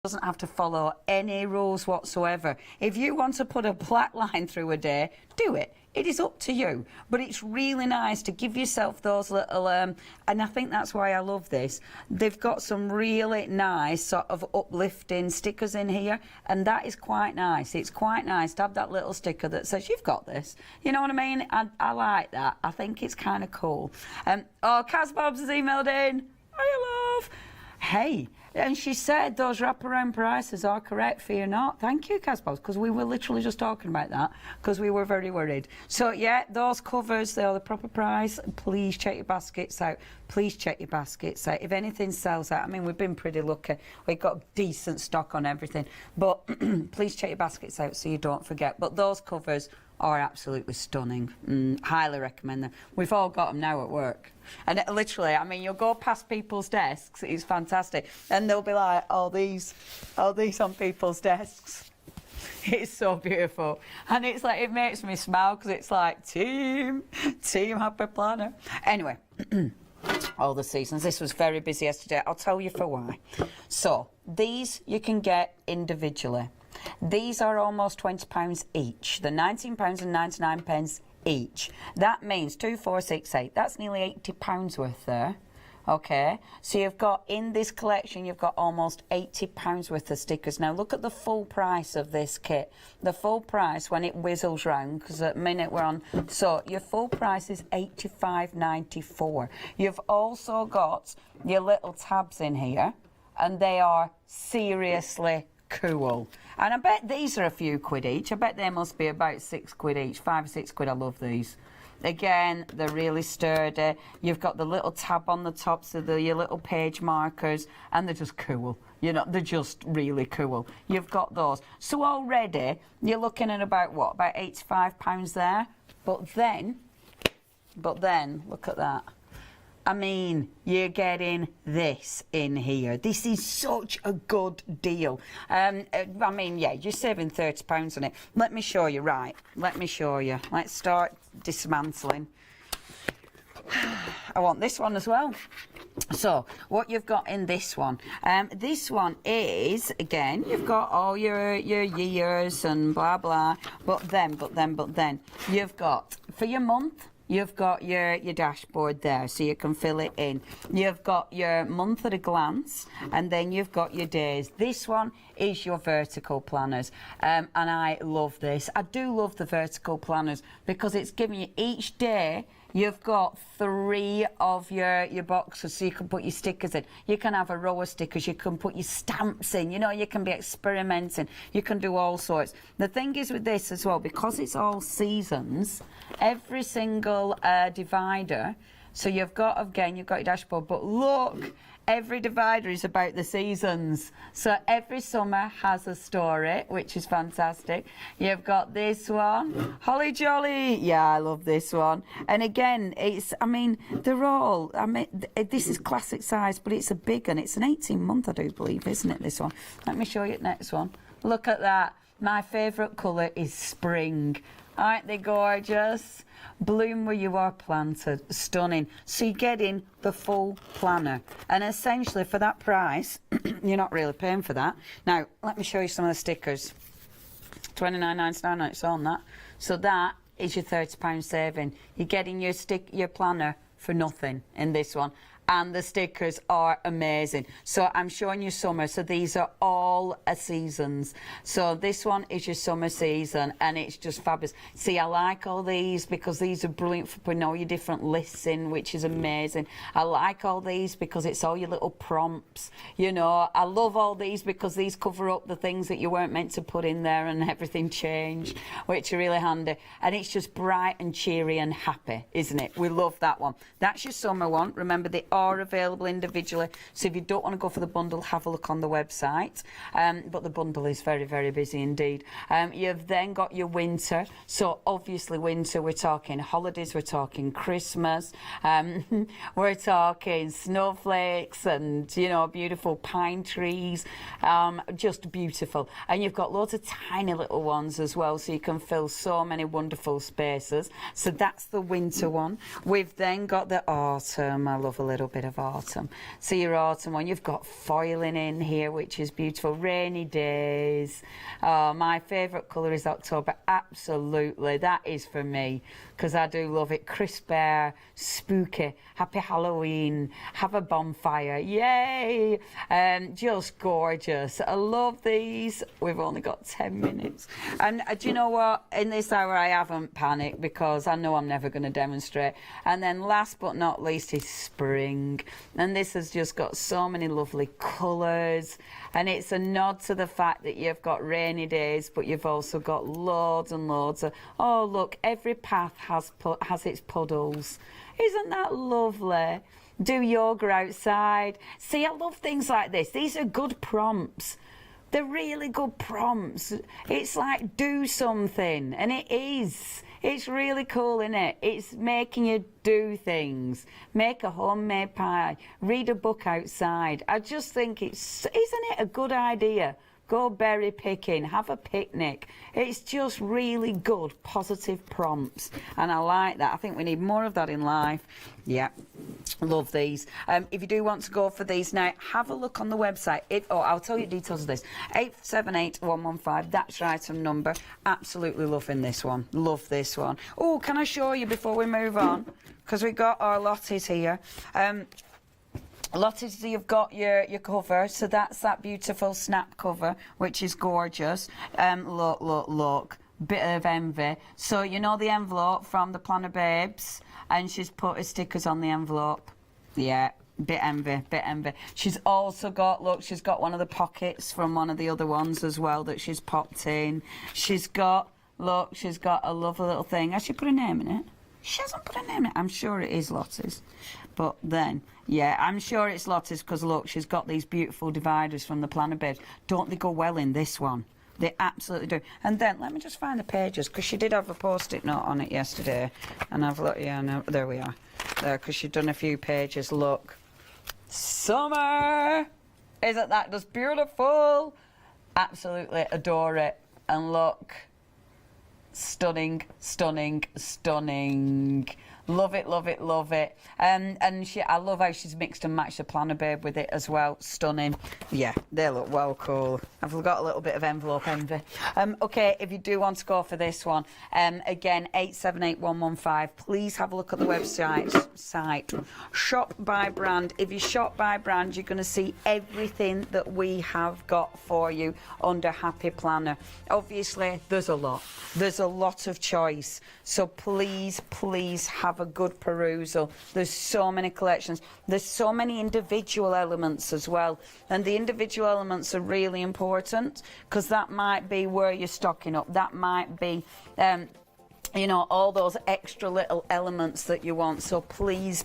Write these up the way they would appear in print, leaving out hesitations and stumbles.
doesn't have to follow any rules whatsoever. If you want to put a black line through a day, do it. It is up to you. But it's really nice to give yourself those little, and I think that's why I love this. They've got some really nice sort of uplifting stickers in here, and that is quite nice. It's quite nice to have that little sticker that says, you've got this. You know what I mean? I like that. I think it's kind of cool. Oh, Kaz Bobs has emailed in. Hi, love. Hey, and she said those wraparound prices are correct, fear not. Thank you, Casbos, because we were literally just talking about that, because we were very worried. So, yeah, those covers, they are the proper price. Please check your baskets out. Please check your baskets out. If anything sells out, I mean, we've been pretty lucky. We've got decent stock on everything. But please check your baskets out so you don't forget. But those covers are absolutely stunning. Highly recommend them. We've all got them now at work. And literally, I mean, you'll go past people's desks, it's fantastic. And they'll be like, all these on people's desks. It's so beautiful. And it's like, it makes me smile because it's like, team happy planner. Anyway, all the seasons. This was very busy yesterday. I'll tell you for why. So, these you can get individually. These are almost £20 each. They're £19.99 each. That means 2, 4, 6, 8. That's nearly £80 worth there. Okay, so you've got in this collection, you've got almost £80 worth of stickers. Now look at the full price of this kit. The full price when it whizzles round, because at the minute we're on, so your full price is £85.94. You've also got your little tabs in here, and they are seriously cool. And I bet these are a few quid each. I bet they must be about £6 each, 5 or 6 quid. I love these. Again, they're really sturdy. You've got the little tab on the top, so they're your little page markers, and they're just cool. You know, they're just really cool. You've got those. So already, you're looking at about, what, about £85 there? But then, look at that. I mean, you're getting this in here. This is such a good deal. I mean, yeah, you're saving £30 on it. Let me show you, right. Let me show you. Let's start dismantling. I want this one as well. So, what you've got in this one is, again, you've got all your years and blah, blah. But then, you've got, for your month, you've got your dashboard there, so you can fill it in. You've got your month at a glance, and then you've got your days. This one is your vertical planners, and I love this. I do love the vertical planners because it's giving you each day. You've got 3 of your boxes, so you can put your stickers in. You can have a row of stickers. You can put your stamps in. You know, you can be experimenting. You can do all sorts. The thing is with this as well, because it's all seasons, every single divider, so you've got, again, you've got your dashboard, but look, every divider is about the seasons. So every summer has a story, which is fantastic. You've got this one, Holly Jolly. Yeah, I love this one. And again, it's, I mean, they're all, I mean, this is classic size, but it's a big one. It's an 18-month, I do believe, isn't it, this one? Let me show you the next one. Look at that. My favourite colour is spring. Aren't they gorgeous? Bloom where you are planted. Stunning. So you're getting the full planner. And essentially for that price, you're not really paying for that. Now, let me show you some of the stickers. £29.99, it's on that. So that is your £30 saving. You're getting your planner for nothing in this one. And the stickers are amazing. So I'm showing you summer. So these are all seasons. So this one is your summer season, and it's just fabulous. See, I like all these because these are brilliant for putting all your different lists in, which is amazing. I like all these because it's all your little prompts. You know, I love all these because these cover up the things that you weren't meant to put in there, and everything changed, which are really handy. And it's just bright and cheery and happy, isn't it? We love that one. That's your summer one. Remember, they are available individually, so if you don't want to go for the bundle, have a look on the website, but the bundle is very, very busy indeed. You've then got your winter, so obviously winter, we're talking holidays, we're talking Christmas, we're talking snowflakes and, you know, beautiful pine trees, just beautiful. And you've got loads of tiny little ones as well, so you can fill so many wonderful spaces. So that's the winter one. We've then got the autumn. I love a little bit of autumn. So your autumn one, you've got foiling in here, which is beautiful. Rainy days. Oh, my favourite colour is October. Absolutely, that is for me, because I do love it. Crisp air, spooky, happy Halloween, have a bonfire, yay! Just gorgeous. I love these. We've only got 10 minutes. And do you know what? In this hour, I haven't panicked because I know I'm never going to demonstrate. And then last but not least is spring. And this has just got so many lovely colours. And it's a nod to the fact that you've got rainy days, but you've also got loads and loads of, oh, look, every path has its puddles. Isn't that lovely? Do yoga outside. See, I love things like this. These are good prompts. They're really good prompts. It's like, do something, and it is. It's really cool, isn't it? It's making you do things. Make a homemade pie. Read a book outside. I just think isn't it a good idea? Go berry picking, have a picnic. It's just really good, positive prompts. And I like that. I think we need more of that in life. Yeah, love these. If you do want to go for these now, have a look on the website. I'll tell you details of this. 878115, that's your item number. Absolutely loving this one. Love this one. Oh, can I show you before we move on? Because we got our lotties here. Lotties, you've got your cover, so that's that beautiful snap cover, which is gorgeous. Look, bit of envy. So you know the envelope from the Planner Babes, and she's put her stickers on the envelope. Yeah, bit envy. She's also got, look, she's got one of the pockets from one of the other ones as well that she's popped in. She's got, look, she's got a lovely little thing. Has she put a name in it? She hasn't put a name in it. I'm sure it is Lottie's. But then, yeah, I'm sure it's Lottie's because, look, she's got these beautiful dividers from the Planner Babes. Don't they go well in this one? They absolutely do. And then, let me just find the pages, because she did have a Post-it note on it yesterday. And I've looked, yeah, no, there we are. There, because she'd done a few pages. Look. Summer! Isn't that just beautiful? Absolutely adore it. And look. Stunning. Love it. And I love how she's mixed and matched the Planner Babe with it as well. Stunning. Yeah, they look well cool. I've got a little bit of envelope envy. Okay, if you do want to go for this one, again, 878115, please have a look at the website. Shop by brand. If you shop by brand, you're going to see everything that we have got for you under Happy Planner. Obviously, there's a lot. There's a lot of choice. So please have a good perusal. There's so many collections. There's so many individual elements as well. And the individual elements are really important because that might be where you're stocking up. That might be you know, all those extra little elements that you want. So please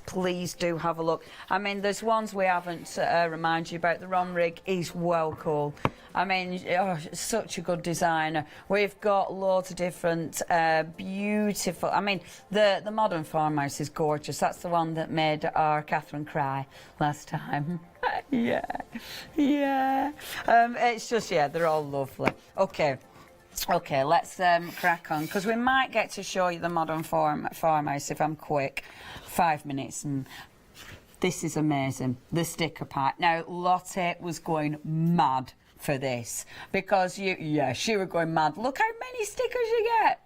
do have a look. I mean, there's ones we haven't reminded you about. The Ron Rig is well cool. I mean, such a good designer. We've got loads of different beautiful, I mean, the modern farmhouse is gorgeous. That's the one that made our Catherine cry last time. yeah. It's just, yeah, they're all lovely. Okay, let's crack on, because we might get to show you the modern farmhouse if I'm quick. 5 minutes, and this is amazing. The sticker pack. Now, Lotte was going mad for this, because she was going mad. Look how many stickers you get.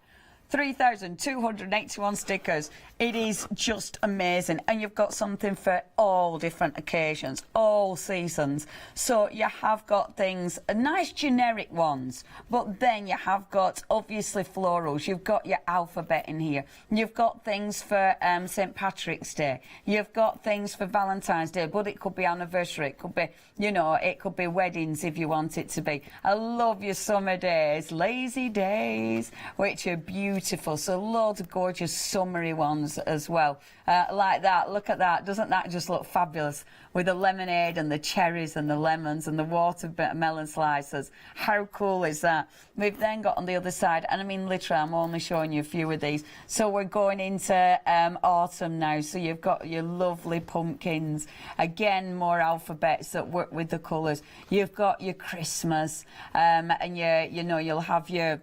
3,281 stickers. It is just amazing. And you've got something for all different occasions, all seasons. So you have got things, nice generic ones, but then you have got obviously florals. You've got your alphabet in here. You've got things for St. Patrick's Day. You've got things for Valentine's Day, but it could be anniversary. It could be, you know, it could be weddings if you want it to be. I love your summer days, lazy days, which are beautiful. So loads of gorgeous summery ones as well, like that. Look at that. Doesn't that just look fabulous with the lemonade and the cherries and the lemons and the watermelon slices? How cool is that? We've then got on the other side, and I mean literally I'm only showing you a few of these, so we're going into autumn now. So you've got your lovely pumpkins, again more alphabets that work with the colours. You've got your Christmas, and you know, you'll have your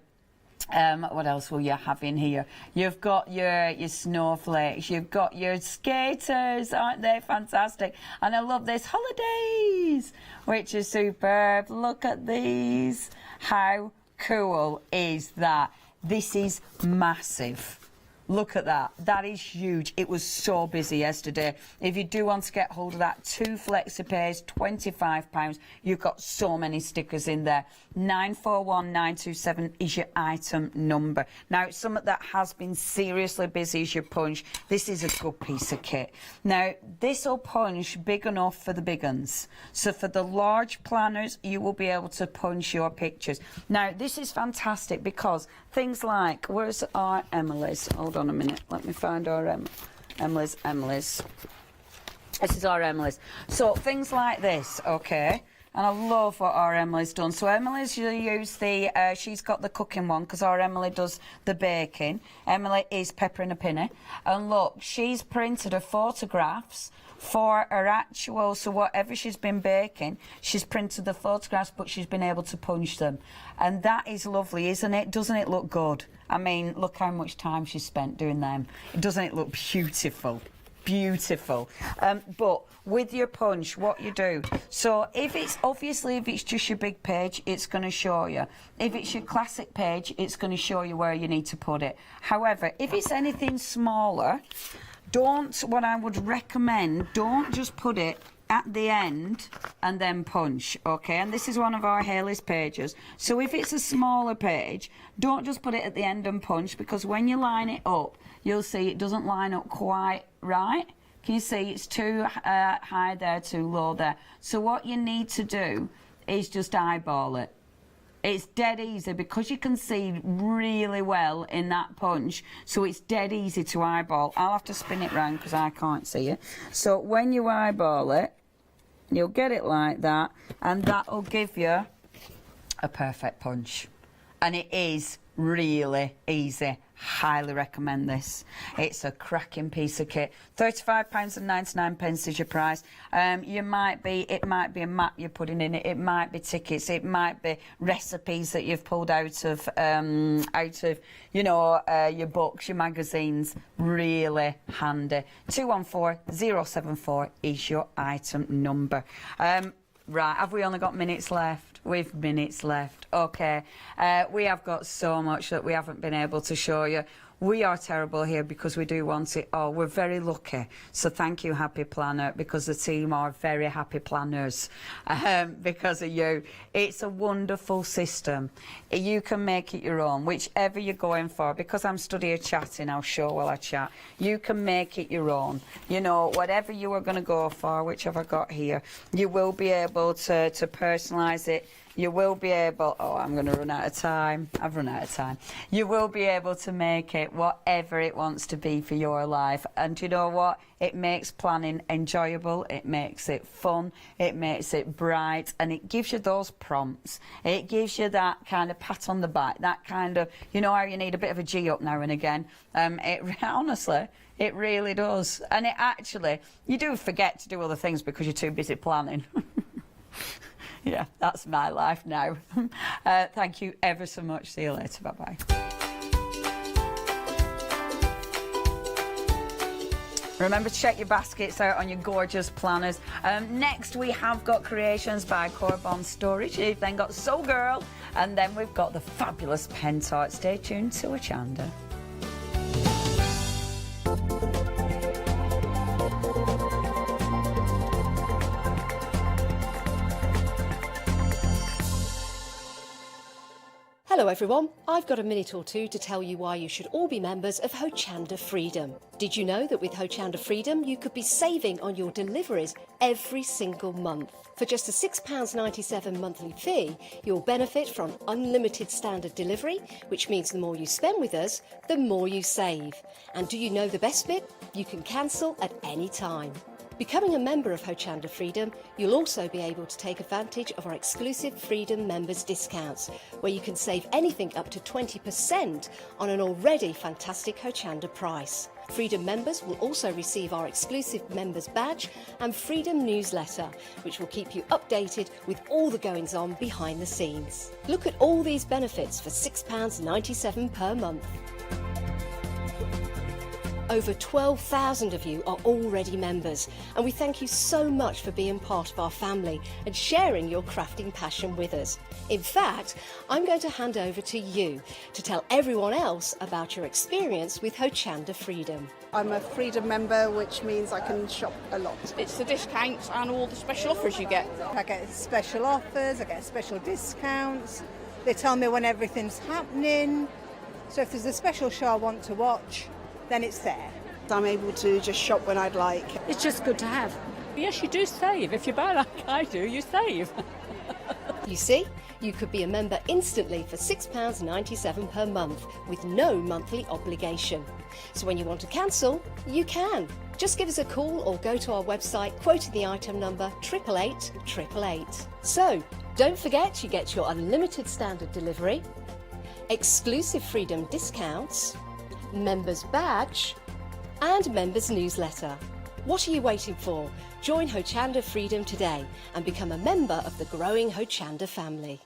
What else will you have in here? You've got your snowflakes, you've got your skaters, aren't they fantastic? And I love this holidays, which is superb. Look at these. How cool is that? This is massive. Look at that. That is huge. It was so busy yesterday. If you do want to get hold of that, 2 flexi pays, £25. You've got so many stickers in there. 941927 is your item number. Now, it's something that has been seriously busy is your punch. This is a good piece of kit. Now, this will punch big enough for the big uns. So for the large planners, you will be able to punch your pictures. Now, this is fantastic because things like, where's our Emily's? Hold on a minute, let me find our Emily's. This is our Emily's. So things like this, okay, and I love what our Emily's done. So Emily's, you use the, she's got the cooking one because our Emily does the baking. Emily is Pepper in a Penny, and look, she's printed her photographs for her actual, so whatever she's been baking, she's printed the photographs, but she's been able to punch them. And that is lovely, isn't it? Doesn't it look good? I mean, look how much time she's spent doing them. Doesn't it look beautiful? Beautiful. But with your punch, what you do, so if it's, obviously, if it's just your big page, it's going to show you. If it's your classic page, it's going to show you where you need to put it. However, if it's anything smaller, what I would recommend, don't just put it at the end and then punch, okay? And this is one of our Haley's pages. So if it's a smaller page, don't just put it at the end and punch, because when you line it up, you'll see it doesn't line up quite right. Can you see it's too high there, too low there? So what you need to do is just eyeball it. It's dead easy because you can see really well in that punch, so it's dead easy to eyeball. I'll have to spin it round because I can't see it. So when you eyeball it, you'll get it like that, and that'll give you a perfect punch. And it is really easy. Highly recommend this. It's a cracking piece of kit. £35.99 is your price. It might be a map you're putting in it. It might be tickets. It might be recipes that you've pulled out of you know, your books, your magazines. Really handy. 214074 is your item number. Right, have we only got minutes left? We've minutes left. Okay, we have got so much that we haven't been able to show you. We are terrible here because we do want it all. We're very lucky. So thank you, Happy Planner, because the team are very happy planners because of you. It's a wonderful system. You can make it your own, whichever you're going for. Because I'm studying chatting, I'll show while I chat. You can make it your own. You know, whatever you are going to go for, which have I got here, you will be able to personalise it. You will be able, oh, I'm going to run out of time. I've run out of time. You will be able to make it whatever it wants to be for your life. And you know what? It makes planning enjoyable. It makes it fun. It makes it bright. And it gives you those prompts. It gives you that kind of pat on the back. That kind of, you know how you need a bit of a G up now and again. Honestly, it really does. And it actually, you do forget to do other things because you're too busy planning. Yeah, that's my life now. Thank you ever so much. See you later. Bye-bye. Remember to check your baskets out on your gorgeous planners. Next, we have got Creations by Korbond Storage. We've then got Soul Girl, and then we've got the fabulous Pentart. Stay tuned to Hochanda. Hello everyone, I've got a minute or two to tell you why you should all be members of Hochanda Freedom. Did you know that with Hochanda Freedom you could be saving on your deliveries every single month? For just a £6.97 monthly fee, you'll benefit from unlimited standard delivery, which means the more you spend with us, the more you save. And do you know the best bit? You can cancel at any time. Becoming a member of Hochanda Freedom, you'll also be able to take advantage of our exclusive Freedom members discounts, where you can save anything up to 20% on an already fantastic Hochanda price. Freedom members will also receive our exclusive members badge and Freedom newsletter, which will keep you updated with all the goings-on behind the scenes. Look at all these benefits for £6.97 per month. Over 12,000 of you are already members, and we thank you so much for being part of our family and sharing your crafting passion with us. In fact, I'm going to hand over to you to tell everyone else about your experience with Hochanda Freedom. I'm a Freedom member, which means I can shop a lot. It's the discounts and all the special offers you get. I get special offers, I get special discounts. They tell me when everything's happening. So if there's a special show I want to watch, then it's there. I'm able to just shop when I'd like. It's just good to have. Yes, you do save. If you buy like I do, you save. You see, you could be a member instantly for £6.97 per month with no monthly obligation. So when you want to cancel, you can. Just give us a call or go to our website quoting the item number 888 888. So don't forget you get your unlimited standard delivery, exclusive Freedom discounts, members badge and members newsletter. What are you waiting for? Join Hochanda Freedom today and become a member of the growing Hochanda family.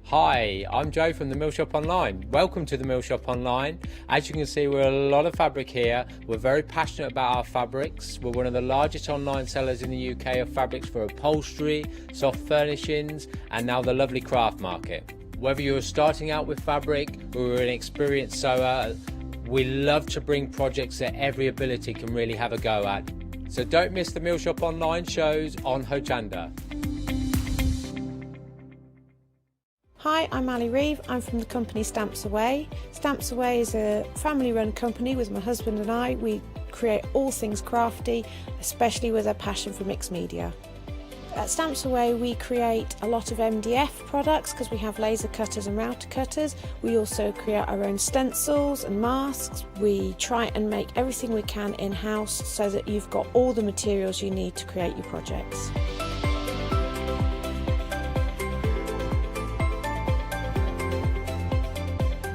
Hi, I'm Joe from the Mill Shop Online. Welcome to the Mill Shop Online. As you can see, we're a lot of fabric here. We're very passionate about our fabrics. We're one of the largest online sellers in the UK of fabrics for upholstery, soft furnishings and now the lovely craft market. Whether you're starting out with fabric or an experienced sewer, we love to bring projects that every ability can really have a go at. So don't miss the Mill Shop Online shows on Hochanda. Hi, I'm Ali Reeve. I'm from the company Stamps Away. Stamps Away is a family-run company with my husband and I. We create all things crafty, especially with a passion for mixed media. At Stamps Away we create a lot of MDF products because we have laser cutters and router cutters. We also create our own stencils and masks. We try and make everything we can in-house so that you've got all the materials you need to create your projects.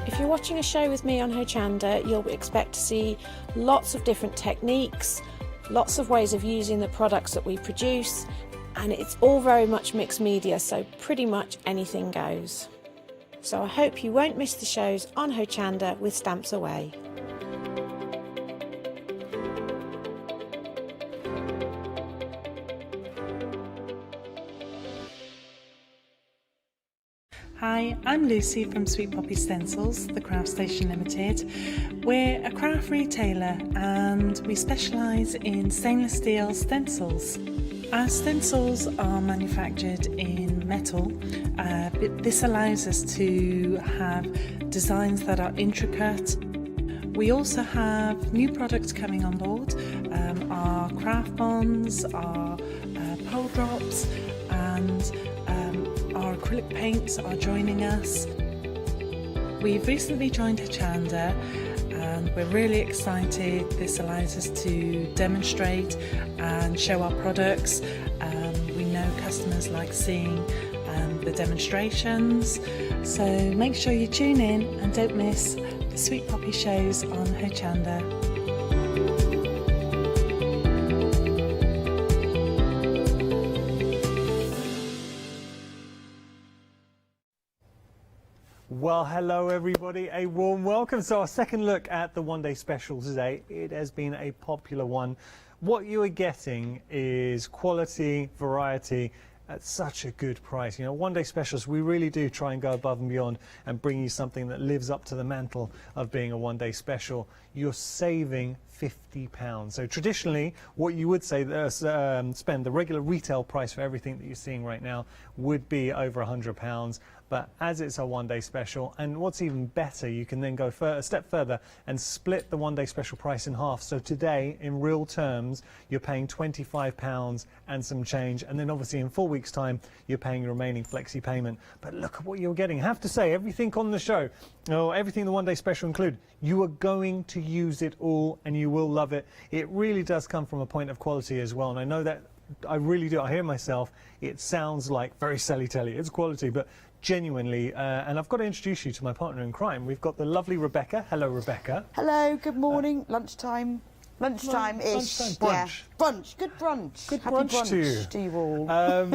If you're watching a show with me on Hochanda, you'll expect to see lots of different techniques, lots of ways of using the products that we produce, and it's all very much mixed media, so pretty much anything goes. So I hope you won't miss the shows on Hochanda with Stamps Away. Hi, I'm Lucy from Sweet Poppy Stencils, the Craft Station Limited. We're a craft retailer and we specialise in stainless steel stencils. Our stencils are manufactured in metal. This allows us to have designs that are intricate. We also have new products coming on board, our craft bonds, our pole drops and our acrylic paints are joining us. We've recently joined Hochanda and we're really excited. This allows us to demonstrate and show our products. We know customers like seeing the demonstrations, so make sure you tune in and don't miss the Sweet Poppy shows on Hochanda. Well, hello everybody, a warm welcome. So our second look at the one-day special today. It has been a popular one. What you are getting is quality, variety at such a good price. You know, one-day specials, we really do try and go above and beyond and bring you something that lives up to the mantle of being a one-day special. You're saving £50. So traditionally, what you would say spend the regular retail price for everything that you're seeing right now would be over £100. But as it's a one-day special, and what's even better, you can then go a step further and split the one-day special price in half. So today, in real terms, you're paying £25 and some change, and then obviously in 4 weeks' time, you're paying your remaining flexi payment. But look at what you're getting. I have to say, everything on the show, everything the one-day special include, you are going to use it all, and you will love it. It really does come from a point of quality as well, and I know that I really do. I hear myself. It sounds like very selly-telly. It's quality, but genuinely, and I've got to introduce you to my partner in crime. We've got the lovely Rebecca. Hello, Rebecca. Hello, good morning. Lunchtime. Lunchtime-ish. Lunchtime, brunch. Yeah. Brunch, good brunch. Good Happy brunch to you all.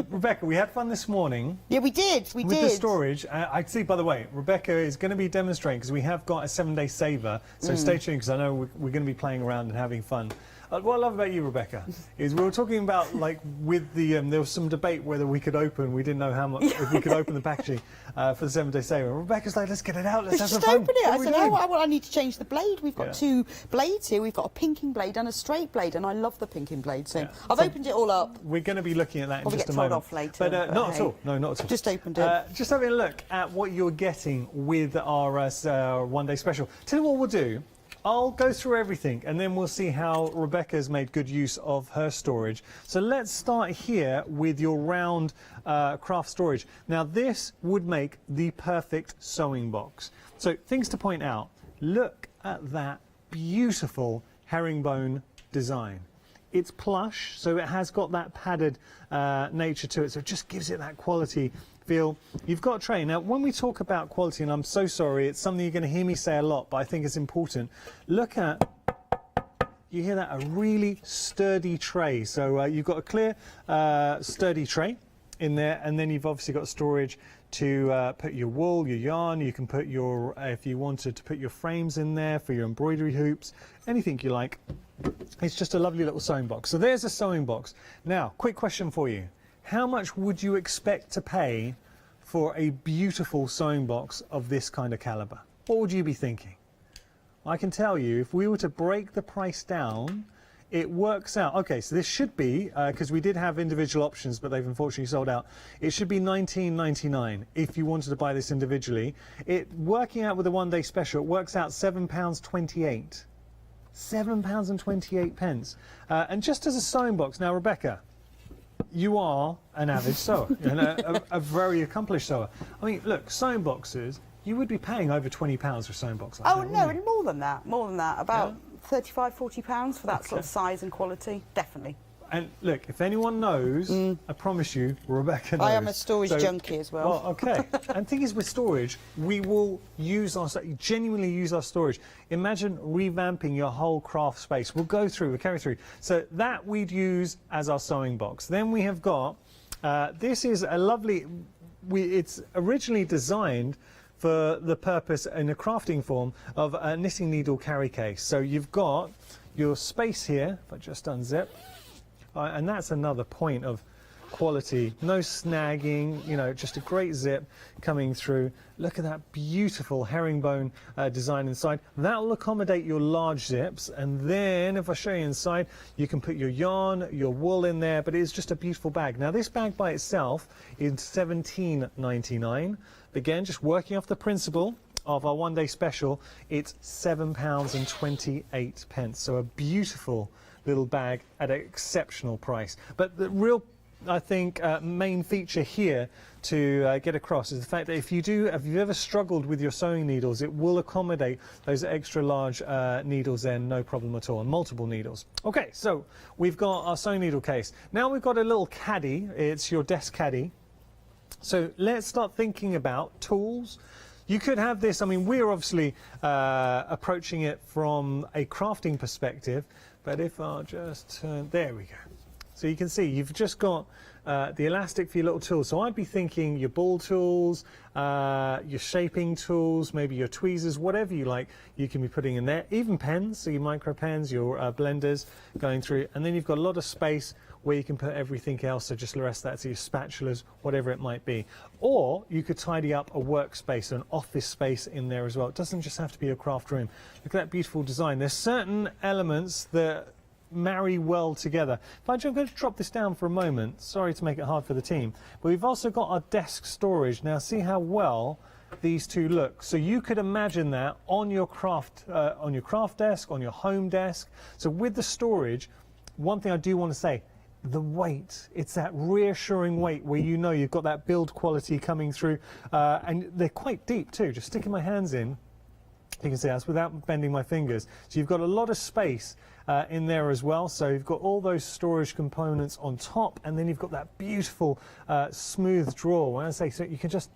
Rebecca, we had fun this morning. Yeah, we did. With the storage. I see, by the way, Rebecca is going to be demonstrating because we have got a 7-day saver. So stay tuned because I know we're going to be playing around and having fun. What I love about you, Rebecca, is we were talking about, like, with the, there was some debate whether we could open, we didn't know how much, if we could open the packaging for the 7-day saver. And Rebecca's like, let's get it out, let's have some just fun. open it. I said, doing? I need to change the blade. We've got 2 blades here. We've got a pinking blade and a straight blade, and I love the pinking blade. So I've opened it all up. We're going to be looking at that in just a moment. Off later, but not at all. No, not at all. Just opened it. Just having a look at what you're getting with our 1-day special. Tell you what we'll do. I'll go through everything and then we'll see how Rebecca's made good use of her storage. So let's start here with your round craft storage. Now this would make the perfect sewing box. So things to point out. Look at that beautiful herringbone design. It's plush, so it has got that padded nature to it, so it just gives it that quality feel. You've got a tray. Now, when we talk about quality, and I'm so sorry, it's something you're going to hear me say a lot, but I think it's important. Look at, you hear that, a really sturdy tray. So you've got a clear, sturdy tray in there, and then you've obviously got storage to put your wool, your yarn. You can put your, if you wanted to put your frames in there for your embroidery hoops, anything you like. It's just a lovely little sewing box. So there's a sewing box. Now, quick question for you. How much would you expect to pay for a beautiful sewing box of this kind of caliber? What would you be thinking? I can tell you, if we were to break the price down, it works out. Okay, so this should be, because we did have individual options, but they've unfortunately sold out. It should be $19.99 if you wanted to buy this individually. Working out with a 1-day special, it works out £7.28. £7.28. And just as a sewing box, now Rebecca, you are an avid sewer and a very accomplished sewer. I mean, look, sewing boxes, you would be paying over £20 for a sewing box like that. Oh, no, and more than that. More than that. About £35, £40 for that sort of size and quality. Definitely. And look, if anyone knows, I promise you, Rebecca knows. I am a storage junkie as well. Well, okay. And the thing is, with storage, we will genuinely use our storage. Imagine revamping your whole craft space. We'll carry through. So that we'd use as our sewing box. Then we have got, this is a lovely, it's originally designed for the purpose in a crafting form of a knitting needle carry case. So you've got your space here, if I just unzip. And that's another point of quality. No snagging, you know, just a great zip coming through. Look at that beautiful herringbone design inside. That will accommodate your large zips. And then if I show you inside, you can put your yarn, your wool in there, but it's just a beautiful bag. Now this bag by itself is $17.99. Again, just working off the principle of our 1-day special, it's £7.28. So a beautiful little bag at an exceptional price. But the real, I think, main feature here to get across is the fact that if you've ever struggled with your sewing needles, it will accommodate those extra large needles then, no problem at all, and multiple needles. Okay, so we've got our sewing needle case. Now we've got a little caddy. It's your desk caddy. So let's start thinking about tools. You could have this, I mean, we're obviously approaching it from a crafting perspective, but if I'll just turn, there we go. So you can see you've just got the elastic for your little tools. So I'd be thinking your ball tools, your shaping tools, maybe your tweezers, whatever you like, you can be putting in there. Even pens, so your micro pens, your blenders going through. And then you've got a lot of space where you can put everything else, so just the rest of that, so your spatulas, whatever it might be. Or you could tidy up a workspace, an office space in there as well. It doesn't just have to be a craft room. Look at that beautiful design. There's certain elements that marry well together. I'm going to drop this down for a moment. Sorry to make it hard for the team. But we've also got our desk storage. Now see how well these two look. So you could imagine that on your craft desk, on your home desk. So with the storage, one thing I do want to say, the weight, it's that reassuring weight where you know you've got that build quality coming through, and they're quite deep too. Just sticking my hands in, You can see that's without bending my fingers. So you've got a lot of space in there as well. So you've got all those storage components on top, and then you've got that beautiful smooth drawer. When I say so, you can just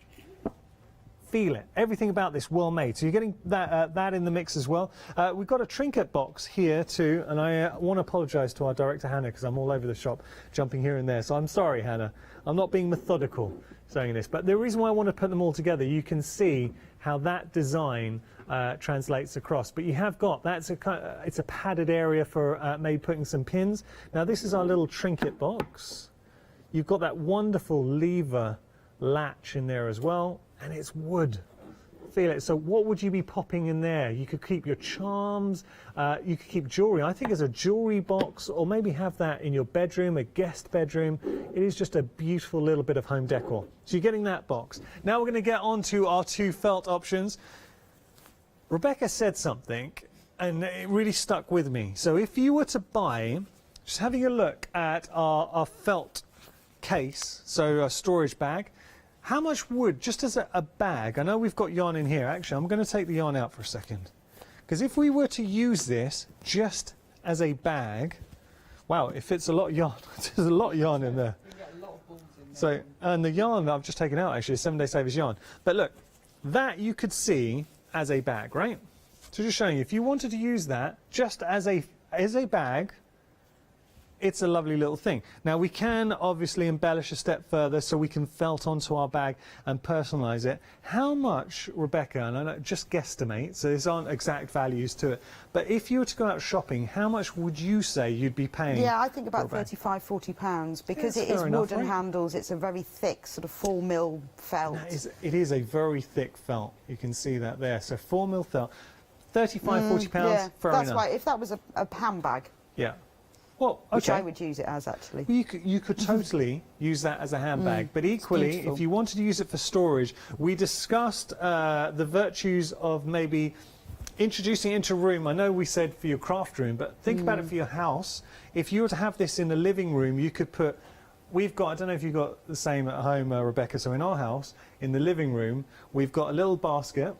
feel it. Everything about this well made. So you're getting that in the mix as well. We've got a trinket box here too, and I want to apologise to our director Hannah because I'm all over the shop jumping here and there. So I'm sorry, Hannah. I'm not being methodical saying this, but the reason why I want to put them all together, you can see how that design translates across. But you have got, it's a padded area for maybe putting some pins. Now this is our little trinket box. You've got that wonderful lever latch in there as well, and it's wood. Feel it. So what would you be popping in there? You could keep your charms, you could keep jewellery. I think as a jewellery box, or maybe have that in your bedroom, a guest bedroom. It is just a beautiful little bit of home decor. So you're getting that box. Now we're going to get on to our two felt options. Rebecca said something, and it really stuck with me. So if you were to buy, just having a look at our felt case, so a storage bag, how much wood, just as a bag, I know we've got yarn in here, actually I'm going to take the yarn out for a second, because if we were to use this just as a bag, wow, it fits a lot of yarn. There's a lot of yarn in there. So, and the yarn that I've just taken out actually is 7 Day Savers yarn. But look, that you could see as a bag, right? So just showing you, if you wanted to use that just as a bag, it's a lovely little thing. Now we can obviously embellish a step further, so we can felt onto our bag and personalise it. How much, Rebecca, and I know, just guesstimate, so these aren't exact values to it, but if you were to go out shopping, how much would you say you'd be paying? Yeah, I think about £35, £40, because it is wooden handles. It's a very thick sort of 4mm felt. It is a very thick felt. You can see that there. So 4mm felt, £35, £40, yeah, fair that's enough. right. If that was a handbag. Yeah. Well, okay. Which I would use it as, actually. Well, you could totally use that as a handbag, but equally, if you wanted to use it for storage, we discussed the virtues of maybe introducing it into a room. I know we said for your craft room, but think about it for your house. If you were to have this in the living room, you could put, we've got, I don't know if you've got the same at home, Rebecca, so in our house, in the living room, we've got a little basket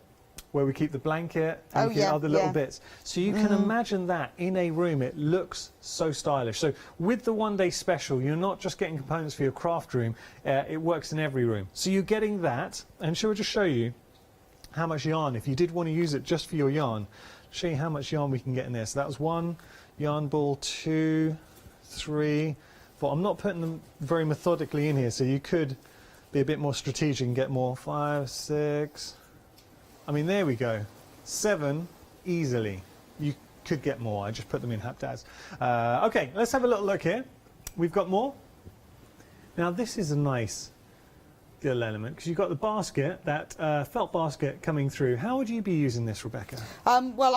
where we keep the blanket and other little bits. So you can imagine that in a room. It looks so stylish. So with the one day special, you're not just getting components for your craft room, it works in every room. So you're getting that, and shall we just show you how much yarn, if you did want to use it just for your yarn, show you how much yarn we can get in there. So that was 1 yarn ball, 2, 3, 4. I'm not putting them very methodically in here, so you could be a bit more strategic and get more. 5, 6, I mean, there we go. 7 easily. You could get more. I just put them in hapdads. Okay, let's have a little look here. We've got more. Now, this is a nice little element because you've got the basket, that felt basket coming through. How would you be using this, Rebecca? Well,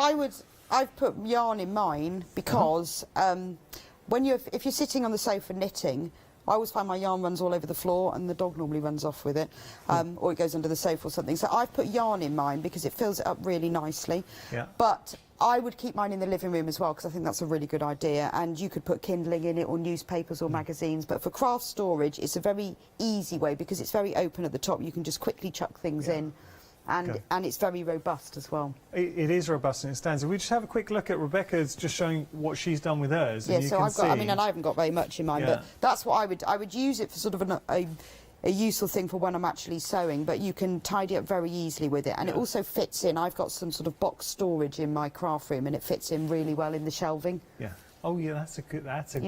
I've put yarn in mine because if you're sitting on the sofa knitting, I always find my yarn runs all over the floor, and the dog normally runs off with it, or it goes under the sofa or something. So I've put yarn in mine because it fills it up really nicely. Yeah. But I would keep mine in the living room as well, because I think that's a really good idea. And you could put kindling in it, or newspapers or magazines. But for craft storage, it's a very easy way because it's very open at the top. You can just quickly chuck things in. And it's very robust as well. It is robust and it stands. If we just have a quick look at Rebecca's, just showing what she's done with hers. Yeah, and so I've got, I mean, and I haven't got very much in mine, but that's what I would use it for sort of a useful thing for when I'm actually sewing, but you can tidy up very easily with it. And it also fits in. I've got some sort of box storage in my craft room, and it fits in really well in the shelving. Yeah. Oh yeah, that's a good shout.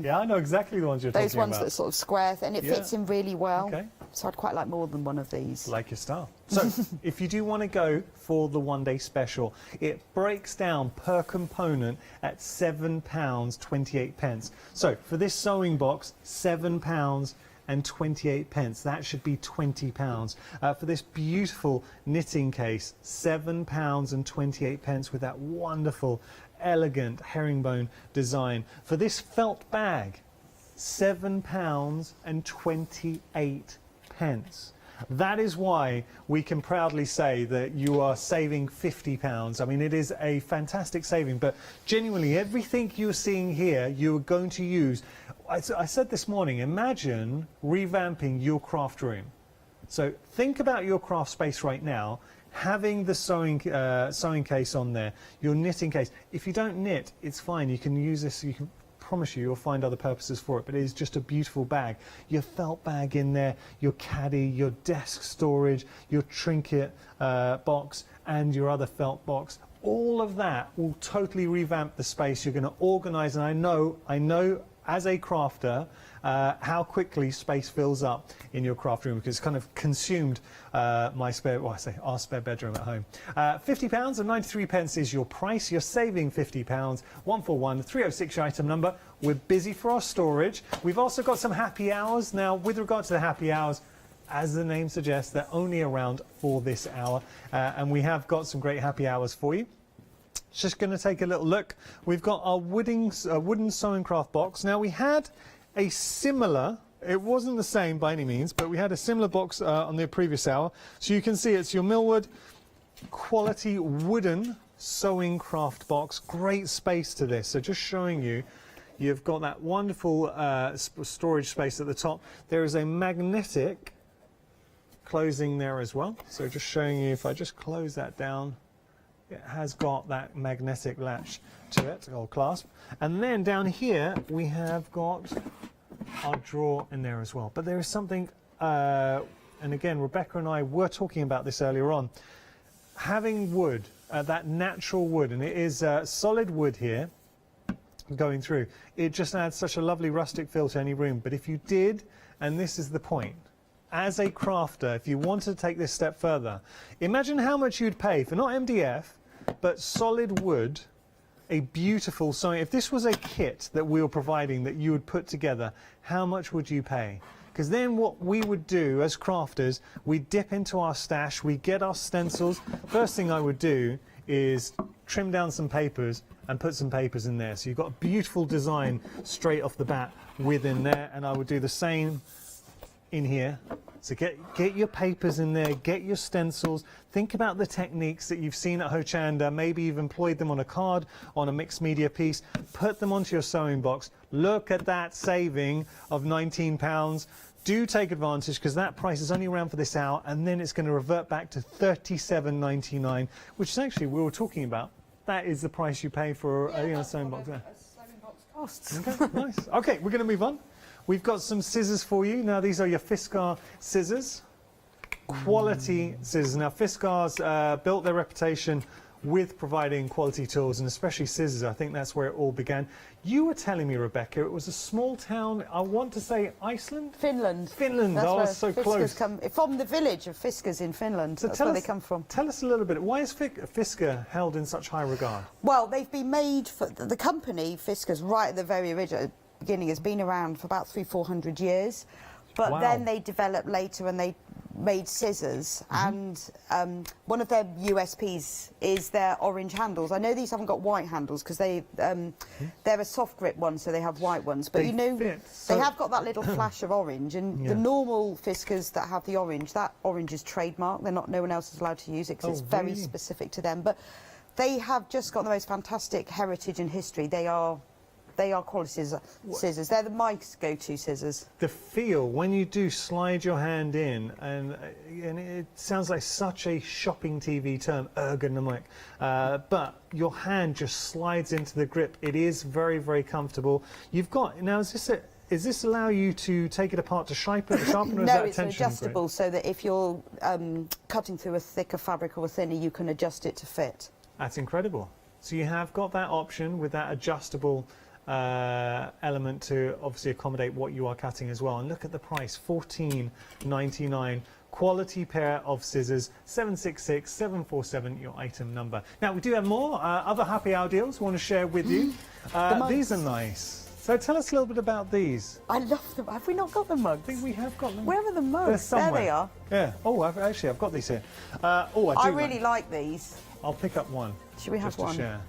Yeah, I know exactly the ones you're talking about. Those ones that are sort of square, and it fits in really well. Okay. So I'd quite like more than one of these. Like your style. So if you do want to go for the one day special, it breaks down per component at £7.28. So for this sewing box, £7.28. That should be £20. For this beautiful knitting case, £7.28 with that wonderful, elegant herringbone design. For this felt bag, £7.28. That is why we can proudly say that you are saving £50. I mean, it is a fantastic saving, but genuinely everything you're seeing here, you are going to use. I said this morning, imagine revamping your craft room. So think about your craft space right now. having the sewing case on there, your knitting case. If you don't knit, it's fine. You can use this. You can promise you'll find other purposes for it, but it is just a beautiful bag. Your felt bag in there, your caddy, your desk storage, your trinket box, and your other felt box. All of that will totally revamp the space. You're going to organise, and I know as a crafter how quickly space fills up in your craft room, because it's kind of consumed our spare bedroom at home. £50 and 93 pence is your price. You're saving £50. 141 306 your item number. We're busy for our storage. We've also got some happy hours. Now, with regard to the happy hours, as the name suggests, they're only around for this hour, and we have got some great happy hours for you. Just going to take a little look. We've got our wooden sewing craft box. Now, we had a similar, it wasn't the same by any means, but we had a similar box on the previous hour. So you can see it's your Millwood quality wooden sewing craft box. Great space to this. So just showing you, you've got that wonderful storage space at the top. There is a magnetic closing there as well. So just showing you, if I just close that down, it has got that magnetic latch to it, or clasp. And then down here we have got our drawer in there as well. But there is something, and again, Rebecca and I were talking about this earlier on. Having wood, that natural wood, and it is solid wood here going through, it just adds such a lovely rustic feel to any room. But if you did, and this is the point, as a crafter, if you wanted to take this step further, imagine how much you'd pay for not MDF, but solid wood, a beautiful sewing. If this was a kit that we were providing that you would put together, how much would you pay? Because then what we would do as crafters, we dip into our stash, we get our stencils. First thing I would do is trim down some papers and put some papers in there. So you've got a beautiful design straight off the bat within there, and I would do the same in here. So get your papers in there, get your stencils, think about the techniques that you've seen at Hochanda, maybe you've employed them on a card, on a mixed media piece, put them onto your sewing box. Look at that saving of £19. Do take advantage, because that price is only around for this hour, and then it's going to revert back to $37.99, which is actually, we were talking about, that is the price you pay for a sewing box there. Sewing box costs. Okay, nice. Okay, we're going to move on. We've got some scissors for you. Now, these are your Fiskars scissors. Quality scissors. Now, Fiskars built their reputation with providing quality tools, and especially scissors. I think that's where it all began. You were telling me, Rebecca, it was a small town, I want to say Iceland? Finland. Finland, that's I was so Fiskars close. Come from the village of Fiskars in Finland. So that's where they come from. Tell us a little bit, why is Fiskar held in such high regard? Well, they've been made for the company, Fiskars, right at the very original beginning, has been around for about 300-400 years, but wow. Then they developed later and they made scissors, and one of their USPs is their orange handles. I know these haven't got white handles because they're a soft grip one, so they have white ones, but they have got that little flash of orange, and the normal Fiskars that have the orange, that orange is trademark. No one else is allowed to use it because it's very specific to them, but they have just got the most fantastic heritage and history. They are quality scissors. They're my go-to scissors. The feel, when you do slide your hand in, and it sounds like such a shopping TV term, ergonomic, but your hand just slides into the grip. It is very, very comfortable. You've got, now is this allow you to take it apart to sharpen, or is no, that it's adjustable, so that if you're cutting through a thicker fabric or a thinner, you can adjust it to fit. That's incredible. So you have got that option with that adjustable element to obviously accommodate what you are cutting as well. And look at the price, $14.99. Quality pair of scissors, 766 747 your item number. Now we do have more other happy hour deals we want to share with you. These are nice. So tell us a little bit about these. I love them. Have we not got the mugs? I think we have got them. Where are the mugs? There they are. Yeah. Oh, I've got these here. I really like these. I'll pick up one. Should we have one? To share.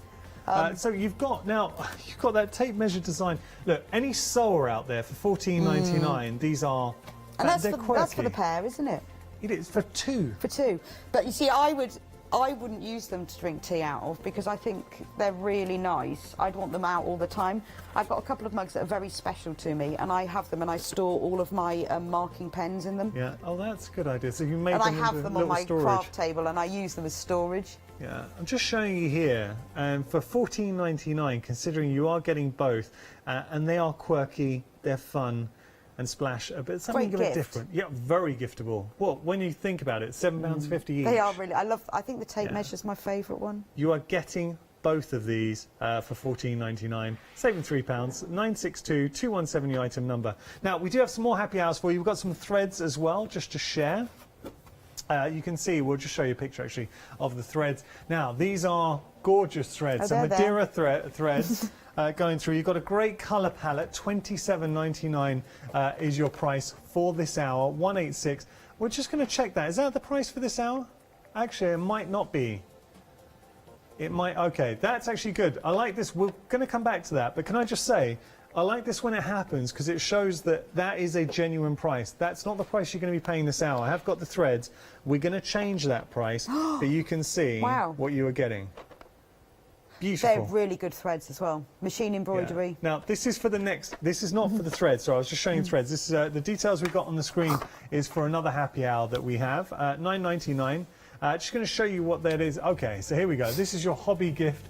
So you've got that tape measure design. Look, any sewer out there for $14.99, these are. And that's for the pair, isn't it? It is for two. For two. But you see, I would I wouldn't use them to drink tea out of because I think they're really nice. I'd want them out all the time. I've got a couple of mugs that are very special to me, and I have them and I store all of my marking pens in them. Yeah, oh, that's a good idea. So you made and them I have into them on little my storage. craft table and I use them as storage. Yeah, I'm just showing you here, and for $14.99, considering you are getting both, and they are quirky, they're fun, and splash a bit something a bit different. Yeah, very giftable. Well, when you think about it, £7.50 each. They are really. I think the tape measure's my favourite one. You are getting both of these for $14.99, saving £3. 962 217 the item number. Now we do have some more happy hours for you. We've got some threads as well, just to share. You can see, we'll just show you a picture actually of the threads. Now these are gorgeous threads, so Madeira threads going through. You've got a great colour palette, $27.99 is your price for this hour, 186. We're just going to check that. Is that the price for this hour? Actually, it might not be. It might, okay, that's actually good. I like this. We're going to come back to that, but can I just say, I like this when it happens because it shows that that is a genuine price. That's not the price you're going to be paying this hour. I have got the threads. We're going to change that price so you can see what you are getting. Beautiful. They're really good threads as well. Machine embroidery. Yeah. Now, this is for the next... This is not for the threads, so I was just showing threads. This is the details we've got on the screen is for another happy hour that we have, $9.99. Just going to show you what that is. Okay, so here we go. This is your hobby gift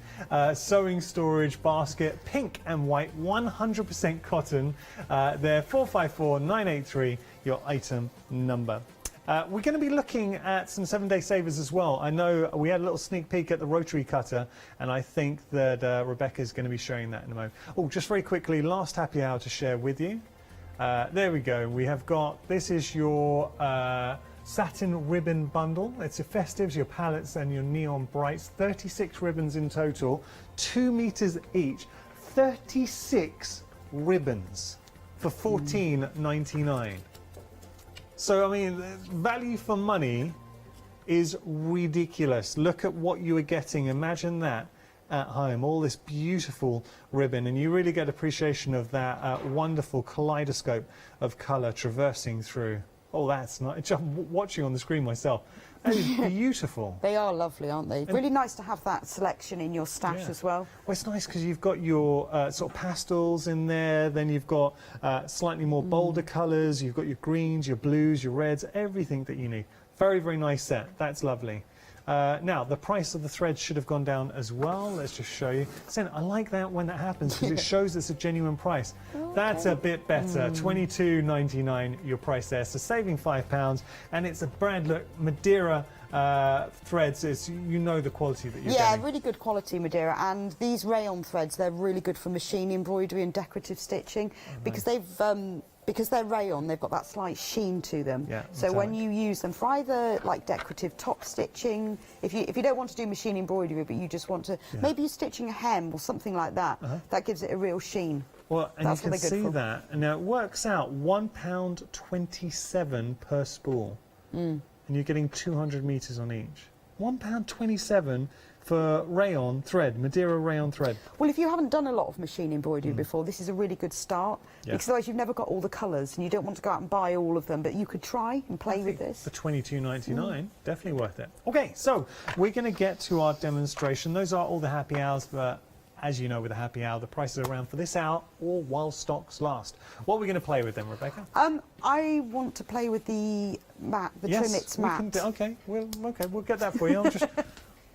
sewing storage basket, pink and white, 100% cotton. They're 454983, your item number. We're going to be looking at some 7-day savers as well. I know we had a little sneak peek at the rotary cutter, and I think that Rebecca's going to be showing that in a moment. Oh, just very quickly, last happy hour to share with you. There we go. We have got, this is your satin ribbon bundle. It's your festives, your palettes, and your neon brights. 36 ribbons in total, 2 meters each. 36 ribbons for $14.99. So, I mean, value for money is ridiculous. Look at what you are getting. Imagine that at home, all this beautiful ribbon, and you really get appreciation of that wonderful kaleidoscope of colour traversing through. Oh, that's nice. Just watching on the screen myself. That is beautiful. They are lovely, aren't they? Really nice to have that selection in your stash as well. Well, it's nice because you've got your sort of pastels in there, then you've got slightly more bolder colours, you've got your greens, your blues, your reds, everything that you need. Very, very nice set. That's lovely. Now, the price of the thread should have gone down as well. Let's just show you. Sen, I like that when that happens because it shows it's a genuine price. That's a bit better. $22.99 your price there, so saving £5, and it's a brand, look, Madeira threads. It's, you know the quality that you're getting. Really good quality Madeira, and these rayon threads, they're really good for machine embroidery and decorative stitching because they've because they're rayon, they've got that slight sheen to them. So when you use them for either like decorative top stitching, if you don't want to do machine embroidery, but you just want to, maybe you're stitching a hem or something like that, that gives it a real sheen. Well, and that's you can see that. And now it works out £1.27 per spool, and you're getting 200 meters on each. £1.27 for rayon thread, Madeira rayon thread. Well, if you haven't done a lot of machine embroidery before, this is a really good start, because otherwise you've never got all the colours and you don't want to go out and buy all of them, but you could try and play with this. For $22.99, definitely worth it. Okay, so we're going to get to our demonstration. Those are all the happy hours, but as you know with a happy hour, the prices are around for this hour or while stocks last. What are we going to play with then, Rebecca? I want to play with the mat, the Trimmets mat. Okay, we'll get that for you.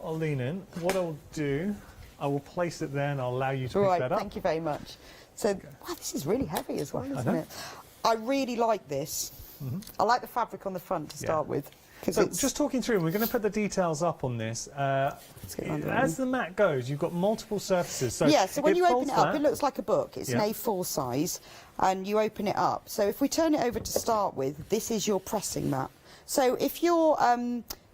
I'll lean in. What I'll do, I will place it there and I'll allow you to pick that up. Thank you very much. So, wow, this is really heavy as well, isn't it? I really like this. I like the fabric on the front to start with. So just talking through, we're going to put the details up on this. As the mat goes, you've got multiple surfaces. So so when you open it up, it looks like a book. It's an A4 size, and you open it up. So if we turn it over to start with, this is your pressing mat. So if you're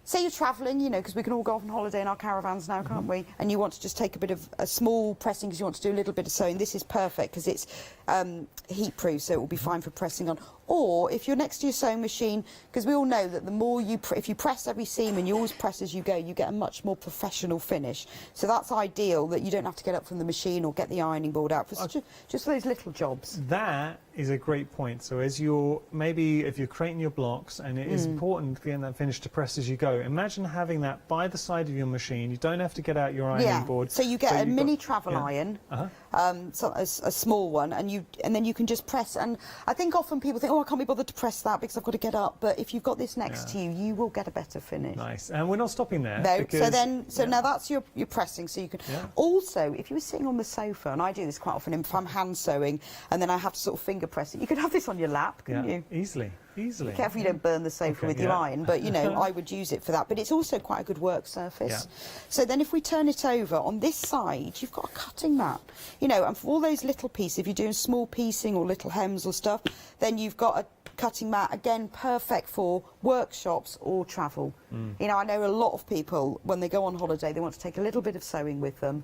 say you're travelling, you know, because we can all go off on holiday in our caravans now, can't we? And you want to just take a bit of a small pressing because you want to do a little bit of sewing. This is perfect because heat proof, so it will be fine for pressing on. Or if you're next to your sewing machine, because we all know that the more you, if you press every seam and you always press as you go, you get a much more professional finish. So that's ideal, that you don't have to get up from the machine or get the ironing board out for just those little jobs. That is a great point. So as you're, maybe if you're creating your blocks, and it is important getting that finish to press as you go, imagine having that by the side of your machine. You don't have to get out your ironing board. So you get a mini travel iron, so a small one, and then you can just press. And I think often people think, oh, I can't be bothered to press that because I've got to get up. But if you've got this next to you, you will get a better finish. Nice. And we're not stopping there. No. Because, so now that's your pressing. So you can also, if you were sitting on the sofa, and I do this quite often if I'm hand sewing, and then I have to sort of finger press it. You could have this on your lap, couldn't you? Easily. Easily. Be careful you don't burn the sofa with your iron, but you know, I would use it for that. But it's also quite a good work surface. So then if we turn it over, on this side, you've got a cutting mat. You know, and for all those little pieces, if you're doing small piecing or little hems or stuff, then you've got a cutting mat, again, perfect for workshops or travel. You know, I know a lot of people, when they go on holiday, they want to take a little bit of sewing with them,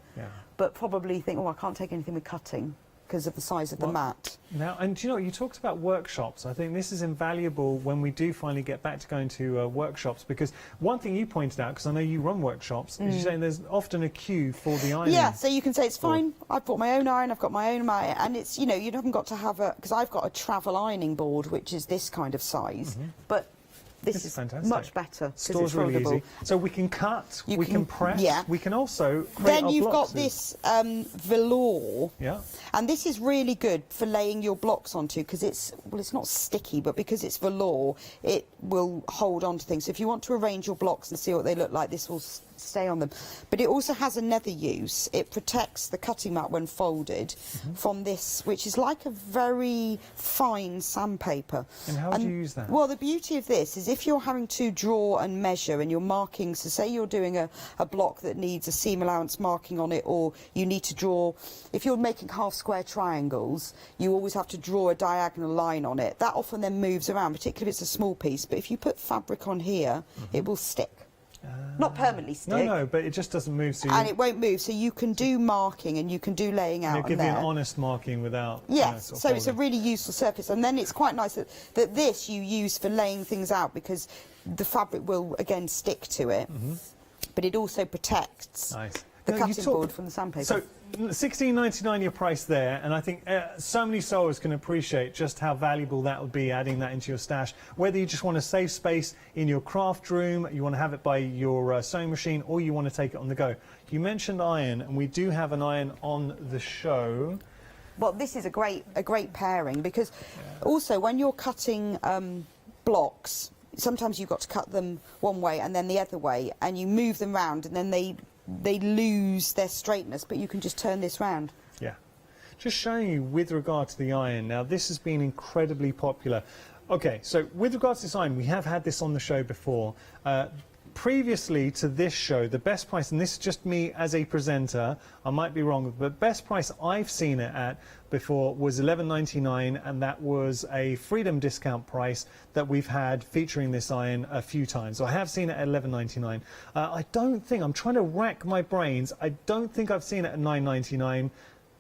but probably think, oh, I can't take anything with cutting because of the size of the mat. Now, and you know, you talked about workshops. I think this is invaluable when we do finally get back to going to workshops, because one thing you pointed out, because I know you run workshops, is you're saying there's often a queue for the ironing. Yeah, so you can say, it's fine, I've bought my own iron, I've got my own iron, and it's, you know, you haven't got to have a, because I've got a travel ironing board, which is this kind of size, but this is fantastic. Much better. Store's really easy. So we can cut, we can press, we can also create Then you've got this velour, and this is really good for laying your blocks onto, because it's, well, it's not sticky, but because it's velour, it will hold on to things. So if you want to arrange your blocks and see what they look like, this will stay on them. But it also has another use. It protects the cutting mat when folded from this, which is like a very fine sandpaper. And how do you use that? Well, the beauty of this is if you're having to draw and measure and you're marking, so say you're doing a block that needs a seam allowance marking on it, or you need to draw, if you're making half square triangles, you always have to draw a diagonal line on it. That often then moves around, particularly if it's a small piece. But if you put fabric on here, it will stick. Not permanently stick. No, but it just doesn't move. So and it won't move, so you can do marking and you can do laying out. It'll give you an honest marking without. Yes, so it's a really useful surface, and then it's quite nice that this you use for laying things out, because the fabric will again stick to it, but it also protects the cutting board from the sandpaper. So £16.99 your price there, and I think so many sewers can appreciate just how valuable that would be, adding that into your stash. Whether you just want to save space in your craft room, you want to have it by your sewing machine, or you want to take it on the go. You mentioned iron, and we do have an iron on the show. Well, this is a great pairing, because also when you're cutting blocks, sometimes you've got to cut them one way and then the other way, and you move them round, and then they lose their straightness, but you can just turn this round. Yeah. Just showing you with regard to the iron. Now, this has been incredibly popular. Okay, so with regards to this iron, we have had this on the show before. Previously to this show, the best price, and this is just me as a presenter, I might be wrong, but best price I've seen it at before was $11.99, and that was a Freedom discount price that we've had featuring this iron a few times. So I have seen it at $11.99. I don't think, I'm trying to rack my brains, I don't think I've seen it at $9.99.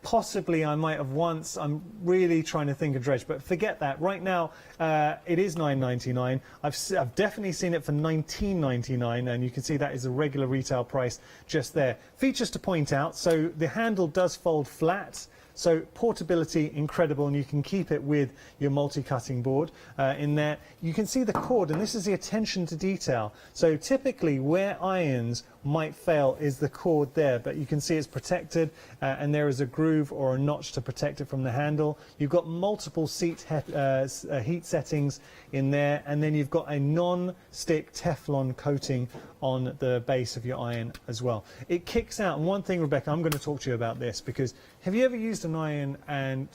Possibly I might have once. I'm really trying to think and dredge, but forget that. Right now, it is $9.99. I've definitely seen it for $19.99, and you can see that is a regular retail price just there. Features to point out: so the handle does fold flat. So portability incredible, and you can keep it with your multi-cutting board in there. You can see the cord, and this is the attention to detail. So typically where irons might fail is the cord there, but you can see it's protected, and there is a groove or a notch to protect it from the handle. You've got multiple heat settings in there, and then you've got a non-stick Teflon coating on the base of your iron as well. It kicks out, and one thing, Rebecca, I'm going to talk to you about this, because have you ever used an iron and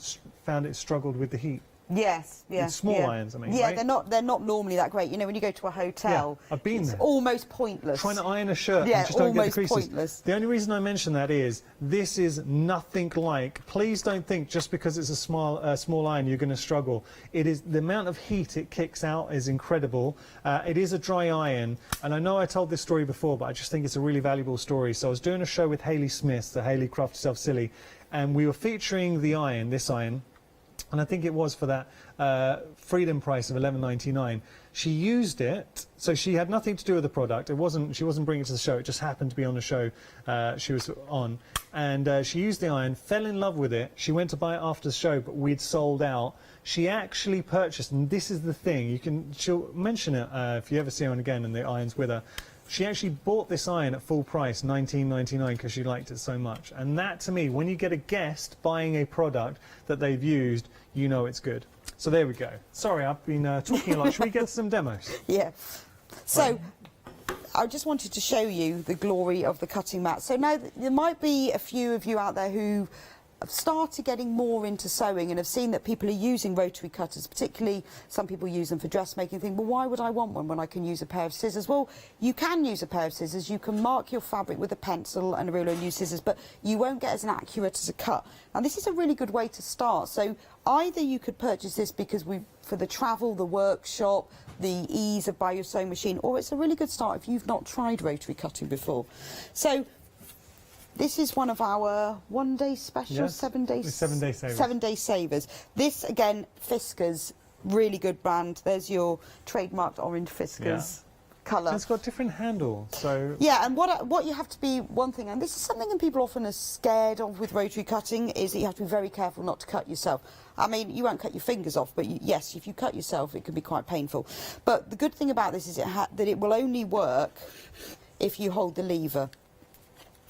found it struggled with the heat? Yes, yeah. With small irons, I mean, yeah, right? they're not normally that great. You know, when you go to a hotel, I've been it's there. Almost pointless. Trying to iron a shirt and just don't get the creases. Pointless. The only reason I mention that is this is nothing like. Please don't think just because it's a small iron you're going to struggle. It is the amount of heat it kicks out is incredible. It is a dry iron, and I know I told this story before, but I just think it's a really valuable story. So I was doing a show with Hayley Smith, the Hayley Craft Yourself Silly, and we were featuring the iron, this iron. and I think it was for that Freedom price of $11.99. She used it, so she had nothing to do with the product. It wasn't. She wasn't bringing it to the show. It just happened to be on the show she was on, and she used the iron, fell in love with it. She went to buy it after the show, but we'd sold out. She actually purchased, and this is the thing. She'll mention it if you ever see her on again, and the iron's with her. She actually bought this iron at full price, $19.99, because she liked it so much. And that, to me, when you get a guest buying a product that they've used, you know it's good. So there we go. Sorry, I've been talking a lot. Should we get some demos? Yeah. So I just wanted to show you the glory of the cutting mat. So now there might be a few of you out there who have started getting more into sewing and have seen that people are using rotary cutters, particularly some people use them for dressmaking, think, well, why would I want one when I can use a pair of scissors? Well, you can use a pair of scissors. You can mark your fabric with a pencil and a ruler and use scissors, but you won't get as accurate as a cut. And this is a really good way to start. So either you could purchase this because for the travel, the workshop, the ease of buy your sewing machine, or it's a really good start if you've not tried rotary cutting before. So this is one of our one-day specials, Yes. 7 days. 7 day savers. 7 day savers. This again, Fiskars, really good brand. There's your trademarked orange Fiskars colour. And it's got different handles, so Yeah, and what you have to be, one thing, and this is something that people often are scared of with rotary cutting, is that you have to be very careful not to cut yourself. I mean, you won't cut your fingers off, but yes, if you cut yourself, it can be quite painful. But the good thing about this is that it will only work if you hold the lever.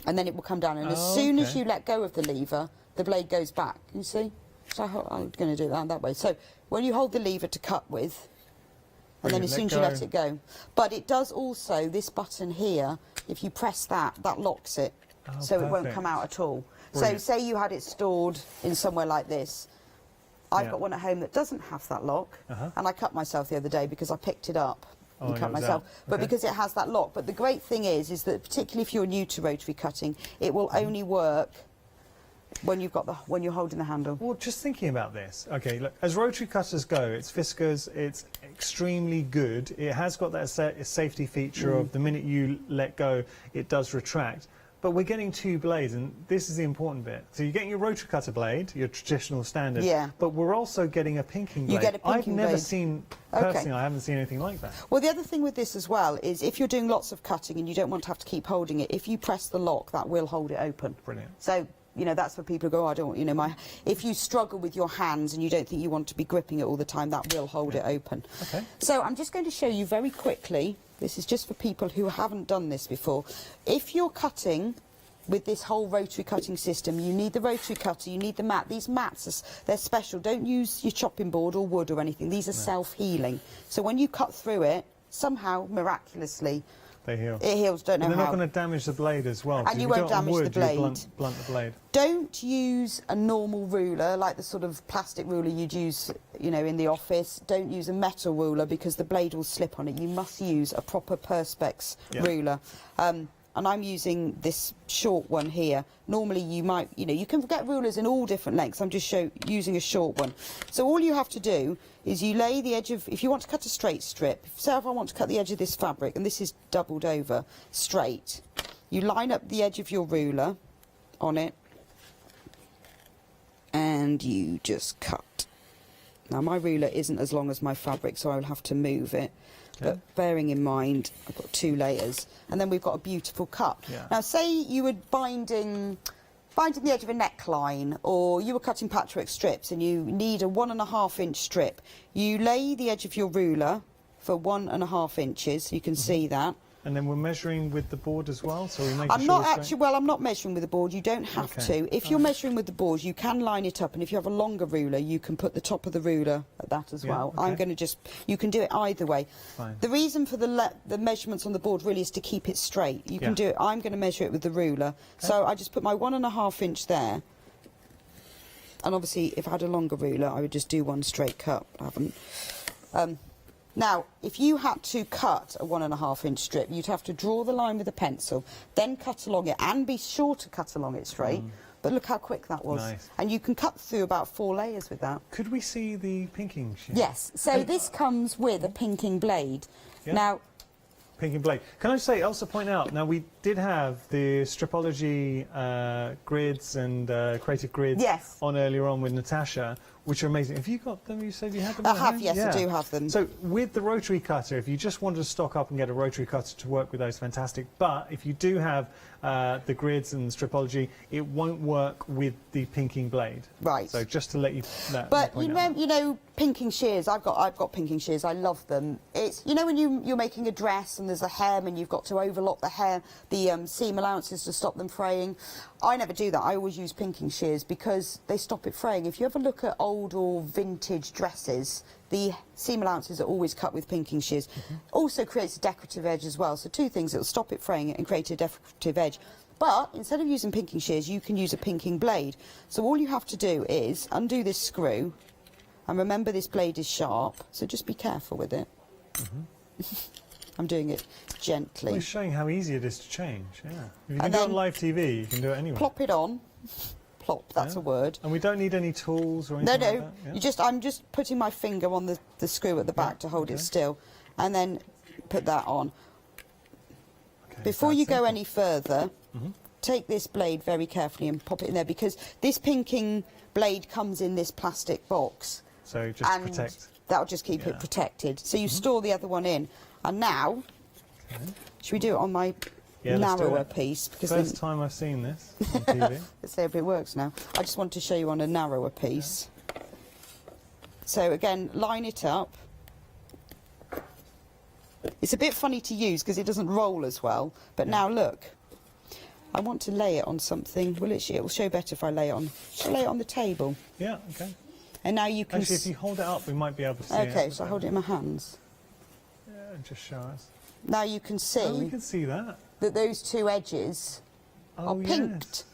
And then it will come down, and as soon as you let go of the lever, the blade goes back. You see? So I'm going to do it that way. So when you hold the lever to cut with, and then as soon as you let it go. But it does also, this button here, if you press that, that locks it. So it won't come out at all. Brilliant. So say you had it stored in somewhere like this. I've got one at home that doesn't have that lock, and I cut myself the other day because I picked it up. And cut myself, but because it has that lock. But the great thing is that particularly if you're new to rotary cutting, it will only work when you're holding the handle. Well, just thinking about this, okay, look, as rotary cutters go, it's Fiskars, it's extremely good. It has got that safety feature of the minute you let go, it does retract. But we're getting 2 blades, and this is the important bit. So you're getting your rotary cutter blade, your traditional standard, but we're also getting a pinking blade. You get a pinking I've never blade. seen, personally, I haven't seen anything like that. Well, the other thing with this as well is if you're doing lots of cutting and you don't want to have to keep holding it, if you press the lock, that will hold it open. Brilliant. So, you know, that's for people who go, oh, I don't want, you know, if you struggle with your hands and you don't think you want to be gripping it all the time, that will hold it open. Okay. So I'm just going to show you very quickly, this is just for people who haven't done this before. If you're cutting with this whole rotary cutting system, you need the rotary cutter, you need the mat. These mats, they're special. Don't use your chopping board or wood or anything. These are self-healing. So when you cut through it, somehow, miraculously, they heal. It heals, don't know how. And they're not going to damage the blade as well. And you won't damage the blade. Blunt the blade. Don't use a normal ruler, like the sort of plastic ruler you'd use, you know, in the office. Don't use a metal ruler because the blade will slip on it. You must use a proper Perspex ruler. And I'm using this short one here. Normally you might, you know, you can get rulers in all different lengths. I'm just using a short one. So all you have to do is you lay the edge of, if you want to cut a straight strip, say if I want to cut the edge of this fabric, and this is doubled over straight, you line up the edge of your ruler on it, and you just cut. Now my ruler isn't as long as my fabric, so I'll have to move it. But bearing in mind, I've got 2 layers, and then we've got a beautiful cut. Now, say you were binding the edge of a neckline, or you were cutting patchwork strips, and you need a 1.5 inch strip. You lay the edge of your ruler for 1.5 inches. You can see that. And then we're measuring with the board as well, so we make I'm not actually, well, I'm not measuring with the board. You don't have to. If you're measuring with the board, you can line it up, and if you have a longer ruler, you can put the top of the ruler at that as well. I'm going to just, you can do it either way. Fine. The reason for the measurements on the board really is to keep it straight. You can do it, I'm going to measure it with the ruler. So I just put my 1.5 inch there. And obviously, if I had a longer ruler, I would just do one straight cut. I haven't. Now, if you had to cut a 1.5 inch strip, you'd have to draw the line with a pencil, then cut along it, and be sure to cut along it straight. But look how quick that was. Nice. And you can cut through about 4 layers with that. Could we see the pinking sheet? Yes. So this comes with a pinking blade. Now, pinking blade. Can I say, also point out, now we did have the Stripology grids and creative grids on earlier on with Natasha. which are amazing. Have you got them? You said you had them? I at have, home? yes, Yeah. I do have them. So with the rotary cutter, if you just wanted to stock up and get a rotary cutter to work with those, fantastic. But if you do have the grids and stripology, it won't work with the pinking blade. Right. So just to let you. But you know, pinking shears. I've got pinking shears. I love them. It's when you're making a dress and there's a hem and you've got to overlock the hem, the seam allowances to stop them fraying. I never do that. I always use pinking shears because they stop it fraying. If you ever look at old or vintage dresses, the seam allowances are always cut with pinking shears. Also creates a decorative edge as well. So two things: it'll stop it fraying and create a decorative edge. But instead of using pinking shears, you can use a pinking blade. So all you have to do is undo this screw, and remember this blade is sharp. So just be careful with it. I'm doing it gently. Well, it's showing how easy it is to change. Yeah. If you can And do it on then live TV, you can do it anywhere. Plop it on. Plop. That's a word. And we don't need any tools or No, anything no. like that? Yeah? I'm just putting my finger on the screw at the back to hold it still, and then put that on. Okay, Before that's you go simple. any further, take this blade very carefully and pop it in there, because this pinking blade comes in this plastic box. So just to and protect. that'll just keep it protected. So you store the other one in, and now, should we do it on my Let's do narrower it. piece? Because First time I've seen this on TV. let's see if it works now. I just want to show you on a narrower piece. So again, line it up. It's a bit funny to use because it doesn't roll as well. But now look, I want to lay it on something. Well, it will show better if I lay it on. Shall I lay it on the table? Yeah, okay. And now you can. Actually, if you hold it up, we might be able to see it. Okay, so I hold it in my hands. Yeah, just show us. Now you can see Oh, we can see that. that those two edges are pinked.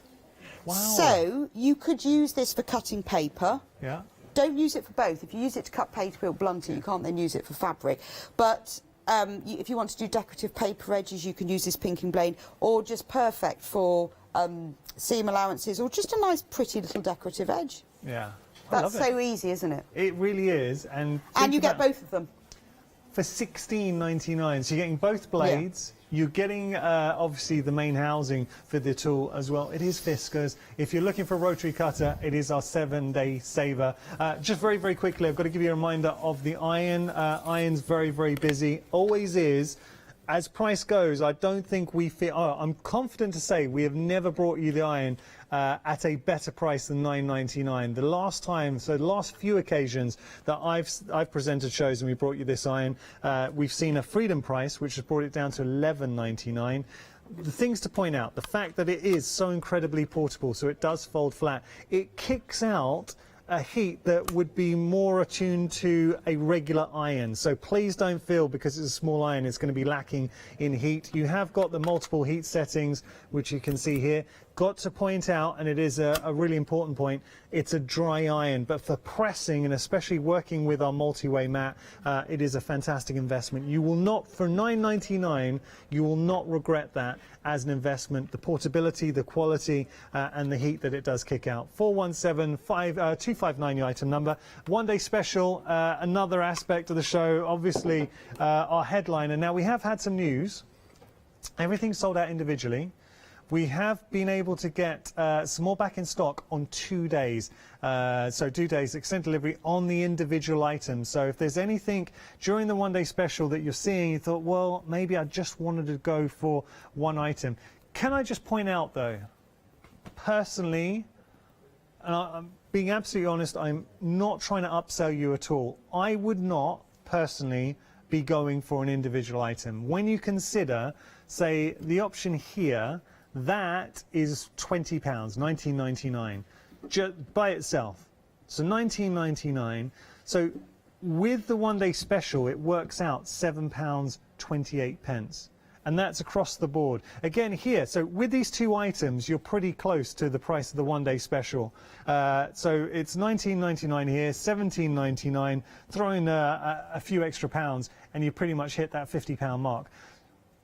Yes. Wow. So you could use this for cutting paper. Yeah. Don't use it for both. If you use it to cut paper, it'll blunt it. You can't then use it for fabric. But if you want to do decorative paper edges, you can use this pinking blade, or just perfect for seam allowances, or just a nice, pretty little decorative edge. Yeah. I That's love it. so easy, isn't it? It really is. And And you get about- both of them. for $16.99. So you're getting both blades. You're getting obviously the main housing for the tool as well. It is Fiskars. If you're looking for a rotary cutter, it is our 7-day saver. Just very, very quickly, I've got to give you a reminder of the iron. Iron's very, very busy. Always is. As price goes, I don't think we fit. Oh, I'm confident to say we have never brought you the iron at a better price than $9.99. The last time, so the last few occasions that I've presented shows and we brought you this iron, we've seen a freedom price which has brought it down to $11.99. The things to point out: the fact that it is so incredibly portable, so it does fold flat. It kicks out a heat that would be more attuned to a regular iron. So please don't feel because it's a small iron it's going to be lacking in heat. You have got the multiple heat settings, which you can see here. Got to point out, and it is a really important point, it's a dry iron, but for pressing and especially working with our multi-way mat, it is a fantastic investment. You will not, for $9.99, you will not regret that as an investment. The portability, the quality, and the heat that it does kick out. 4175-259 your item number. One day special, another aspect of the show, obviously our headliner. Now we have had some news. Everything's sold out individually. We have been able to get some more back in stock on 2 days. So 2 days extended delivery on the individual items. So if there's anything during the one-day special that you're seeing, you thought, well, maybe I just wanted to go for one item. Can I just point out, though, personally, and I'm being absolutely honest, I'm not trying to upsell you at all. I would not, personally, be going for an individual item. When you consider, say, the option here, that is £20, $19.99, by itself. So $19.99. So with the one-day special, it works out £7.28. And that's across the board. Again, here, so with these two items, you're pretty close to the price of the one-day special. So it's $19.99 here, $17.99, throw in a few extra pounds, and you pretty much hit that £50 mark.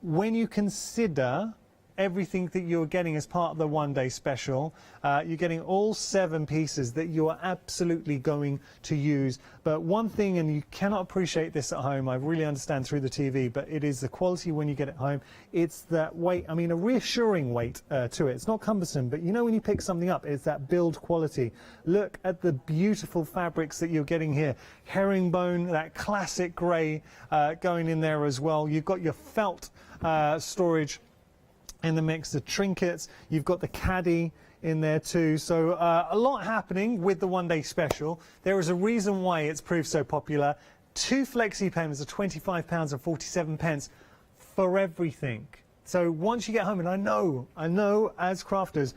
When you consider everything that you're getting as part of the one-day special. You're getting all 7 pieces that you are absolutely going to use. But one thing, and you cannot appreciate this at home, I really understand through the TV, but it is the quality when you get it home. It's that weight, I mean, a reassuring weight to it. It's not cumbersome, but you know when you pick something up, it's that build quality. Look at the beautiful fabrics that you're getting here. Herringbone, that classic grey going in there as well. You've got your felt storage in the mix, the trinkets, you've got the caddy in there too. So a lot happening with the one-day special. There is a reason why it's proved so popular. 2 flexi pens are £25.47 for everything. So once you get home, and I know as crafters,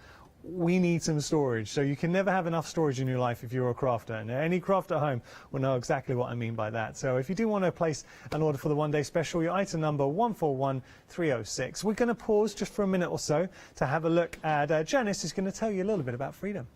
we need some storage. So you can never have enough storage in your life if you're a crafter. And any crafter at home will know exactly what I mean by that. So if you do want to place an order for the one-day special, your item number 141306. We're going to pause just for a minute or so to have a look at Janice is going to tell you a little bit about Freedom.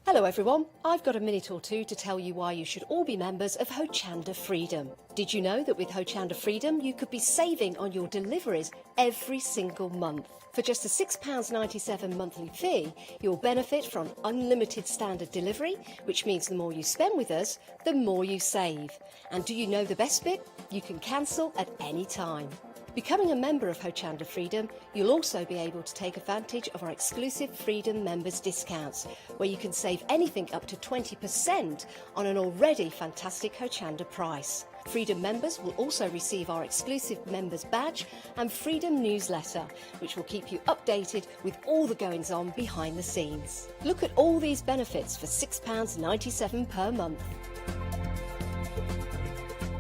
Hello everyone, I've got a minute or two to tell you why you should all be members of Hochanda Freedom. Did you know that with Hochanda Freedom you could be saving on your deliveries every single month? For just a £6.97 monthly fee, you'll benefit from unlimited standard delivery, which means the more you spend with us, the more you save. And do you know the best bit? You can cancel at any time. Becoming a member of Hochanda Freedom, you'll also be able to take advantage of our exclusive Freedom members discounts, where you can save anything up to 20% on an already fantastic Hochanda price. Freedom members will also receive our exclusive members badge and Freedom newsletter, which will keep you updated with all the goings on behind the scenes. Look at all these benefits for £6.97 per month.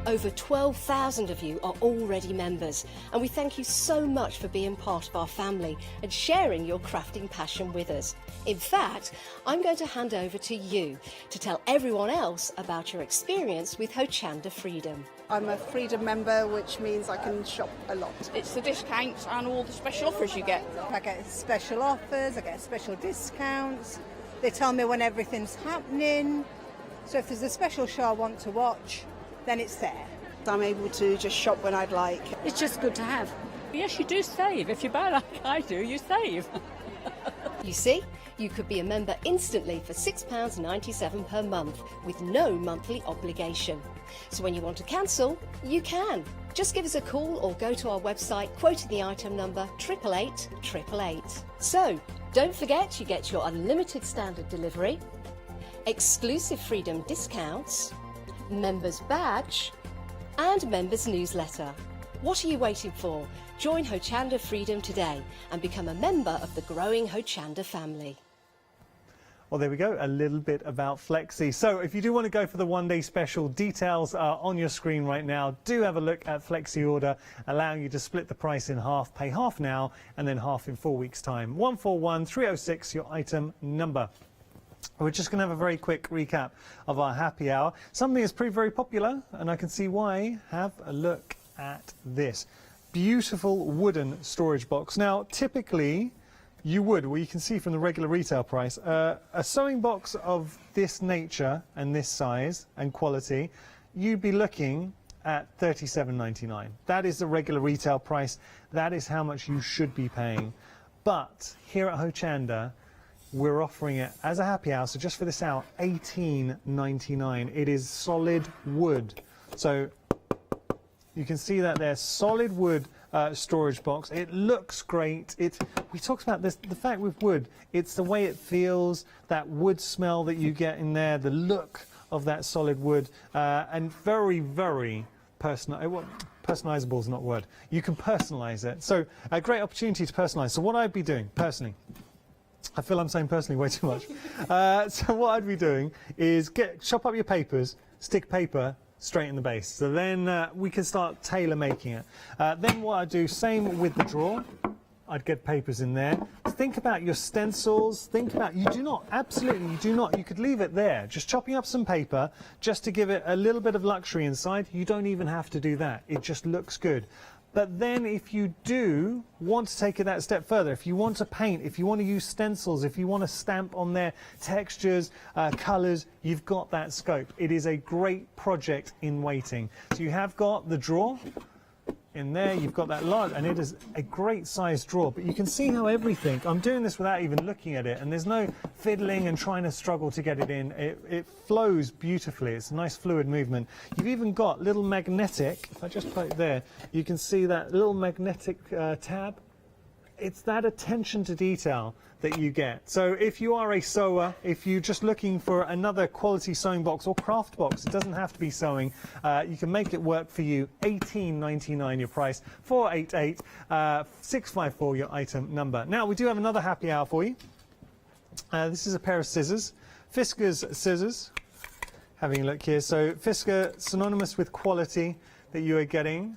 Over 12,000 of you are already members, and we thank you so much for being part of our family and sharing your crafting passion with us. In fact, I'm going to hand over to you to tell everyone else about your experience with Hochanda Freedom. I'm a Freedom member, which means I can shop a lot. It's the discounts and all the special offers you get. I get special offers, I get special discounts. They tell me when everything's happening. So if there's a special show I want to watch, then it's there. I'm able to just shop when I'd like. It's just good to have. Yes, you do save. If you buy like I do, you save. You see, you could be a member instantly for £6.97 per month with no monthly obligation. So when you want to cancel, you can. Just give us a call or go to our website quoting the item number 888 So, don't forget you get your unlimited standard delivery, exclusive Freedom discounts, members badge and members newsletter. What are you waiting for? Join Hochanda Freedom today and become a member of the growing Hochanda family. Well, there we go, a little bit about Flexi. So if you do want to go for the one-day special, details are on your screen right now. Do have a look at Flexi order, allowing you to split the price in half, pay half now and then half in 4 weeks' time. 141306, your item number. We're just going to have a very quick recap of our happy hour. Something that's proved very popular, and I can see why. Have a look at this. Beautiful wooden storage box. Now, typically, you would, well, you can see from the regular retail price, a sewing box of this nature and this size and quality, you'd be looking at £37.99. That is the regular retail price. That is how much you should be paying. But here at Hochanda, we're offering it as a happy hour, so just for this hour, £18.99. It is solid wood. So you can see that there's solid wood storage box. It looks great. We talked about this, the fact with wood, it's the way it feels, that wood smell that you get in there, the look of that solid wood, and very, very personal. Personalizable is not a word. You can personalize it. So a great opportunity to personalize. So what I'd be doing personally, I feel I'm saying personally way too much. So what I'd be doing is chop up your papers, stick paper straight in the base. So then we can start tailor making it. Then what I'd do, same with the drawer. I'd get papers in there. Think about your stencils. Think about, you do not, absolutely you do not, you could leave it there. Just chopping up some paper just to give it a little bit of luxury inside. You don't even have to do that. It just looks good. But then if you do want to take it that step further, if you want to paint, if you want to use stencils, if you want to stamp on their textures, colours, you've got that scope. It is a great project in waiting. So you have got the drawer. in there. You've got that large, and it is a great size drawer, but you can see how everything, I'm doing this without even looking at it, and there's no fiddling and trying to struggle to get it in. It flows beautifully. It's a nice fluid movement. You've even got little magnetic, if I just put it there, you can see that little magnetic tab. It's that attention to detail that you get. So if you are a sewer, if you're just looking for another quality sewing box or craft box, it doesn't have to be sewing, you can make it work for you. $18.99 your price, 488 654 your item number. Now we do have another happy hour for you. This is a pair of scissors, Fiskars scissors. Having a look here, so Fiskar, synonymous with quality that you are getting.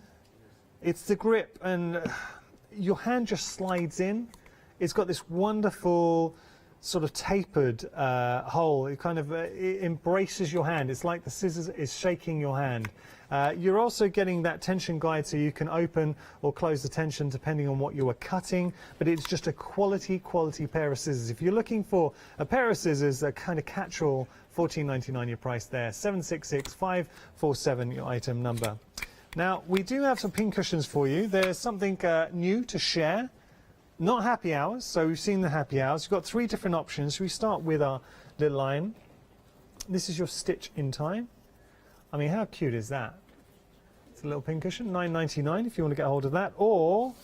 It's the grip, and your hand just slides in. It's got this wonderful sort of tapered hole. It kind of it embraces your hand. It's like the scissors is shaking your hand. You're also getting that tension guide, so you can open or close the tension depending on what you are cutting, but it's just a quality pair of scissors. If you're looking for a pair of scissors that kind of catch-all, $14.99 your price there, 766 547 your item number. Now, we do have some pin cushions for you. There's something new to share. Not happy hours, so we've seen the happy hours. We've got 3 different options. We start with our little iron. This is your stitch in time. I mean, how cute is that? It's a little pin cushion, $9.99 if you want to get hold of that. Or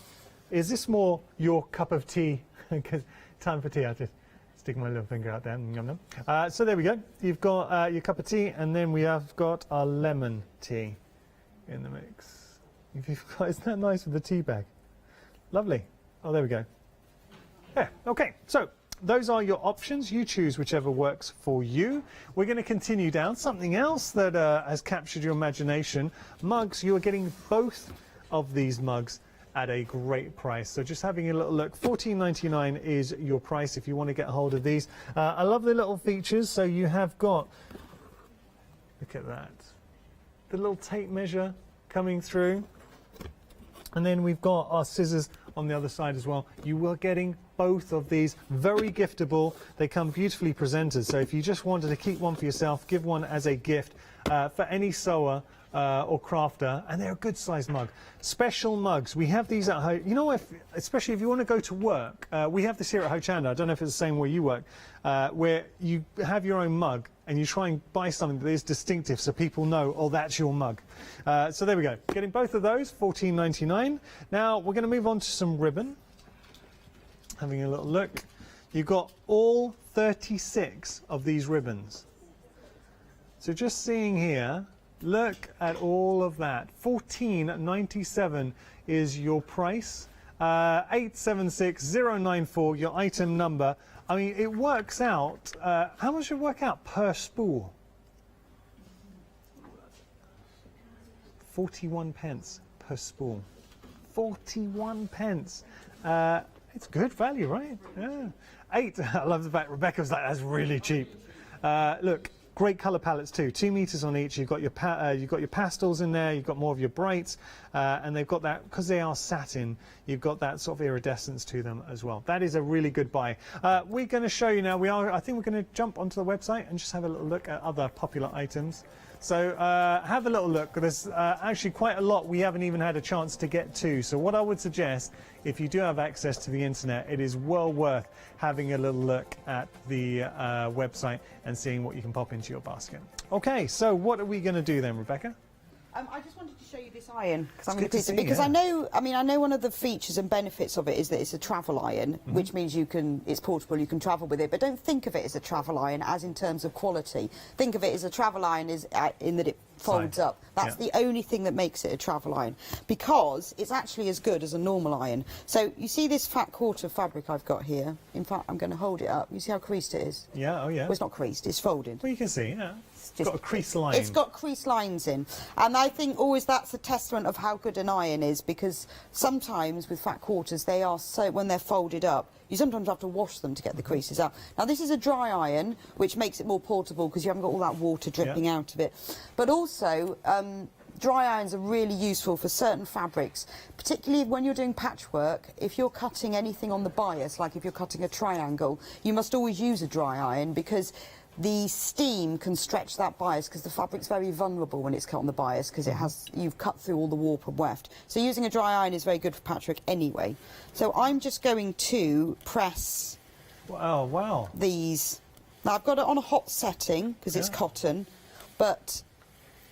is this more your cup of tea? Because time for tea, I'll just stick my little finger out there. Yum, yum. So there we go. You've got your cup of tea, and then we have got our lemon tea in the mix. Isn't that nice with the tea bag? Lovely. Oh, there we go. Yeah, okay. So those are your options. You choose whichever works for you. We're going to continue down. Something else that has captured your imagination. Mugs. You are getting both of these mugs at a great price. So just having a little look, $14.99 is your price if you want to get a hold of these. I love the little features. So you have got, look at that, the little tape measure coming through. And then we've got our scissors on the other side as well. You are getting both of these, very giftable. They come beautifully presented. So if you just wanted to keep one for yourself, give one as a gift for any sewer or crafter, and they're a good sized mug. Special mugs, we have these at home. You know, especially if you want to go to work, we have this here at Hochanda. I don't know if it's the same where you work, where you have your own mug and you try and buy something that is distinctive so people know, oh, that's your mug. So there we go. Getting both of those, $14.99. Now we're going to move on to some ribbon. Having a little look. You've got all 36 of these ribbons. So just seeing here, look at all of that. $14.97 is your price. 876-094, your item number. I mean, it works out, how much does it work out per spool? 41 pence per spool. 41 pence. It's good value, right? Yeah. I love the fact Rebecca was like, that's really cheap. Look, great colour palettes too. 2 meters on each. You've got your pastels in there. You've got more of your brights, and they've got that because they are satin. You've got that sort of iridescence to them as well. That is a really good buy. We're going to show you now. I think we're going to jump onto the website and just have a little look at other popular items. So have a little look. There's actually quite a lot we haven't even had a chance to get to. So what I would suggest, if you do have access to the internet, it is well worth having a little look at the website and seeing what you can pop into your basket. Okay, so what are we going to do then, Rebecca? I just wanted to show you this iron because I know one of the features and benefits of it is that it's a travel iron, which means it's portable, you can travel with it. But don't think of it as a travel iron as in terms of quality. Think of it as a travel iron in that it folds up. That's the only thing that makes it a travel iron, because it's actually as good as a normal iron. So you see this fat quarter fabric I've got here. In fact, I'm going to hold it up. You see how creased it is? Yeah, oh yeah. Well, it's not creased, it's folded. Well, you can see, yeah. It's got a crease line. It's got crease lines in, and I think always that's a testament of how good an iron is, because sometimes with fat quarters they are so, when they're folded up, you sometimes have to wash them to get the creases out. Now this is a dry iron, which makes it more portable because you haven't got all that water dripping out of it. But also dry irons are really useful for certain fabrics, particularly when you're doing patchwork. If you're cutting anything on the bias, like if you're cutting a triangle, you must always use a dry iron, because the steam can stretch that bias because the fabric's very vulnerable when it's cut on the bias because you've cut through all the warp and weft. So using a dry iron is very good for patchwork anyway. So I'm just going to press these. Now I've got it on a hot setting because it's cotton, but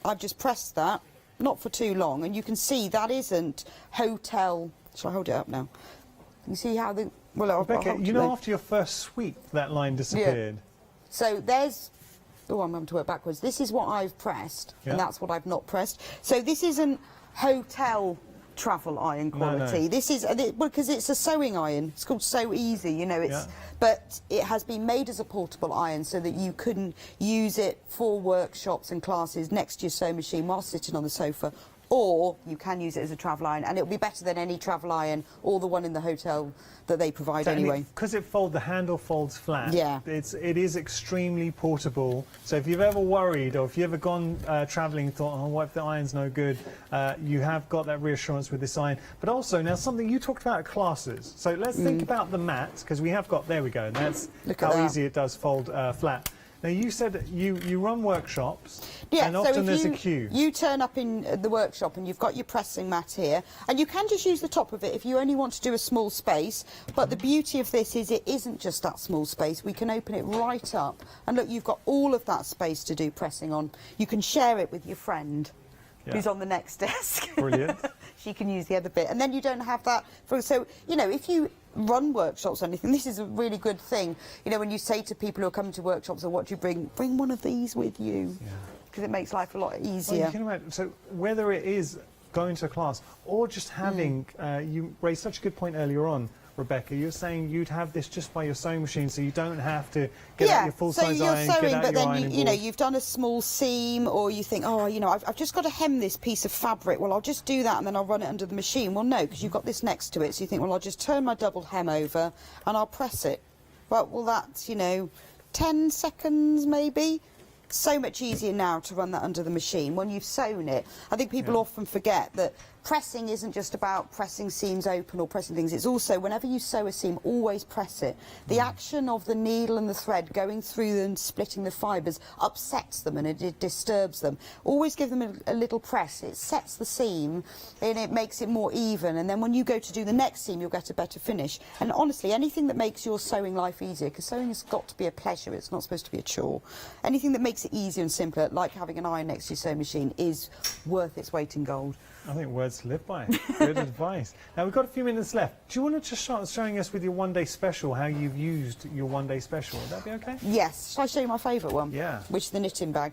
I've just pressed that, not for too long, and you can see that isn't hotel. Shall I hold it up now? You see how the... Well, Rebecca, you know, after your first sweep, that line disappeared. Yeah. So there's... Oh, I'm having to work backwards. This is what I've pressed, and that's what I've not pressed. So this isn't hotel travel iron quality. No. This is... because it's a sewing iron. It's called So Easy, you know. It's but it has been made as a portable iron so that you couldn't use it for workshops and classes next to your sewing machine while sitting on the sofa, or you can use it as a travel iron, and it'll be better than any travel iron or the one in the hotel that they provide anyway. Because the handle folds flat. Yeah. It is extremely portable. So if you've ever worried, or if you've ever gone travelling and thought, oh, what if the iron's no good, you have got that reassurance with this iron. But also, now something you talked about at classes. So let's think about the mat, because we have got, there we go, and that's how easy it does fold flat. Now, you said you run workshops, and often there's a queue. You turn up in the workshop and you've got your pressing mat here, and you can just use the top of it if you only want to do a small space, but the beauty of this is it isn't just that small space. We can open it right up, and look, you've got all of that space to do pressing on. You can share it with your friend who's on the next desk. Brilliant. She can use the other bit, and then you don't have that. So, you know, if you run workshops or anything, this is a really good thing. You know, when you say to people who are coming to workshops, or what do you bring one of these with you, because it makes life a lot easier. Well, you can imagine, so whether it is going to a class or just having, you raised such a good point earlier on, Rebecca, you're saying you'd have this just by your sewing machine, so you don't have to get out your full-size iron, sewing, get out but your then ironing you know, board. you've done a small seam, or you think, oh, you know, I've just got to hem this piece of fabric. Well, I'll just do that and then I'll run it under the machine. Well, no, because you've got this next to it, so you think, well, I'll just turn my double hem over and I'll press it. Well, that's, you know, 10 seconds maybe. So much easier now to run that under the machine when you've sewn it. I think people often forget that pressing isn't just about pressing seams open or pressing things. It's also, whenever you sew a seam, always press it. The action of the needle and the thread going through and splitting the fibres upsets them, and it disturbs them. Always give them a little press. It sets the seam and it makes it more even, and then when you go to do the next seam, you'll get a better finish. And honestly, anything that makes your sewing life easier, because sewing has got to be a pleasure, it's not supposed to be a chore. Anything that makes it easier and simpler, like having an iron next to your sewing machine, is worth its weight in gold. I think words to live by. Good advice. Now, we've got a few minutes left. Do you want to just start showing us with your one-day special, how you've used your one-day special? Would that be okay? Yes. Shall I show you my favourite one? Yeah. Which is the knitting bag.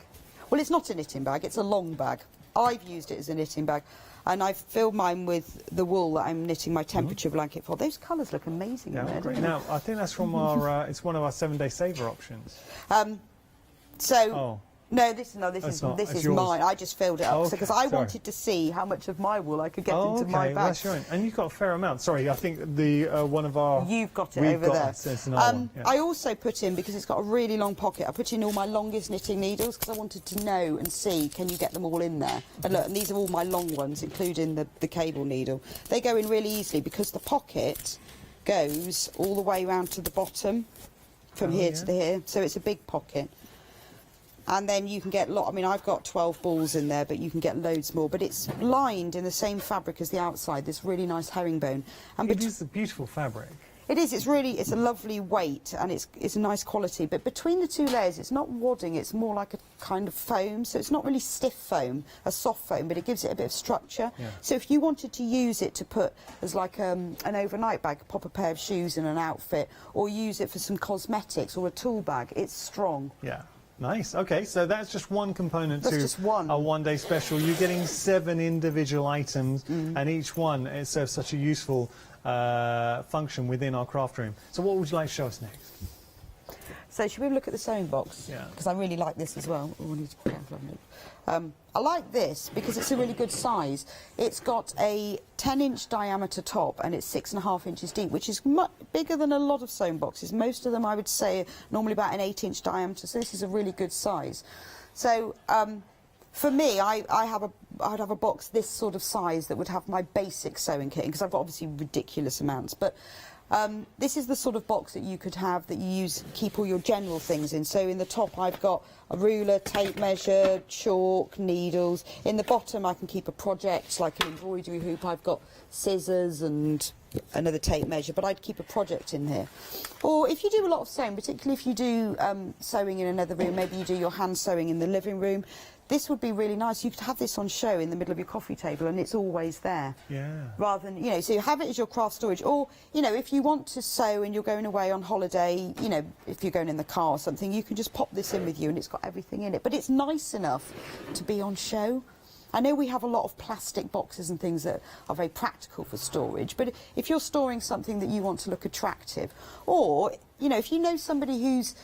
Well, it's not a knitting bag, it's a long bag. I've used it as a knitting bag, and I've filled mine with the wool that I'm knitting my temperature blanket for. Those colours look amazing in there, great. don't they? Now, I think that's from our, it's one of our 7-day saver options. No, this is mine. I just filled it up because I wanted to see how much of my wool I could get into my bag. That's right. And you've got a fair amount. Sorry, I think the one of our... You've got it over there. It's another one. I also put in, because it's got a really long pocket, I put in all my longest knitting needles because I wanted to know and see, can you get them all in there? And look, and these are all my long ones, including the cable needle. They go in really easily because the pocket goes all the way round to the bottom from here to here, so it's a big pocket. And then you can get I mean, I've got 12 balls in there, but you can get loads more. But it's lined in the same fabric as the outside, this really nice herringbone. And it is a beautiful fabric. It is. It's a lovely weight, and it's a nice quality. But between the two layers, it's not wadding. It's more like a kind of foam. So it's not really stiff foam, a soft foam, but it gives it a bit of structure. Yeah. So if you wanted to use it to put as like an overnight bag, pop a pair of shoes in an outfit, or use it for some cosmetics or a tool bag, it's strong. Yeah. Nice. Okay, so that's just one component to a one-day special. You're getting 7 individual items, and each one serves such a useful function within our craft room. So what would you like to show us next? So should we look at the sewing box? Yeah. Because I really like this as well. Oh, I need to put it I like this because it's a really good size. It's got a 10-inch diameter top and it's 6.5 inches deep, which is much bigger than a lot of sewing boxes. Most of them, I would say, are normally about an 8-inch diameter, so this is a really good size. So for me, I have I'd have a box this sort of size that would have my basic sewing kit, because I've got obviously ridiculous amounts, but this is the sort of box that you could have that you keep all your general things in. So in the top I've got a ruler, tape measure, chalk, needles. In the bottom I can keep a project like an embroidery hoop. I've got scissors and another tape measure, but I'd keep a project in here. Or if you do a lot of sewing, particularly if you do sewing in another room, maybe you do your hand sewing in the living room, this would be really nice. You could have this on show in the middle of your coffee table and it's always there. Yeah. Rather than, you know, so you have it as your craft storage. Or, you know, if you want to sew and you're going away on holiday, you know, if you're going in the car or something, you can just pop this in with you and it's got everything in it. But it's nice enough to be on show. I know we have a lot of plastic boxes and things that are very practical for storage, but if you're storing something that you want to look attractive, or, you know, if you know somebody who's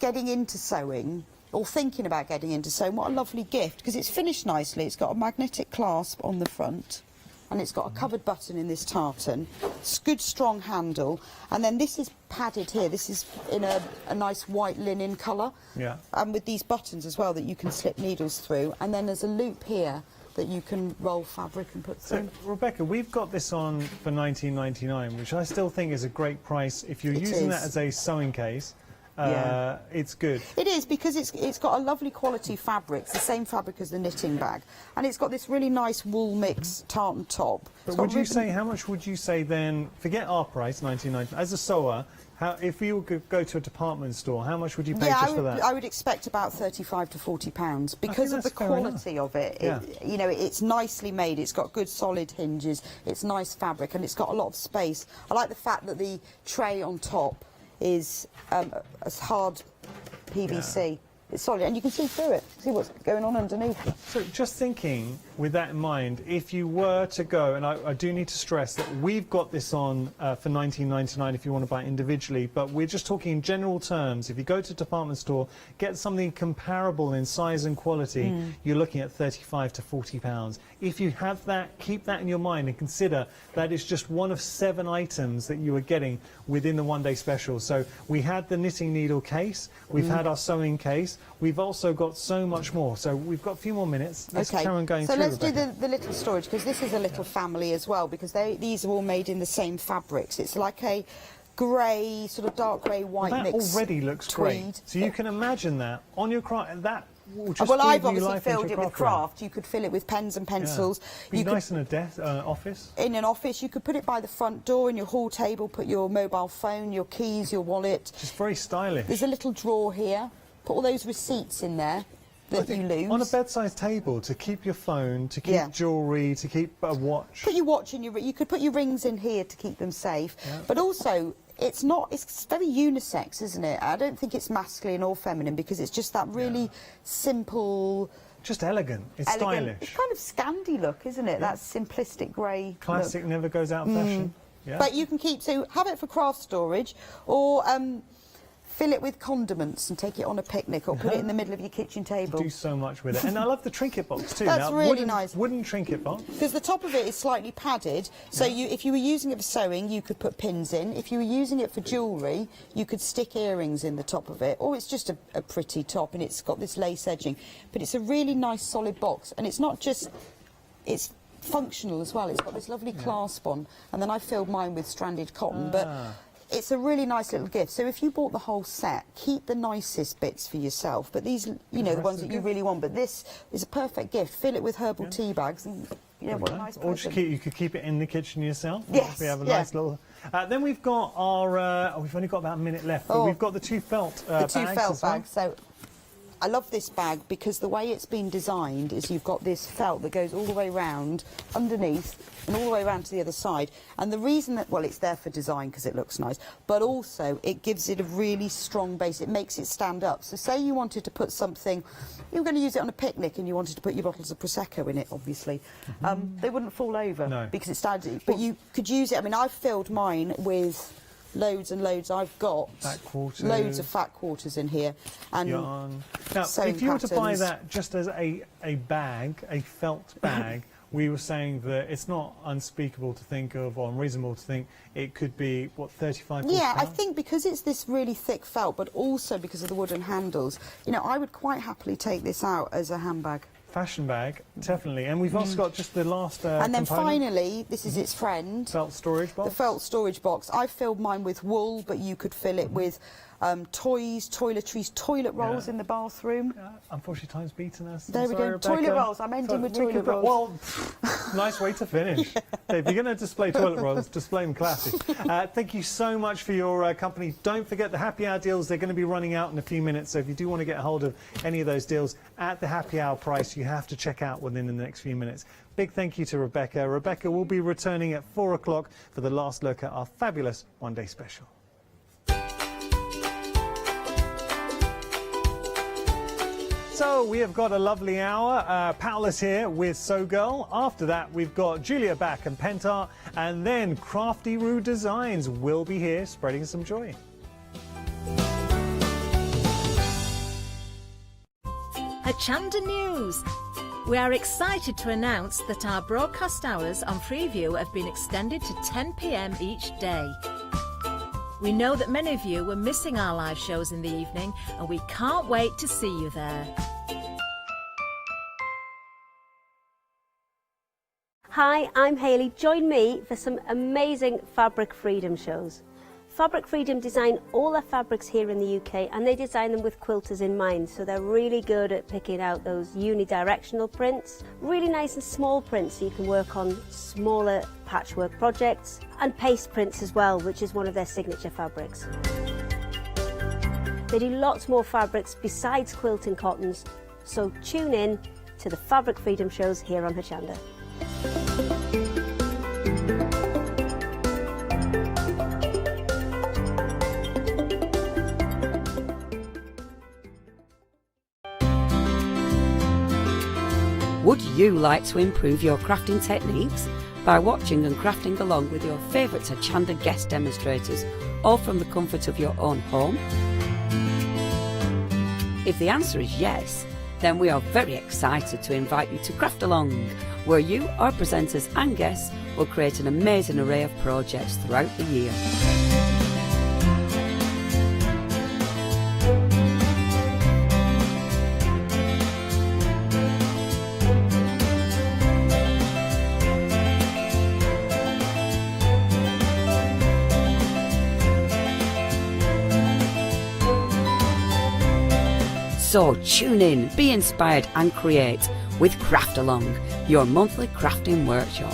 getting into sewing, or thinking about getting into sewing, what a lovely gift, because it's finished nicely. It's got a magnetic clasp on the front and it's got a covered button in this tartan. It's good strong handle, and then this is padded here. This is in a nice white linen colour, yeah, and with these buttons as well that you can slip needles through, and then there's a loop here that you can roll fabric and put through. So, Rebecca, we've got this on for $19.99, which I still think is a great price. If you're using that as a sewing case, yeah, it's good. It is, because it's got a lovely quality fabric. It's the same fabric as the knitting bag, and it's got this really nice wool mix tartan top. But would you say, how much would you say then, forget our price, $19.99, as a sewer, if you could go to a department store, how much would you pay just for that? I would expect about £35 to £40 because of the quality of it. Yeah. You know, it's nicely made. It's got good solid hinges. It's nice fabric, and it's got a lot of space. I like the fact that the tray on top is as hard PVC. Yeah. It's solid, and you can see through it. See what's going on underneath. So just thinking, with that in mind, if you were to go, and I do need to stress that we've got this on for $19.99 if you want to buy it individually, but we're just talking in general terms. If you go to a department store, get something comparable in size and quality, you're looking at £35 to £40. If you have that, keep that in your mind and consider that it's just one of 7 items that you are getting within the one-day special. So we had the knitting needle case, we've had our sewing case, we've also got so much more. So we've got a few more minutes. Let's carry on going through. Let's do the little storage, because this is a little family as well, because these are all made in the same fabrics. It's like a grey, sort of dark grey white mix. That already looks tweed. great. So you can imagine that on your craft. That will just well, I've breathe new obviously life filled into it your with craft. You could fill it with pens and pencils. Be You nice in a desk, office. In an office, you could put it by the front door in your hall table. Put your mobile phone, your keys, your wallet. Just very stylish. There's a little drawer here. Put all those receipts in there that you lose. On a bedside table, to keep your phone, to keep jewellery, to keep a watch. Put your watch in you could put your rings in here to keep them safe. Yeah. But also, it's very unisex, isn't it? I don't think it's masculine or feminine, because it's just that really simple. Just elegant. It's stylish. It's kind of Scandi look, isn't it? That simplistic grey Classic look. never goes out of fashion. Yeah. But you can have it for craft storage, or fill it with condiments and take it on a picnic, or put it in the middle of your kitchen table. Do so much with it. And I love the trinket box too. That's really nice. Wooden trinket box. Because the top of it is slightly padded, so if you were using it for sewing, you could put pins in. If you were using it for jewellery, you could stick earrings in the top of it. Or it's just a pretty top, and it's got this lace edging. But it's a really nice solid box, and it's not just... it's functional as well. It's got this lovely clasp on, and then I filled mine with stranded cotton. But it's a really nice little gift. So if you bought the whole set, keep the nicest bits for yourself. But these, you know, the ones that you really want. But this is a perfect gift. Fill it with herbal tea bags, and what a nice present. Or you could keep it in the kitchen yourself. Yes. We have a nice little. Then we've got our. We've only got about a minute left, but we've got the 2 felt bags. The 2 felt bags. So I love this bag because the way it's been designed is you've got this felt that goes all the way round underneath and all the way around to the other side. And the reason that, well, it's there for design because it looks nice, but also it gives it a really strong base. It makes it stand up. So say you wanted to put something, you were going to use it on a picnic and you wanted to put your bottles of Prosecco in it, obviously. They wouldn't fall over because it stands. But you could use it. I mean, I've filled mine with loads and loads. I've got loads of fat quarters in here. And yarn. Now, if you were to buy that just as a bag, a felt bag, we were saying that it's not unspeakable to think of, or unreasonable to think, it could be, what, 35 Yeah, I think because it's this really thick felt, but also because of the wooden handles, you know, I would quite happily take this out as a handbag. fashion bag, definitely. And we've also got just the last and then component. finally, this is its friend. Felt storage box. The felt storage box. I filled mine with wool, but you could fill it with toys, toiletries, toilet rolls in the bathroom. Unfortunately, time's beaten us. There we go. Toilet rolls. I'm ending with toilet rolls. Well, nice way to finish. So if you're going to display toilet rolls, display them classy. Thank you so much for your company. Don't forget the happy hour deals. They're going to be running out in a few minutes. So if you do want to get a hold of any of those deals at the happy hour price, you have to check out within the next few minutes. Big thank you to Rebecca. Rebecca will be returning at 4 o'clock for the last look at our fabulous one-day special. So we have got a lovely hour. Paola's here with So Girl. After that, we've got Julia back and Pentart, and then Crafty Roo Designs will be here spreading some joy. Hochanda News. We are excited to announce that our broadcast hours on Freeview have been extended to 10 p.m. each day. We know that many of you were missing our live shows in the evening, and we can't wait to see you there. Hi, I'm Hayley. Join me for some amazing Fabric Freedom shows. Fabric Freedom design all their fabrics here in the UK, and they design them with quilters in mind, so they're really good at picking out those unidirectional prints, really nice and small prints so you can work on smaller patchwork projects, and paste prints as well, which is one of their signature fabrics. They do lots more fabrics besides quilting cottons, so tune in to the Fabric Freedom shows here on Hochanda. Would you like to improve your crafting techniques by watching and crafting along with your favourite Hochanda guest demonstrators, all from the comfort of your own home? If the answer is yes, then we are very excited to invite you to Craft Along, where you, our presenters and guests, will create an amazing array of projects throughout the year. So tune in, be inspired and create with Craft Along, your monthly crafting workshop.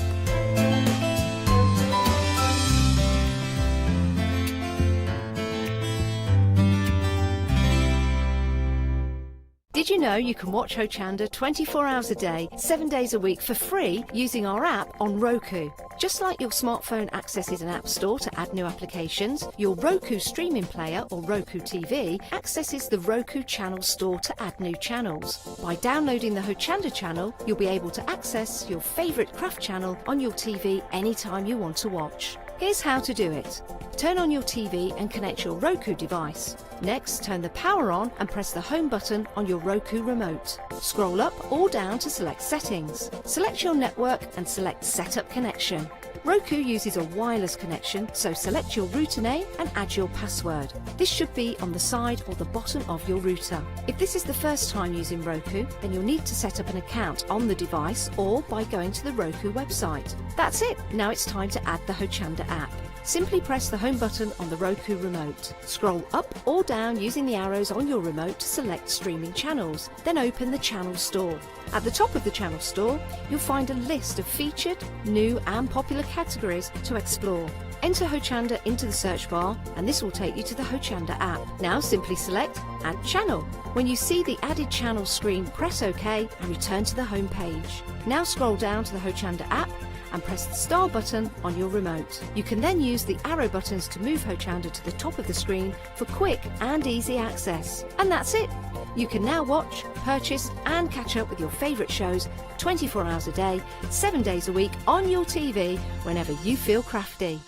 Did you know you can watch Hochanda 24 hours a day, 7 days a week for free using our app on Roku? Just like your smartphone accesses an app store to add new applications, your Roku streaming player or Roku TV accesses the Roku channel store to add new channels. By downloading the Hochanda channel, you'll be able to access your favourite craft channel on your TV anytime you want to watch. Here's how to do it. Turn on your TV and connect your Roku device. Next, turn the power on and press the home button on your Roku remote. Scroll up or down to select Settings. Select your network and select Setup Connection. Roku uses a wireless connection, so select your router name and add your password. This should be on the side or the bottom of your router. If this is the first time using Roku, then you'll need to set up an account on the device or by going to the Roku website. That's it. Now it's time to add the Hochanda app. Simply press the home button on the Roku remote. Scroll up or down using the arrows on your remote to select streaming channels. Then open the channel store. At the top of the channel store, you'll find a list of featured, new and popular categories to explore. Enter Hochanda into the search bar and this will take you to the Hochanda app. Now simply select Add Channel. When you see the added channel screen, press OK and return to the home page. Now scroll down to the Hochanda app and press the star button on your remote. You can then use the arrow buttons to move Hochanda to the top of the screen for quick and easy access. And that's it! You can now watch, purchase and catch up with your favourite shows 24 hours a day, 7 days a week on your TV whenever you feel crafty.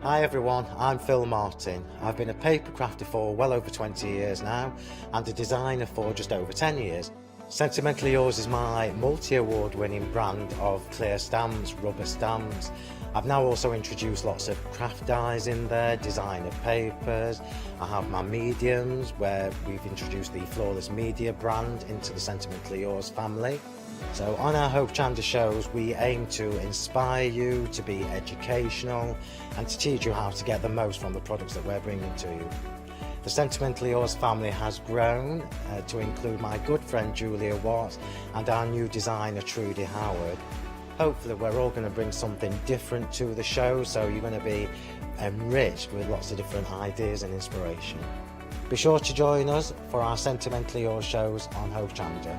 Hi everyone, I'm Phil Martin. I've been a paper crafter for well over 20 years now and a designer for just over 10 years. Sentimentally Yours is my multi-award winning brand of clear stamps, rubber stamps I've now also introduced lots of craft dyes in there, designer papers. I have my mediums where we've introduced the Flawless Media brand into the Sentimentally Yours family. So on our Hochanda shows we aim to inspire you, to be educational and to teach you how to get the most from the products that we're bringing to you. The Sentimentally Yours family has grown to include my good friend Julia Watts and our new designer Trudy Howard. Hopefully we're all going to bring something different to the show, so you're going to be enriched with lots of different ideas and inspiration. Be sure to join us for our Sentimentally Yours shows on Hochanda.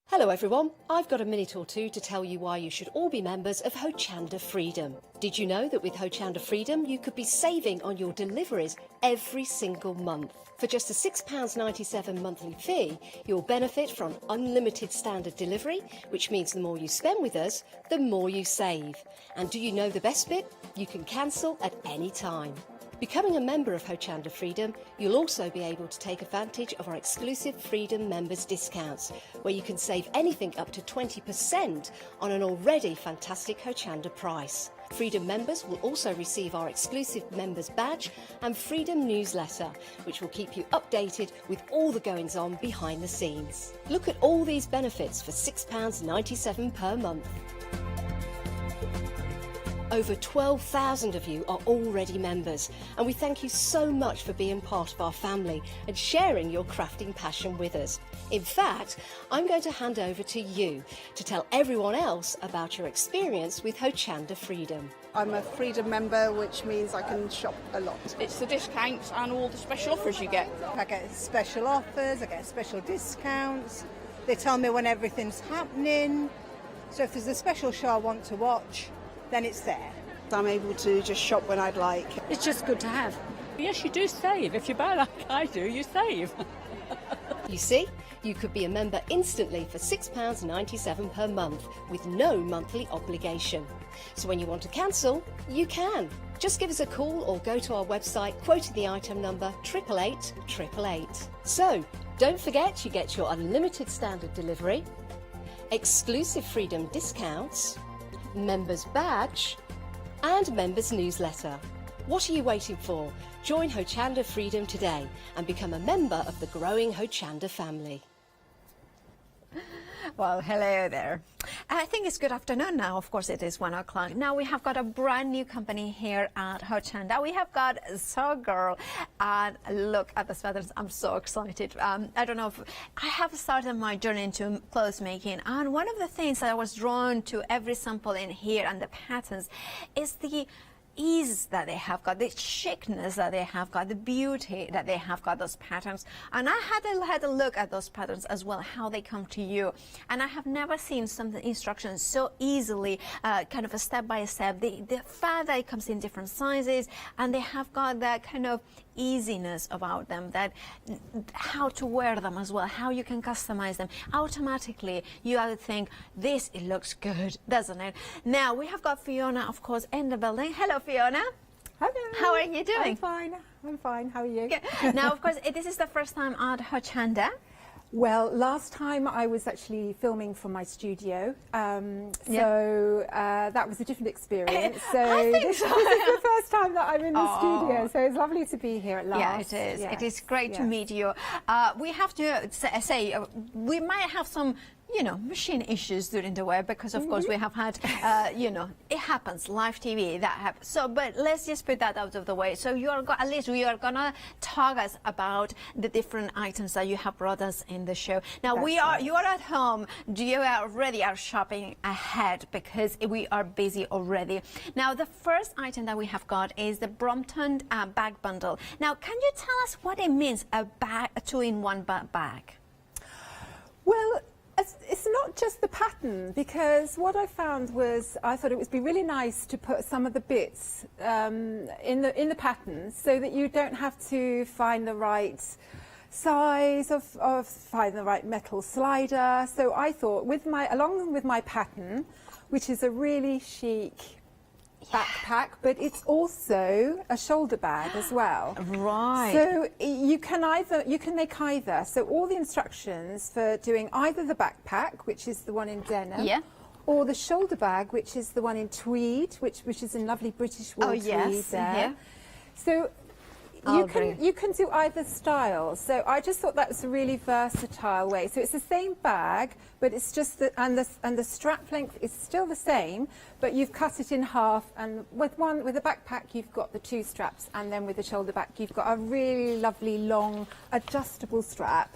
Hello everyone, I've got a minute or two to tell you why you should all be members of Hochanda Freedom. Did you know that with Hochanda Freedom you could be saving on your deliveries every single month? For just a £6.97 monthly fee, you'll benefit from unlimited standard delivery, which means the more you spend with us, the more you save. And do you know the best bit? You can cancel at any time. Becoming a member of Hochanda Freedom, you'll also be able to take advantage of our exclusive Freedom members discounts, where you can save anything up to 20% on an already fantastic Hochanda price. Freedom members will also receive our exclusive members badge and Freedom newsletter, which will keep you updated with all the goings on behind the scenes. Look at all these benefits for £6.97 per month. Over 12,000 of you are already members, and we thank you so much for being part of our family and sharing your crafting passion with us. In fact, I'm going to hand over to you to tell everyone else about your experience with Hochanda Freedom. I'm a Freedom member, which means I can shop a lot. It's the discounts and all the special offers you get. I get special offers, I get special discounts. They tell me when everything's happening. So if there's a special show I want to watch, then it's there. I'm able to just shop when I'd like. It's just good to have. Yes, you do save. If you buy like I do, you save. You see, you could be a member instantly for £6.97 per month with no monthly obligation. So when you want to cancel, you can. Just give us a call or go to our website quoting the item number 888 888. So don't forget you get your unlimited standard delivery, exclusive Freedom discounts, members badge and members newsletter. What are you waiting for? Join Hochanda Freedom today and become a member of the growing Hochanda family. Well, hello there. I think it's good afternoon now. Of course, it is 1 o'clock. Now we have got a brand new company here at Hochanda. We have got So Girl. And look at the sweaters. I'm so excited. I don't know if I have started my journey into clothes making. And one of the things that I was drawn to every sample in here and the patterns is the ease that they have got, the chicness that they have got, the beauty that they have got, those patterns. And I had a look at those patterns as well, how they come to you. And I have never seen some instructions so easily, kind of a step by step. The fact that it comes in different sizes, and they have got that kind of easiness about them, that how to wear them as well, how you can customize them. Automatically, you either think, this, it looks good, doesn't it? Now, we have got Fiona, of course, in the building. Hello, Fiona. Hello. How are you doing? I'm fine. I'm fine. How are you? Now, of course, this is the first time at Hochanda. Well, last time I was actually filming from my studio, that was a different experience. So this is the first time that I'm in the studio, so it's lovely to be here at last. Yeah, it is. Yes. It is great to meet you. We have to say, we might have some machine issues during the way, because of course we have had, it happens, live TV, that happens. So, but let's just put that out of the way. So you are at least we are gonna talk us about the different items that you have brought us in the show. Now you are at home. You already are shopping ahead because we are busy already. Now the first item that we have got is the Brompton bag bundle. Now, can you tell us what it means, a two-in-one bag? Well, it's not just the pattern, because what I found was I thought it would be really nice to put some of the bits in the pattern, so that you don't have to find the right size find the right metal slider. So I thought, along with my pattern, which is a really chic backpack, but it's also a shoulder bag as well. Right. So you can make either. So all the instructions for doing either the backpack, which is the one in denim, Yeah. or the shoulder bag, which is the one in tweed, which is in lovely British wool tweed there. Yeah. So you can do either style. So I just thought that was a really versatile way. So it's the same bag, but it's just and the strap length is still the same, but you've cut it in half. And with a backpack, you've got the 2 straps, and then with the shoulder bag, you've got a really lovely long adjustable strap.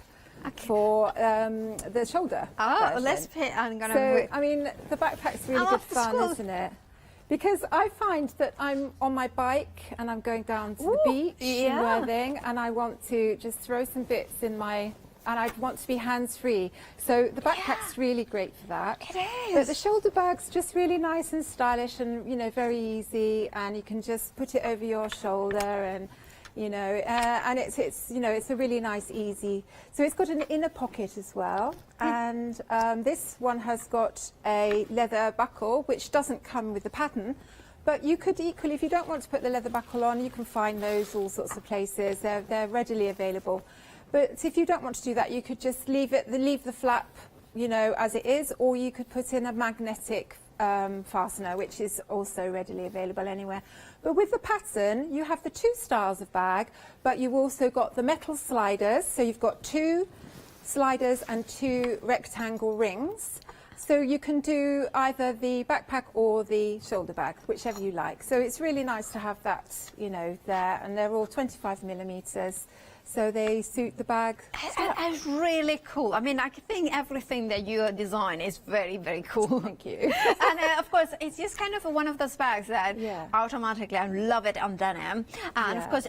For the shoulder. Oh, let's pay. I'm gonna. So I mean, the backpack's really good fun, isn't it? Because I find that I'm on my bike and I'm going down to the beach in Worthing, and I want to just throw some bits in my, and I want to be hands-free. So the backpack's really great for that. It is. But the shoulder bag's just really nice and stylish, and very easy, and you can just put it over your shoulder, and and it's a really nice, easy. So it's got an inner pocket as well, and this one has got a leather buckle, which doesn't come with the pattern, but you could equally, if you don't want to put the leather buckle on, you can find those all sorts of places. They're readily available. But if you don't want to do that, you could just leave the flap, as it is, or you could put in a magnetic fastener, which is also readily available anywhere. But with the pattern, you have the 2 styles of bag, but you've also got the metal sliders. So you've got 2 sliders and 2 rectangle rings. So you can do either the backpack or the shoulder bag, whichever you like. So it's really nice to have that, there, and they're all 25 millimeters. So they suit the bag. It's really cool. I mean, I think everything that you design is very, very cool. Thank you. And of course, it's just kind of one of those bags that automatically I love it on denim. And of course,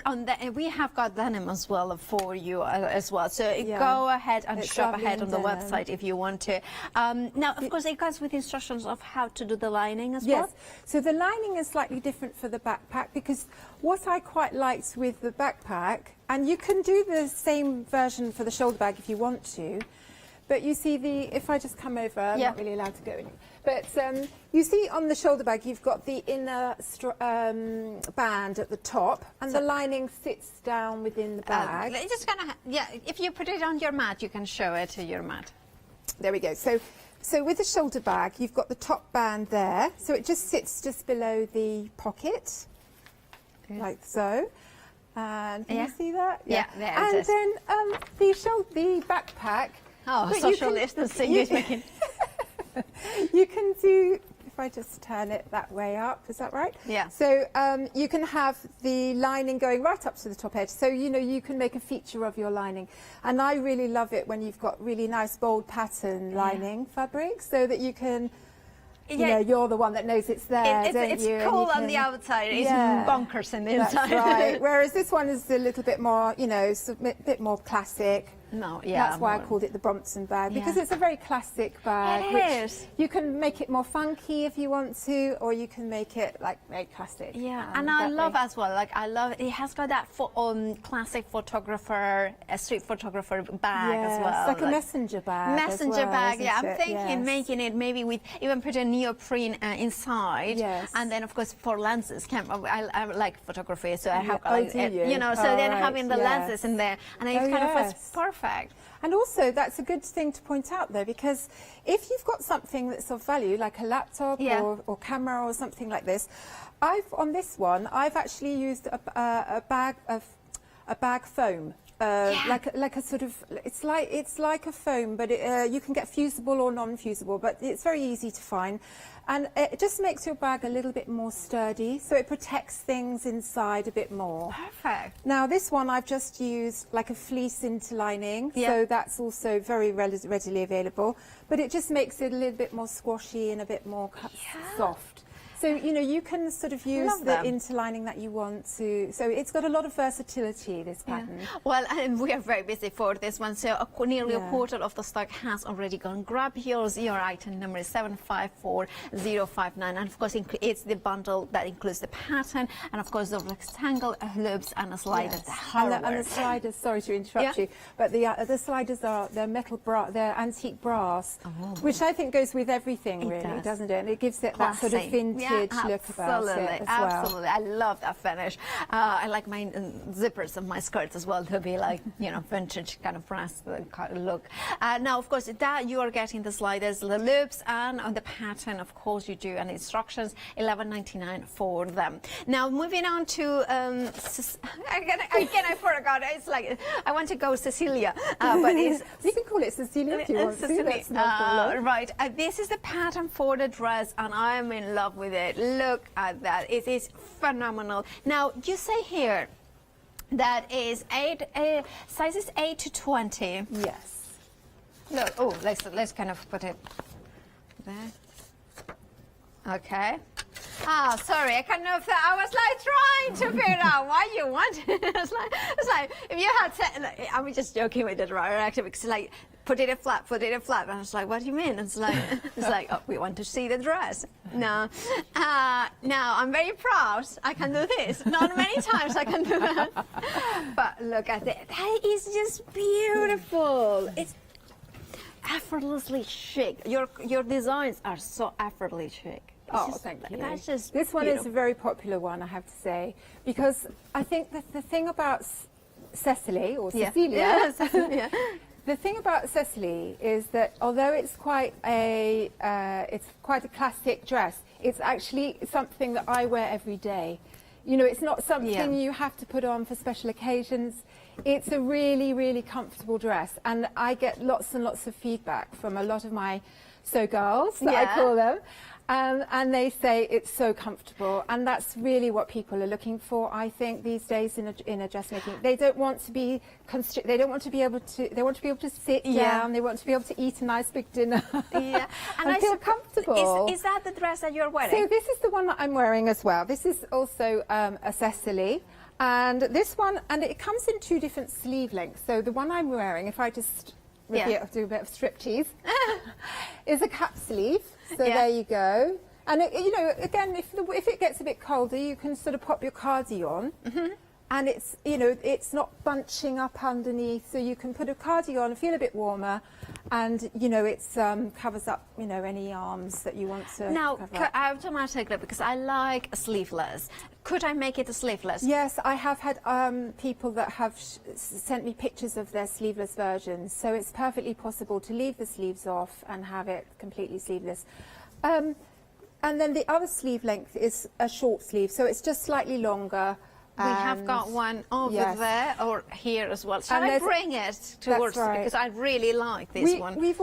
we have got denim as well for you as well. So go ahead and shop ahead on the website if you want to. Now, of course, it comes with instructions of how to do the lining as well. Yes. So the lining is slightly different for the backpack, because what I quite liked with the backpack, and you can do the same version for the shoulder bag if you want to, but you see if I just come over, I'm not really allowed to go in. But you see on the shoulder bag, you've got the inner band at the top, and the lining sits down within the bag. Just gonna, if you put it on your mat, you can show it to your mat. There we go. So with the shoulder bag, you've got the top band there, so it just sits just below the pocket, like so. And can you see that? Yeah, there and it is. Then the backpack. Oh, social distancing is making. You can do, if I just turn it that way up, is that right? Yeah. So you can have the lining going right up to the top edge. So, you can make a feature of your lining. And I really love it when you've got really nice, bold pattern lining fabric, so that you can, you're the one that knows it's there, it's cool on the outside. It's bonkers in the inside. That's right. Whereas this one is a little bit more, a bit more classic. No, yeah. That's why I called it the Brompton bag, because it's a very classic bag. It is. You can make it more funky if you want to, or you can make it like very classic. Yeah, and I love as well. Like I love it has got that classic photographer, street photographer bag as well. It's like a messenger bag. Messenger bag. Yeah, I'm thinking Yes. making it maybe with even put a neoprene inside. Yes. And then of course for lenses, I like photography, so I have do you? so then having the lenses in there, and it's kind of was perfect. And also, that's a good thing to point out, though, because if you've got something that's of value, like a laptop or camera or something like this, on this one, I've actually used a bag foam. Like a sort of, it's like a foam, but you can get fusible or non-fusible, but it's very easy to find. And it just makes your bag a little bit more sturdy, so it protects things inside a bit more. Perfect. Now this one I've just used like a fleece interlining, so that's also very readily available, but it just makes it a little bit more squashy and a bit more soft. So, you can sort of use the interlining that you want to. So it's got a lot of versatility, this pattern. Well, and we are very busy for this one. So nearly a quarter of the stock has already gone. Grab yours. Your item number is 754059. And of course, it's the bundle that includes the pattern and of course the rectangle loops and a slider. And the sliders, sorry to interrupt you, but the sliders they're metal they're antique brass, which I think goes with everything really, doesn't it? And it gives it that sort of vintage vintage look about it as well. Absolutely. I love that finish. I like my zippers of my skirts as well to be like, you know, vintage kind of brass look. Now, of course, that you are getting the sliders, the loops, and on the pattern, of course, you do, and instructions, $11.99 for them. Now, moving on to, again, I forgot. It's like, I want to go Cecilia, but it's... You can call it Cecilia if you want to. That's no problem. Right. This is the pattern for the dress, and I'm in love with it. Look at that. It is phenomenal. Now, you say here that is sizes 8 to 20. Yes. Look. Oh, let's kind of put it there. Okay. Ah, sorry, I was like trying to figure out why you want it. It's like if you had said, I was just joking with it, right? Actually, because like put it flat. And I was like, what do you mean? It's like, oh, we want to see the dress. No. Now I'm very proud. I can do this. Not many times I can do that. But look at it. That is just beautiful. It's effortlessly chic. Your designs are so effortlessly chic. Thank you. That's just this one is a very popular one, I have to say, because I think that the thing about Cecily or Cecilia, the thing about Cecily is that although it's quite a classic dress, it's actually something that I wear every day. You know, it's not something you have to put on for special occasions. It's a really, really comfortable dress, and I get lots and lots of feedback from a lot of my girls that I call them. And they say it's so comfortable, and that's really what people are looking for, I think, these days in a dressmaking. They don't want to be they don't want to be able to. They want to be able to sit down. They want to be able to eat a nice big dinner. Yeah, and feel comfortable. Is that the dress that you're wearing? So this is the one that I'm wearing as well. This is also a Cecily, and this one, and it comes in 2 different sleeve lengths. So the one I'm wearing, if I just do a bit of striptease, is a cap sleeve. So there you go. And you know, again, if it gets a bit colder, you can sort of pop your cardi on, and it's, you know, it's not bunching up underneath, so you can put a cardi on and feel a bit warmer, and you know, it's covers up, you know, any arms that you want to cover up. Automatically, because I like sleeveless. Could I make it a sleeveless? Yes, I have had people that have sent me pictures of their sleeveless versions, so it's perfectly possible to leave the sleeves off and have it completely sleeveless. And then the other sleeve length is a short sleeve, so it's just slightly longer. We have got one over there or here as well. Shall I bring it towards because I really like this one. We've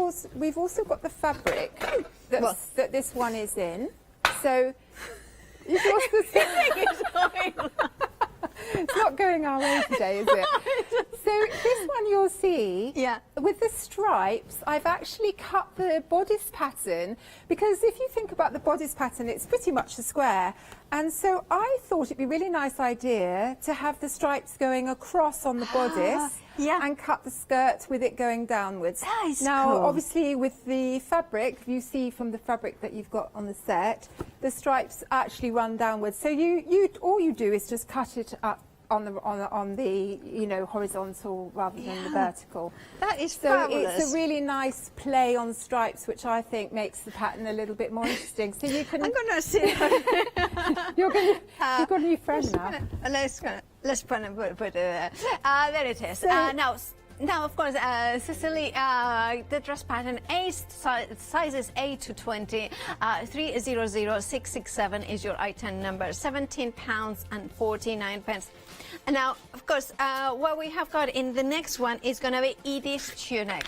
also got the fabric that this one is in. So you've lost the It's not going our way today, is it? So this one you'll see, with the stripes, I've actually cut the bodice pattern, because if you think about the bodice pattern, it's pretty much a square. And so I thought it'd be a really nice idea to have the stripes going across on the bodice and cut the skirt with it going downwards. That is now, cool. Obviously, with the fabric, you see from the fabric that you've got on the set, the stripes actually run downwards. So all you do is just cut it up on the you know, horizontal rather than the vertical. That is fabulous. It's a really nice play on stripes, which I think makes the pattern a little bit more interesting. So you can. I'm going to see. You've got a new friend now. Let's put it there. There it is. Now, of course, Cecily, the dress pattern sizes 8 to 20. 300667 is your item number. £17.49. And now, of course, what we have got in the next one is going to be Edith's tunic.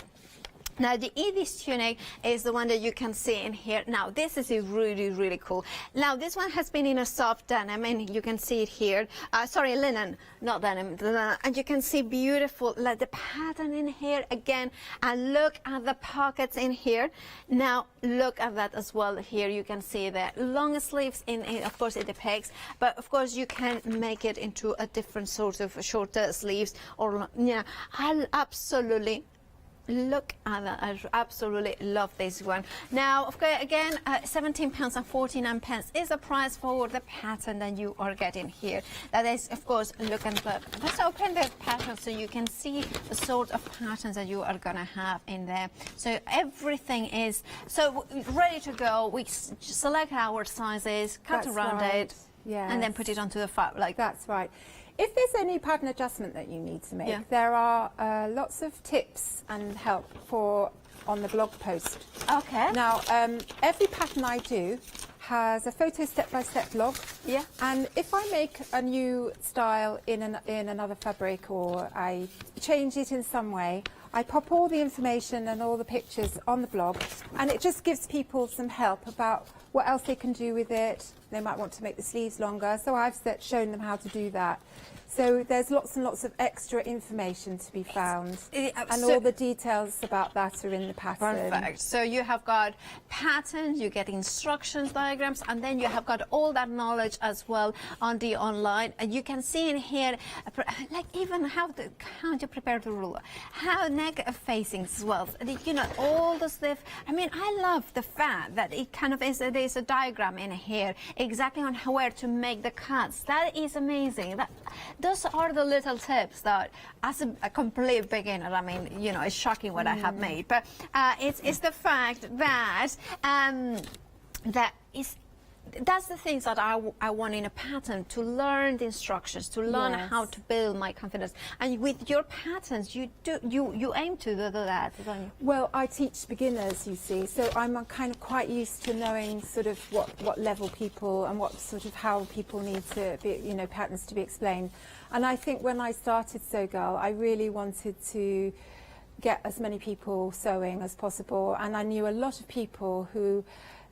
Now, the Edith's tunic is the one that you can see in here. Now, this is really, really cool. Now, this one has been in a soft denim, and you can see it here. Sorry, linen, not denim. And you can see beautiful, like the pattern in here again. And look at the pockets in here. Now, look at that as well. Here you can see the long sleeves of course, it depicts. But, of course, you can make it into a different sort of shorter sleeves. Or, yeah, I absolutely Look at that. I absolutely love this one. Now, of course, again, £17.49 is the price for the pattern that you are getting here. That is, of course, look and look. Let's open the pattern so you can see the sort of patterns that you are going to have in there. So everything is so ready to go. We select our sizes, cut around it, and then put it onto the fabric. That's right. If there's any pattern adjustment that you need to make, there are lots of tips and help on the blog post. Okay. Now, every pattern I do has a photo step-by-step blog. Yeah. And if I make a new style in another fabric, or I change it in some way, I pop all the information and all the pictures on the blog, and it just gives people some help about what else they can do with it. They might want to make the sleeves longer, so I've shown them how to do that. So there's lots and lots of extra information to be found, and all the details about that are in the pattern. Perfect. So you have got patterns, you get instructions, diagrams, and then you have got all that knowledge as well on the online. And you can see in here, like even how to prepare the ruler, how neck facings as well. You know, all the stuff. I mean, I love the fact that it kind of is. There's a diagram in here exactly on where to make the cuts. That is amazing. Those are the little tips that, as a complete beginner, I mean, you know, it's shocking what I have made. But it's the fact that that's the things that I want in a pattern, to learn the instructions, to learn how to build my confidence. And with your patterns, you aim to do that, don't you? Well, I teach beginners, you see, so I'm kind of quite used to knowing sort of what level people and what sort of how people need to be, you know, patterns to be explained. And I think when I started Sew Girl, I really wanted to get as many people sewing as possible, and I knew a lot of people who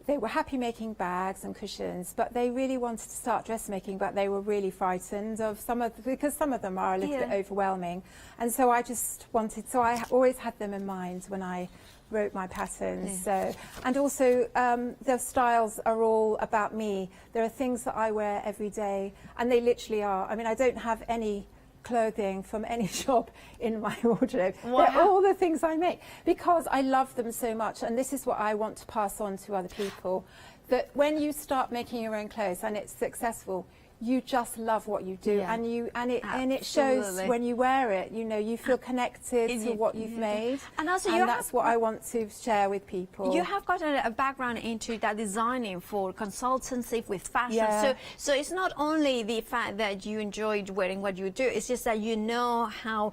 they were happy making bags and cushions, but they really wanted to start dressmaking, but they were really frightened of because some of them are a little bit overwhelming. And so I just wanted, so I always had them in mind when I wrote my patterns. So, and also the styles are all about me. There are things that I wear every day, and they literally are. I mean, I don't have any clothing from any shop in my wardrobe. Wow. They're all the things I make because I love them so much, and this is what I want to pass on to other people, that when you start making your own clothes and it's successful, you just love what you do, and it shows when you wear it. You know, you feel connected to what you've made, and also that's what I want to share with people. You have got a background into that designing for consultancy with fashion, so it's not only the fact that you enjoyed wearing what you do, it's just that you know how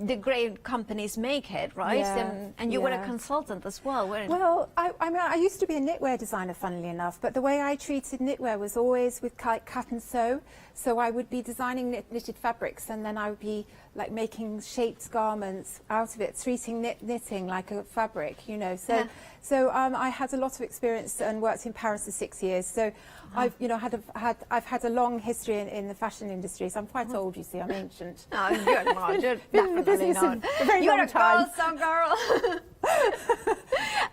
the great companies make it, right? And you were a consultant as well, weren't you? Well, I mean, I used to be a knitwear designer, funnily enough, but the way I treated knitwear was always with cut and sew. So I would be designing knitted fabrics, and then I would be like making shaped garments out of it, treating knitting like a fabric, you know. So I had a lot of experience and worked in Paris for 6 years. So I've had a long history in the fashion industry. So I'm quite old, you see. I'm ancient. No, you're not. You're definitely not. You're a girl, some girl.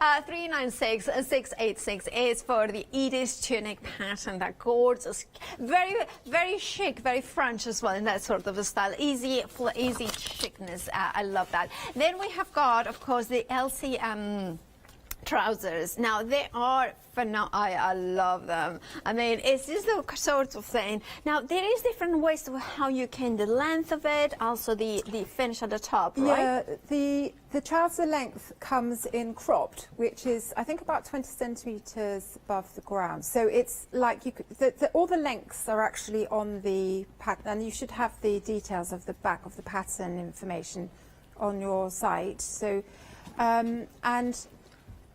396-686 is for the Edith's tunic pattern. That gorgeous, very, very chic, very French as well in that sort of a style. Easy chicness. I love that. Then we have got, of course, the Elsie trousers. Now they are phenomenal. I love them. I mean, it's just the sort of thing. Now there is different ways to how you can the length of it, also the finish at the top, right? Yeah, the trouser length comes in cropped, which is I think about 20 centimeters above the ground. So it's like you could, all the lengths are actually on the pattern, and you should have the details of the back of the pattern information on your site. So and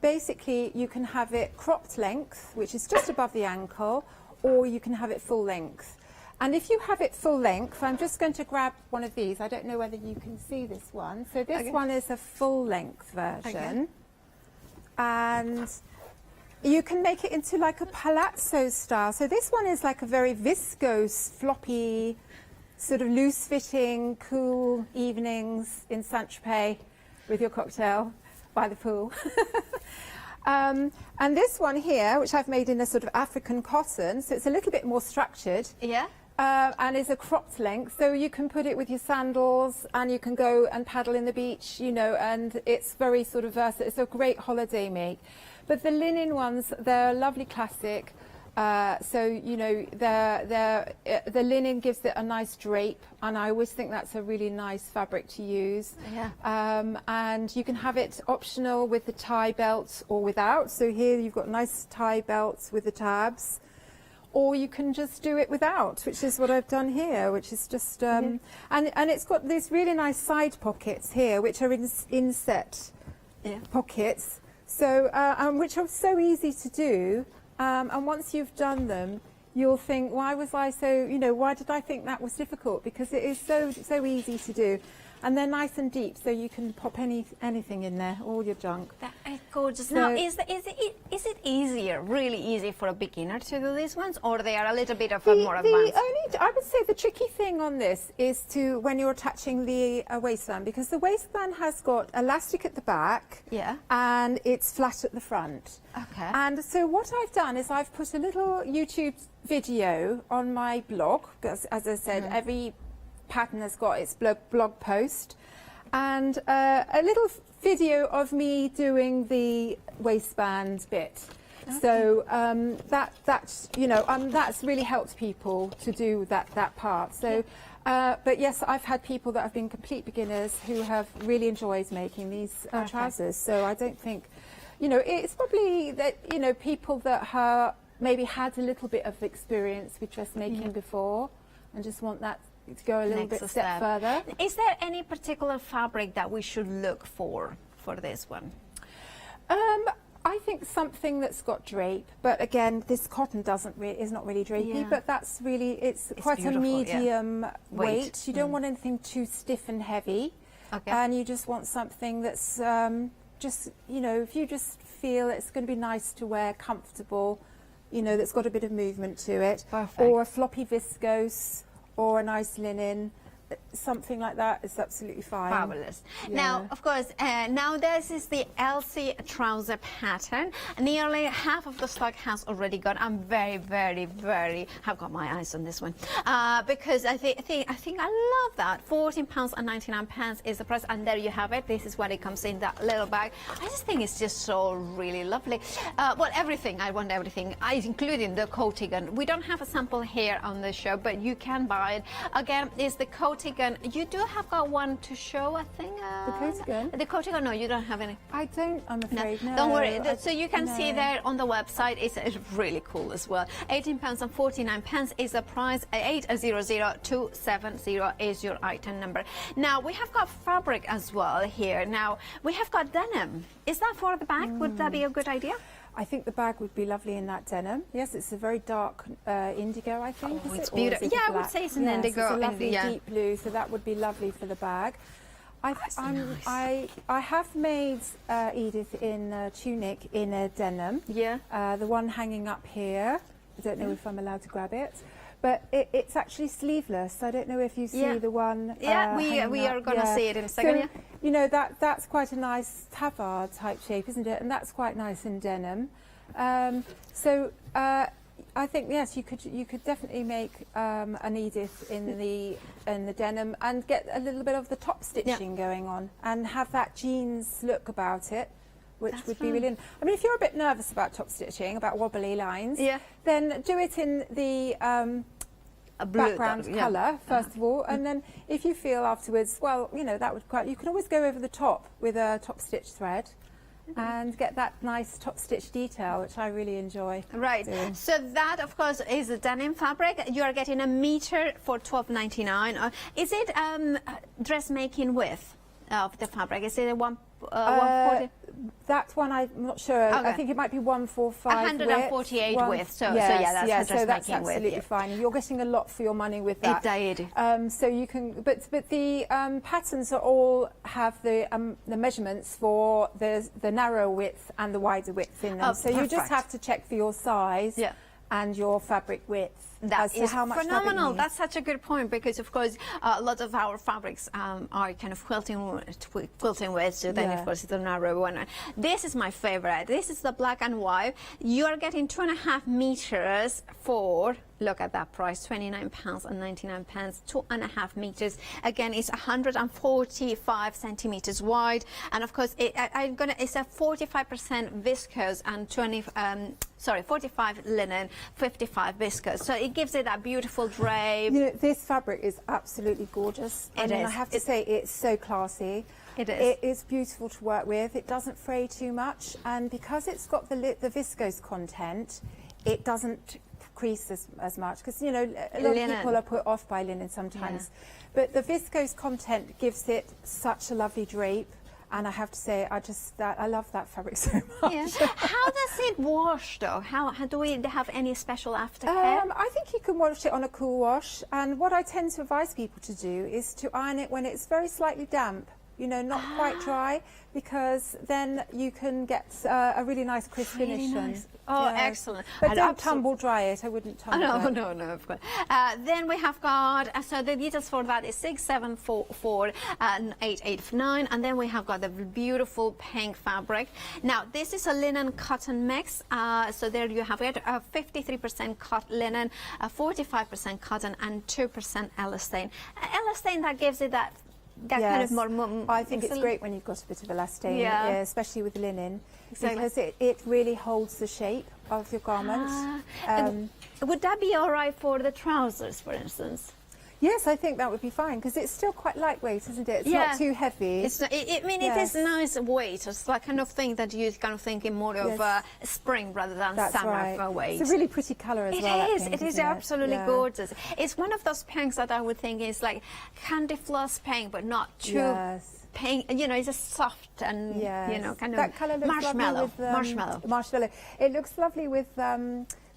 basically, you can have it cropped length, which is just above the ankle, or you can have it full length. And if you have it full length, I'm just going to grab one of these. I don't know whether you can see this one. So this one is a full length version. And you can make it into like a palazzo style. So this one is like a very viscose, floppy, sort of loose-fitting, cool evenings in Saint-Tropez with your cocktail by the pool. And this one here, which I've made in a sort of African cotton, so it's a little bit more structured. Yeah. and is a cropped length, so you can put it with your sandals and you can go and paddle in the beach, you know, and it's very sort of versatile. It's a great holiday make. But the linen ones, they're a lovely classic. So, you know, the linen gives it a nice drape, and I always think that's a really nice fabric to use. Yeah. And you can have it optional with the tie belts or without. So here you've got nice tie belts with the tabs. Or you can just do it without, which is what I've done here, which is just, and it's got these really nice side pockets here, which are inset pockets, so, which are so easy to do, and once you've done them, you'll think, why was I so, you know, why did I think that was difficult? Because it is so easy to do. And they're nice and deep, so you can pop anything in there, all your junk. That is gorgeous. So, now, is it easier, really easy for a beginner to do these ones, or they are a little bit of a more advanced? I would say the tricky thing on this is to when you're attaching the waistband, because the waistband has got elastic at the back, and it's flat at the front. Okay. And so what I've done is I've put a little YouTube video on my blog, because as I said, every pattern has got its blog post, and a little video of me doing the waistband bit. Okay. So that's, you know, that's really helped people to do that part. So, but yes, I've had people that have been complete beginners who have really enjoyed making these trousers. So I don't think, you know, it's probably that, you know, people that have maybe had a little bit of experience with dressmaking before and just want that to go a little bit step further. Is there any particular fabric that we should look for this one? I think something that's got drape, but again, this cotton is not really drapey, but that's really, it's quite a medium weight. You don't want anything too stiff and heavy, and you just want something that's just, you know, if you just feel it's going to be nice to wear, comfortable, you know, that's got a bit of movement to it. Perfect. Or a floppy viscose, or a nice linen, something like that is absolutely fine. Fabulous. Now, of course, now this is the Elsie trouser pattern. Nearly half of the stock has already gone. I'm very have got my eyes on this one because I think I love that. £14.99 is the price, and there you have it. This is what it comes in, that little bag. I just think it's just so really lovely. Well, everything. I want everything, including the coatigan. We don't have a sample here on the show, but you can buy it. Again, it's the coatigan. You do have got one to show, I think. The coatigan? The coatigan, no, you don't have any. I don't, I'm afraid, no. Don't worry. So you can see there on the website. It's really cool as well. £18.49 is the price. 800270 is your item number. Now, we have got fabric as well here. Now, we have got denim. Is that for the bag? Would that be a good idea? I think the bag would be lovely in that denim. Yes, it's a very dark indigo, I think. Oh, it's beautiful. Yeah, I would say it's an indigo. It's a lovely deep blue, so that would be lovely for the bag. I have made Edith in a tunic in a denim. Yeah. The one hanging up here. I don't know if I'm allowed to grab it. But it's actually sleeveless. I don't know if you see the one. Yeah, we are going to see it in a second. So, you know, that's quite a nice tabard type shape, isn't it? And that's quite nice in denim. So I think yes, you could definitely make an Edith in the denim and get a little bit of the top stitching going on and have that jeans look about it, which would be really. I mean, if you're a bit nervous about top stitching, about wobbly lines, then do it in the background colour first of all, and then if you feel afterwards, well, you know, that would quite. You can always go over the top with a top stitch thread. And get that nice top stitch detail, which I really enjoy. Right. doing. So that, of course, is a denim fabric. You are getting a meter for £12.99. Is it dressmaking width of the fabric? Is it a 140? That one I'm not sure. Okay. I think it might be 145 148 width. So that's so that's dressmaking width. absolutely fine. You're getting a lot for your money with that. So you can, but the patterns are all have the measurements for the narrow width and the wider width in them. So you just have to check for your size and your fabric width. That is how much fabric phenomenal. needs. That's such a good point because, of course, a lot of our fabrics are kind of quilting with, so then, of course, it's a narrow one. This is my favorite. This is the black and white. You are getting 2.5 meters for, look at that price, £29.99, 2.5 meters. Again, it's 145 centimeters wide, and of course, it's a 45% viscose and 45 linen, 55 viscose. So it gives it that beautiful drape. You know, this fabric is absolutely gorgeous. I have to say, it's so classy. It is. It is beautiful to work with. It doesn't fray too much, and because it's got the viscose content, it doesn't crease as much, because you know a lot of people are put off by linen sometimes, but the viscose content gives it such a lovely drape. And I have to say, I love that fabric so much. Yeah. How does it wash, though? How do we have any special aftercare? I think you can wash it on a cool wash. And what I tend to advise people to do is to iron it when it's very slightly damp. You know, not quite dry, because then you can get a really nice crisp finish. Nice. Oh, excellent. But don't tumble dry it. I wouldn't tumble it. No, of course. Then we have got, so the details for that is 6744 and 889. And then we have got the beautiful pink fabric. Now, this is a linen cotton mix. So there you have it, 53% linen, 45% cotton, and 2% elastane. Elastane, that gives it that kind of more... I think it's great when you've got a bit of elastane, especially with linen, because it really holds the shape of your garment. Would that be all right for the trousers, for instance? Yes, I think that would be fine, because it's still quite lightweight, isn't it? It's not too heavy. It's not, it is nice weight. It's like kind of thing that you kind of thinking more of spring rather than summer weight. It's a really pretty colour as well. It is absolutely gorgeous. It's one of those pinks that I would think is like candy floss pink, but not too pink. You know, it's just soft and you know, kind that of colour looks marshmallow. Marshmallow. It looks lovely with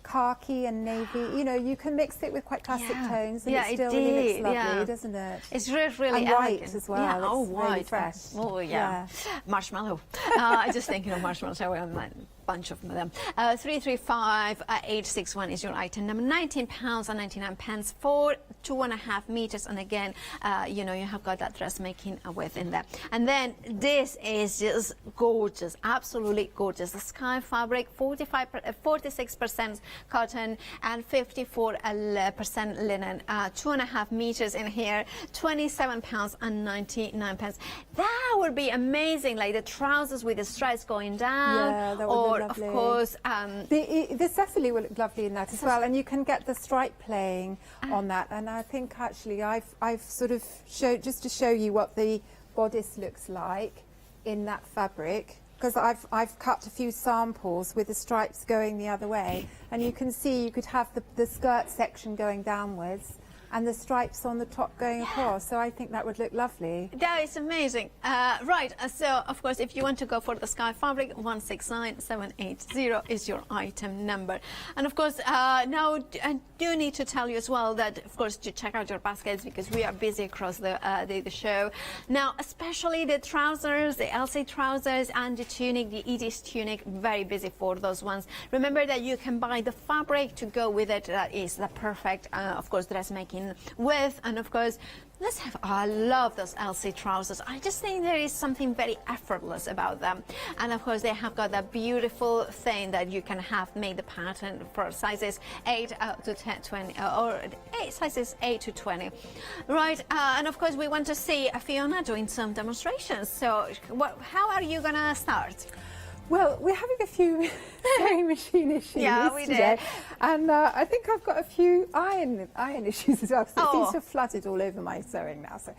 khaki and navy. You know, you can mix it with quite classic tones, and it still really looks lovely, doesn't it? It's really and elegant. White as well. Yeah, white, really fresh. Oh yeah, marshmallow. I just thinking of marshmallow. So I'm like bunch of them. 335861 is your item number. £19.99 for 2.5 meters, and again, you know, you have got that dressmaking within there. And then this is just gorgeous, absolutely gorgeous. The sky fabric, 46% cotton and 54% linen. 2.5 meters in here, £27.99. That would be amazing, like the trousers with the stripes going down. Yeah, that would be of course, the Cecily will look lovely in that as well, and you can get the stripe playing on that. And I think actually I've sort of showed, just to show you what the bodice looks like in that fabric, because I've cut a few samples with the stripes going the other way, and you can see you could have the skirt section going downwards and the stripes on the top going across. So I think that would look lovely. That is amazing. Right, so of course, if you want to go for the sky fabric, 169780 is your item number. And of course, now I do need to tell you as well that, of course, to check out your baskets, because we are busy across the show. Now, especially the trousers, the LC trousers and the tunic, the Edie's tunic, very busy for those ones. Remember that you can buy the fabric to go with it. That is the perfect, of course, dressmaking with, and of course, I love those LC trousers. I just think there is something very effortless about them. And of course, they have got that beautiful thing that you can have made the pattern for sizes 8 to 10, 20, or sizes 8 to 20. Right, and of course, we want to see Fiona doing some demonstrations. So how are you going to start? Well, we're having a few sewing machine issues today, and I think I've got a few iron issues as well, because it seems to have flooded all over my sewing now. So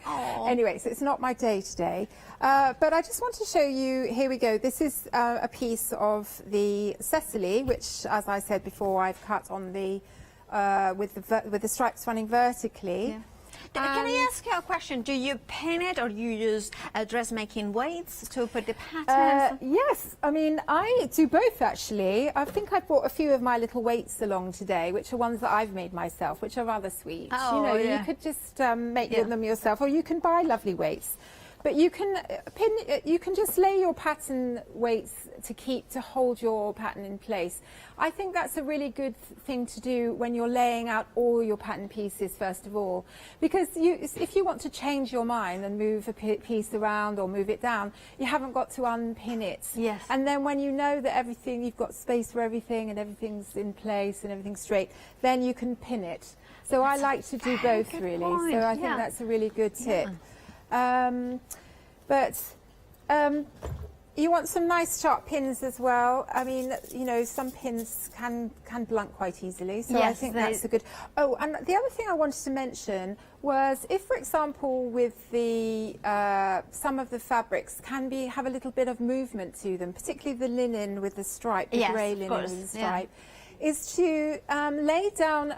anyway, so it's not my day today, but I just want to show you, here we go, this is a piece of the Cecily, which, as I said before, I've cut on the with the stripes running vertically. Yeah. Can I ask you a question? Do you pin it, or you use dressmaking weights to put the patterns? Yes, I mean, I do both actually. I think I brought a few of my little weights along today, which are ones that I've made myself, which are rather sweet. You know, you could just make them yourself, or you can buy lovely weights. But you can you can just lay your pattern weights to hold your pattern in place. I think that's a really good thing to do when you're laying out all your pattern pieces first of all, because if you want to change your mind and move a piece around or move it down, you haven't got to unpin it. Yes. And then when you know that you've got space for everything and everything's in place and everything's straight, then you can pin it. So I like to do both really. Point. So I think that's a really good tip. You want some nice sharp pins as well. I mean, you know, some pins can blunt quite easily, so I think that's a good. Oh, and the other thing I wanted to mention was, if, for example, with the some of the fabrics have a little bit of movement to them, particularly the linen with the stripe, the grey linen with the stripe. Is to lay down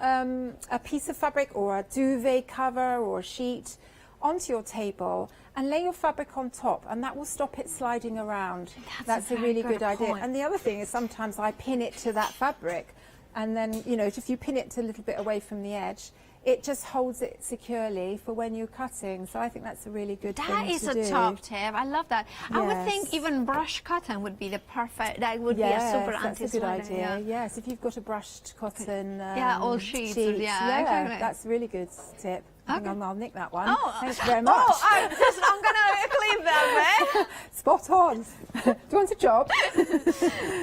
a piece of fabric or a duvet cover or a sheet onto your table and lay your fabric on top, and that will stop it sliding around. That's a really good idea. And the other thing is, sometimes I pin it to that fabric, and then, you know, if you pin it a little bit away from the edge, it just holds it securely for when you're cutting. So I think that's a really good thing to do. That is a top tip. I love that. I would think even brushed cotton would be the perfect, that would be a super anti-sliding. That's a good idea. Yes, if you've got a brushed cotton all sheets. Exactly. That's a really good tip. Okay. I'll nick that one. Oh, thanks very much. Oh, I'm going to clean that, man. Spot on. Do you want a job?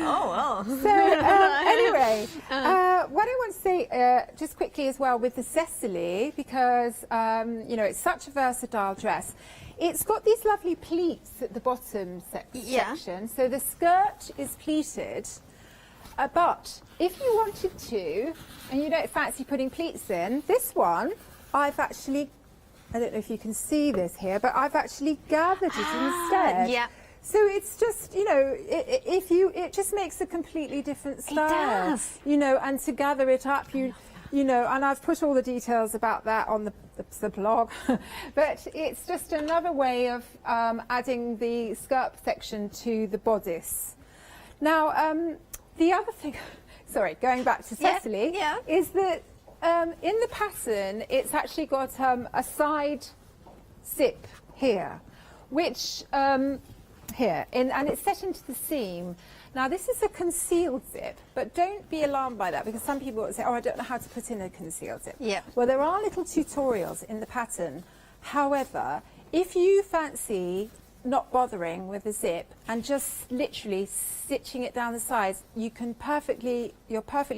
Oh, well. So, anyway, what I want to say just quickly as well with the Cecily, because, you know, it's such a versatile dress. It's got these lovely pleats at the bottom section. So the skirt is pleated. But if you wanted to, and you don't fancy putting pleats in, this one, I've actually, I don't know if you can see this here, but I've actually gathered it instead. Yeah. So it's just, you know, it just makes a completely different style. It does. You know, and to gather it up, you know, and I've put all the details about that on the blog. But it's just another way of adding the skirt section to the bodice. Now, the other thing, sorry, going back to Cecily, is that in the pattern, it's actually got a side zip here, which and it's set into the seam. Now, this is a concealed zip, but don't be alarmed by that, because some people will say, oh, I don't know how to put in a concealed zip. Yeah. Well, there are little tutorials in the pattern. However, if you fancy not bothering with the zip and just literally stitching it down the sides, you're perfectly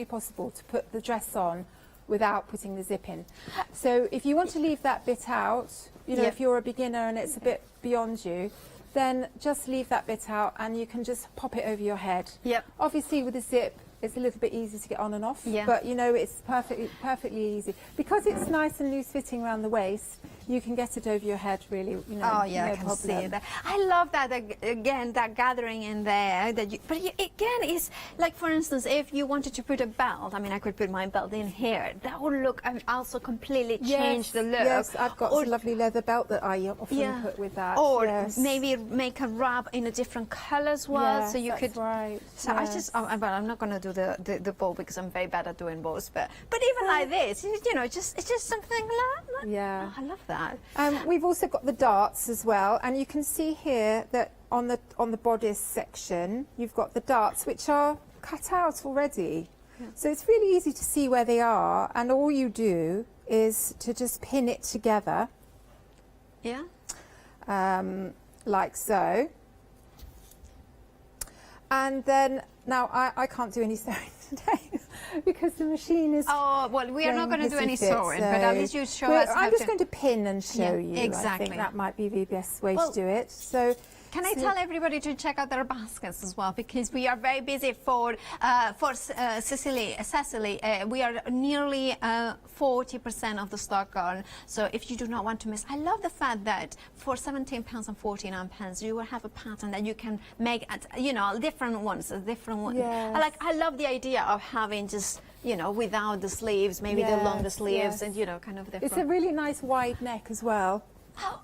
possible to put the dress on without putting the zip in. So if you want to leave that bit out, you know, if you're a beginner and it's a bit beyond you, then just leave that bit out and you can just pop it over your head. Obviously with the zip, it's a little bit easy to get on and off, but you know, it's perfectly easy. Because it's nice and loose fitting around the waist, you can get it over your head really, you know. Oh yeah, no I can problem. see that. I love that, again, that gathering in there. But again, it's like, for instance, if you wanted to put a belt, I mean, I could put my belt in here. That would look, and also completely change the look. Yes, I've got a lovely leather belt that I often put with that. Or maybe make a wrap in a different colour as well, so you could. Right. So I just, but I'm not going to do the bow because I'm very bad at doing bows. But even like this, you know, it's just something like. Yeah. Oh, I love that. We've also got the darts as well, and you can see here that on the bodice section, you've got the darts which are cut out already. So it's really easy to see where they are, and all you do is to just pin it together. Like so. And then, now I can't do any sewing today because the machine is. Oh, well, we are not going to do any sewing, but at least you show us. I'm just going to pin and show you. Exactly. I think that might be the best way to do it. So. Can I tell everybody to check out their baskets as well, because we are very busy for Cecily. We are nearly 40% of the stock gone. So if you do not want to miss, I love the fact that for £17.49 you will have a pattern that you can make, you know, different ones. I love the idea of having just, you know, without the sleeves, maybe the longer sleeves, and you know, kind of different. It's a really nice wide neck as well. Oh,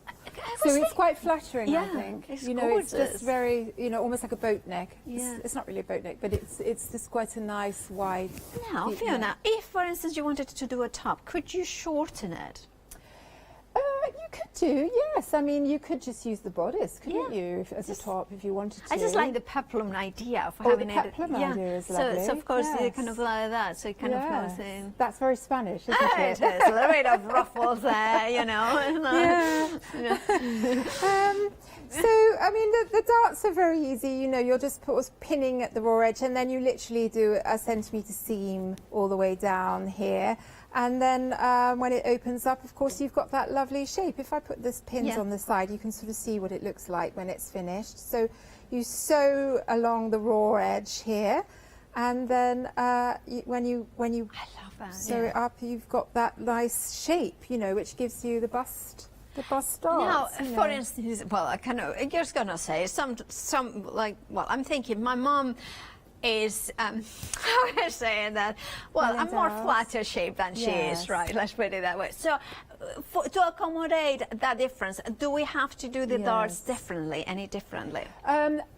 so it's quite flattering, I think. It's you know, gorgeous. it's just very, you know, almost like a boat neck. It's not really a boat neck, but it's just quite a nice wide. Now, Fiona, if, for instance, you wanted to do a top, could you shorten it? You could to, yes. I mean, you could just use the bodice, couldn't you, as a top if you wanted to? I just like the peplum idea of Oh, having the it. peplum idea is lovely. So of course you yes. kind of like that. So it kind of goes in. That's very Spanish, isn't it? It is a little bit of ruffles there, you know. Yeah. So, I mean, the darts are very easy. You know, you're just pinning at the raw edge, and then you literally do a centimetre seam all the way down here. And then when it opens up, of course, you've got that lovely shape. If I put this pins on the side, you can sort of see what it looks like when it's finished. So you sew along the raw edge here, and then when you I love that, sew it up, you've got that nice shape, you know, which gives you the bust. The bust darts. Now, for instance, well, I'm just gonna say some like, well, I'm thinking my mom is, how am I saying that? Well, I'm more flatter shaped than she is, right? Let's put it that way. So, to accommodate that difference, do we have to do the darts differently, any differently?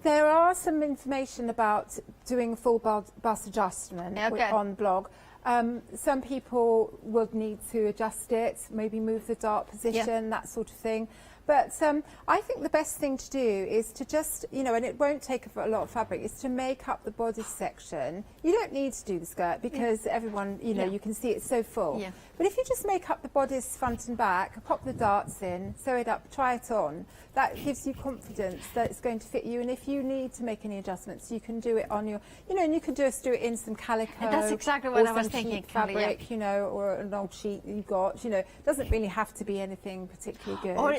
There are some information about doing full bust adjustment on blog. Some people would need to adjust it, maybe move the dart position, that sort of thing. But I think the best thing to do is to just, you know, and it won't take a lot of fabric, is to make up the bodice section. You don't need to do the skirt because everyone, you know, you can see it's so full. Yeah. But if you just make up the bodice front and back, pop the darts in, sew it up, try it on, that gives you confidence that it's going to fit you. And if you need to make any adjustments, you can do it on your, you know, and you can just do it in some calico. And that's exactly what I was thinking, fabric, you know, or an old sheet you've got, you know, it doesn't really have to be anything particularly good. Or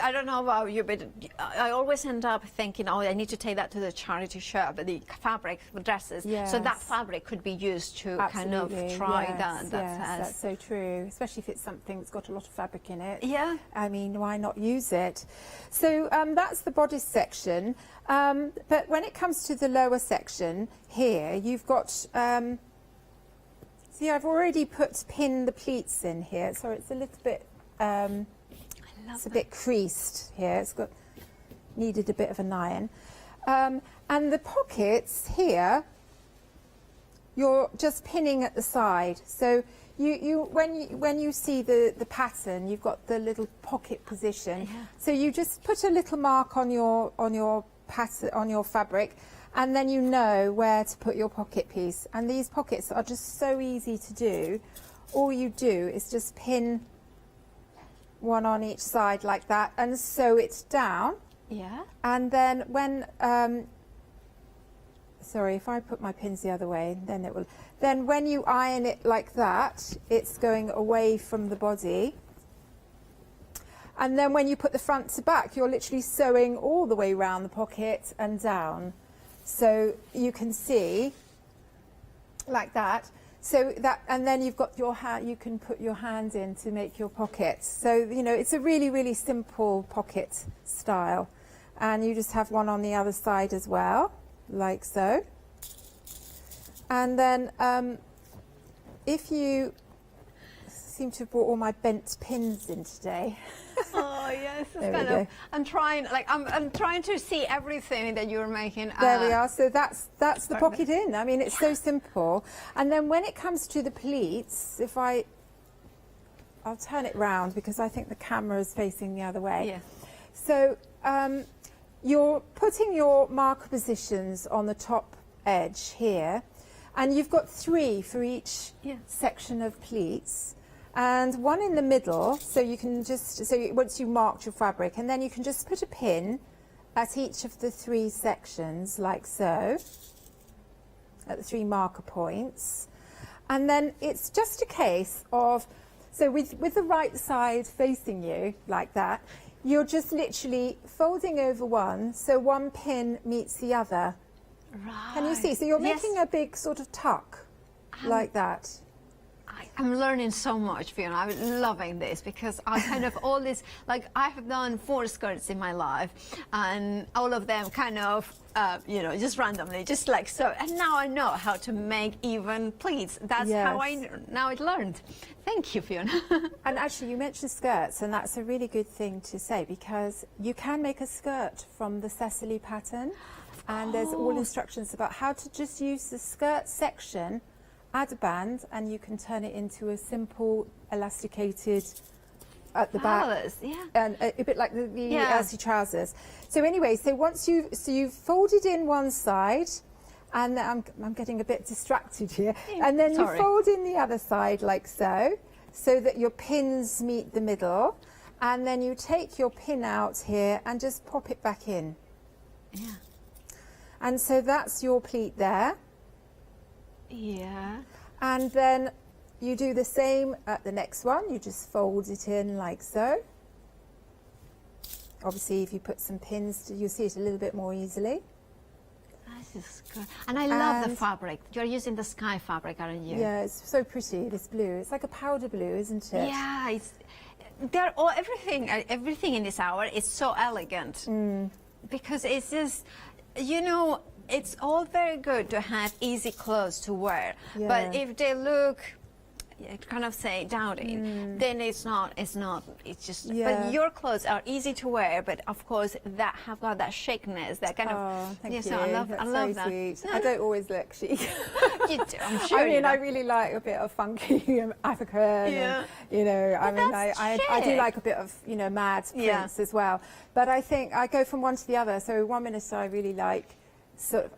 I don't know about you, but I always end up thinking, oh, I need to take that to the charity shop, the fabric, the dresses. Yes. So that fabric could be used to kind of try that. That's so true, especially if it's something that's got a lot of fabric in it. Yeah. I mean, why not use it? So that's the bodice section. But when it comes to the lower section here, you've got, see, I've already pinned the pleats in here. Sorry, it's a little bit, it's a bit creased here. It's needed a bit of an iron. And the pockets here, you're just pinning at the side. So when you see the pattern, you've got the little pocket position. Yeah. So you just put a little mark on your pattern, on your fabric, and then you know where to put your pocket piece. And these pockets are just so easy to do. All you do is just pin one on each side like that and sew it down. Yeah. And then when sorry, if I put my pins the other way, then it will. Then when you iron it like that, it's going away from the body. And then when you put the front to back, you're literally sewing all the way around the pocket and down. So you can see, like that. So that, and then you've got your hand, you can put your hand in to make your pockets. So, you know, it's a really, really simple pocket style. And you just have one on the other side as well, like so. And then if you seem to have brought all my bent pins in today. Oh yes, it's kind of, I'm trying to see everything that you're making. There we are. So that's the pocket in. I mean, it's so simple. And then when it comes to the pleats, if I'll turn it round because I think the camera is facing the other way. Yeah. So you're putting your marker positions on the top edge here, and you've got 3 for each section of pleats. And one in the middle, so you can just, once you've marked your fabric, and then you can just put a pin at each of the 3 sections, like so, at the 3 marker points. And then it's just a case of, so with the right side facing you, like that, you're just literally folding over one, so one pin meets the other. Right. Can you see? So you're making a big sort of tuck, like that. I'm learning so much, Fiona. I'm loving this because I kind of all this, like I have done 4 skirts in my life and all of them kind of, you know, just randomly, just like so. And now I know how to make even pleats. That's how I learned. Thank you, Fiona. And actually you mentioned skirts, and that's a really good thing to say because you can make a skirt from the Cecily pattern. And there's all instructions about how to just use the skirt section, add a band, and you can turn it into a simple elasticated at the back, yeah, and a bit like the Yeah. Elsie trousers. So anyway, so once you've folded in one side, and I'm getting a bit distracted here, and then Sorry. you fold in the other side like so that your pins meet the middle, and then you take your pin out here and just pop it back in. Yeah. And so that's your pleat there. Yeah. And then you do the same at the next one. You just fold it in like so. Obviously, if you put some pins, you'll see it a little bit more easily. This is good. And I love the fabric. You're using the sky fabric, aren't you? Yeah, it's so pretty, this blue. It's like a powder blue, isn't it? Yeah, everything in this hour is so elegant. Because it's just, you know, it's all very good to have easy clothes to wear. Yeah. But if they look, kind of say dowdy, then it's just, Yeah. but your clothes are easy to wear, but of course that have got that chic-ness, that kind of, Thank you. so I love That's that. very sweet. I don't always look chic. You do, I'm sure I you mean, do. I really like a bit of funky African. Yeah. And, you know, I mean, that's I do chic. like a bit of, you know, mad Yeah. prints as well. But I think I go from one to the other. So 1 minute I really like sort of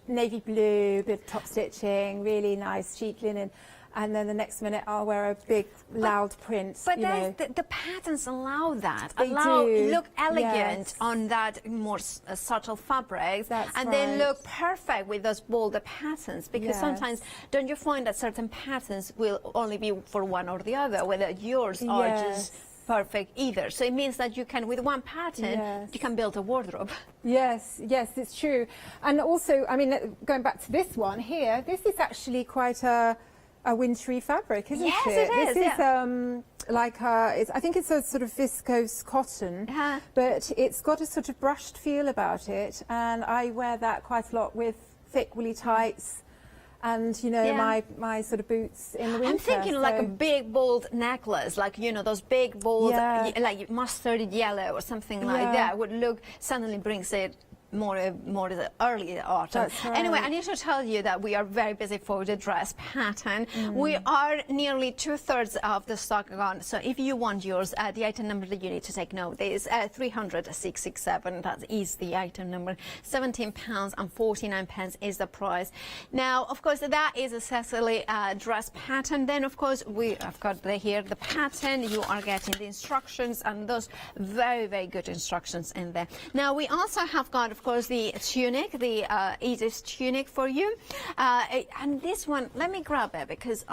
navy blue, bit of top stitching, really nice sheet linen. And then the next minute I'll wear a big, loud print. But you know. the patterns allow that. They do. Look elegant Yes. on that more subtle fabrics, That's and then right. look perfect with those bolder patterns. Because Yes. sometimes, don't you find that certain patterns will only be for one or the other, whether yours are just perfect either. So it means that you can, with one pattern, Yes. you can build a wardrobe. Yes, it's true. And also, I mean, going back to this one here, this is actually quite a wintry fabric, isn't Yes, it? it is, This yeah. is like I think it's a sort of viscose cotton, but it's got a sort of brushed feel about it, and I wear that quite a lot with thick woolly tights, and you know my sort of boots in the winter. I'm thinking like a big bold necklace, like, you know, those big bold, like mustard yellow or something like that would look, suddenly brings it more the early autumn. That's right. Anyway, I need to tell you that we are very busy for the dress pattern. We are nearly 2/3 of the stock gone. So if you want yours, the item number that you need to take note is 300,667. That is the item number. £17.49 is the price. Now, of course, that is a Cecily dress pattern. Then, of course, I've got here the pattern. You are getting the instructions, and those very, very good instructions in there. Now, we also have got, of course, the tunic, the Edith tunic for you. And this one, let me grab it because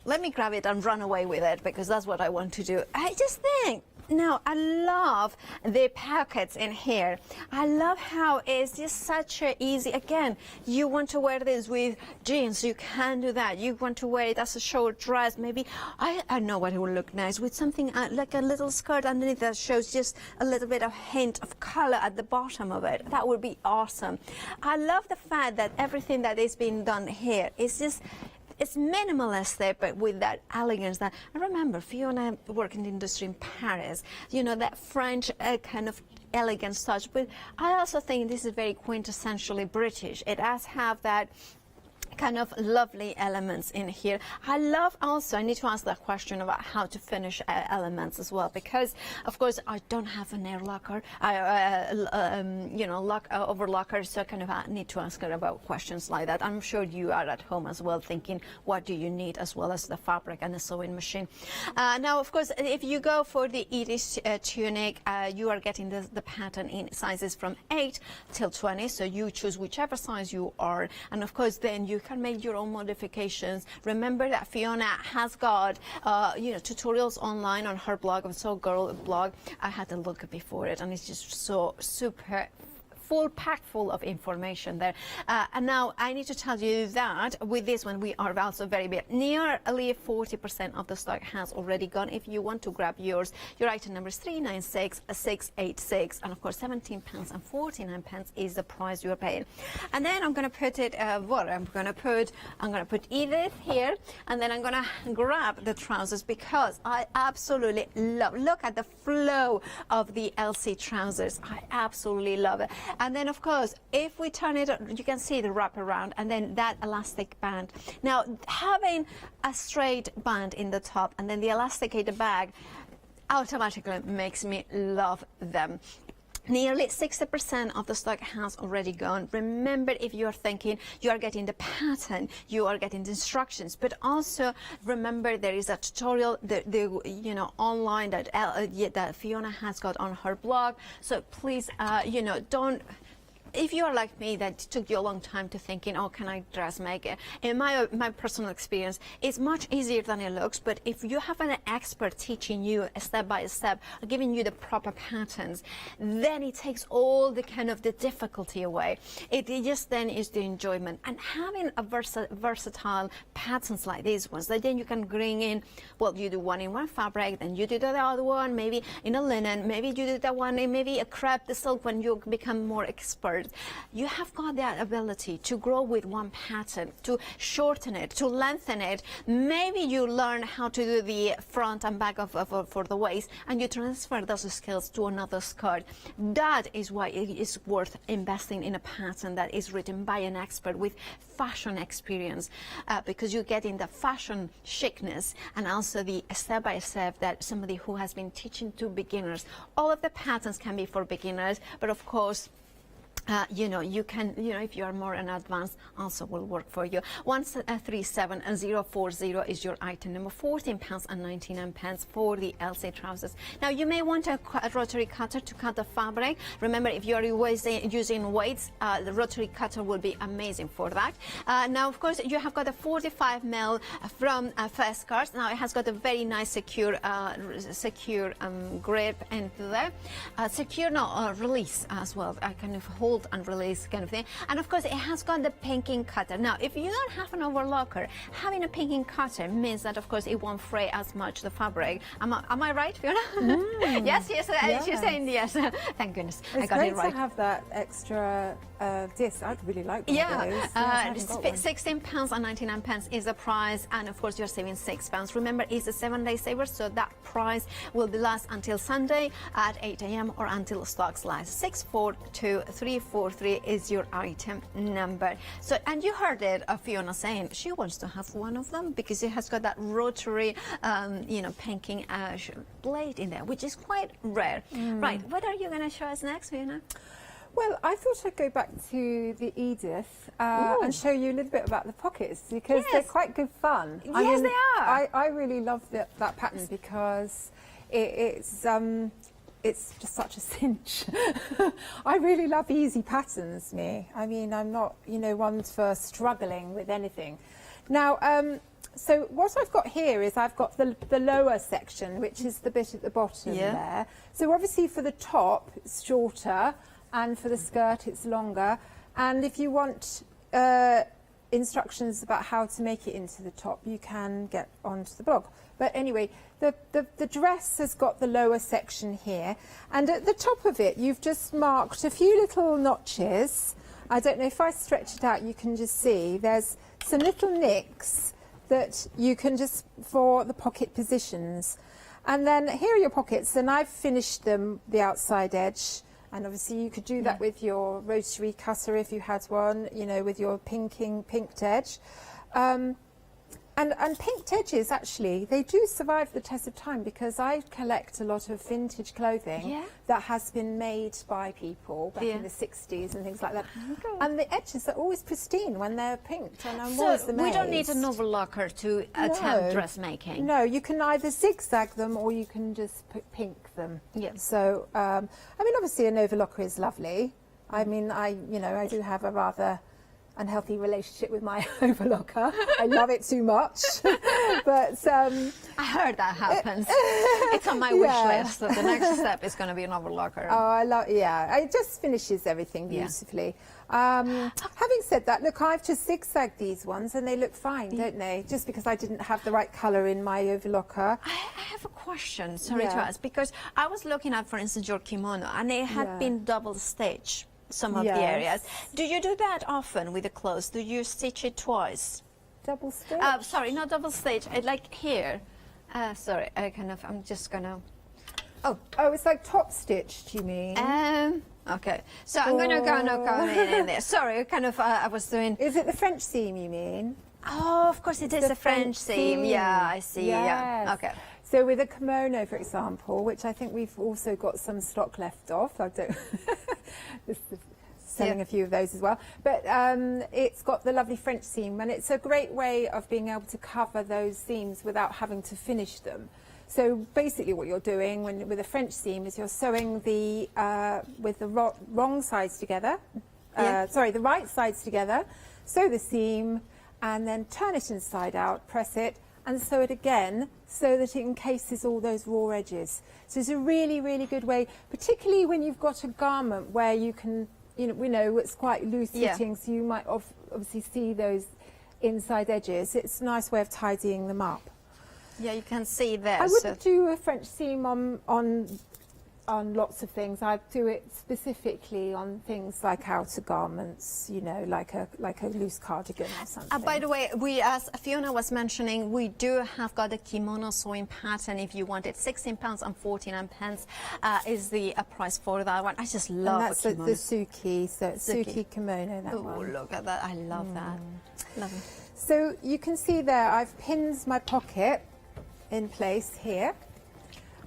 let me grab it and run away with it because that's what I want to do. I just think, now, I love the pockets in here. I love how it's just such a easy, again, you want to wear this with jeans, you can do that. You want to wear it as a short dress, maybe, I know what it would look nice, with something like a little skirt underneath that shows just a little bit of hint of color at the bottom of it. That would be awesome. I love the fact that everything that is being done here is just, it's minimalist there, but with that elegance that I remember Fiona worked in the industry in Paris, you know, that French kind of elegance touch. But I also think this is very quintessentially British. It does have that kind of lovely elements in here. I love also, I need to ask that question about how to finish elements as well, because of course I don't have an air locker, you know, over locker, so kind of I need to ask her about questions like that. I'm sure you are at home as well thinking, what do you need, as well as the fabric and the sewing machine. Now, of course, if you go for the Edith tunic, you are getting the pattern in sizes from 8 till 20, so you choose whichever size you are, and of course then you can make your own modifications. Remember that Fiona has got you know, tutorials online on her blog, on So Girl blog. I had a look before it, and it's just so super packed full of information there. And now I need to tell you that with this one we are also very big. Nearly 40% of the stock has already gone. If you want to grab yours, your item number is 396,686, and of course £17.49 is the price you are paying. And then I'm going to put it I'm going to put Edith here, and then I'm going to grab the trousers because I absolutely love, look at the flow of the Elsie trousers. I absolutely love it. And then, of course, if we turn it, you can see the wrap around and then that elastic band. Now, having a straight band in the top and then the elasticated bag, automatically makes me love them. Nearly 60% of the stock has already gone. Remember, if you are thinking you are getting the pattern, you are getting the instructions, but also remember there is a tutorial, online that Fiona has got on her blog. So please, don't. If you are like me, that took you a long time to thinking, oh, can I dress make it? In my personal experience, it's much easier than it looks, but if you have an expert teaching you step by step, giving you the proper patterns, then it takes all the kind of the difficulty away. It just then is the enjoyment. And having a versatile patterns like these ones, that then you can bring in, well, you do one in one fabric, then you do the other one, maybe in a linen, maybe you do that one in maybe a crepe, the silk, when you become more expert. You have got that ability to grow with one pattern, to shorten it, to lengthen it. Maybe you learn how to do the front and back for the waist, and you transfer those skills to another skirt. That is why it is worth investing in a pattern that is written by an expert with fashion experience, because you're getting the fashion chicness and also the step-by-step that somebody who has been teaching to beginners. All of the patterns can be for beginners, but of course, you can, if you are more an advanced, also will work for you. 137040 is your item number, £14.99 for the LC trousers. Now, you may want a rotary cutter to cut the fabric. Remember, if you are using weights, the rotary cutter will be amazing for that. Now, of course, you have got a 45mm from First Cards. Now, it has got a very nice secure grip into there. Release as well. I kind of hold and release kind of thing, and of course it has got the pinking cutter. Now, if you don't have an overlocker, having a pinking cutter means that of course it won't fray as much the fabric. Am I right, Fiona? Yes, she's saying yes. Thank goodness, I got it right. It's great to have that extra disc. I'd really like one of those. £16.99 is the price, and of course you're saving £6. Remember, it's a 7-day saver, so that price will be last until Sunday at 8 a.m. or until stocks last. 642343 is your item number. So, and you heard it, Fiona saying she wants to have one of them because it has got that rotary, pinking blade in there, which is quite rare. Right, what are you going to show us next, Fiona? Well, I thought I'd go back to the Edith and show you a little bit about the pockets, because they're quite good fun. Yes, they are. I really love that pattern because it's just such a cinch. I really love easy patterns, me. I mean, I'm not, one for struggling with anything. Now, so what I've got here is I've got the lower section, which is the bit at the bottom there. So obviously for the top, it's shorter, and for the skirt, it's longer. And if you want instructions about how to make it into the top, you can get onto the blog. But anyway, the dress has got the lower section here, and at the top of it you've just marked a few little notches. I don't know if I stretch it out, you can just see there's some little nicks that you can just, for the pocket positions. And then here are your pockets, and I've finished them, the outside edge. And obviously you could do that with your rotary cutter if you had one, with your pinked edge. And pinked edges, actually, they do survive the test of time, because I collect a lot of vintage clothing that has been made by people back in the 60s and things like that. And the edges are always pristine when they're pinked, and I'm always amazed. We don't need an overlocker to attempt dressmaking. No, you can either zigzag them or you can just pink them. So, I mean, obviously an overlocker is lovely. I mean, I do have a rather unhealthy relationship with my overlocker. I love it too much. But I heard that happens. It's on my wish list. So the next step is going to be an overlocker. Oh, I love. Yeah, it just finishes everything beautifully. Having said that, look, I've just zigzagged these ones and they look fine, don't they? Just because I didn't have the right colour in my overlocker. I have a question, sorry to ask, because I was looking at, for instance, your kimono, and it had been double stitched. Some of the areas. Do you do that often with the clothes? Do you stitch it twice? Double stitch? Sorry, not double stitch. Like here. Sorry, I'm just gonna. Oh, it's like top stitched, you mean? Okay. So I'm gonna go in there. Sorry, I was doing. Is it the French seam, you mean? Oh, of course it is a French seam. Yeah, I see. Yes. Yeah. Okay. So with a kimono, for example, which I think we've also got some stock left of, I don't selling a few of those as well, but it's got the lovely French seam, and it's a great way of being able to cover those seams without having to finish them. So basically what you're doing with a French seam is you're sewing the with the wrong sides together, the right sides together, sew the seam, and then turn it inside out, press it, and sew it again so that it encases all those raw edges. So it's a really, really good way, particularly when you've got a garment where you can, we know it's quite loose fitting, so you might obviously see those inside edges. It's a nice way of tidying them up. Yeah, you can see there. I wouldn't do a French seam on lots of things. I do it specifically on things like outer garments, like a loose cardigan or something. By the way, as Fiona was mentioning, we do have got a kimono sewing pattern. If you want it, £16 and 49 pence is the price for that one. I just love that's a kimono. The Suki, so it's Suki kimono. That one. Oh, look at that! I love that. Love it. So you can see there, I've pinned my pocket in place here.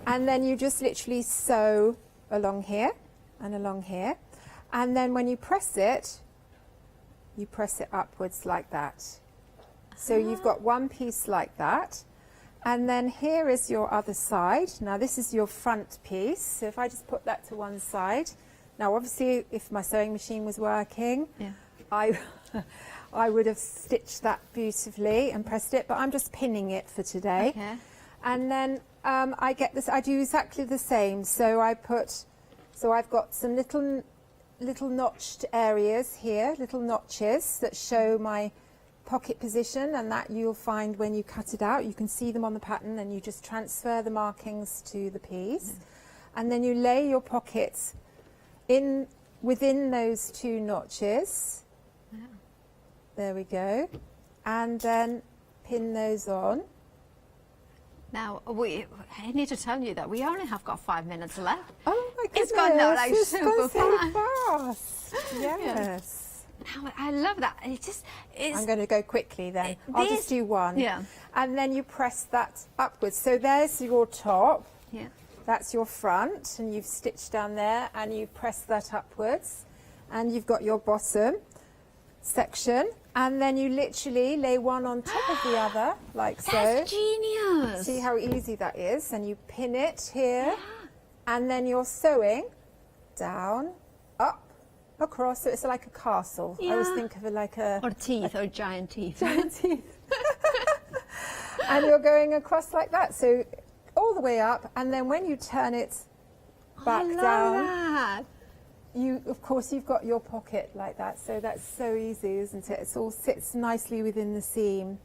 And then you just literally sew along here and along here. And then when you press it upwards like that. So you've got one piece like that. And then here is your other side. Now this is your front piece. So if I just put that to one side. Now obviously if my sewing machine was working, I would have stitched that beautifully and pressed it, but I'm just pinning it for today. Okay. And then I get this. I do exactly the same. So I've got some little notched areas here, little notches that show my pocket position, and that you'll find when you cut it out. You can see them on the pattern, and you just transfer the markings to the piece, and then you lay your pockets in within those two notches. There we go, and then pin those on. Now, I need to tell you that we only have got 5 minutes left. Oh my goodness, it's gone now like super fast. Yes. Now, I love that. I'm going to go quickly then. I'll just do one. Yeah. And then you press that upwards. So there's your top. Yeah. That's your front, and you've stitched down there, and you press that upwards, and you've got your bottom section. And then you literally lay one on top of the other, like so. That's genius. See how easy that is? And you pin it here, and then you're sewing down, up, across. So it's like a castle. I always think of it like a... Or teeth, or giant teeth. Giant teeth. And you're going across like that. So all the way up, and then when you turn it back down... Of course, you've got your pocket like that, so that's so easy, isn't it? It all sits nicely within the seam.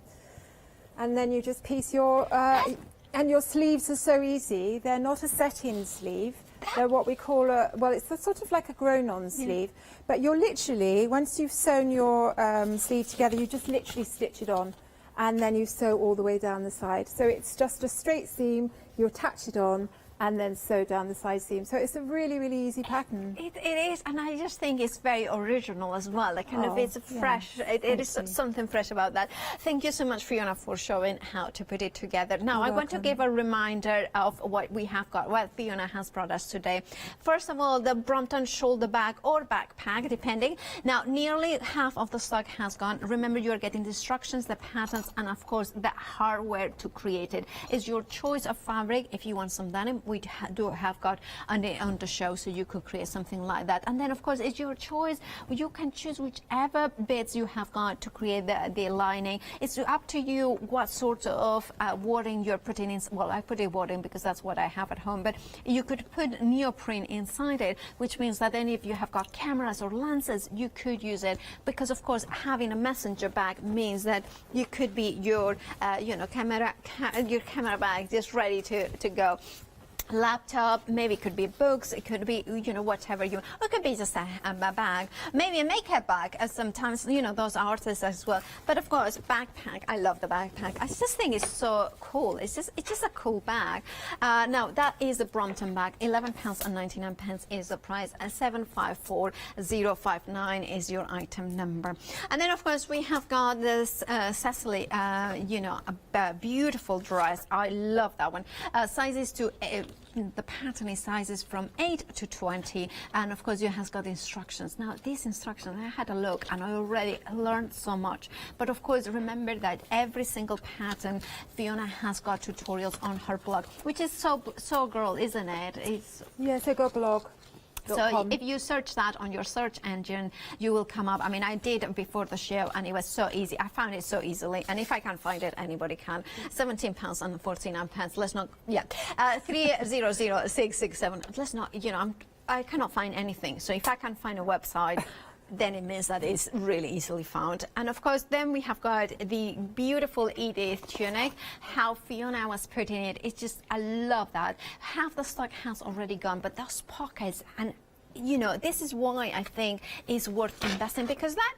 And then you just piece your, and your sleeves are so easy. They're not a set-in sleeve. They're what we call it's sort of like a grown-on sleeve. But you're literally, once you've sewn your sleeve together, you just literally stitch it on, and then you sew all the way down the side. So it's just a straight seam, you attach it on, and then sew down the side seam. So it's a really, really easy pattern. It is, and I just think it's very original as well. Like it's fresh. It is something fresh about that. Thank you so much, Fiona, for showing how to put it together. Now, I want to give a reminder of what we have got, what Fiona has brought us today. First of all, the Brompton shoulder bag or backpack, depending. Now, nearly half of the stock has gone. Remember, you're getting the instructions, the patterns, and of course, the hardware to create it. It's your choice of fabric. If you want some denim, we do have got on the show, so you could create something like that. And then of course it's your choice. You can choose whichever bits you have got to create the lining. It's up to you what sort of wording you're putting in. Well, I put a wording because that's what I have at home, but you could put neoprene inside it, which means that then if you have got cameras or lenses, you could use it, because of course having a messenger bag means that you could be your camera bag just ready to go. laptop, maybe it could be books, it could be, you know, whatever you, or it could be just a bag, maybe a makeup bag, as sometimes, you know, those artists as well. But of course, backpack, I love the backpack. I just think it's so cool. It's just a cool bag. Now, that is a Brompton bag. £11.99 is the price, and 754059 is your item number. And then, of course, we have got this Cecily, you know, a beautiful dress. I love that one. Sizes to the pattern is sizes from 8 to 20, and of course you has got instructions. Now these instructions, I had a look and I already learned so much, but of course remember that every single pattern Fiona has got tutorials on her blog, which is so girl, isn't it? It's yes, I got blog. So if you search that on your search engine, you will come up. I mean, I did before the show, and it was so easy. I found it so easily, and if I can't find it, anybody can. £17.49. Let's not, 300667. Let's not, you know, I cannot find anything. So if I can find a website, then it means that it's really easily found. And of course, then we have got the beautiful Edith tunic. How Fiona was putting it, it's just, I love that. Half the stock has already gone, but those pockets, and you know, this is why I think it's worth investing, because that,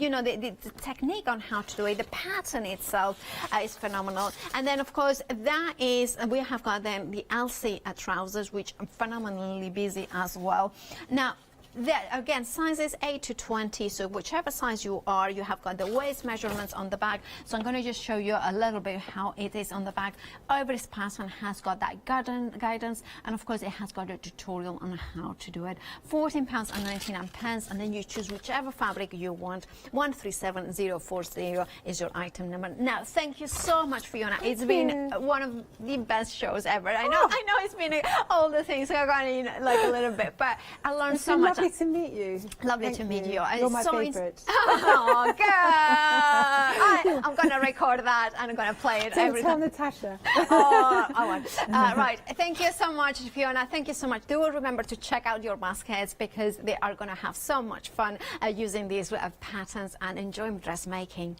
you know, the technique on how to do it, the pattern itself is phenomenal. And then, of course, that is, we have got then the Elsie trousers, which are phenomenally busy as well. Now, that, again, sizes 8 to 20, so whichever size you are, you have got the waist measurements on the back. So I'm going to just show you a little bit how it is on the back. Every pattern has got that guidance, and of course it has got a tutorial on how to do it. £14.99, and then you choose whichever fabric you want. 137040 is your item number. Now, thank you so much, Fiona. It's been one of the best shows ever. I know it's been all the things I've gone in like a little bit, but I learned so much. Lovely to meet you. Lovely to meet you. You're my favourite. Oh, girl. I'm going to record that and I'm going to play it every Tell time. Natasha. Oh, I won't. Right. Thank you so much, Fiona. Thank you so much. Do remember to check out your baskets, because they are going to have so much fun using these patterns and enjoying dressmaking.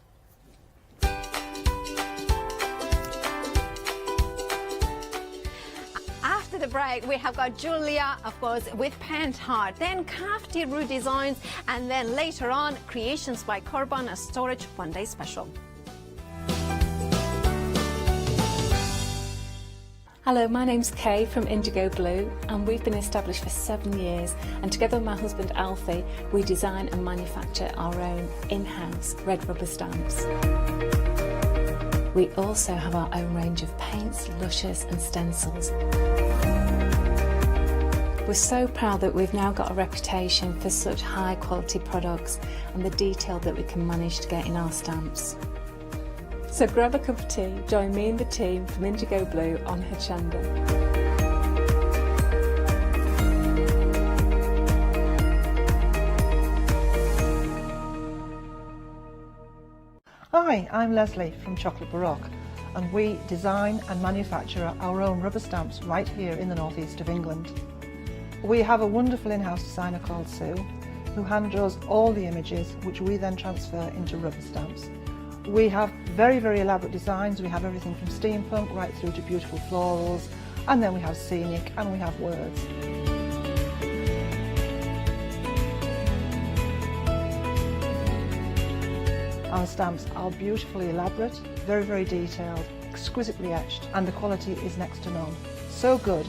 After the break, we have got Julia, of course, with Pentart, then crafty root designs, and then later on, creations by Korbond, a storage one-day special. Hello, my name's Kay from Indigo Blue, and we've been established for 7 years, and together with my husband Alfie, we design and manufacture our own in-house red rubber stamps. We also have our own range of paints, lushes and stencils. We're so proud that we've now got a reputation for such high quality products and the detail that we can manage to get in our stamps. So grab a cup of tea, join me and the team from Indigo Blue on Hochanda. Hi, I'm Leslie from Chocolate Baroque, and we design and manufacture our own rubber stamps right here in the northeast of England. We have a wonderful in-house designer called Sue, who hand draws all the images, which we then transfer into rubber stamps. We have very, very elaborate designs. We have everything from steampunk right through to beautiful florals, and then we have scenic and we have words. Our stamps are beautifully elaborate, very, very detailed, exquisitely etched, and the quality is next to none. So good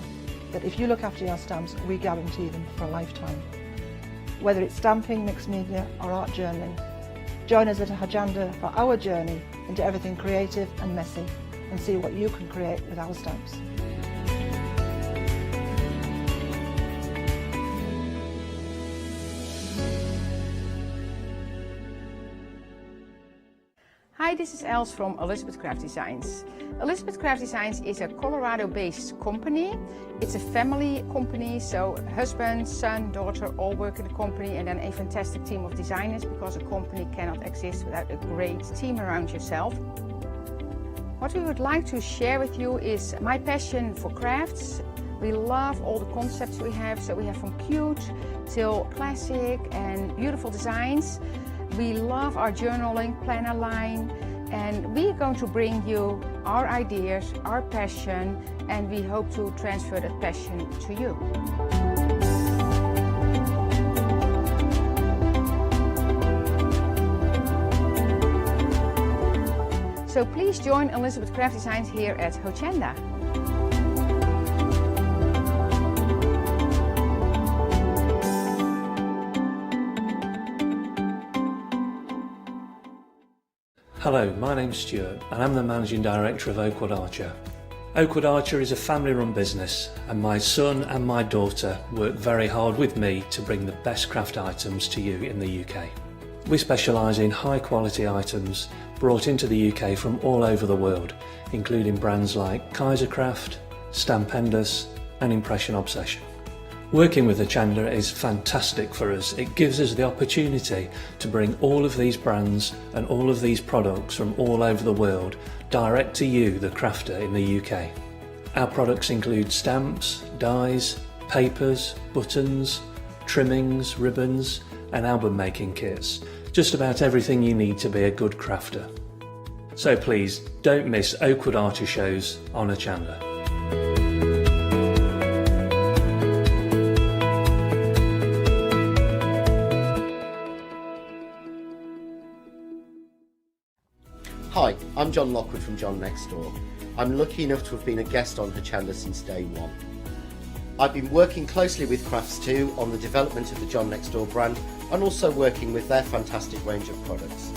that if you look after your stamps, we guarantee them for a lifetime. Whether it's stamping, mixed media or art journaling, join us at Hochanda for our journey into everything creative and messy, and see what you can create with our stamps. Hi, this is Els from Elizabeth Craft Designs. Elizabeth Craft Designs is a Colorado-based company. It's a family company, so husband, son, daughter all work in the company, and then a fantastic team of designers, because a company cannot exist without a great team around yourself. What we would like to share with you is my passion for crafts. We love all the concepts we have, so we have from cute till classic and beautiful designs. We love our journaling planner line, and we're going to bring you our ideas, our passion, and we hope to transfer that passion to you. So please join Elizabeth Craft Designs here at Hochanda. Hello, my name's Stuart and I'm the Managing Director of Oakwood Archer. Oakwood Archer is a family-run business and my son and my daughter work very hard with me to bring the best craft items to you in the UK. We specialise in high-quality items brought into the UK from all over the world, including brands like Kaisercraft, Stampendous and Impression Obsession. Working with Hochanda is fantastic for us. It gives us the opportunity to bring all of these brands and all of these products from all over the world direct to you, the crafter in the UK. Our products include stamps, dies, papers, buttons, trimmings, ribbons and album making kits. Just about everything you need to be a good crafter. So please don't miss Oakwood Archer shows on Hochanda. Hi, I'm John Lockwood from John Next Door. I'm lucky enough to have been a guest on Hochanda since day one. I've been working closely with Crafts2 on the development of the John Next Door brand and also working with their fantastic range of products.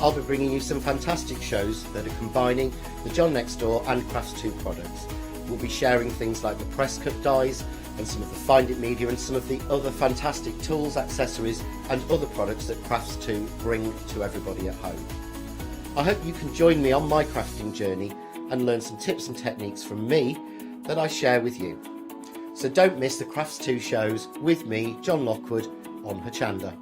I'll be bringing you some fantastic shows that are combining the John Next Door and Crafts2 products. We'll be sharing things like the press cut dies and some of the Find It media and some of the other fantastic tools, accessories and other products that Crafts2 bring to everybody at home. I hope you can join me on my crafting journey and learn some tips and techniques from me that I share with you. So don't miss the Crafts2 shows with me, John Lockwood, on Hochanda.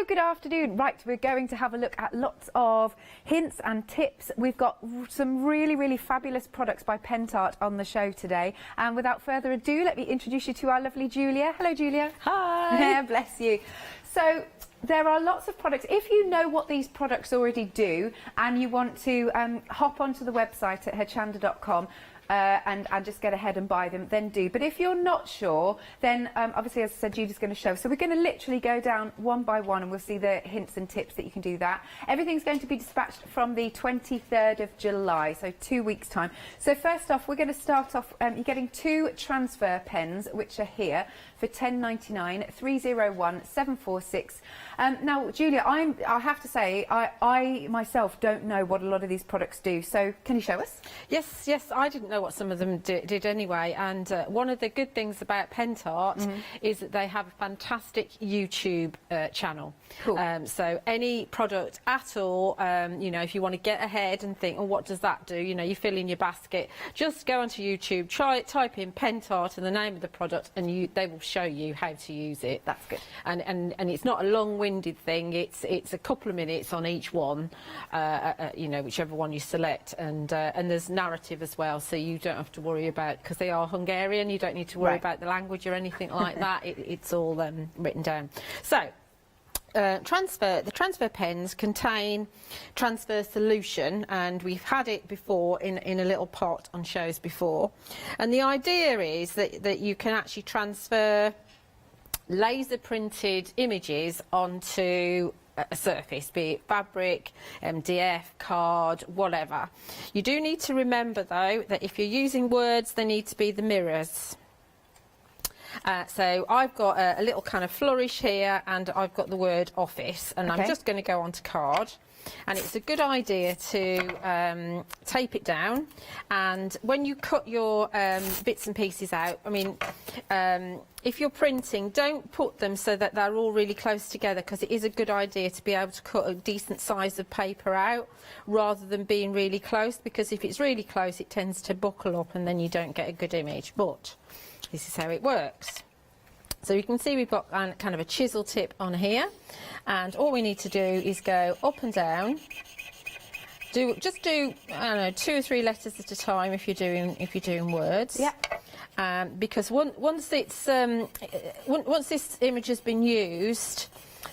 Good afternoon. Right, we're going to have a look at lots of hints and tips. We've got some really fabulous products by Pentart on the show today. And without further ado, let me introduce you to our lovely Julia. Hello, Julia. Hi. Bless you. So there are lots of products. If you know what these products already do and you want to hop onto the website at hochanda.com and just get ahead and buy them, then do. But if you're not sure, then obviously, as I said, Judy's going to show. So we're going to literally go down one by one and we'll see the hints and tips that you can do that. Everything's going to be dispatched from the 23rd of July, so 2 weeks' time. So first off, we're going to start off, you're getting 2 transfer pens, which are here for £10.99, 301 746. Now, Julia, I have to say, I myself don't know what a lot of these products do, so can you show us? Yes, I didn't know what some of them did anyway, and one of the good things about Pentart is that they have a fantastic YouTube channel. Cool. So any product at all, you know, if you want to get ahead and think, oh, what does that do? You know, you fill in your basket, just go onto YouTube, type in Pentart and the name of the product, and they will show you how to use it. That's good. And it's not a long-winded thing. It's a couple of minutes on each one, you know, whichever one you select, and there's narrative as well, so you don't have to worry about, because they are Hungarian, you don't need to worry about the language or anything like that. It's all written down. So the transfer pens contain transfer solution, and we've had it before in a little pot on shows before, and the idea is that you can actually transfer laser printed images onto a surface, be it fabric, MDF, card, whatever. You do need to remember though that if you're using words, they need to be the mirrors. So I've got a little kind of flourish here, and I've got the word office, and I'm just going to go onto card. And it's a good idea to tape it down, and when you cut your bits and pieces out, I mean, if you're printing, don't put them so that they're all really close together, because it is a good idea to be able to cut a decent size of paper out rather than being really close, because if it's really close it tends to buckle up and then you don't get a good image. But this is how it works. So you can see we've got kind of a chisel tip on here, and all we need to do is go up and down. Just do I don't know, 2 or 3 letters at a time if you're doing words. Yeah. Because once this image has been used,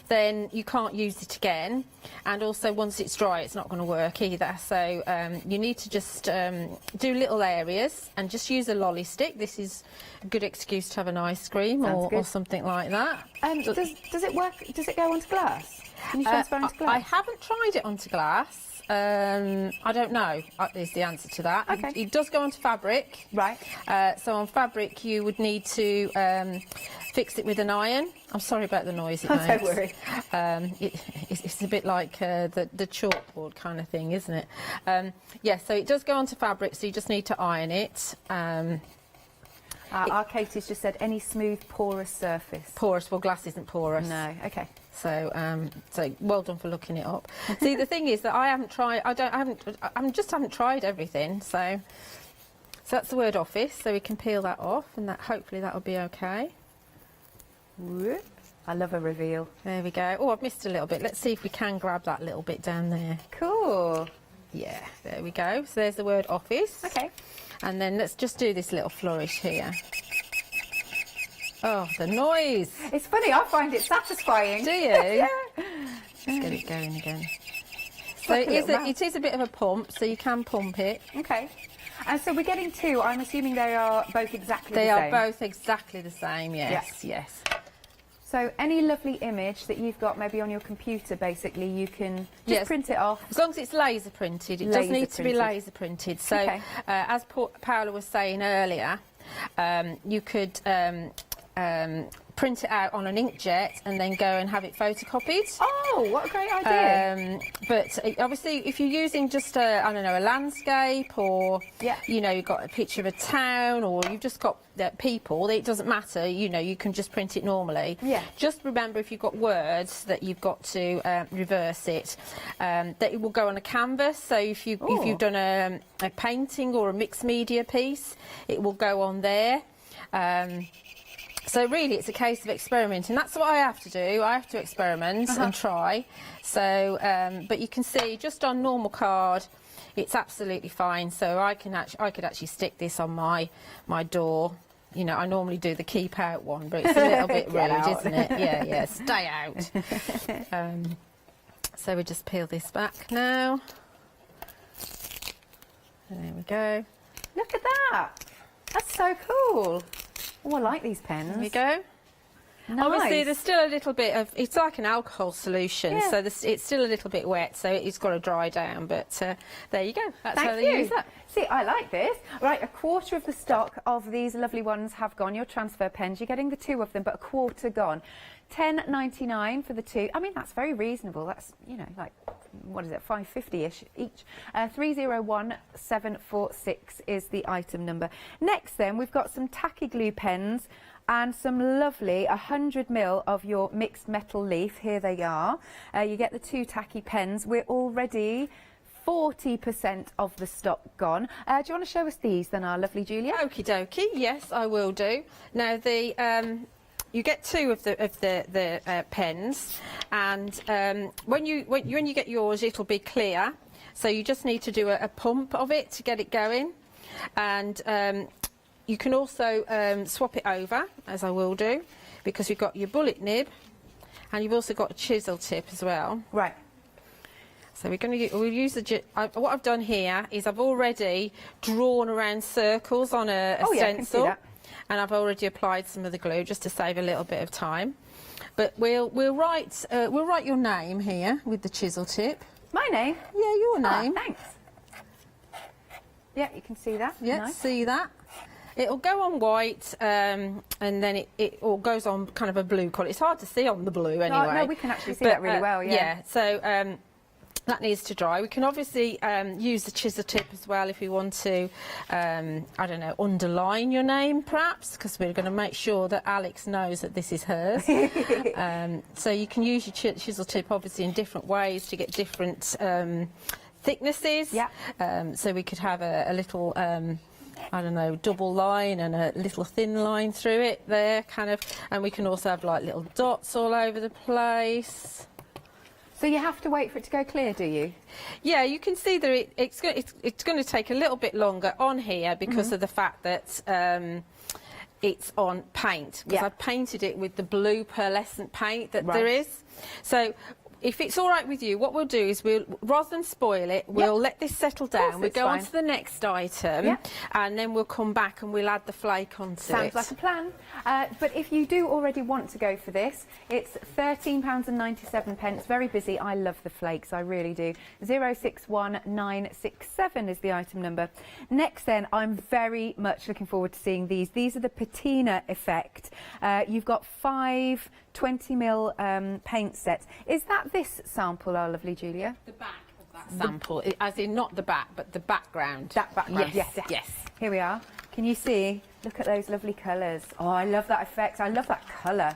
then you can't use it again, and also once it's dry it's not going to work either. So you need to just do little areas and just use a lolly stick. This is a good excuse to have an ice cream or something like that. Does it work? Does it go onto glass? Can you transfer onto glass? I haven't tried it onto glass. I don't know is the answer to that. Okay. It does go onto fabric. Right. So on fabric you would need to fix it with an iron. I'm sorry about the noise it makes. Don't worry. It's a bit like the chalkboard kind of thing, isn't it? Yeah, so it does go onto fabric, so you just need to iron it. Our Katie's just said any smooth, porous surface. Porous? Well, glass isn't porous. No. Okay. So, so well done for looking it up. See, the thing is that I haven't tried. I just haven't tried everything. So that's the word office. So we can peel that off, and that hopefully that'll be okay. Whoop. I love a reveal. There we go. Oh, I've missed a little bit. Let's see if we can grab that little bit down there. Cool. Yeah, there we go. So there's the word office. Okay. And then let's just do this little flourish here. Oh, the noise. It's funny, I find it satisfying. Do you? Yeah. Let's get it going again. So it is a bit of a pump, so you can pump it. Okay. And so we're getting 2. I'm assuming they are both exactly the same. They are both exactly the same, yes. Yes. So any lovely image that you've got maybe on your computer, basically, you can just print it off. As long as it's laser printed. It does need to be laser printed. So as Paola was saying earlier, you could print it out on an inkjet and then go and have it photocopied. Oh, what a great idea! But obviously, if you're using just a landscape, or you know, you've got a picture of a town, or you've just got people, it doesn't matter. You know, you can just print it normally. Yeah. Just remember, if you've got words, that you've got to reverse it. That it will go on a canvas. So if you've done a painting or a mixed media piece, it will go on there. So really, it's a case of experimenting. That's what I have to do. I have to experiment and try. So, but you can see just on normal card, it's absolutely fine. So I could actually stick this on my door. You know, I normally do the keep out one, but it's a little bit rude, isn't it? Yeah, stay out. So we just peel this back now. And there we go. Look at that. That's so cool. Oh, I like these pens. There we go. Nice. Obviously, there's still a little bit of, it's like an alcohol solution, so it's still a little bit wet, so it's got to dry down, but there you go. That's how they use that. See, I like this. Right, 1/4 of the stock of these lovely ones have gone, your transfer pens. You're getting the 2 of them, but 1/4 gone. £10.99 for the 2. I mean, that's very reasonable. That's, you know, like, what is it, $5.50-ish each. 301746 is the item number. Next, then, we've got some tacky glue pens and some lovely 100ml of your mixed metal leaf. Here they are. You get the 2 tacky pens. We're already 40% of the stock gone. Do you want to show us these then, our lovely Julia? Okie dokie, yes, I will do. Now, you get 2 of the pens, and when you get yours, it'll be clear. So you just need to do a pump of it to get it going, and you can also swap it over, as I will do, because you've got your bullet nib, and you've also got a chisel tip as well. Right. So we'll use what I've done here is I've already drawn around circles on a stencil. Yeah, I can see that. And I've already applied some of the glue just to save a little bit of time. But we'll write your name here with the chisel tip. My name? Yeah, your name. Thanks. Yeah, you can see that. Yeah, nice. See that. It'll go on white, and then it all goes on kind of a blue colour. It's hard to see on the blue anyway. No, we can actually see that really well. Yeah. So. That needs to dry. We can obviously use the chisel tip as well if we want to, I don't know, underline your name perhaps, because we're going to make sure that Alex knows that this is hers. So you can use your chisel tip obviously in different ways to get different thicknesses. Yeah. So we could have a little I don't know, double line and a little thin line through it there, kind of, and we can also have like little dots all over the place. So you have to wait for it to go clear, do you? Yeah, you can see that it's going to take a little bit longer on here because of the fact that it's on paint. Because I've painted it with the blue pearlescent paint that there is. So if it's all right with you, what we'll do is rather than spoil it, we'll let this settle down. We'll go on to the next item, and then we'll come back and we'll add the flake onto it. Sounds like a plan. But if you do already want to go for this, it's £13.97. Very busy. I love the flakes, I really do. 061967 is the item number. Next then, I'm very much looking forward to seeing these. These are the patina effect. You've got 5 20mm paint sets. Is that this sample, our lovely Julia? The back of that sample, as in not the back, but the background. That background, yes. Here we are. Can you see? Look at those lovely colours. Oh, I love that effect. I love that colour.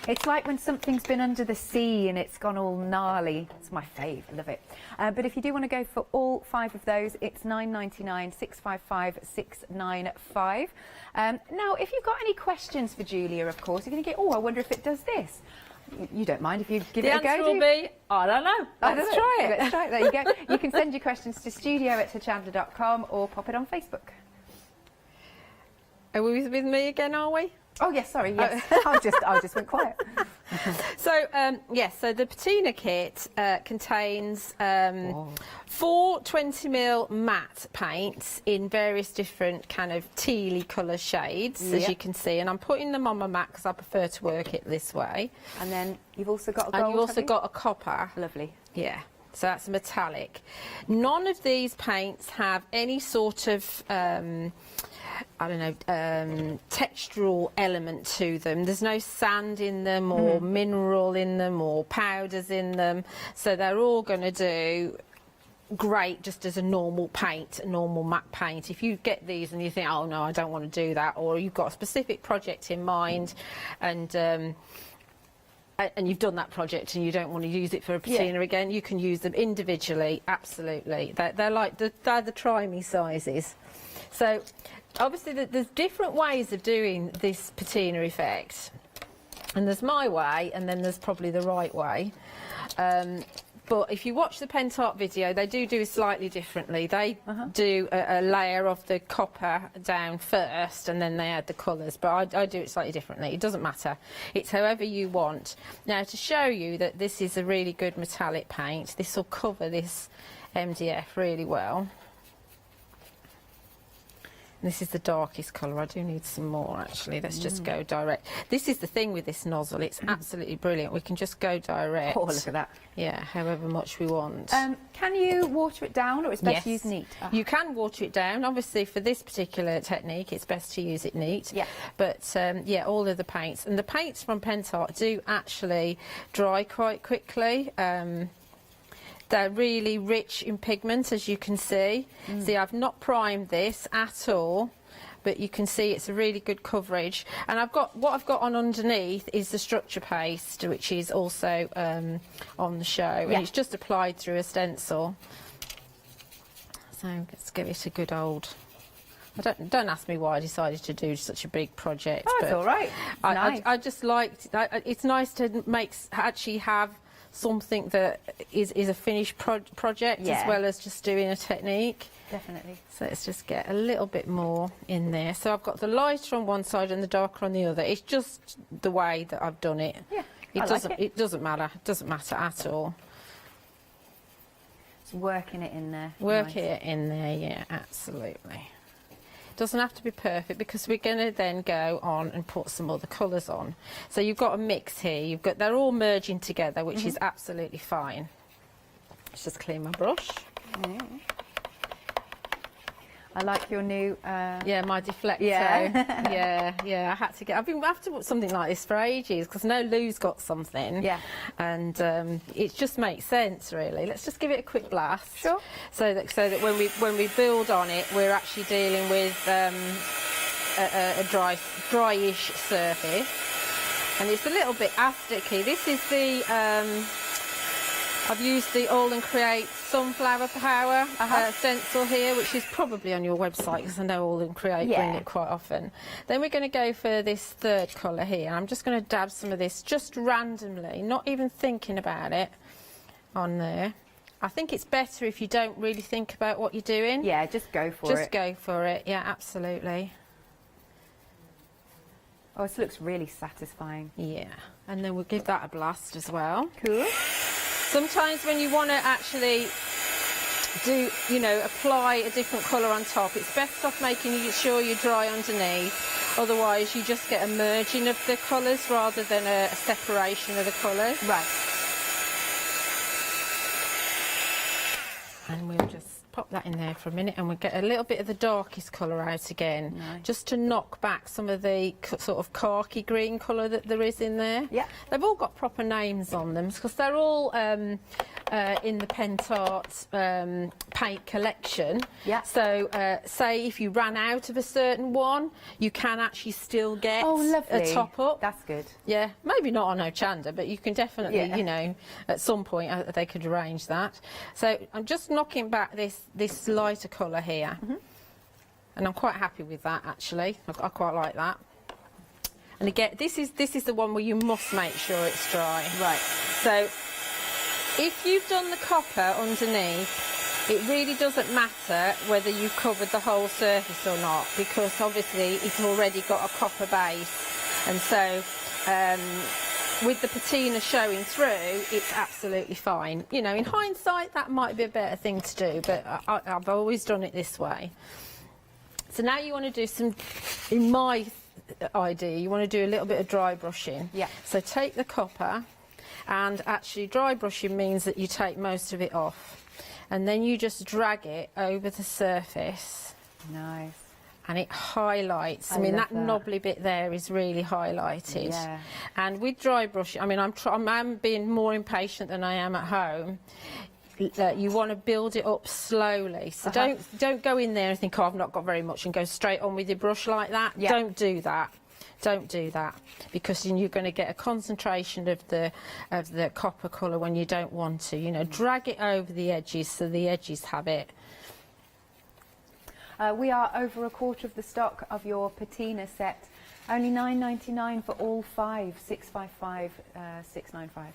It's like when something's been under the sea and it's gone all gnarly. It's my fave. I love it. But if you do want to go for all 5 of those, it's £9.99, 655 695. Now, if you've got any questions for Julia, of course, you're going to get, oh, I wonder if it does this. You don't mind if you give it a go, The answer will be, I don't know. Let's try it. Let's try it. There you go. You can send your questions to studio@hochanda.com or pop it on Facebook. Are we with me again, are we? Oh, yes, sorry, yes. I just went quiet. So, yes, so the patina kit contains 4 20mm matte paints in various different kind of tealy colour shades, as you can see. And I'm putting them on my mat because I prefer to work it this way. And then you've also got a gold, and you've also got a copper. Lovely. Yeah. So that's metallic. None of these paints have any sort of I don't know, textural element to them. There's no sand in them or mineral in them or powders in them. So they're all going to do great just as a normal paint, a normal matte paint. If you get these and you think, oh no, I don't want to do that, or you've got a specific project in mind and you've done that project and you don't want to use it for a patina again, you can use them individually, absolutely. They're like, they're the try me sizes. So obviously there's different ways of doing this patina effect, and there's my way and then there's probably the right way. But if you watch the Pentart video, they do it slightly differently. They do a layer of the copper down first and then they add the colours, but I do it slightly differently. It doesn't matter. It's however you want. Now, to show you that this is a really good metallic paint, this will cover this MDF really well. This is the darkest colour. I do need some more, actually. Let's just go direct. This is the thing with this nozzle. It's absolutely brilliant. We can just go direct. Oh, look at that. Yeah, however much we want. Can you water it down, or it's best to use neat? You can water it down. Obviously, for this particular technique, it's best to use it neat. Yeah. But, yeah, all of the paints. And the paints from Pentart do actually dry quite quickly. They're really rich in pigment, as you can see. See, I've not primed this at all, but you can see it's a really good coverage. And what I've got on underneath is the structure paste, which is also on the show, and it's just applied through a stencil. So let's give it a good old. Don't ask me why I decided to do such a big project. Oh, it's all right. Nice. I just liked. It's nice to actually have something that is a finished project as well as just doing a technique. Definitely. So let's just get a little bit more in there. So I've got the lighter on one side and the darker on the other. It's just the way that I've done it. Yeah, it doesn't matter. It doesn't matter at all. Just working it in there. Working it in there, yeah, absolutely. Doesn't have to be perfect because we're going to then go on and put some other colours on. So you've got a mix here. They're all merging together, which is absolutely fine. Let's just clean my brush. I like your new... yeah, my deflector. Yeah. yeah. I had to get... I've been after something like this for ages because I know Lou's got something. Yeah. And it just makes sense, really. Let's just give it a quick blast. Sure. So that when we build on it, we're actually dealing with a dryish surface. And it's a little bit asticky. This is the... I've used the All and Create sunflower power stencil here, which is probably on your website because I know all them bring it quite often. Then we're going to go for this third colour here. I'm just going to dab some of this just randomly, not even thinking about it, on there. I think it's better if you don't really think about what you're doing. Yeah, just go for it. Just go for it, yeah, absolutely. Oh, this looks really satisfying. Yeah, and then we'll give that a blast as well. Cool. Sometimes when you want to actually do, you know, apply a different colour on top, it's best off making sure you dry underneath. Otherwise, you just get a merging of the colours rather than a separation of the colours. Right. And we'll just pop that in there for a minute, and we'll get a little bit of the darkest colour out again, just to knock back some of the sort of khaki green colour that there is in there. Yeah. They've all got proper names on them because they're all in the Pentart paint collection. Yeah. So say if you ran out of a certain one, you can actually still get a top up. That's good. Yeah, maybe not on Hochanda, but you can definitely, you know, at some point they could arrange that. So I'm just knocking back this lighter colour here, and I'm quite happy with that actually. I quite like that. And again, this is the one where you must make sure it's dry. Right. So if you've done the copper underneath, it really doesn't matter whether you've covered the whole surface or not, because obviously it's already got a copper base, and so with the patina showing through, it's absolutely fine. You know, in hindsight, that might be a better thing to do, but I've always done it this way. So now you want to do some, in my idea, you want to do a little bit of dry brushing. Yeah. So take the copper, and actually dry brushing means that you take most of it off, and then you just drag it over the surface. Nice. And it highlights. I mean, that knobbly bit there is really highlighted. Yeah. And with dry brushing, I mean, I'm being more impatient than I am at home. You want to build it up slowly. So don't go in there and think, oh, I've not got very much, and go straight on with your brush like that. Yeah. Don't do that. Don't do that, because then you're going to get a concentration of the copper colour when you don't want to. You know, drag it over the edges so the edges have it. We are over a quarter of the stock of your patina set. Only $9.99 for all 5, 655, 695.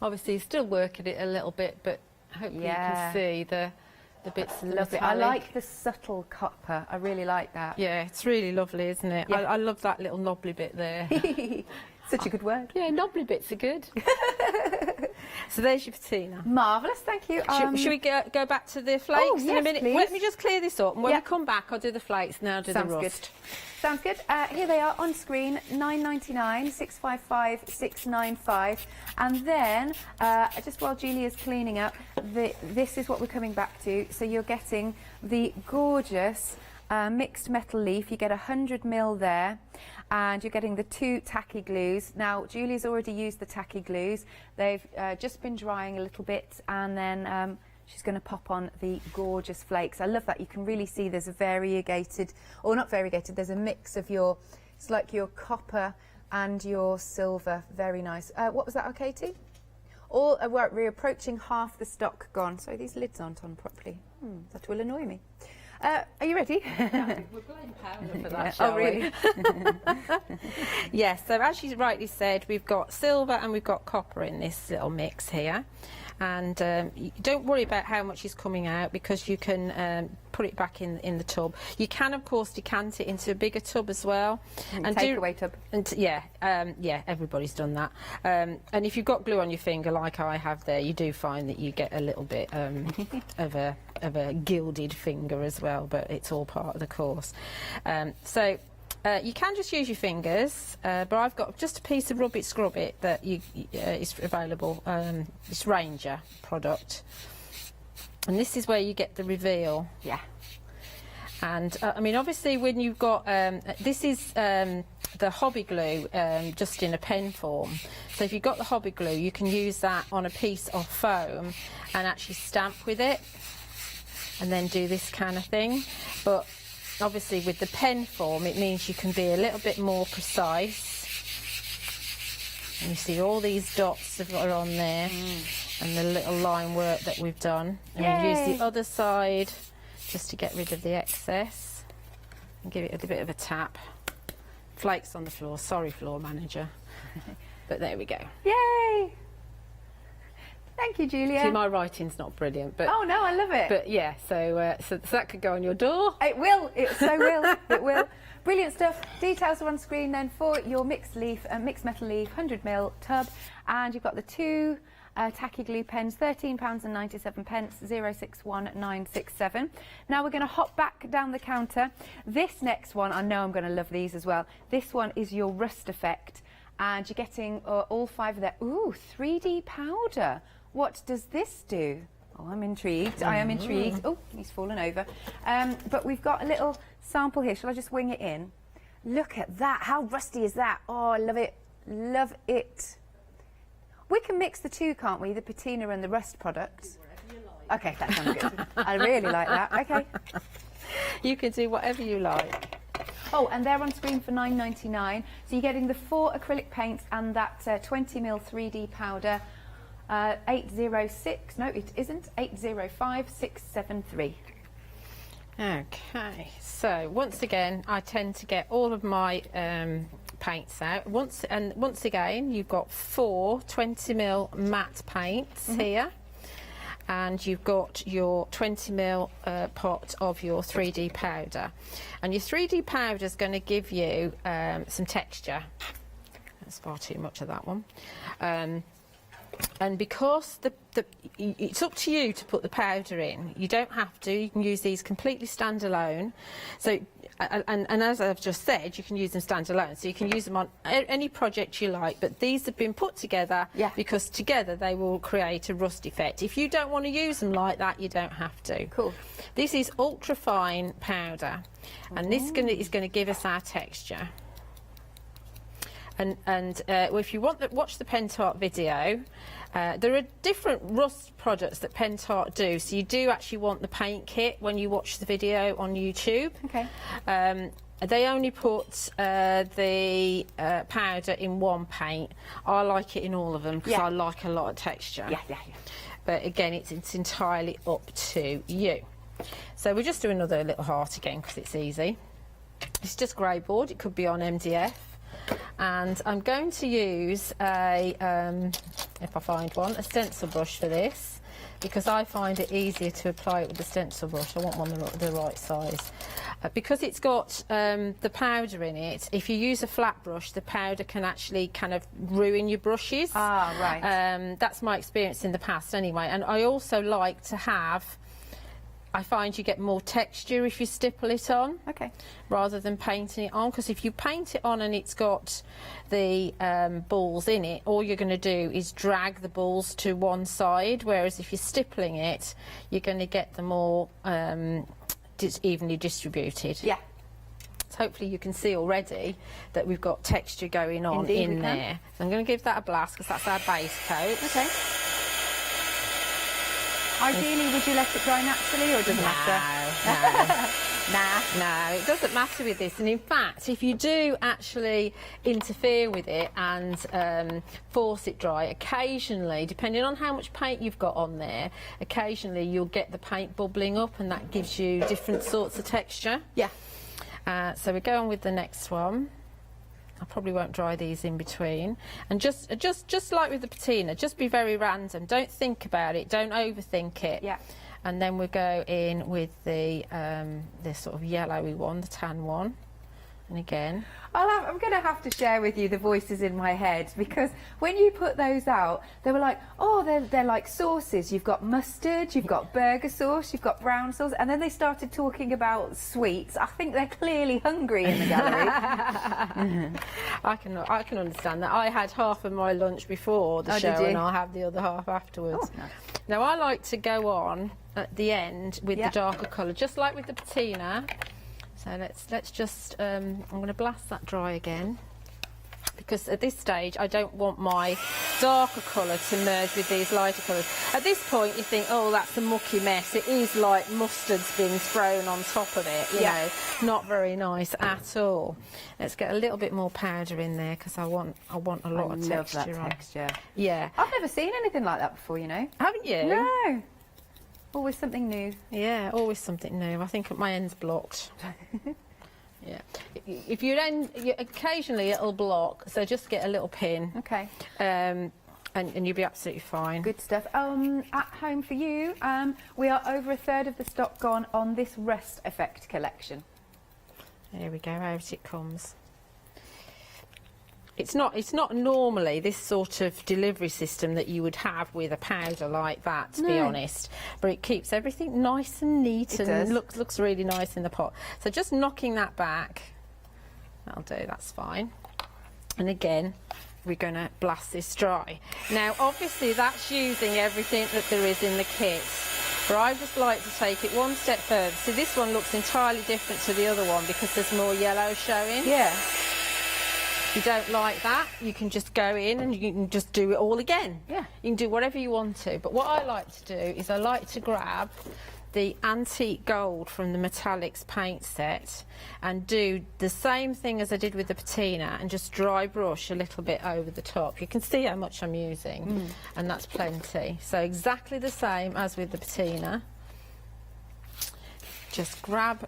Obviously, still working it a little bit, but hopefully you can see the bits of the metallic. I like the subtle copper. I really like that. Yeah, it's really lovely, isn't it? Yeah. I love that little knobbly bit there. Such a good word. Yeah, knobbly bits are good. So there's your patina. Marvellous, thank you. Should we go back to the flakes in a minute? Please. Let me just clear this up, and when we come back, I'll do the flakes, and then I'll do the rust. Sounds good. Here they are on screen, $9.99, 655, 695. And then, just while Julia's cleaning up, this is what we're coming back to. So you're getting the gorgeous mixed metal leaf. You get 100ml there. And you're getting the 2 tacky glues. Now, Julie's already used the tacky glues. They've just been drying a little bit, and then she's going to pop on the gorgeous flakes. I love that. You can really see there's a variegated, or not variegated, there's a mix of it's like your copper and your silver. Very nice. What was that, Katie? We're approaching half the stock gone. So these lids aren't on properly. That will annoy me. Are you ready? We're playing powder for that, Oh, really? Yes, so as you rightly said, we've got silver and we've got copper in this little mix here. And don't worry about how much is coming out, because you can put it back in the tub. You can, of course, decant it into a bigger tub as well. And takeaway tub. And yeah, everybody's done that. And if you've got glue on your finger, like I have there, you do find that you get a little bit of a gilded finger as well, but it's all part of the course. So you can just use your fingers, but I've got just a piece of Rub It Scrub It that is available. It's Ranger product, and this is where you get the reveal. Yeah. And I mean, obviously, when you've got this is the hobby glue just in a pen form. So if you've got the hobby glue, you can use that on a piece of foam and actually stamp with it, and then do this kind of thing. But obviously with the pen form, it means you can be a little bit more precise. And you see all these dots that are on there. and the little line work that we've done. And we use the other side just to get rid of the excess and give it a bit of a tap. Flakes on the floor, sorry floor manager. But there we go. Yay! Thank you, Julia. See, my writing's not brilliant, but oh no, I love it. But yeah, so that could go on your door. It will. It so will. It will. Brilliant stuff. Details are on screen then for your mixed metal leaf 100ml tub, and you've got the 2 tacky glue pens, £13.97, 061967. Now we're going to hop back down the counter. This next one, I know I'm going to love these as well. This one is your rust effect, and you're getting all 5 of that. Ooh, 3D powder. What does this do? Oh, I'm intrigued. I am intrigued. Oh, he's fallen over. But we've got a little sample here. Shall I just wing it in? Look at that. How rusty is that? Oh, I love it. Love it. We can mix the two, can't we? The patina and the rust products. Okay, that sounds good. I really like that. Okay. You can do whatever you like. Oh, and they're on screen for £9.99. So you're getting the 4 acrylic paints and that 20ml 3D powder. 806, no it isn't, 805673. Okay, so once again I tend to get all of my paints out. Once again you've got 4 20ml matte paints here, and you've got your 20ml pot of your 3D powder, and your 3D powder is going to give you some texture. That's far too much of that one. And because it's up to you to put the powder in, you don't have to. You can use these completely standalone. So, and as I've just said, you can use them standalone. So you can use them on any project you like. But these have been put together because together they will create a rust effect. If you don't want to use them like that, you don't have to. Cool. This is ultra fine powder, and this is going to give us our texture. And if you want to watch the Pentart video, there are different rust products that Pentart do. So you do actually want the paint kit when you watch the video on YouTube. Okay. They only put the powder in one paint. I like it in all of them because I like a lot of texture. Yeah. But again, it's entirely up to you. So we'll just do another little heart again because it's easy. It's just grey board. It could be on MDF. And I'm going to use a, if I find one, a stencil brush for this, because I find it easier to apply it with the stencil brush. I want one the right size. Because it's got the powder in it, if you use a flat brush, the powder can actually kind of ruin your brushes. Ah, right. That's my experience in the past anyway. And I also like to have, I find you get more texture if you stipple it on, rather than painting it on. Because if you paint it on and it's got the balls in it, all you're going to do is drag the balls to one side. Whereas if you're stippling it, you're going to get them all evenly distributed. Yeah. So hopefully you can see already that we've got texture going on in there. So I'm going to give that a blast because that's our base coat. Okay. Ideally, would you let it dry naturally, or does it matter? No, it doesn't matter with this. And in fact, if you do actually interfere with it and force it dry, occasionally, depending on how much paint you've got on there, occasionally you'll get the paint bubbling up, and that gives you different sorts of texture. Yeah. So we go on with the next one. I probably won't dry these in between. And just like with the patina, just be very random. Don't think about it. Don't overthink it. Yeah. And then we go in with the this sort of yellowy one, the tan one. And again, I'm going to have to share with you the voices in my head, because when you put those out, they were like, oh, they're like sauces. You've got mustard, you've got burger sauce, you've got brown sauce, and then they started talking about sweets. I think they're clearly hungry in the gallery. I can understand that. I had half of my lunch before the show, and I'll have the other half afterwards. Oh, nice. Now I like to go on at the end with the darker colour, just like with the patina. So let's just, I'm going to blast that dry again. because at this stage I don't want my darker colour to merge with these lighter colours. At this point you think, oh, that's a mucky mess. It is like mustard's been thrown on top of it, you know, not very nice at all. Let's get a little bit more powder in there because I want a lot of texture that on. texture. Yeah. I've never seen anything like that before, you know. Haven't you? No. Always something new. Yeah, always something new. I think my end's blocked. Yeah. If you then, occasionally it'll block, so just get a little pin. Okay. And you'll be absolutely fine. Good stuff. At home for you, we are over a third of the stock gone on this Rust Effect collection. There we go, out it comes. It's not normally this sort of delivery system that you would have with a powder like that, to be honest. But it keeps everything nice and neat and looks really nice in the pot. So just knocking that back, that'll do, that's fine. And again, we're going to blast this dry. Now, obviously, that's using everything that there is in the kit. But I just like to take it one step further. So this one looks entirely different to the other one because there's more yellow showing. Yeah. If you don't like that, you can just go in and you can just do it all again. Yeah. You can do whatever you want to. But what I like to do is I like to grab the antique gold from the metallics paint set and do the same thing as I did with the patina and just dry brush a little bit over the top. You can see how much I'm using, and that's plenty. So exactly the same as with the patina. Just grab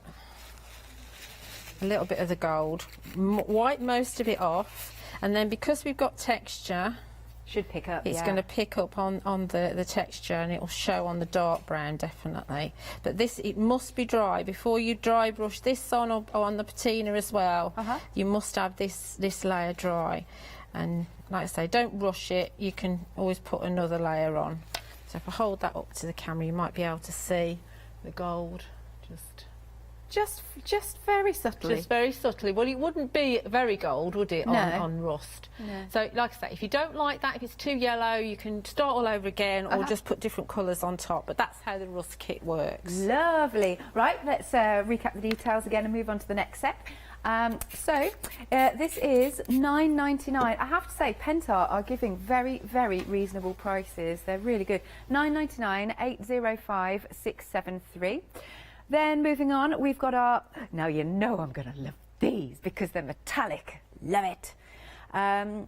a little bit of the gold, wipe most of it off, and then because we've got texture, should pick up. It's going to pick up on the texture, and it will show on the dark brown definitely. But this, it must be dry before you dry brush this on or on the patina as well. You must have this layer dry, and like I say, don't rush it. You can always put another layer on. So if I hold that up to the camera, you might be able to see the gold just very subtly. Just very subtly. Well, it wouldn't be very gold, would it, on rust? No. So, like I say, if you don't like that, if it's too yellow, you can start all over again or just put different colours on top. But that's how the rust kit works. Lovely. Right, let's recap the details again and move on to the next set. This is $9.99. I have to say, Pentart are giving very, very reasonable prices. They're really good. $9.99, 805 673. Then moving on, we've got our... Now you know I'm going to love these because they're metallic. Love it.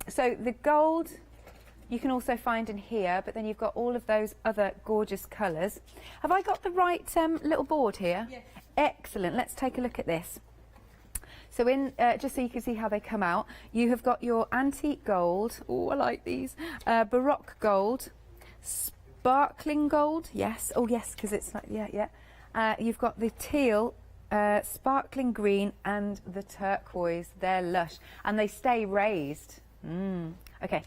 So the gold you can also find in here, but then you've got all of those other gorgeous colours. Have I got the right little board here? Yes. Excellent. Let's take a look at this. So in, just so you can see how they come out, you have got your antique gold. Oh, I like these. Baroque gold. Sparkling gold. Yes. Oh, yes, because it's like, yeah. You've got the teal, sparkling green and the turquoise. They're lush and they stay raised. Okay.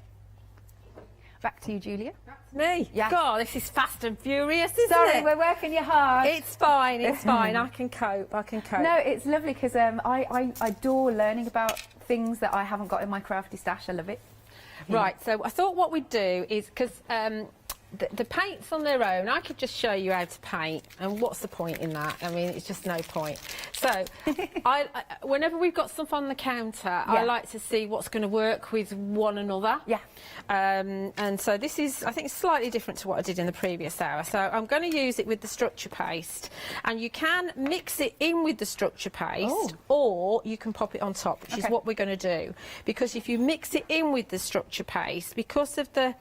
Back to you, Julia. That's me. Yeah. God, this is fast and furious, isn't it? Sorry, we're working you hard. It's fine, it's fine. I can cope, No, it's lovely because I adore learning about things that I haven't got in my crafty stash. I love it. Right, so I thought what we'd do is, because the paints on their own, I could just show you how to paint, and what's the point in that? I mean, it's just no point. So, whenever we've got stuff on the counter, I like to see what's going to work with one another. Yeah. And so this is, I think, it's slightly different to what I did in the previous hour. So I'm going to use it with the structure paste, and you can mix it in with the structure paste, or you can pop it on top, which is what we're going to do. Because if you mix it in with the structure paste, because of the...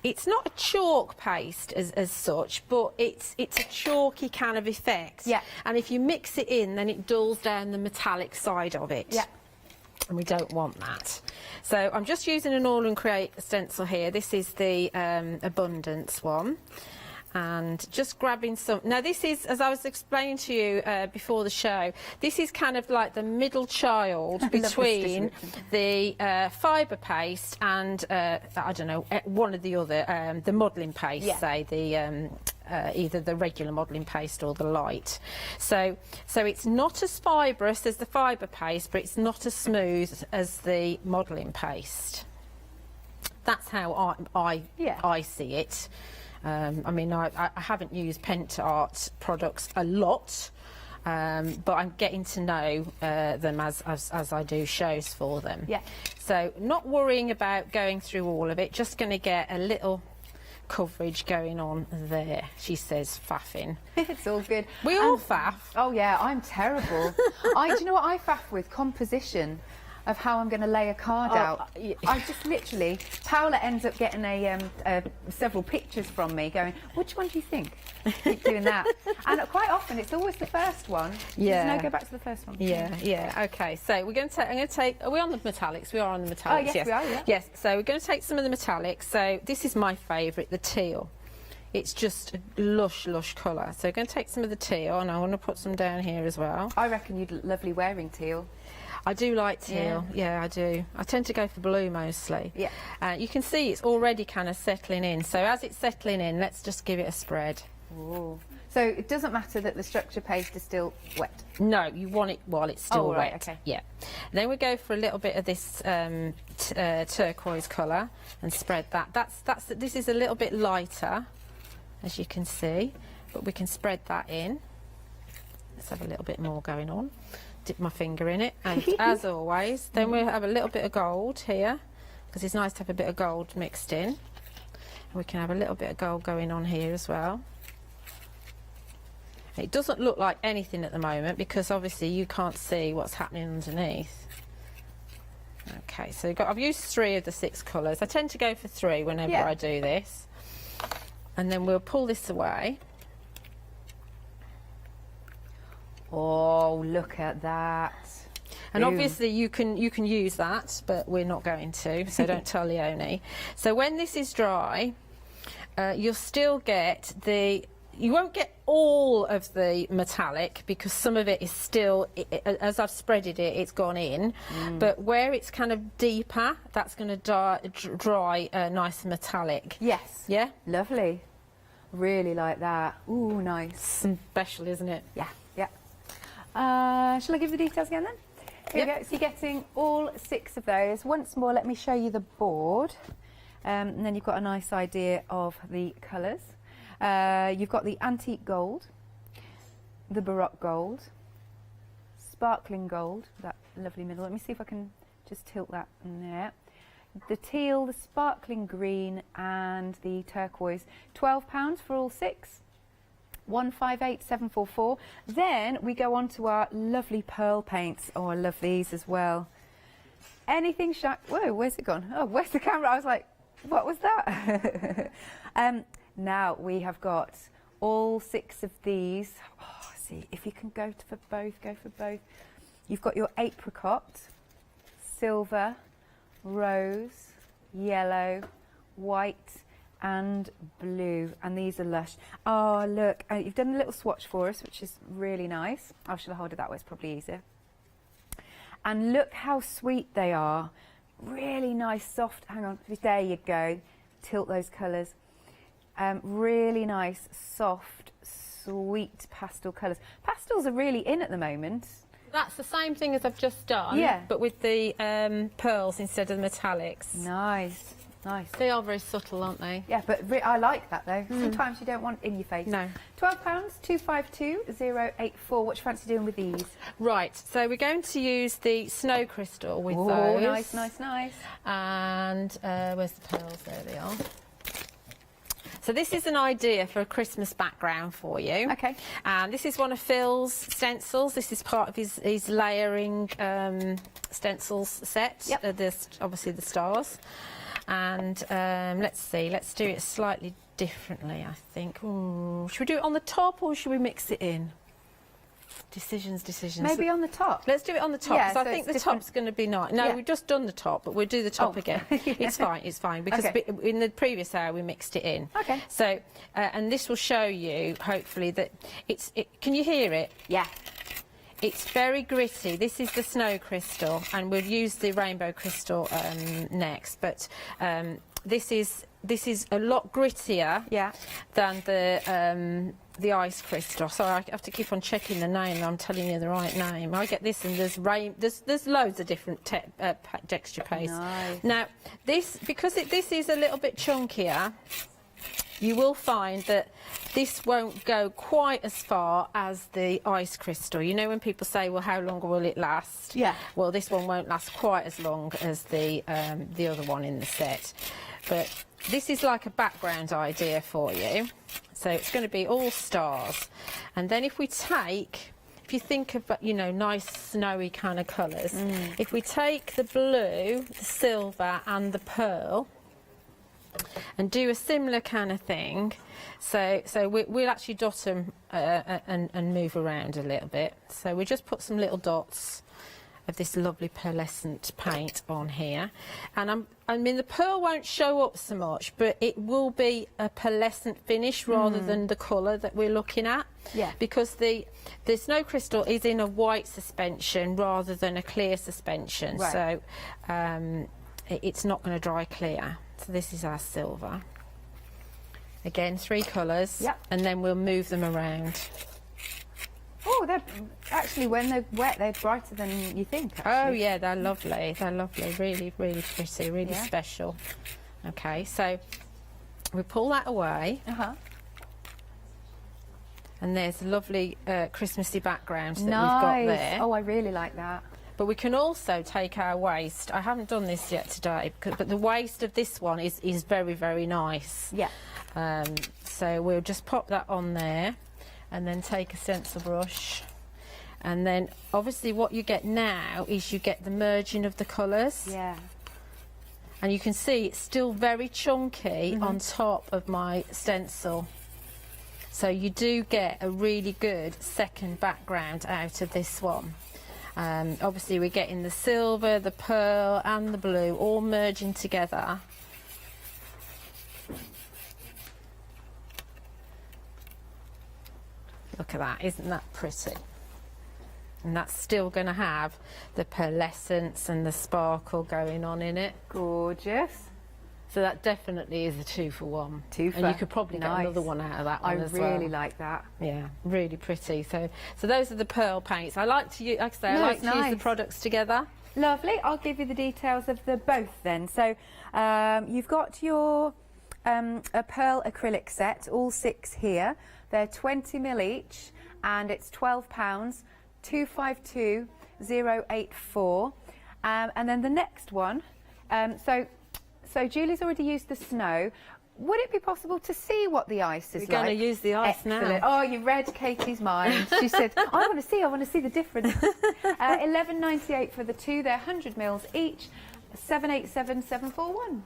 It's not a chalk paste as such, but it's a chalky kind of effect. Yeah. And if you mix it in, then it dulls down the metallic side of it. Yeah. And we don't want that. So I'm just using an All and Create stencil here. This is the Abundance one. And just grabbing some... Now, this is, as I was explaining to you before the show, this is kind of like the middle child between the fibre paste and, I don't know, one or the other, the modelling paste, say, the... either the regular modelling paste or the light. So it's not as fibrous as the fibre paste, but it's not as smooth as the modelling paste. That's how I see it. I mean, I haven't used Pentart products a lot, but I'm getting to know them as I do shows for them. Yeah. So not worrying about going through all of it, just going to get a little coverage going on there. She says faffing. It's all good. We all faff. Oh yeah, I'm terrible. Do you know what I faff with? Composition of how I'm going to lay a card out. I just literally, Paola ends up getting several pictures from me going, which one do you think? Keep doing that. And quite often it's always the first one. Yeah. No, go back to the first one. Yeah. Okay. So we're going to take. I'm going to take. Are we on the metallics? We are on the metallics. Oh yes, we are. Yeah. Yes. So we're going to take some of the metallics. So this is my favourite, the teal. It's just a lush colour. So we're going to take some of the teal, and I want to put some down here as well. I reckon you'd look lovely wearing teal. I do like teal, yeah, I do. I tend to go for blue mostly. Yeah. You can see it's already kind of settling in. So as it's settling in, let's just give it a spread. Ooh. So it doesn't matter that the structure paste is still wet? No, you want it while it's still wet. Right, okay. Yeah. Then we go for a little bit of this turquoise colour and spread that. This is a little bit lighter, as you can see, but we can spread that in. Let's have a little bit more going on. Dip my finger in it, and as always, then we'll have a little bit of gold here, because it's nice to have a bit of gold mixed in. And we can have a little bit of gold going on here as well. It doesn't look like anything at the moment, because obviously you can't see what's happening underneath. Okay, so I've used 3 of the 6 colours. I tend to go for 3 whenever I do this. And then we'll pull this away. Oh, look at that. And obviously you can use that, but we're not going to, so don't tell Leonie. So when this is dry, you'll still get you won't get all of the metallic, because some of it is still, as I've spreaded it, it's gone in. But where it's kind of deeper, that's going to dry nice and metallic. Yes. Yeah? Lovely. Really like that. Ooh, nice. Special, isn't it? Yeah. Shall I give the details again then? Here we go. So you're getting all 6 of those. Once more, let me show you the board. And then you've got a nice idea of the colours. You've got the antique gold, the baroque gold, sparkling gold, that lovely middle. Let me see if I can just tilt that in there. The teal, the sparkling green, and the turquoise. £12 for all 6. 158744. Then we go on to our lovely pearl paints. Oh, I love these as well. Anything shine. Whoa, where's it gone? Oh, where's the camera? I was like, what was that? Now we have got all 6 of these. Oh, see if you can go for both. Go for both. You've got your apricot, silver, rose, yellow, white, and blue, and these are lush. Oh look, you've done a little swatch for us, which is really nice. Oh, shall I hold it that way? It's probably easier. And look how sweet they are. Really nice, soft. Hang on, there you go. Tilt those colours. Really nice, soft, sweet pastel colours. Pastels are really in at the moment. That's the same thing as I've just done, but with the pearls instead of the metallics. Nice. Nice. They are very subtle, aren't they? Yeah, but I like that though. Sometimes you don't want in your face. No. £12, 252084. What do you fancy doing with these? Right, so we're going to use the snow crystal with those. Oh, nice, nice, nice. And where's the pearls? There they are. So this is an idea for a Christmas background for you. Okay. And this is one of Phil's stencils. This is part of his layering stencils set. Yep. Obviously the stars. And let's see, let's do it slightly differently, I think. Ooh, should we do it on the top or should we mix it in? Decisions. Maybe on the top. Let's do it on the top, because Yeah, I so think the it's top's going to be nice. No, we've just done the top, but we'll do the top again. It's fine, because in the previous hour we mixed it in. Okay. So, and this will show you, hopefully, that can you hear it? Yeah. It's very gritty. This is the snow crystal, and we'll use the rainbow crystal next. But this is a lot grittier than the ice crystal. So I have to keep on checking the name. I'm telling you the right name. I get this, and there's loads of different texture paste. Nice. Now this, because this is a little bit chunkier, you will find that this won't go quite as far as the ice crystal. You know when people say, well, how long will it last? Yeah. Well, this one won't last quite as long as the other one in the set. But this is like a background idea for you. So it's going to be all stars. And then if we take, if you think of, you know, nice snowy kind of colours, if we take the blue, the silver and the pearl and do a similar kind of thing, so we'll actually dot them and move around a little bit. So we just put some little dots of this lovely pearlescent paint on here, and I mean the pearl won't show up so much, but it will be a pearlescent finish rather than the colour that we're looking at. Yeah. Because the snow crystal is in a white suspension rather than a clear suspension, Right. so it's not going to dry clear. So this is our silver. Again, 3 colours, Yep. and then we'll move them around. Oh, they're actually, when they're wet, they're brighter than you think. Oh Actually. yeah, they're lovely. They're lovely. Really, really pretty. Really Yeah. special. Okay, so we pull that away, and there's a lovely Christmassy background that we've got there. Oh, I really like that. But we can also take our waist. I haven't done this yet today, but the waist of this one is very, very nice. Yeah. So we'll just pop that on there, and then take a stencil brush, and then obviously what you get now is you get the merging of the colours. Yeah. And you can see it's still very chunky on top of my stencil. So you do get a really good second background out of this one. Obviously we're getting the silver, the pearl and the blue all merging together. Look at that, isn't that pretty? And that's still going to have the pearlescence and the sparkle going on in it. Gorgeous. So that definitely is a 2 for 1. 2 for. And you could probably Nice. get another one out of that one as well. I really like that. Yeah, really pretty. So those are the pearl paints. I like to use, like I say, I No, like it's to use nice. the products together. Lovely. I'll give you the details of the both then. So you've got your a pearl acrylic set, all 6 here. They're 20ml each, and it's £12, 252084. And then the next one, so Julie's already used the snow. Would it be possible to see what the ice is We're like? going to use the ice Excellent. now. Oh, you read Katie's mind. She said, I want to see the difference. £11.98 for the 2. They're 100ml each. 787741.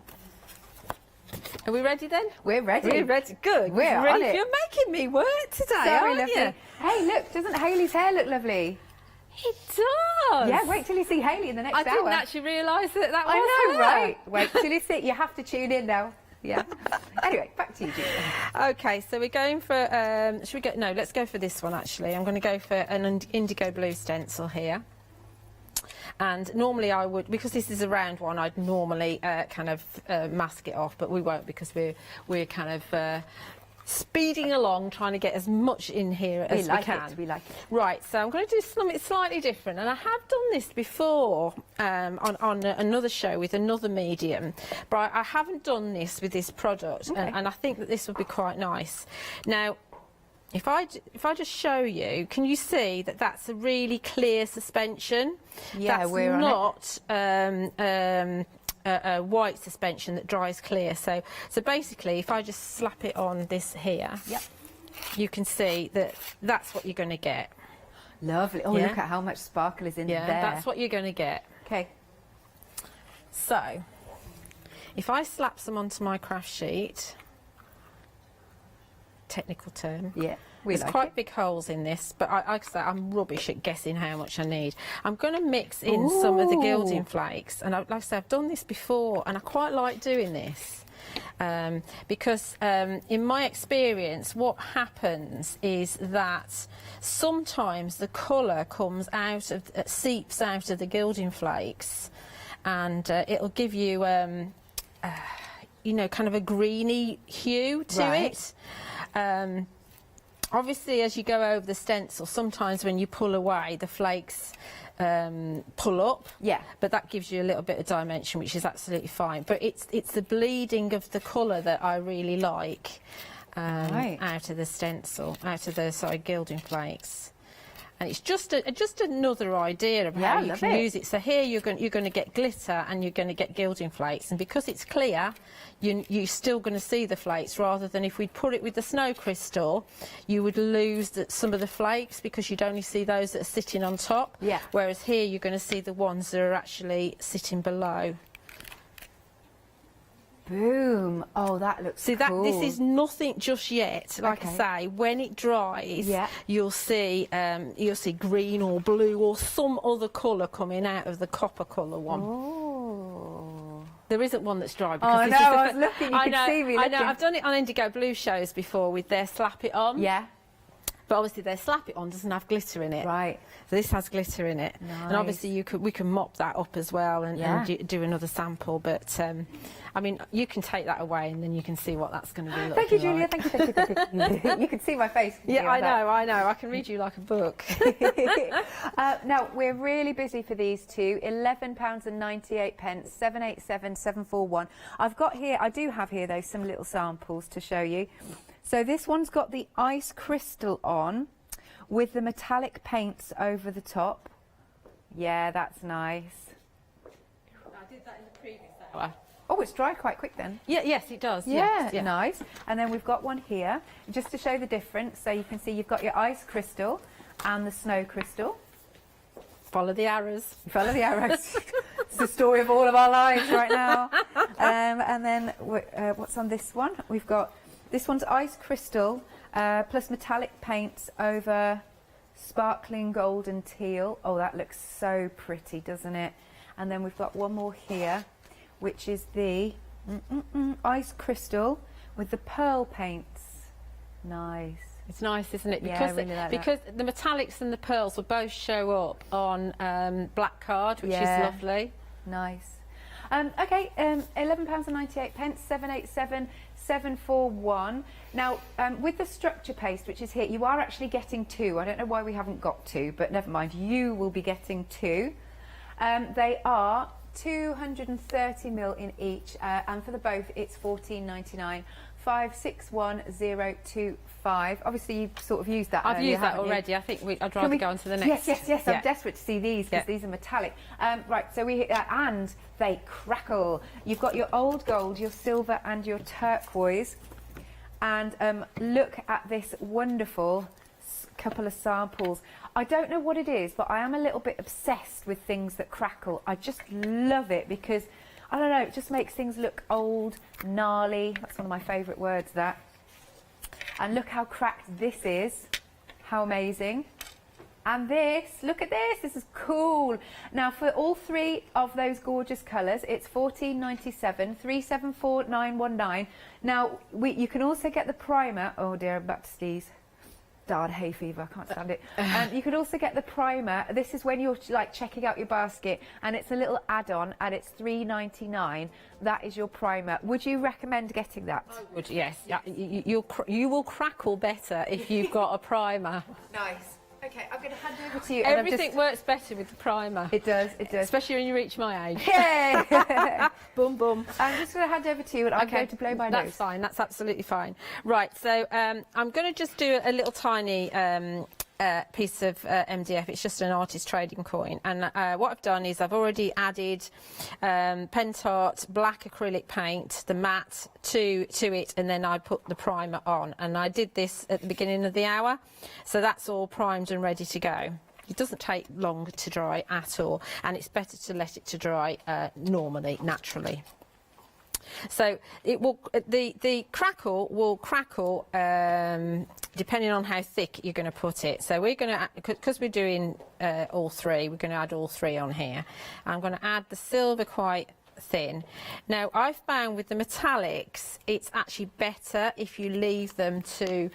Are we ready then? We're ready. We're ready. Good. We're ready. on it. You're making me work today, Sorry, aren't lovely. you? Hey, look, doesn't Hayley's hair look lovely? It does. Yeah, wait till you see Hayley in the next hour. I didn't actually realise that was I know, her. right? Wait till you see. You have to tune in now. Yeah. Anyway, back to you, Julie. Okay, so we're going for. Should we go? No, let's go for this one. Actually, I'm going to go for an indigo blue stencil here. And normally I would, because this is a round one, I'd normally kind of mask it off, but we won't because we're kind of speeding along, trying to get as much in here as we can. We like it. Right, so I'm going to do something slightly different, and I have done this before on another show with another medium, but I haven't done this with this product, and I think that this would be quite nice. Now, if I just show you, can you see that that's a really clear suspension? Yeah, that's we're not a white suspension that dries clear. So basically, if I just slap it on this here, you can see that that's what you're going to get. Lovely. Oh, look at how much sparkle is in there. That's what you're going to get. Okay. So, if I slap some onto my craft sheet, technical term. Yeah, there's like quite it. big holes in this, but like I say, I'm rubbish at guessing how much I need. I'm going to mix in some of the gilding flakes, and like I say, I've done this before, and I quite like doing this. Because in my experience, what happens is that sometimes the colour comes out of, seeps out of the gilding flakes, and it'll give you, you know, kind of a greeny hue to it. Obviously, as you go over the stencil, sometimes when you pull away, the flakes pull up. Yeah. But that gives you a little bit of dimension, which is absolutely fine. But it's the bleeding of the colour that I really like out of the stencil, out of the gilding flakes. And it's just another idea of how you can use it. So here you're going to get glitter and you're going to get gilding flakes, and because it's clear, you're still going to see the flakes, rather than if we'd put it with the snow crystal, you would lose some of the flakes because you'd only see those that are sitting on top. Yeah. Whereas here you're going to see the ones that are actually sitting below. Boom! Oh, that looks cool. This is nothing just yet. Like I say, when it dries, you'll see green or blue or some other colour coming out of the copper colour one. Oh. There isn't one that's dry. Because I know. I was looking. You could see me looking. I know. I've done it on Indigo Blue shows before with their Slap It On. Yeah. But obviously their Slap It On doesn't have glitter in it. Right. So this has glitter in it. Nice. And obviously we can mop that up as well and do another sample. But I mean, you can take that away and then you can see what that's going to be looking Thank you, Julia. like. Thank you. You can see my face. Yeah, I know. I can read you like a book. Now, we're really busy for these two. £11.98, 787 741. I do have here, though, some little samples to show you. So this one's got the ice crystal on with the metallic paints over the top. Yeah, that's nice. I did that in the previous hour. Oh, it's dried quite quick then. Yeah, yes, it does. Yeah, yes. nice. And then we've got one here, just to show the difference. So you can see you've got your ice crystal and the snow crystal. Follow the arrows. Follow the arrows. It's the story of all of our lives right now. And then what's on this one? We've got, this one's ice crystal plus metallic paints over sparkling gold and teal. Oh, that looks so pretty, doesn't it? And then we've got one more here, which is the ice crystal with the pearl paints. Nice. It's nice, isn't it? Yeah, Because, I really like because the metallics and the pearls will both show up on black card, which is lovely. Nice. Okay, £11.98, 787 741. Now, with the structure paste, which is here, you are actually getting two. I don't know why we haven't got two, but never mind. You will be getting two. They are 230ml in each, and for the both, it's £14.99. 561025. Obviously, you've sort of used that. I've earlier, used that haven't you? already. I think I'd rather go on to the next. Yes. Yeah. I'm desperate to see these because these are metallic. Right. So and they crackle. You've got your old gold, your silver, and your turquoise. And look at this wonderful couple of samples. I don't know what it is, but I am a little bit obsessed with things that crackle. I just love it because, I don't know, it just makes things look old, gnarly. That's one of my favourite words, that. And look how cracked this is. How amazing. And this, look at this, this is cool. Now, for all three of those gorgeous colours, it's £14.97, 374919. Now, you can also get the primer. Oh dear, I'm about to sneeze. Darn hay fever, I can't stand it. You could also get the primer. This is when you're like checking out your basket, and it's a little add-on, and it's £3.99. That is your primer. Would you recommend getting that? I would, yes. You will crackle better if you've got a primer. Nice. Okay, I'm going to hand over to you. Everything works better with the primer. It does, it does. Especially when you reach my age. Yay! Boom, boom. I'm just going to hand over to you, and I'm going to blow my nose. That's fine. That's absolutely fine. Right, so I'm going to just do a little tiny piece of MDF. It's just an artist trading coin. And what I've done is I've already added Pentart black acrylic paint, the matte, to it, and then I put the primer on. And I did this at the beginning of the hour. So that's all primed and ready to go. It doesn't take long to dry at all, and it's better to let it to dry normally, naturally. So it will, the crackle will crackle depending on how thick you're going to put it. So we're going to, because we're doing all three, we're going to add all three on here. I'm going to add the silver quite thin. Now, I've found with the metallics, it's actually better if you leave them to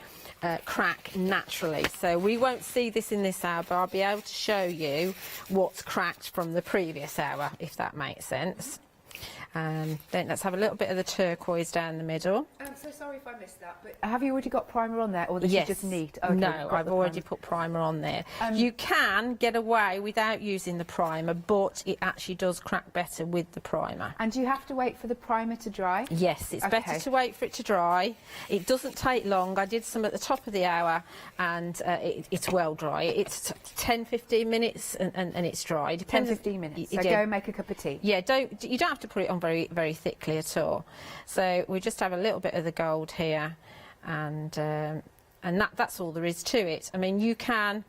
crack naturally. So we won't see this in this hour, but I'll be able to show you what's cracked from the previous hour, if that makes sense. Then let's have a little bit of the turquoise down the middle. I'm so sorry if I missed that, but have you already got primer on there, or this Yes. is just neat? Okay, No, I've already put primer on there. You can get away without using the primer, but it actually does crack better with the primer. And do you have to wait for the primer to dry? Yes, it's better to wait for it to dry. It doesn't take long. I did some at the top of the hour, and it's well dry. It's 10-15 minutes, and it's dry. 10-15 minutes. So go and make a cup of tea. Yeah, you don't have to put it on very thickly at all. So we just have a little bit of the gold here, and that's all there is to it. I mean, you can,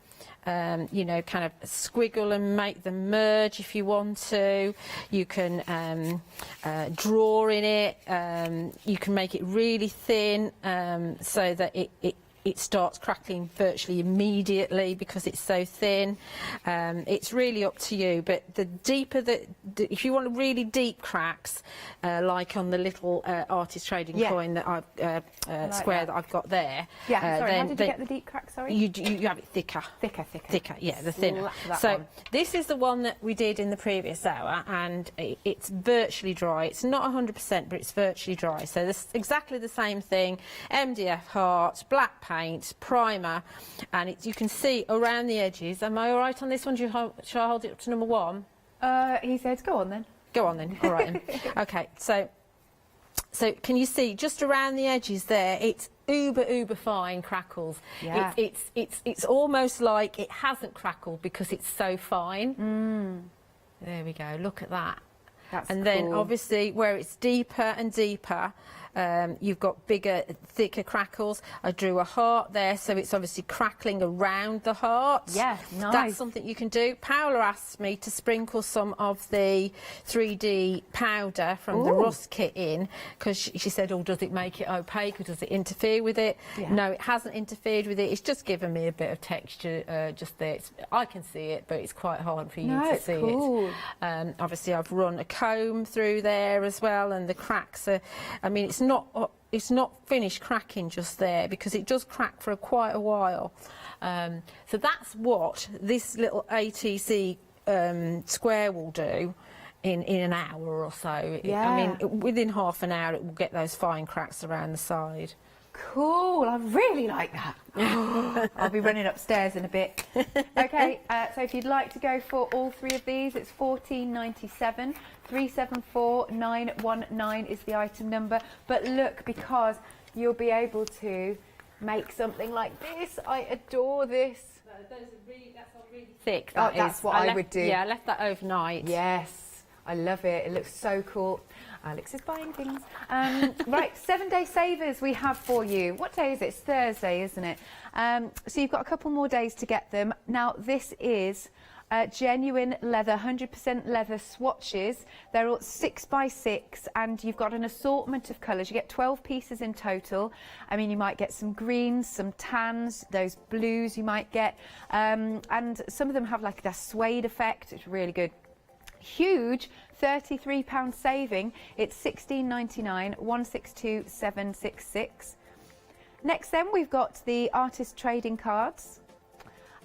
you know, kind of squiggle and make them merge if you want to. You can draw in it. You can make it really thin so that it starts crackling virtually immediately because it's so thin. It's really up to you, but the deeper if you want really deep cracks, like on the little artist trading coin that I've square that I've got there. Yeah, sorry, how did you get the deep crack, sorry? You have it thicker. Thicker, yeah, the thinner. So this is the one that we did in the previous hour, and it's virtually dry. It's not 100%, but it's virtually dry. So this exactly the same thing. MDF heart, black paint, primer, and you can see around the edges. Am I all right on this one? Shall I hold it up to number 1? He said, go on then. Go on then. All right then. Okay, so can you see just around the edges there? It's uber fine crackles. Yeah. It's almost like it hasn't crackled because it's so fine. There we go. Look at that. That's and then cool. obviously where it's deeper and deeper, you've got bigger, thicker crackles. I drew a heart there, so it's obviously crackling around the heart. Yeah, nice. That's something you can do. Paola asked me to sprinkle some of the 3D powder from the rust kit in, because she said, oh, does it make it opaque or does it interfere with it? Yeah. No, it hasn't interfered with it. It's just given me a bit of texture just there. I can see it, but it's quite hard for you to see it. Obviously, I've run a comb through there as well, and the cracks are, I mean, it's not finished cracking just there, because it does crack for quite a while. So that's what this little ATC square will do in an hour or so. Yeah. I mean, within half an hour it will get those fine cracks around the side. Cool, I really like that. I'll be running upstairs in a bit. Okay, so if you'd like to go for all 3 of these, it's $14.97. 374919 is the item number. But look, because you'll be able to make something like this. I adore this. That's all really thick. That's what I would do. Yeah, I left that overnight. Yes, I love it. It looks so cool. Alex is buying things. Right, 7-day savers we have for you. What day is it? It's Thursday, isn't it? So you've got a couple more days to get them. Now, this is genuine leather, 100% leather swatches. They're all 6x6, and you've got an assortment of colours. You get 12 pieces in total. I mean, you might get some greens, some tans, those blues you might get. And some of them have like that suede effect. It's really good. Huge £33 saving. It's $16.99, 162766. Next then, we've got the artist trading cards.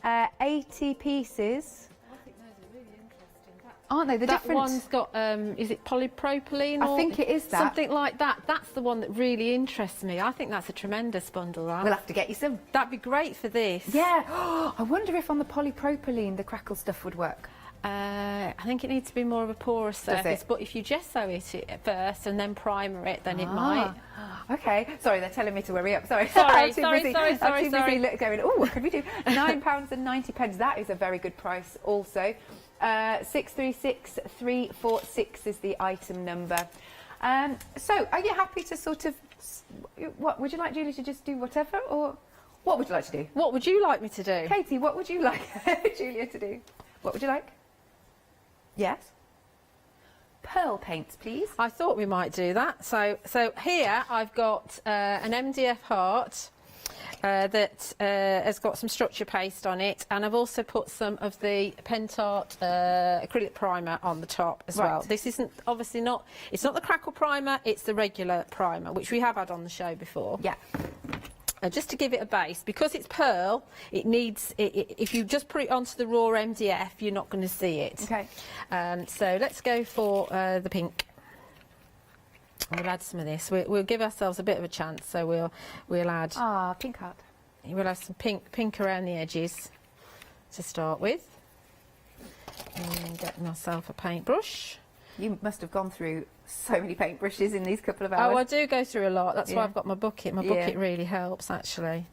80 pieces. I think those are really interesting. Aren't they? That one's got, is it polypropylene? I think it is that. Something like that. That's the one that really interests me. I think that's a tremendous bundle, that. We'll have to get you some. That'd be great for this. Yeah. I wonder if on the polypropylene the crackle stuff would work. I think it needs to be more of a porous surface, but if you gesso it first and then primer it, then it might. Okay, sorry, they're telling me to hurry up. Sorry, Sorry, I'm too busy going, oh, what could we do? £9.90. That is a very good price also. 636346 is the item number. So, are you happy to sort of, what would you like Julie to just do whatever, or what would you like to do? What would you like me to do? Katie, what would you like Julia to do? What would you like? Yes. Pearl paints, please. I thought we might do that. So here I've got an MDF heart that has got some structure paste on it, and I've also put some of the Pentart acrylic primer on the top as well. This isn't obviously not, it's not the crackle primer, it's the regular primer, which we have had on the show before. Yeah. Just to give it a base, because it's pearl, it needs, if you just put it onto the raw MDF, you're not going to see it. Okay. So let's go for the pink. We'll add some of this. We'll give ourselves a bit of a chance, so we'll add. Pink heart. We'll have some pink around the edges to start with. And get myself a paintbrush. You must have gone through so many paintbrushes in these couple of hours. Oh, I do go through a lot. That's why I've got my bucket. My bucket really helps, actually.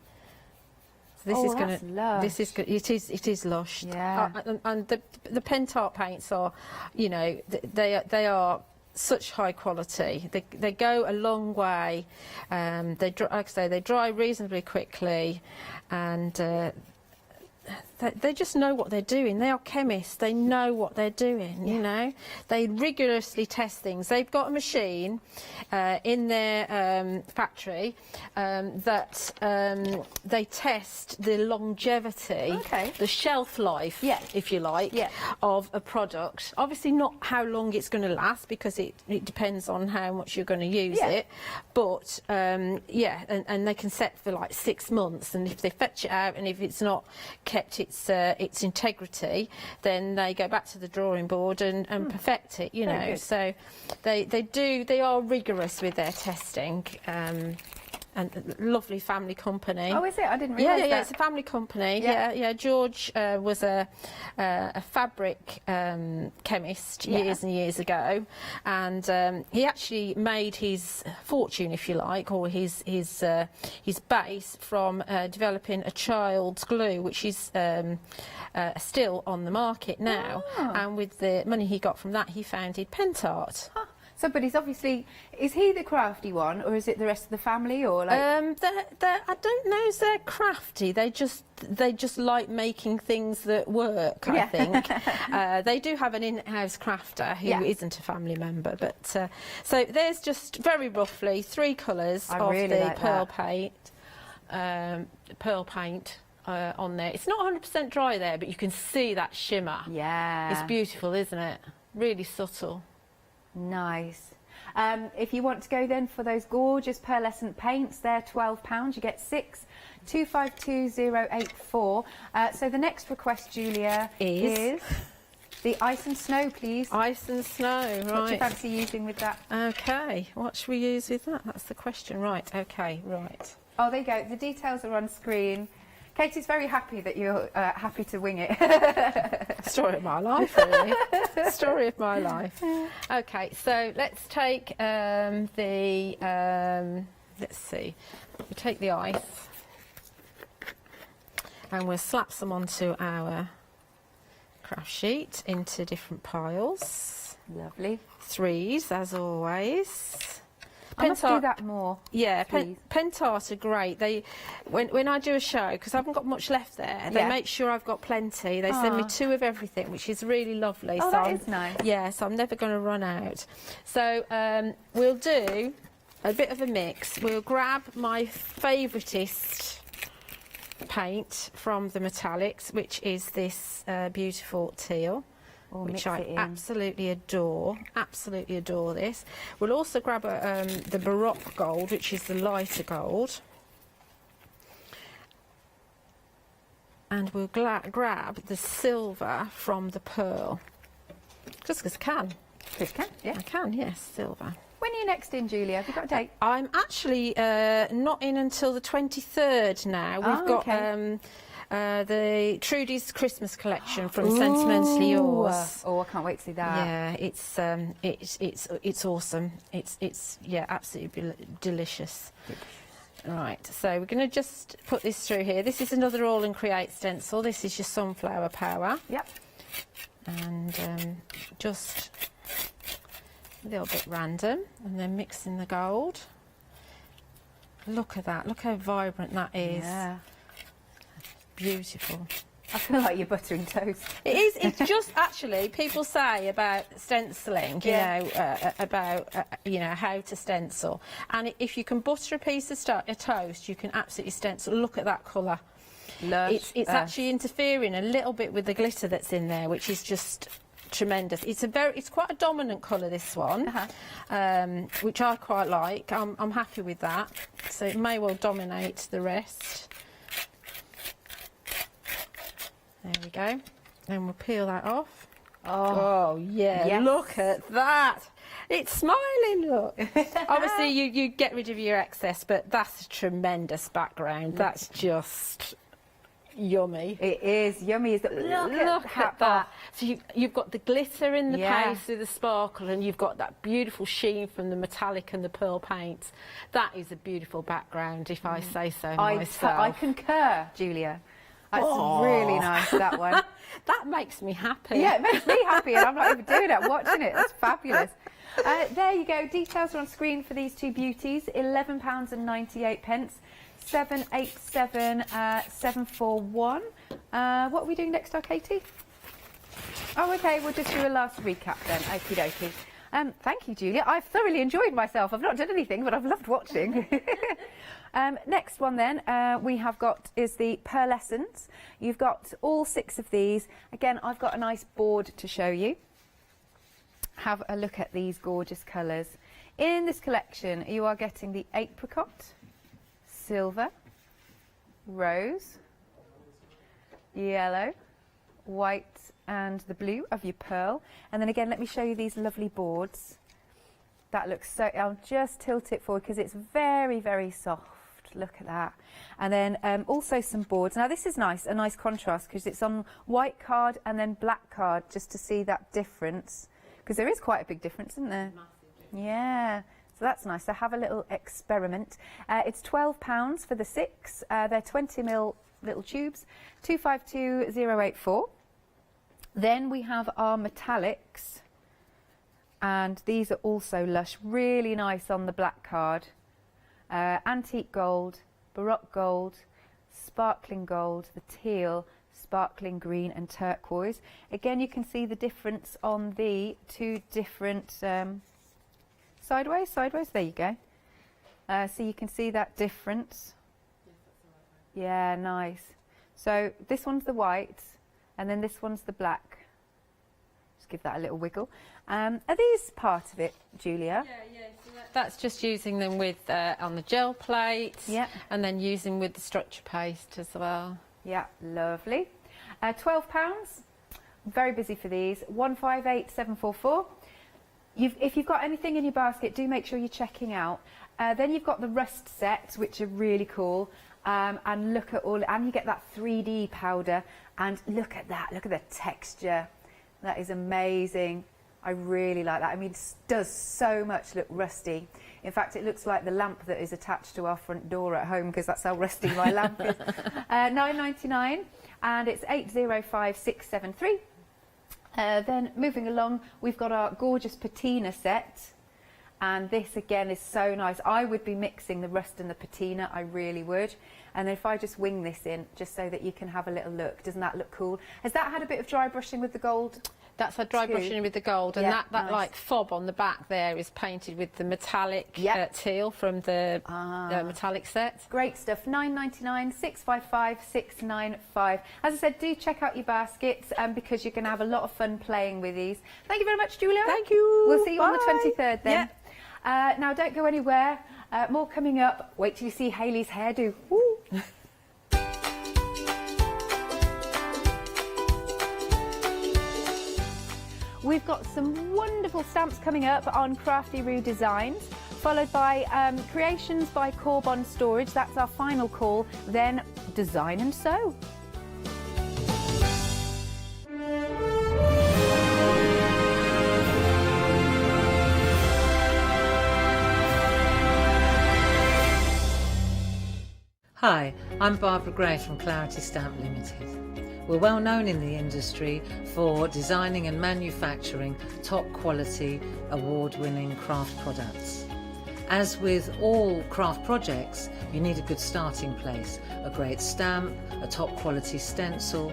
So this is going to. Lush. This is good. It is lush. Yeah. And the Pentart paints are, you know, they are such high quality. They go a long way. Like I say, they dry reasonably quickly, and they just know what they're doing. They are chemists. They know what they're doing, you know. They rigorously test things. They've got a machine in their factory that they test the longevity, the shelf life, if you like, of a product. Obviously not how long it's going to last, because it depends on how much you're going to use it. But, and they can set for like 6 months. And if they fetch it out and if it's not kept its integrity, then they go back to the drawing board and perfect it, you know. So they are rigorous with their testing. And lovely family company. Oh, is it? I didn't realise that. Yeah, it's a family company. Yeah. George was a fabric chemist years and years ago, and he actually made his fortune, if you like, or his base from developing a child's glue, which is still on the market now. And with the money he got from that, he founded Pentart. So, but he's obviously, is he the crafty one, or is it the rest of the family, or like? I don't know if they're crafty. They just like making things that work, I think. They do have an in-house crafter who isn't a family member, but so there's just very roughly 3 colours of the like pearl paint. On there. It's not 100% dry there, but you can see that shimmer. Yeah. It's beautiful, isn't it? Really subtle. Nice. If you want to go then for those gorgeous pearlescent paints, they're £12. You get 6. 252084. So the next request, Julia, is the ice and snow, please. Ice and snow, right. What do you fancy using with that? Okay, what should we use with that? That's the question. Right, okay, right. Oh, there you go. The details are on screen. Katie's very happy that you're happy to wing it. Story of my life, really. Story of my life. Okay, so let's take let's see, we take the ice and we'll slap some onto our craft sheet into different piles. Lovely. 3s, as always. I must do that more. Yeah, Pentart are great. When I do a show, because I haven't got much left there, they make sure I've got plenty. They send me 2 of everything, which is really lovely. Oh, that is nice. Yeah, so I'm never going to run out. So we'll do a bit of a mix. We'll grab my favouriteest paint from the metallics, which is this beautiful teal. Which I absolutely adore. Absolutely adore this. We'll also grab the Baroque gold, which is the lighter gold. And we'll grab the silver from the pearl. Just because I can. Just can, yeah. I can, yes, silver. When are you next in, Julia? Have you got a date? I'm actually not in until the 23rd now. We've got the Trudy's Christmas collection from Sentimentally Yours. Oh, I can't wait to see that. Yeah, it's awesome. It's absolutely delicious. Right, so we're going to just put this through here. This is another All and Create stencil. This is your sunflower power. Yep. And just a little bit random, and then mixing the gold. Look at that. Look how vibrant that is. Yeah. Beautiful. I feel like you're buttering toast. It is. It's just actually people say about stenciling, you know, how to stencil, and if you can butter a piece of toast, you can absolutely stencil. Look at that colour. Lush. It's actually interfering a little bit with the glitter that's in there, which is just tremendous. It's quite a dominant colour, this one, which I quite like. I'm happy with that. So it may well dominate the rest. There we go. And we'll peel that off. Oh yeah, yes. Look at that. It's smiling, look. Obviously, you get rid of your excess, but that's a tremendous background. That's just yummy. It is yummy. Look at that. So you've got the glitter in the paste with the sparkle, and you've got that beautiful sheen from the metallic and the pearl paints. That is a beautiful background, if I say so myself. I concur, Julia. That's really nice, that one. That makes me happy. Yeah, it makes me happy, and I'm not even doing it. I'm watching it. That's fabulous. There you go. Details are on screen for these two beauties. £11.98. 787 741. What are we doing next, Katie? Oh, okay. We'll just do a last recap then. Okie dokie. Thank you, Julia. I've thoroughly enjoyed myself. I've not done anything, but I've loved watching. Next one then we have got is the pearlescence. You've got all 6 of these. Again, I've got a nice board to show you. Have a look at these gorgeous colours. In this collection, you are getting the apricot, silver, rose, yellow, white and the blue of your pearl. And then again, let me show you these lovely boards. That looks so, I'll just tilt it forward because it's very, very soft. Look at that. And then also some boards. Now this is nice, a nice contrast because it's on white card and then black card, just to see that difference. Because there is quite a big difference, isn't there? Yeah. So that's nice. So have a little experiment. It's £12 for the 6. They're 20ml little tubes. 252084. Then we have our metallics, and these are also lush, really nice on the black card. Antique gold, baroque gold, sparkling gold, the teal, sparkling green and turquoise. Again, you can see the difference on the 2 different sideways, there you go. So you can see that difference. Yeah, nice. So this one's the white and then this one's the black. Just give that a little wiggle. Are these part of it, Julia? Yeah. So that's just using them with on the gel plate. Yeah. And then using with the structure paste as well. Yeah, lovely. £12. Very busy for these. 158744. If you've got anything in your basket, do make sure you're checking out. Then you've got the rust sets, which are really cool. And look at all, and you get that 3D powder. And look at that, look at the texture. That is amazing. I really like that. I mean, it does so much look rusty. In fact, it looks like the lamp that is attached to our front door at home, because that's how rusty my lamp is. £9.99, and it's 805673. Then moving along, we've got our gorgeous patina set, and this again is so nice. I would be mixing the rust and the patina, I really would. And then if I just wing this in, just so that you can have a little look, doesn't that look cool? Has that had a bit of dry brushing with the gold? That's a dry brushing with the gold, and that nice. Like fob on the back there is painted with the metallic teal from the metallic set. Great stuff. £9.99, 655 695. As I said, do check out your baskets because you're going to have a lot of fun playing with these. Thank you very much, Julia. Thank you. We'll see you on the Bye. 23rd then. Now don't go anywhere. More coming up. Wait till you see Hayley's hairdo. Woo. We've got some wonderful stamps coming up on Crafty Roo Designs, followed by Creations by Korbond Storage. That's our final call. Then Design and Sew. Hi, I'm Barbara Gray from Clarity Stamp Limited. We're well known in the industry for designing and manufacturing top quality, award-winning craft products. As with all craft projects, you need a good starting place, a great stamp, a top quality stencil,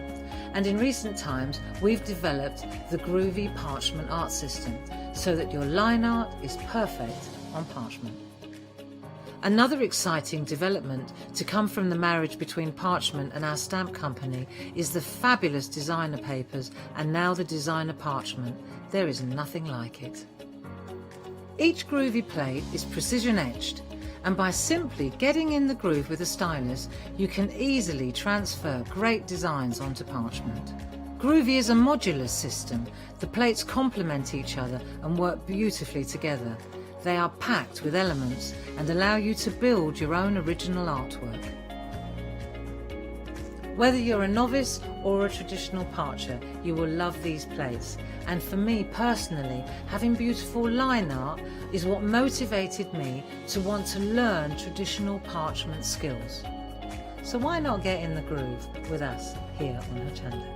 and in recent times we've developed the groovy parchment art system so that your line art is perfect on parchment. Another exciting development to come from the marriage between Parchment and our stamp company is the fabulous designer papers and now the designer parchment. There is nothing like it. Each groovy plate is precision etched, and by simply getting in the groove with a stylus, you can easily transfer great designs onto parchment. Groovy is a modular system. The plates complement each other and work beautifully together. They are packed with elements and allow you to build your own original artwork. Whether you're a novice or a traditional parcher, you will love these plates. And for me personally, having beautiful line art is what motivated me to want to learn traditional parchment skills. So why not get in the groove with us here on Hochanda?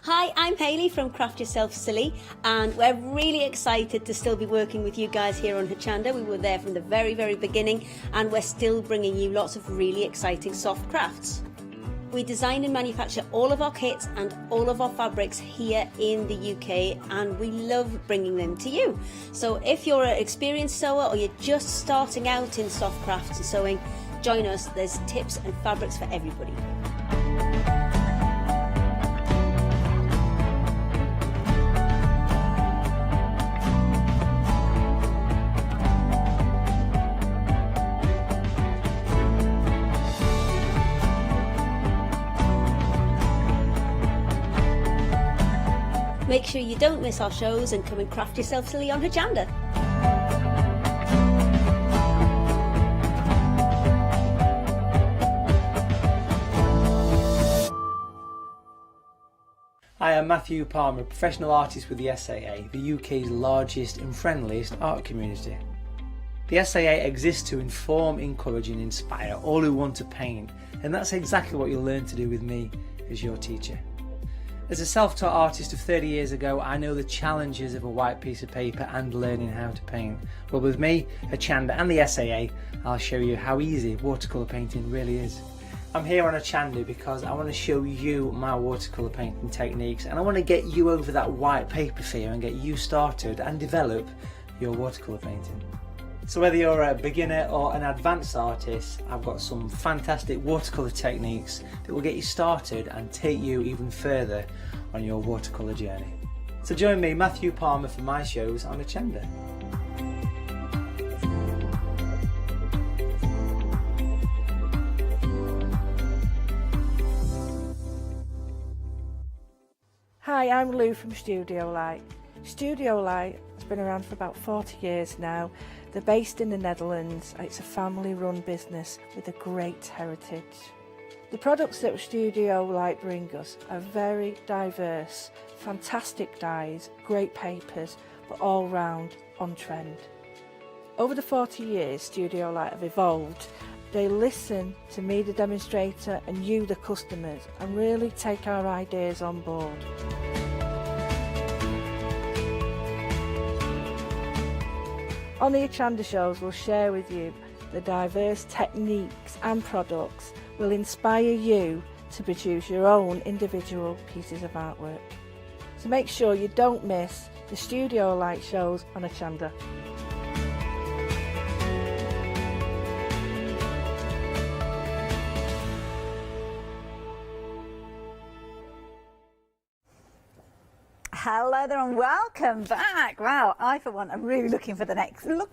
Hi, I'm Hayley from Craft Yourself Silly, and we're really excited to still be working with you guys here on Hochanda. We were there from the very, very beginning, and we're still bringing you lots of really exciting soft crafts. We design and manufacture all of our kits and all of our fabrics here in the UK, and we love bringing them to you. So if you're an experienced sewer or you're just starting out in soft crafts and sewing, join us. There's tips and fabrics for everybody. Make sure you don't miss our shows and come and craft yourself silly on Hochanda. Hi, I'm Matthew Palmer, professional artist with the SAA, the UK's largest and friendliest art community. The SAA exists to inform, encourage and inspire all who want to paint, and that's exactly what you'll learn to do with me as your teacher. As a self-taught artist of 30 years ago, I know the challenges of a white piece of paper and learning how to paint. Well, with me, Hochanda and the SAA, I'll show you how easy watercolour painting really is. I'm here on Hochanda because I want to show you my watercolour painting techniques, and I want to get you over that white paper fear and get you started and develop your watercolour painting. So whether you're a beginner or an advanced artist, I've got some fantastic watercolour techniques that will get you started and take you even further on your watercolour journey. So join me, Matthew Palmer, for my shows on Hochanda. Hi, I'm Lou from Studio Light. Studio Light has been around for about 40 years now. They're based in the Netherlands. It's a family-run business with a great heritage. The products that Studio Light bring us are very diverse, fantastic dyes, great papers, but all round on trend. Over the 40 years Studio Light have evolved. They listen to me, the demonstrator, and you, the customers, and really take our ideas on board. On the Hochanda shows, we'll share with you the diverse techniques and products will inspire you to produce your own individual pieces of artwork. So make sure you don't miss the Studio Light shows on Hochanda. Hello there and welcome back. Well, I for one am really look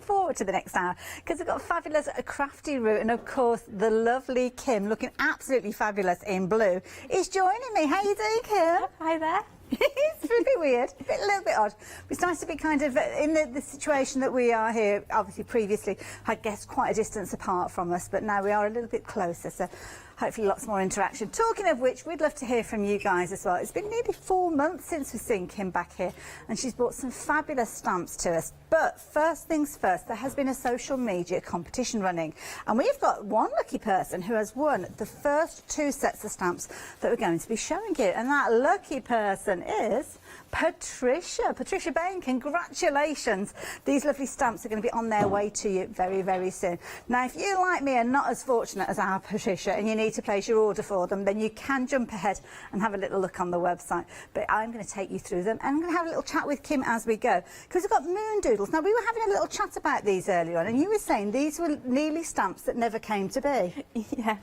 forward to the next hour, because we've got a fabulous crafty route, and of course the lovely Kim, looking absolutely fabulous in blue, is joining me. How you doing, Kim? Hi there. It's a bit weird, a little bit odd. It's nice to be kind of in the situation that we are here. Obviously previously had guests quite a distance apart from us, but now we are a little bit closer, so hopefully lots more interaction. Talking of which, we'd love to hear from you guys as well. It's been nearly 4 months since we've seen Kim back here, and she's brought some fabulous stamps to us. But first things first, there has been a social media competition running, and we've got one lucky person who has won the first 2 sets of stamps that we're going to be showing you, and that lucky person is Patricia. Patricia Bain, congratulations. These lovely stamps are going to be on their way to you very, very soon. Now, if you, like me, are not as fortunate as our Patricia and you need to place your order for them, then you can jump ahead and have a little look on the website. But I'm going to take you through them, and I'm going to have a little chat with Kim as we go, because we've got moon doodles. Now, we were having a little chat about these earlier on, and you were saying these were nearly stamps that never came to be. Yeah,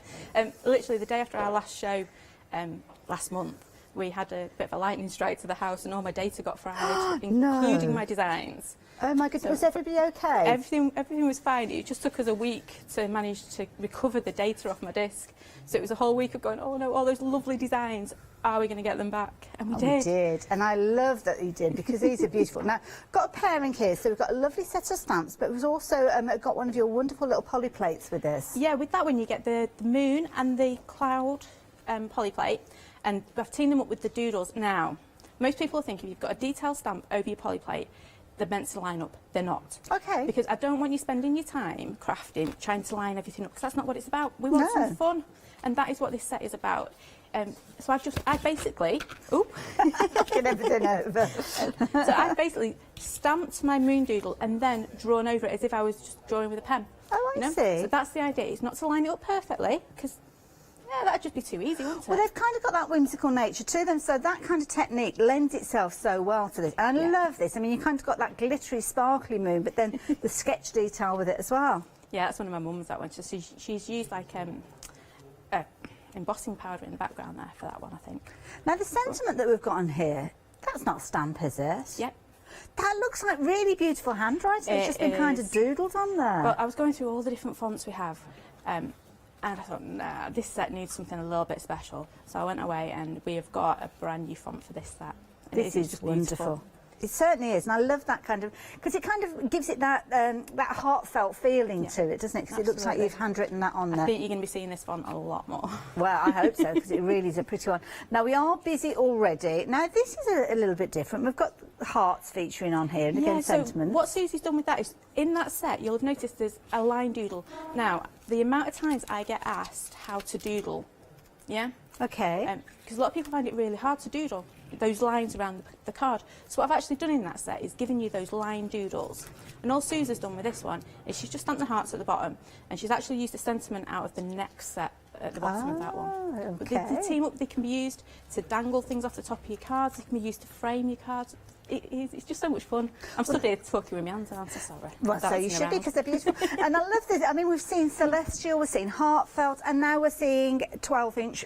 literally the day after our last show last month, we had a bit of a lightning strike to the house and all my data got fried, including my designs. Oh my goodness, was everybody okay? Everything was fine. It just took us a week to manage to recover the data off my disk. So it was a whole week of going, oh no, all those lovely designs, are we going to get them back? And we did. We did, and I love that you did, because these are beautiful. Now, got a pairing here, so we've got a lovely set of stamps, but we've also got one of your wonderful little poly plates with this. Yeah, with that one you get the moon and the cloud poly plate, and I've teamed them up with the doodles. Now, most people think if you've got a detailed stamp over your poly plate, they're meant to line up. They're not. Okay. Because I don't want you spending your time crafting, trying to line everything up, because that's not what it's about. We want some fun, and that is what this set is about. So I basically, knocking everything over. So I basically stamped my moon doodle and then drawn over it as if I was just drawing with a pen. Oh, I see. So that's the idea. It's not to line it up perfectly, because that'd just be too easy, wouldn't it? Well, they've kind of got that whimsical nature to them, so that kind of technique lends itself so well to this. And I love this. I mean, you kind of got that glittery, sparkly moon, but then the sketch detail with it as well. Yeah, that's one of my mum's, that one. So she's used like embossing powder in the background there for that one, I think. Now, the sentiment that we've got on here, that's not stamp, is it? Yep. That looks like really beautiful handwriting. It's just been kind of doodled on there. Well, I was going through all the different fonts we have, and I thought, nah, this set needs something a little bit special. So I went away and we have got a brand new font for this set. This is just wonderful. It certainly is, and I love that kind of, because it kind of gives it that that heartfelt feeling to it, doesn't it? Because it looks like you've handwritten that on there. I think you're going to be seeing this font a lot more. Well, I hope so, because it really is a pretty one. Now, we are busy already. Now, this is a little bit different. We've got hearts featuring on here, and again, sentiments. So what Susie's done with that is, in that set, you'll have noticed there's a line doodle. Now, the amount of times I get asked how to doodle, yeah? Okay. Because a lot of people find it really hard to doodle, those lines around the card. So what I've actually done in that set is given you those line doodles. And all Susie's done with this one is she's just stamped the hearts at the bottom, and she's actually used the sentiment out of the next set at the bottom of that one. Okay. But the team up, they can be used to dangle things off the top of your cards, they can be used to frame your cards. It's just so much fun. I'm stood here talking with my hands, aren't I? Sorry. Well, so you should be, because they're beautiful. And I love this. I mean, we've seen celestial, we've seen heartfelt, and now we're seeing 12-inch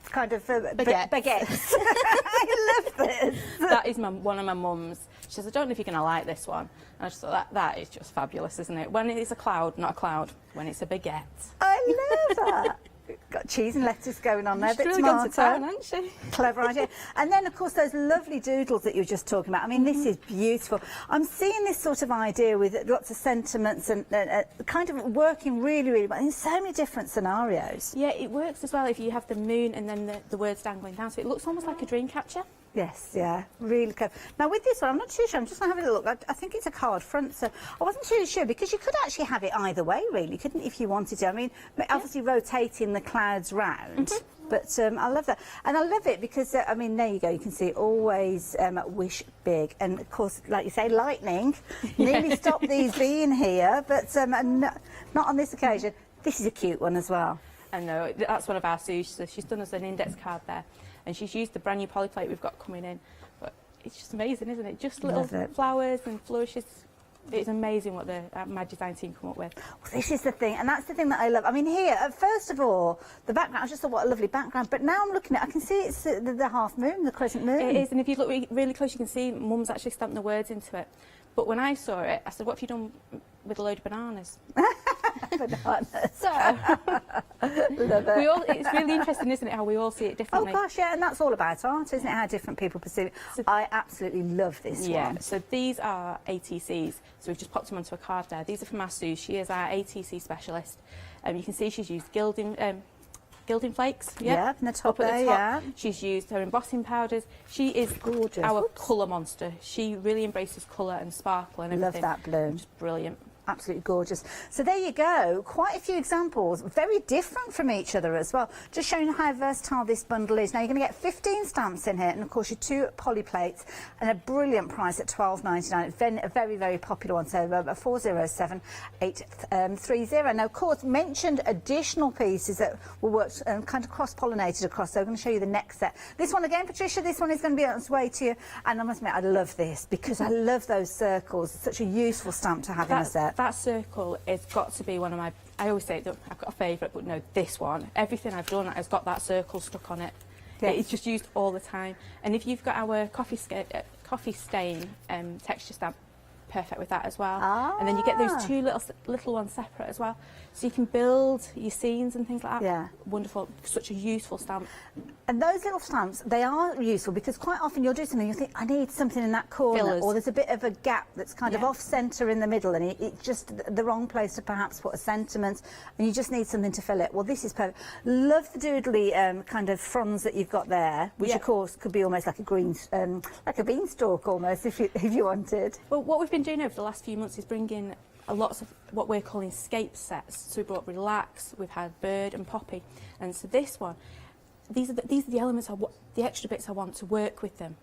kind of baguettes. I love this. That is one of my mum's. She says, I don't know if you're going to like this one. And I just thought, that is just fabulous, isn't it? When it's a cloud, not a cloud. When it's a baguette. I love that. Got cheese and lettuce going on there. She's really gone to town, hasn't she? Clever idea. And then, of course, those lovely doodles that you were just talking about. I mean, this is beautiful. I'm seeing this sort of idea with lots of sentiments and kind of working really, really well in so many different scenarios. Yeah, it works as well if you have the moon and then the words dangling down. So it looks almost like a dream catcher. Yes, yeah, really clever. Now, with this one, I'm not too sure. I'm just going to have a look. I think it's a card front, so I wasn't too sure, because you could actually have it either way, really, couldn't, if you wanted to. I mean, obviously rotating the clouds round. But I love that. And I love it because, I mean, there you go. You can see always wish big. And, of course, like you say, lightning. Nearly stopped these being here, but not on this occasion. This is a cute one as well. I know. That's one of our Sue's. So she's done us an index card there. And she's used the brand new polyplate we've got coming in. But it's just amazing, isn't it? Just little flowers and flourishes. It's amazing what my design team come up with. Well, this is the thing, and that's the thing that I love. I mean, here, first of all, the background, I just thought, what a lovely background. But now I'm looking at it, I can see it's the half moon, the crescent moon. It is, and if you look really close, you can see Mum's actually stamped the words into it. But when I saw it, I said, what have you done with a load of bananas? Bananas. So, it's really interesting, isn't it, how we all see it differently. Oh, gosh, yeah, and that's all about art, isn't it, how different people perceive it. So, I absolutely love this one. Yeah, so these are ATCs. So we've just popped them onto a card there. These are from our Sue. She is our ATC specialist. You can see she's used gilding flakes. Yeah, in the top there, yeah. She's used her embossing powders. She is gorgeous. Our colour monster. She really embraces colour and sparkle and everything. Love that bloom. Just brilliant. Absolutely gorgeous. So there you go, quite a few examples, very different from each other as well, just showing how versatile this bundle is. Now you're going to get 15 stamps in here, and of course your 2 poly plates, and a brilliant price at £12.99. A very, very popular one, so 407830. Now of course mentioned additional pieces that will work kind of cross-pollinated across, so I'm going to show you the next set. This one again, Patricia, this one is going to be on its way to you, and I must admit I love this because I love those circles. It's such a useful stamp to have in a set. That circle has got to be one of my... I always say that I've got a favourite, but no, this one. Everything I've done has got that circle stuck on it. Yes. It's just used all the time. And if you've got our coffee stain texture stamp, perfect with that as well. And then you get those two little ones separate as well. So you can build your scenes and things like that. Yeah. Wonderful. Such a useful stamp. And those little stamps, they are useful because quite often you'll do something, you think, I need something in that corner, Fillers. or there's a bit of a gap that's kind of off-centre in the middle, and it's just the wrong place to perhaps put a sentiment, and you just need something to fill it. Well, this is perfect. Love the doodly kind of fronds that you've got there, which of course could be almost like a green, like a beanstalk almost, if you wanted. Well, what we've been doing over the last few months is bringing lots of what we're calling scape sets. So we brought relax, we've had bird and poppy, and so this one, these are the elements the extra bits I want to work with them.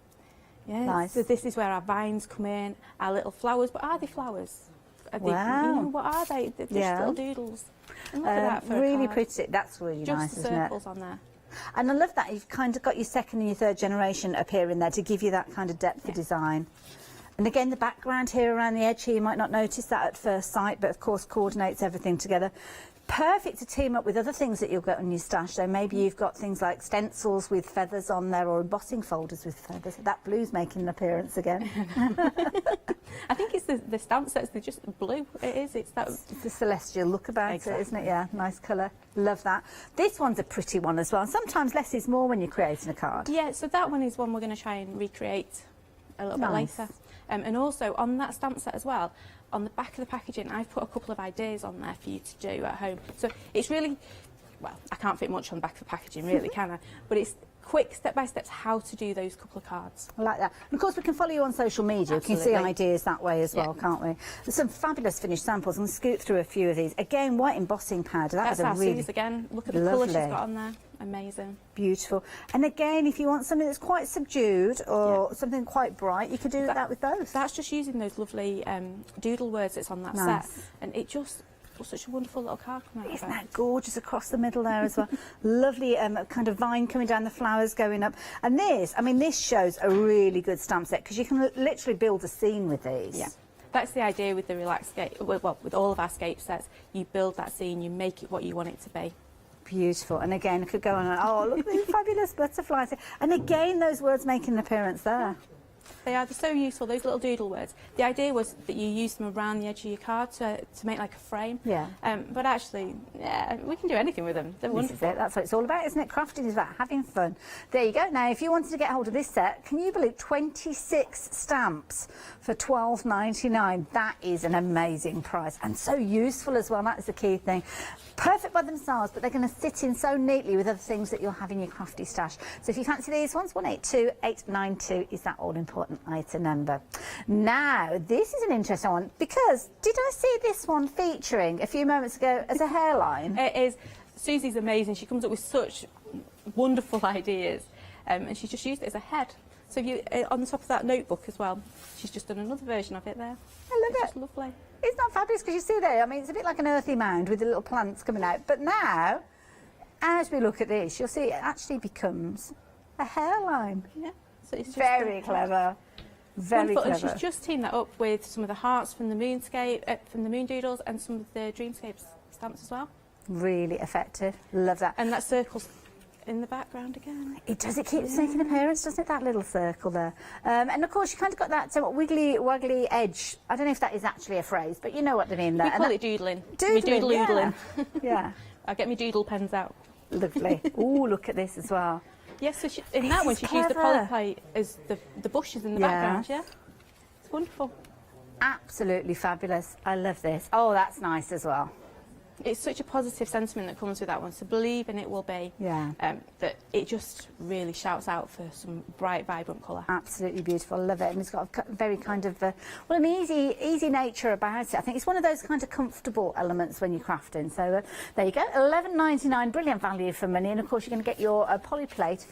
Yeah. Nice. So this is where our vines come in, our little flowers. But are they flowers? Are they, Wow. you know, what are they? They're just little doodles. And look at that for really a card. pretty. That's really Just nice, the isn't it? circles on there. And I love that you've kind of got your second and your third generation appearing there to give you that kind of depth of design. And again, the background here around the edge here, you might not notice that at first sight, but of course coordinates everything together. Perfect to team up with other things that you'll get on your stash. So maybe you've got things like stencils with feathers on there, or embossing folders with feathers. That blue's making an appearance again. I think it's the stamp sets, they're just blue. It is, it's that... It's the celestial look about it, isn't it? Yeah, nice colour. Love that. This one's a pretty one as well. Sometimes less is more when you're creating a card. Yeah, so that one is one we're going to try and recreate a little bit later. And also on that stamp set as well, on the back of the packaging, I've put a couple of ideas on there for you to do at home. So it's really, well, I can't fit much on the back of the packaging, really, can I? But it's quick step-by-steps how to do those couple of cards. I like that. And of course, we can follow you on social media. Absolutely. We can see ideas that way as well, can't we? There's some fabulous finished samples. I'm going to scoot through a few of these. Again, white embossing powder. That's was a our really Suze again. Look at the colour she's got on there. Amazing. Beautiful. And again, if you want something that's quite subdued or something quite bright, you could do that with both. That's just using those lovely doodle words that's on that Nice. set. And it just was such a wonderful little card coming out Isn't of it. that gorgeous across the middle there as well? Lovely kind of vine coming down, the flowers going up. And this, I mean, this shows a really good stamp set because you can literally build a scene with these. Yeah. That's the idea with the relaxed scape, well, with all of our scape sets. You build that scene, you make it what you want it to be. Beautiful. And again, I could go on and, oh, look at these fabulous butterflies. And again, those words making an appearance there. They are so useful, those little doodle words. The idea was that you use them around the edge of your card to make like a frame. Yeah. But actually, yeah, we can do anything with them. They're wonderful. This is it. That's what it's all about, isn't it? Crafting is about having fun. There you go. Now, if you wanted to get hold of this set, can you believe 26 stamps for $12.99? That is an amazing price and so useful as well. That is the key thing. Perfect by themselves, but they're going to sit in so neatly with other things that you'll have in your crafty stash. So if you fancy these ones, 182892 is that all-important item number. Now, this is an interesting one because did I see this one featuring a few moments ago as a hairline? It is. Susie's amazing. She comes up with such wonderful ideas, and she's just used it as a head. So if you on the top of that notebook as well, she's just done another version of it there. I love it's it. Just lovely. It's not fabulous because you see there, I mean, it's a bit like an earthy mound with the little plants coming out. But now, as we look at this, you'll see it actually becomes a hairline. Yeah. So it's just very clever. Very wonderful. clever. And she's just teamed that up with some of the hearts from the moonscape, from the moon doodles, and some of the dreamscapes stamps as well. Really effective. Love that. And that circle's in the background again. It does. It keeps making an appearance, doesn't it? That little circle there. And of course, you kind of got that wiggly, waggly edge. I don't know if that is actually a phrase, but you know what I mean. There. We call it doodling. Doodling. Doodle-oodling. Yeah. I'll get my doodle pens out. Lovely. Oh, look at this as well. Yes, so in that one, she's used the polyplate as the bushes in the background, yeah? It's wonderful. Absolutely fabulous. I love this. Oh, that's nice as well. It's such a positive sentiment that comes with that one, so believe in it will be. Yeah. That it just really shouts out for some bright, vibrant colour. Absolutely beautiful. I love it. And it's got a very kind of, well, an easy nature about it. I think it's one of those kind of comfortable elements when you're crafting. So there you go. $11.99. Brilliant value for money. And of course, you're going to get your polyplate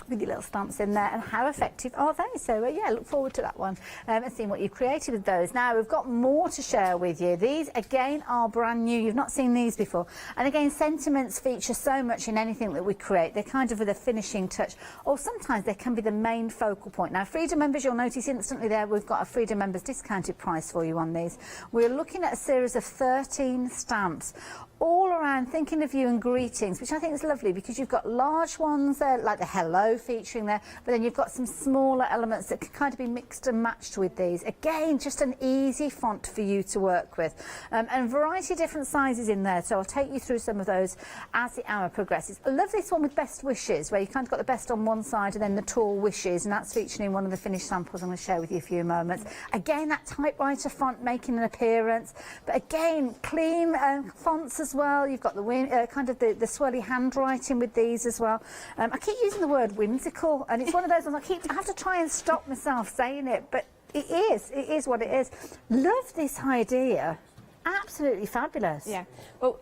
with your little stamps in there, and how effective are they? So yeah, look forward to that one and seeing what you've created with those. Now we've got more to share with you. These again are brand new. You've not seen these before, and again, sentiments feature so much in anything that we create. They're kind of with a finishing touch, or sometimes they can be the main focal point. Now Freedom members, you'll notice instantly there we've got a Freedom members discounted price for you on these. We're looking at a series of 13 stamps, all around thinking of you and greetings, which I think is lovely because you've got large ones there, like the hello featuring there, but then you've got some smaller elements that can kind of be mixed and matched with these. Again, just an easy font for you to work with. And a variety of different sizes in there, so I'll take you through some of those as the hour progresses. I love this one with best wishes, where you kind of got the best on one side and then the tall wishes, and that's featuring in one of the finished samples I'm going to share with you in a few moments. Again, that typewriter font making an appearance, but again, clean fonts as well. You've got the kind of the swirly handwriting with these as well. I keep using the word whimsical, and it's one of those ones I have to try and stop myself saying it, but it is what it is. Love this idea. Absolutely fabulous. Yeah. Well,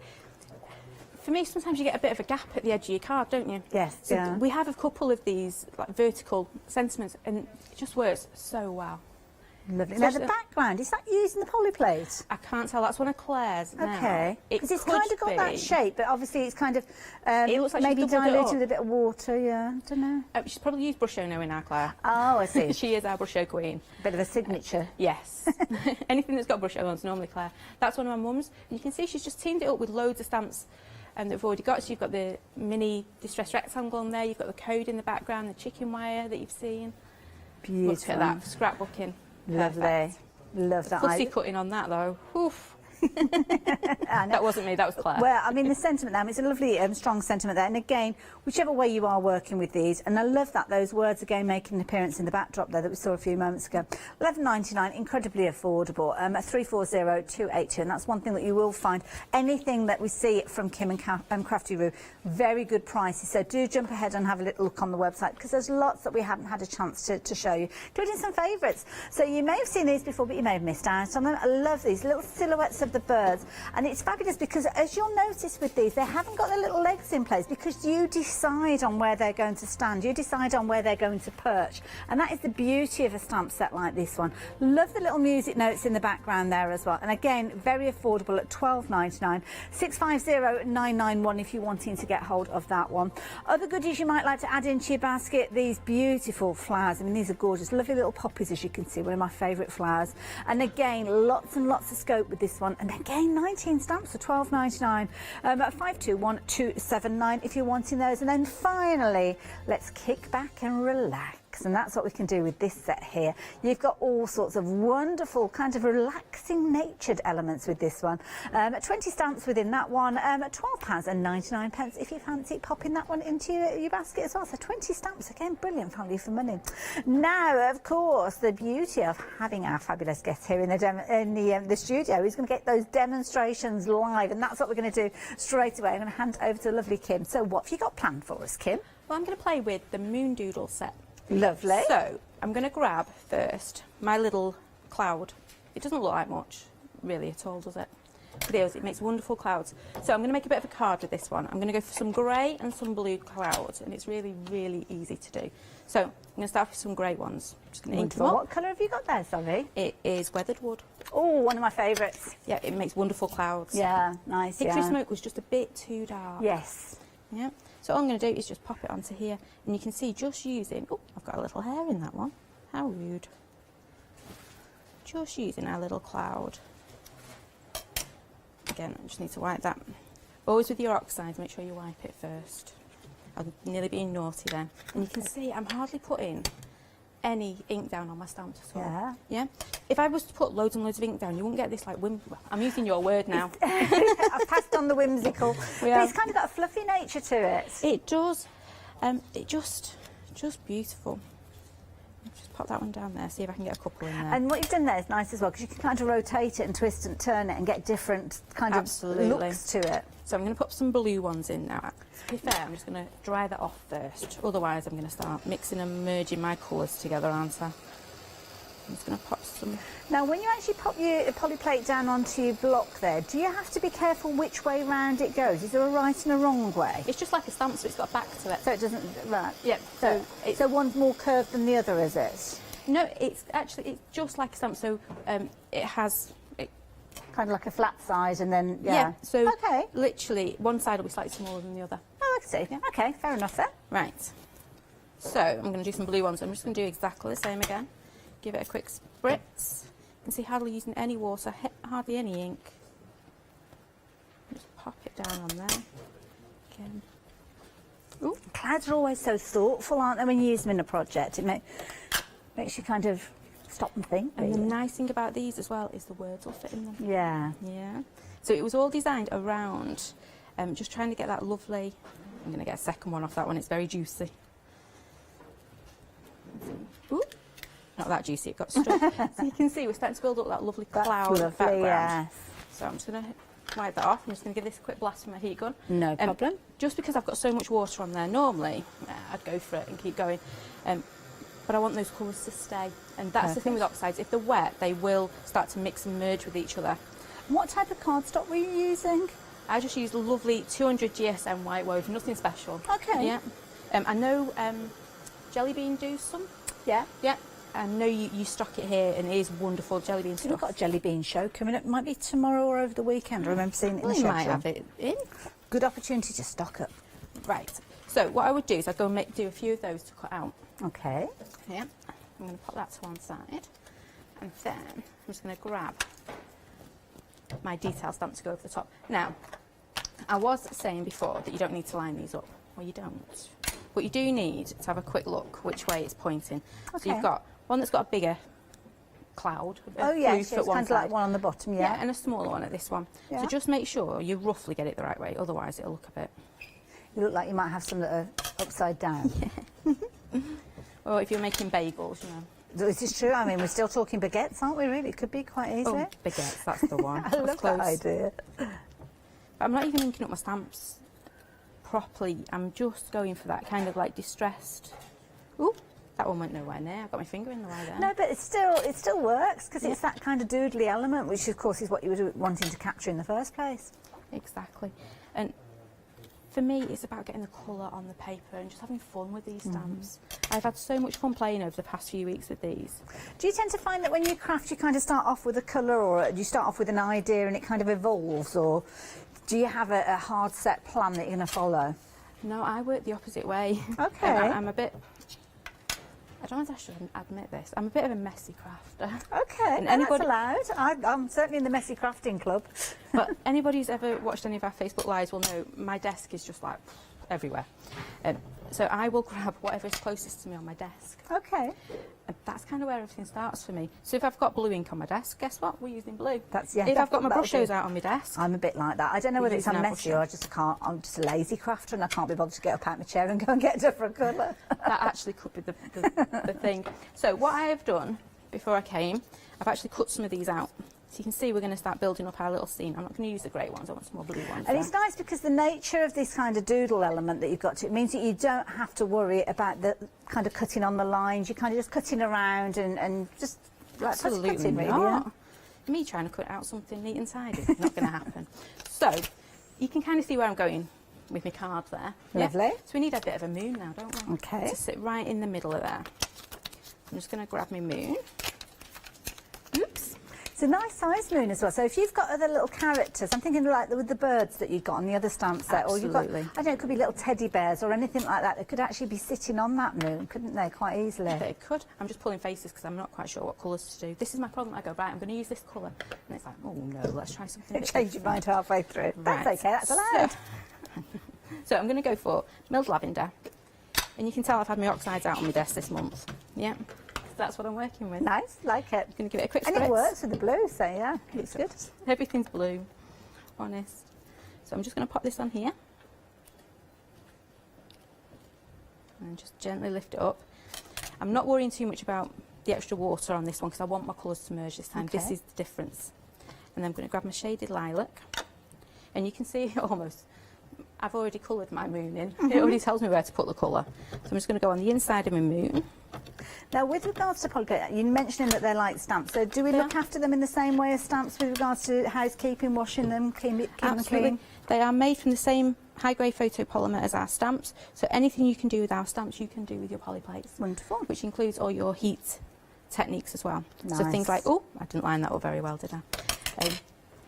for me, sometimes you get a bit of a gap at the edge of your card, don't you? Yes. So yeah. we have a couple of these like vertical sentiments, and it just works so well. Lovely. Now the background, is that using the polyplate? I can't tell. That's one of Claire's. Okay. Because it's could kind of got that be. shape, but obviously it's kind of It looks like maybe she's doubled it diluted up. with a bit of water. Yeah. I don't know. She's probably used brush show now in our Claire. Oh, I see. She is our brush show queen. Bit of a signature. Yes. Anything that's got brush show on is normally Claire. That's one of my mum's. You can see she's just teamed it up with loads of stamps that we've already got. So you've got the mini distressed rectangle on there. You've got the code in the background, the chicken wire that you've seen. Beautiful. Look at that scrapbooking. Lovely. Perfect. Love that. Fussy cutting on that though. Oof. That wasn't me, that was Claire. Well, I mean, the sentiment there, it's a lovely, strong sentiment there. And again, whichever way you are working with these, and I love that those words again making an appearance in the backdrop there that we saw a few moments ago. $11.99, incredibly affordable. 340282, and that's one thing that you will find. Anything that we see from Kim and Crafty Roo, very good prices. So do jump ahead and have a little look on the website because there's lots that we haven't had a chance to show you, including some favourites. So you may have seen these before, but you may have missed out on them. I love these little silhouettes of the birds, and it's fabulous because as you'll notice with these, they haven't got the little legs in place because you decide on where they're going to stand, you decide on where they're going to perch, and that is the beauty of a stamp set like this one. Love the little music notes in the background there as well, and again very affordable at $12.99. 650991 if you're wanting to get hold of that one. Other goodies you might like to add into your basket, these beautiful flowers. I mean, these are gorgeous, lovely little poppies, as you can see, one of my favourite flowers, and again lots and lots of scope with this one. And again, 19 stamps for $12.99. 521279 if you're wanting those. And then finally, let's kick back and relax. And that's what we can do with this set here. You've got all sorts of wonderful kind of relaxing natured elements with this one. 20 stamps within that one at £12.99 if you fancy popping that one into your basket as well. So 20 stamps, again, brilliant value for money. Now, of course, the beauty of having our fabulous guest here in the studio is going to get those demonstrations live, and that's what we're going to do straight away. I'm going to hand over to lovely Kim. So what have you got planned for us, Kim? Well, I'm going to play with the Moon Doodle set. Lovely. So I'm going to grab first my little cloud. It doesn't look like much really at all, does it? But it is. It makes wonderful clouds. So I'm going to make a bit of a card with this one. I'm going to go for some grey and some blue clouds, and it's really, really easy to do. So I'm going to start with some grey ones. I'm just going to ink them up. What colour have you got there, sorry? It is weathered wood. Oh, one of my favourites. Yeah, it makes wonderful clouds. Yeah, nice. Hickory smoke was just a bit too dark. Yes. Yeah. So all I'm going to do is just pop it onto here, and you can see just using... Oh, I've got a little hair in that one. How rude. Just using our little cloud. Again, I just need to wipe that. Always with your oxide, make sure you wipe it first. I'm nearly being naughty then. And you can see I'm hardly putting any ink down on my stamps at all. Yeah. Yeah? If I was to put loads and loads of ink down, you wouldn't get this like I'm using your word now. I've passed on the whimsical. Yeah. But it's kind of got a fluffy nature to it. It does. It just beautiful. Just pop that one down there, see if I can get a couple in there. And what you've done there is nice as well, because you can kind of rotate it and twist and turn it and get different kind of looks to it. So I'm going to put some blue ones in now. To be fair, I'm just going to dry that off first. Otherwise, I'm going to start mixing and merging my colours together, aren't I? I'm just going to pop some... Now, when you actually pop your polyplate down onto your block there, do you have to be careful which way round it goes? Is there a right and a wrong way? It's just like a stamp, so it's got a back to it. So it doesn't... Right. Yeah. So one's more curved than the other, is it? No, it's just like a stamp. So it has... Kind of like a flat side and then... Yeah. So okay. Literally, one side will be slightly smaller than the other. Oh, I see. Yeah. Okay, fair enough then. Right. So I'm going to do some blue ones. I'm just going to do exactly the same again. Give it a quick spritz. You can see hardly using any water, hardly any ink. Just pop it down on there. Again. Ooh. Clouds are always so thoughtful, aren't they, when you use them in a project? It makes you kind of stop and think. And the nice thing about these as well is the words will fit in them. Yeah. Yeah. So it was all designed around just trying to get that lovely... I'm going to get a second one off that one. It's very juicy. Ooh. Not that juicy, it got stuck. So you can see we're starting to build up that lovely cloud background. Yes. So I'm just going to wipe that off. I'm just going to give this a quick blast from my heat gun. No problem. Just because I've got so much water on there, normally I'd go for it and keep going. But I want those colours to stay. And that's the thing with oxides. If they're wet, they will start to mix and merge with each other. What type of cardstock were you using? I just used a lovely 200 GSM white woven, nothing special. Okay. Yeah. I know Jelly Bean do some. Yeah. Yeah. I know you stock it here and it is wonderful jelly bean stuff. We've got a jelly bean show coming up. It might be tomorrow or over the weekend. I remember seeing it in the schedule. might have it in. Good opportunity to stock up. Right. So what I would do is I'd go and do a few of those to cut out. Okay. Yeah. I'm going to pop that to one side. And then I'm just going to grab my detail stamp to go over the top. Now, I was saying before that you don't need to line these up. Well, you don't. But you do need to have a quick look which way it's pointing. Okay. So you've got one that's got a bigger cloud. Oh, yes, at it's one kind of side. like one on the bottom, yeah. And a smaller one at this one. Yeah. So just make sure you roughly get it the right way, otherwise it'll look a bit... You look like you might have some that are upside down. Or if you're making bagels, you know. This is true. I mean, we're still talking baguettes, aren't we, really? It could be quite easy. Oh, baguettes, that's the one. I love that idea. I'm not even inking up my stamps properly. I'm just going for that kind of like distressed... Ooh, that one went nowhere near. I've got my finger in the way there. No, but it still works because it's that kind of doodly element, which of course is what you were wanting to capture in the first place. Exactly. And for me, it's about getting the colour on the paper and just having fun with these stamps. I've had so much fun playing over the past few weeks with these. Do you tend to find that when you craft, you kind of start off with a colour, or do you start off with an idea and it kind of evolves, or do you have a hard set plan that you're going to follow? No, I work the opposite way. Okay. I'm a bit... I don't know if I should admit this. I'm a bit of a messy crafter. Okay, and that's allowed. I'm certainly in the messy crafting club. But anybody who's ever watched any of our Facebook Lives will know my desk is just like everywhere. So I will grab whatever's closest to me on my desk. Okay. And that's kind of where everything starts for me. So if I've got blue ink on my desk, guess what? We're using blue. If I've got my brushes out on my desk. I'm a bit like that. I don't know whether it's I'm messy or I just can't. I'm just a lazy crafter and I can't be bothered to get up out of my chair and go and get a different colour. That actually could be the thing. So what I have done before I came, I've actually cut some of these out. So you can see we're going to start building up our little scene. I'm not going to use the grey ones, I want some more blue ones. And it's nice because the nature of this kind of doodle element that you've got to, it means that you don't have to worry about the kind of cutting on the lines. You're kind of just cutting around and just like Absolutely cutting, really. not. Me trying to cut out something neat and tidy, not going to happen. So you can kind of see where I'm going with my card there. Lovely. Yeah. So we need a bit of a moon now, don't we? Okay. To sit right in the middle of there. I'm just going to grab my moon. Oops. It's a nice size moon as well. So if you've got other little characters, I'm thinking like with the birds that you've got on the other stamp set, or you've got, I don't know, it could be little teddy bears or anything like that. They could actually be sitting on that moon, couldn't they, quite easily? They could. I'm just pulling faces because I'm not quite sure what colours to do. This is my problem. I go, right, I'm going to use this colour. And it's like, oh no, let's try something a bit Change your mind halfway through. Right. That's okay, that's allowed. So I'm going to go for milled lavender. And you can tell I've had my oxides out on my desk this month. Yeah. That's what I'm working with. Nice, like it. I'm going to give it a quick And spritz. it works with the blue, so yeah, it's good. Everything's blue, honest. So I'm just going to pop this on here. And just gently lift it up. I'm not worrying too much about the extra water on this one because I want my colours to merge this time. Okay. This is the difference. And then I'm going to grab my shaded lilac. And you can see almost, I've already coloured my moon in. It already tells me where to put the colour. So I'm just going to go on the inside of my moon. Now, with regards to polyplate, you're mentioning that they're like stamps. So do we look after them in the same way as stamps with regards to housekeeping, washing them, keeping them Absolutely. clean? They are made from the same high-grade photopolymer as our stamps. So anything you can do with our stamps, you can do with your polyplates. Wonderful. Which includes all your heat techniques as well. So Nice. things like, oh, I didn't line that up very well, did I?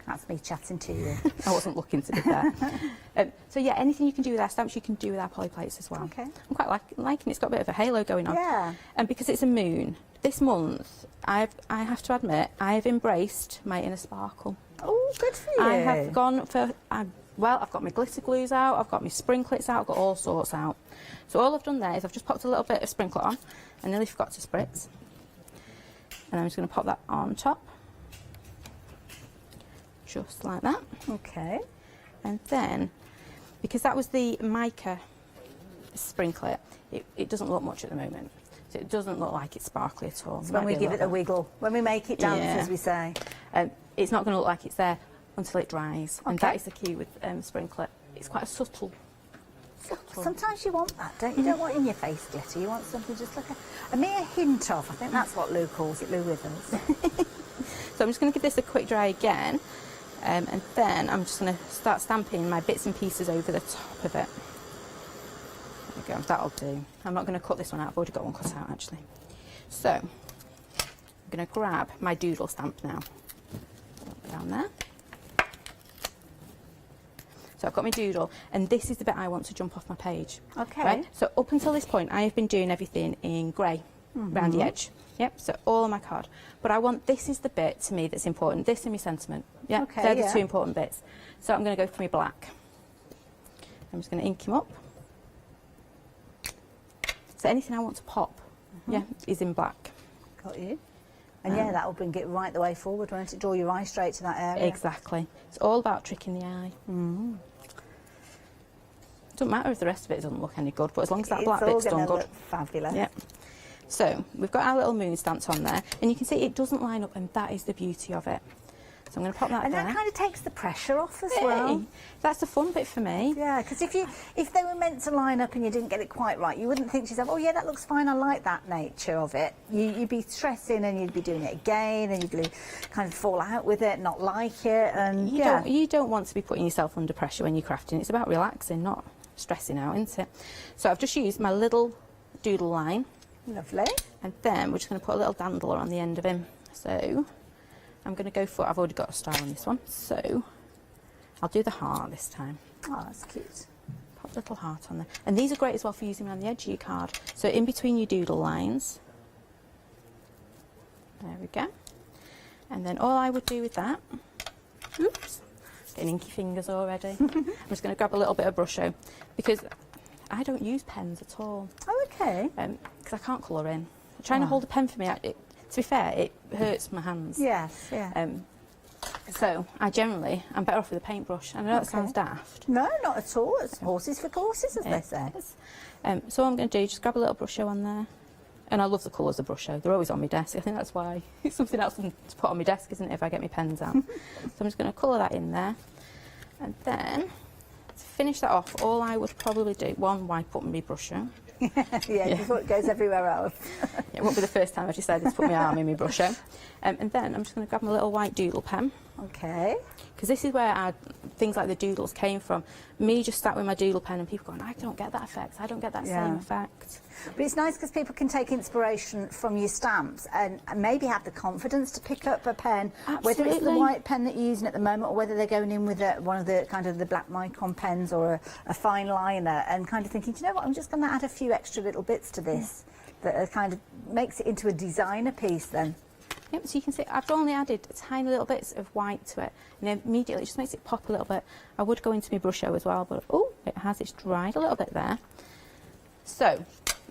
That's me chatting to you. I wasn't looking to do that. So yeah, anything you can do with our stamps, you can do with our polyplates as well. Okay. I'm quite liking it. It's got a bit of a halo going on. Yeah. And because it's a moon, this month, I have to admit, I have embraced my inner sparkle. Oh, good for you. I have gone for, Well, I've got my glitter glues out, I've got my sprinklets out, I've got all sorts out. So all I've done there is I've just popped a little bit of sprinklet on. I nearly forgot to spritz. And I'm just going to pop that on top. Just like that. Okay. And then, because that was the mica sprinklet, it doesn't look much at the moment. So it doesn't look like it's sparkly at all. So when we give it a wiggle, when we make it dance, as we say. It's not going to look like it's there until it dries. Okay. And that is the key with sprinklet. It's quite a subtle. Sometimes you want that, don't you? You don't want in your face glitter. You want something just like a mere hint of. I think that's what Lou calls it, Lou Withers. So I'm just going to give this a quick dry again. And then I'm just going to start stamping my bits and pieces over the top of it. There we go, that'll do. I'm not going to cut this one out, I've already got one cut out actually. So, I'm going to grab my doodle stamp now. Down there. So I've got my doodle, and this is the bit I want to jump off my page. Okay. Right? So up until this point, I have been doing everything in grey, around the edge. Yep, so all on my card. But I want, this is the bit to me that's important, this and my sentiment. Yeah, Okay, they're the yeah. two important bits. So I'm going to go for my black. I'm just going to ink him up. So anything I want to pop, yeah, is in black. Got you. And yeah, that will bring it right the way forward, won't it? Draw your eye straight to that area. Exactly. It's all about tricking the eye. Doesn't matter if the rest of it doesn't look any good, but as long as that black bit's done good. Look fabulous. Yep. So we've got our little moon stamped on there, and you can see it doesn't line up, and that is the beauty of it. So I'm going to pop that And there. that kind of takes the pressure off as Hey, well. that's the fun bit for me. Yeah, because if they were meant to line up and you didn't get it quite right, you wouldn't think to yourself, oh yeah, that looks fine, I like that nature of it. You'd be stressing and you'd be doing it again, and you'd kind of fall out with it, not like it, and You don't want to be putting yourself under pressure when you're crafting. It's about relaxing, not stressing out, isn't it? So I've just used my little doodle line. Lovely. And then we're just going to put a little dandler on the end of him. So I'm going to go for, I've already got a star on this one, so I'll do the heart this time. Oh, that's cute. Pop a little heart on there. And these are great as well for using around the edge of your card. So in between your doodle lines. There we go. And then all I would do with that, oops, getting inky fingers already. I'm just going to grab a little bit of Brusho, because I don't use pens at all. Oh, okay. Because I can't colour in. Trying to hold a pen for me, to be fair, it hurts my hands. Yes, yeah. So I'm better off with a paintbrush. I know that sounds daft. No, not at all. It's horses for courses, as they say. So what I'm going to do, just grab a little Brusho on there. And I love the colours of Brusho.'re always on my desk. I think that's why it's something else to put on my desk, isn't it, if I get my pens out. So I'm just going to colour that in there. And then, to finish that off, all I would probably do, one, wipe up my Brusho. yeah, before it goes everywhere else. It won't be the first time I've decided to put my arm in my Brusho. And then I'm just going to grab my little white doodle pen. Okay. Because this is where things like the doodles came from. Me just sat with my doodle pen and people going, I don't get that effect, I don't get that same effect. But it's nice because people can take inspiration from your stamps and maybe have the confidence to pick up a pen, whether it's the white pen that you're using at the moment or whether they're going in with one of the kind of the black micron pens or a fine liner, and kind of thinking, do you know what, I'm just going to add a few extra little bits to this that kind of makes it into a designer piece then. Yep, so you can see I've only added tiny little bits of white to it, and immediately it just makes it pop a little bit. I would go into my Brusho as well, but it's dried a little bit there. So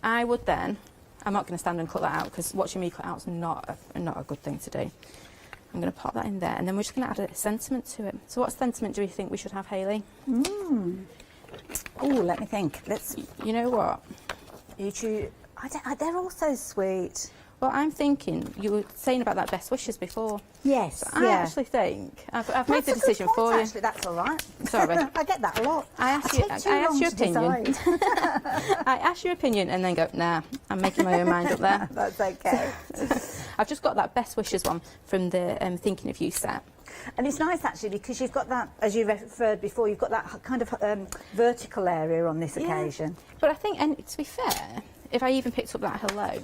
I would then, I'm not going to stand and cut that out because watching me cut out is not a good thing to do. I'm going to pop that in there, and then we're just going to add a sentiment to it. So what sentiment do we think we should have, Hayley? Oh, let me think. You know what? You choose. They're all so sweet. Well, I'm thinking, you were saying about that best wishes before. Yes, so I actually think I've made the decision for you. Actually, that's all right. Sorry. I get that a lot. I ask your opinion. I ask your opinion and then go, nah, I'm making my own mind up there. That's okay. I've just got that best wishes one from the Thinking of You set. And it's nice actually because you've got that, as you referred before, you've got that kind of vertical area on this occasion. But I think, and to be fair, if I even picked up that hello,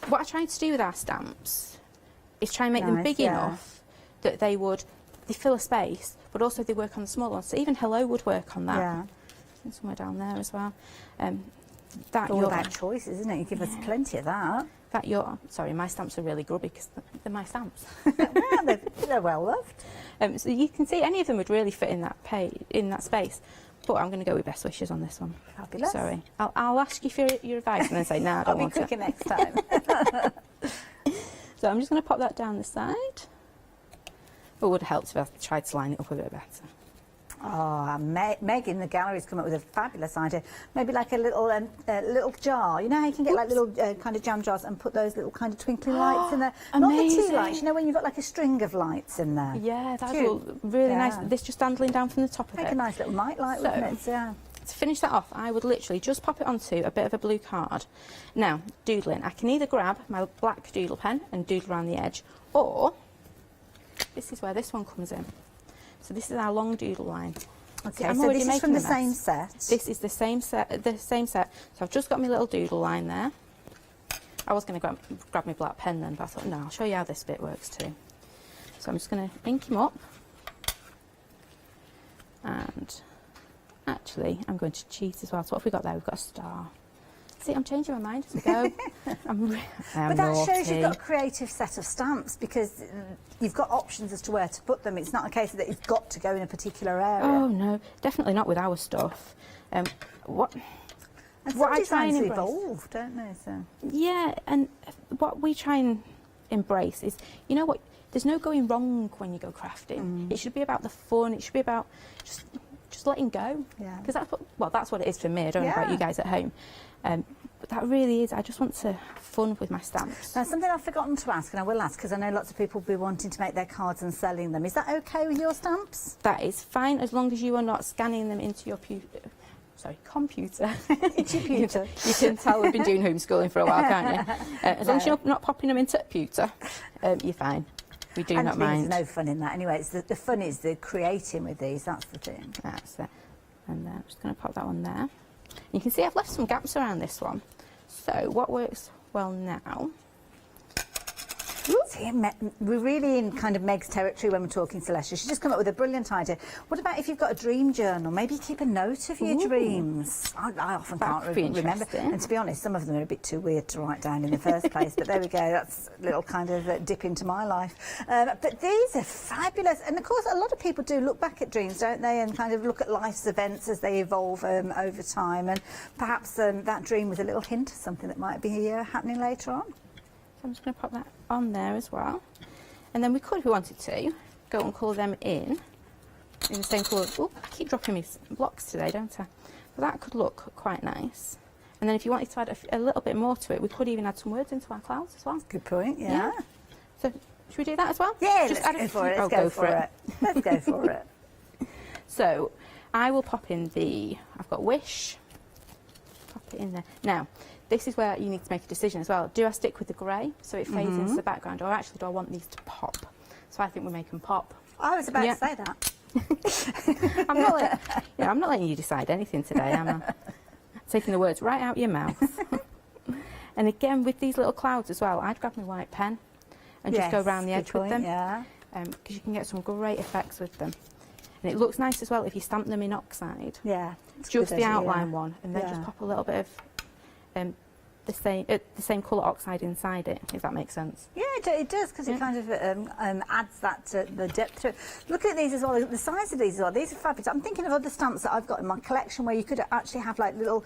what I tried to do with our stamps is try and make them big enough that they fill a space, but also they work on the smaller ones. So even hello would work on that. Yeah. And somewhere down there as well. that all your about choices, isn't it? You give us plenty of that. Sorry, my stamps are really grubby because they're my stamps. Yeah, they're well loved. So you can see any of them would really fit in that space. But I'm going to go with best wishes on this one. Fabulous. Sorry, I'll ask you for your advice and then say, no, I don't want it. I'll be quicker next time. So I'm just going to pop that down the side. It would help if I tried to line it up a bit better. Oh, Meg in the gallery's come up with a fabulous idea. Maybe like a little jar. You know how you can get like little kind of jam jars and put those little kind of twinkly lights in there? Not the tea lights, you know, when you've got like a string of lights in there. Yeah, that's all really nice. This just dangling down from the top of it. Make a nice little night light, wouldn't it? Yeah. To finish that off, I would literally just pop it onto a bit of a blue card. Now, doodling, I can either grab my black doodle pen and doodle around the edge, or this is where this one comes in. So this is our long doodle line. Okay, so this is from the same set? This is the same set. So I've just got my little doodle line there. I was going to grab my black pen then, but I thought, no, I'll show you how this bit works too. So I'm just going to ink him up. And actually, I'm going to cheat as well. So what have we got there? We've got a star. See, I'm changing my mind as we go. But that shows you've got a creative set of stamps because you've got options as to where to put them. It's not a case that it's got to go in a particular area. Oh, no, definitely not with our stuff. What I try and evolve, don't they? So. Yeah, and what we try and embrace is, you know what, there's no going wrong when you go crafting. It should be about the fun. It should be about just letting go. Yeah. Because that's what it is for me. I don't know about you guys at home. But that really is, I just want to have fun with my stamps. Now, something I've forgotten to ask, and I will ask, because I know lots of people will be wanting to make their cards and selling them. Is that okay with your stamps? That is fine, as long as you are not scanning them into your computer. Into your pewter. You can tell we've been doing homeschooling for a while, can't you? As long as you're not popping them into a pewter, you're fine. We do not mind. There's no fun in that anyway. It's the fun is the creating with these, that's the thing. That's it. And I'm just going to pop that one there. You can see I've left some gaps around this one. So what works well now? See, we're really in kind of Meg's territory when we're talking Celestia. She's just come up with a brilliant idea. What about if you've got a dream journal? Maybe keep a note of your dreams. I often can't remember. And to be honest, some of them are a bit too weird to write down in the first place. But there we go. That's a little kind of dip into my life. But these are fabulous. And of course, a lot of people do look back at dreams, don't they? And kind of look at life's events as they evolve over time. And perhaps that dream was a little hint of something that might be happening later on. I'm just going to pop that on there as well. And then we could, if we wanted to, go and colour them in the same colour. Oh, I keep dropping me blocks today, don't I? But that could look quite nice. And then if you wanted to add a little bit more to it, we could even add some words into our clouds as well. Good point, yeah. So should we do that as well? Yeah, just let's go for it. Let's go for it. Let's go for it. So I will pop in I've got Wish. Pop it in there. Now, this is where you need to make a decision as well. Do I stick with the grey so it fades into the background, or actually do I want these to pop? So I think we make them pop. I was about to say that. I'm not letting you decide anything today, am I? Taking the words right out your mouth. And again, with these little clouds as well, I'd grab my white pen and just go around the edge with them. Yeah. Because you can get some great effects with them. And it looks nice as well if you stamp them in oxide. Yeah. Just the outline one, and then just pop a little bit of the same colour oxide inside it, if that makes sense. Yeah, it does, because it kind of adds that the depth to it. Look at these as well, the size of these as well. These are fabulous. I'm thinking of other stamps that I've got in my collection where you could actually have like little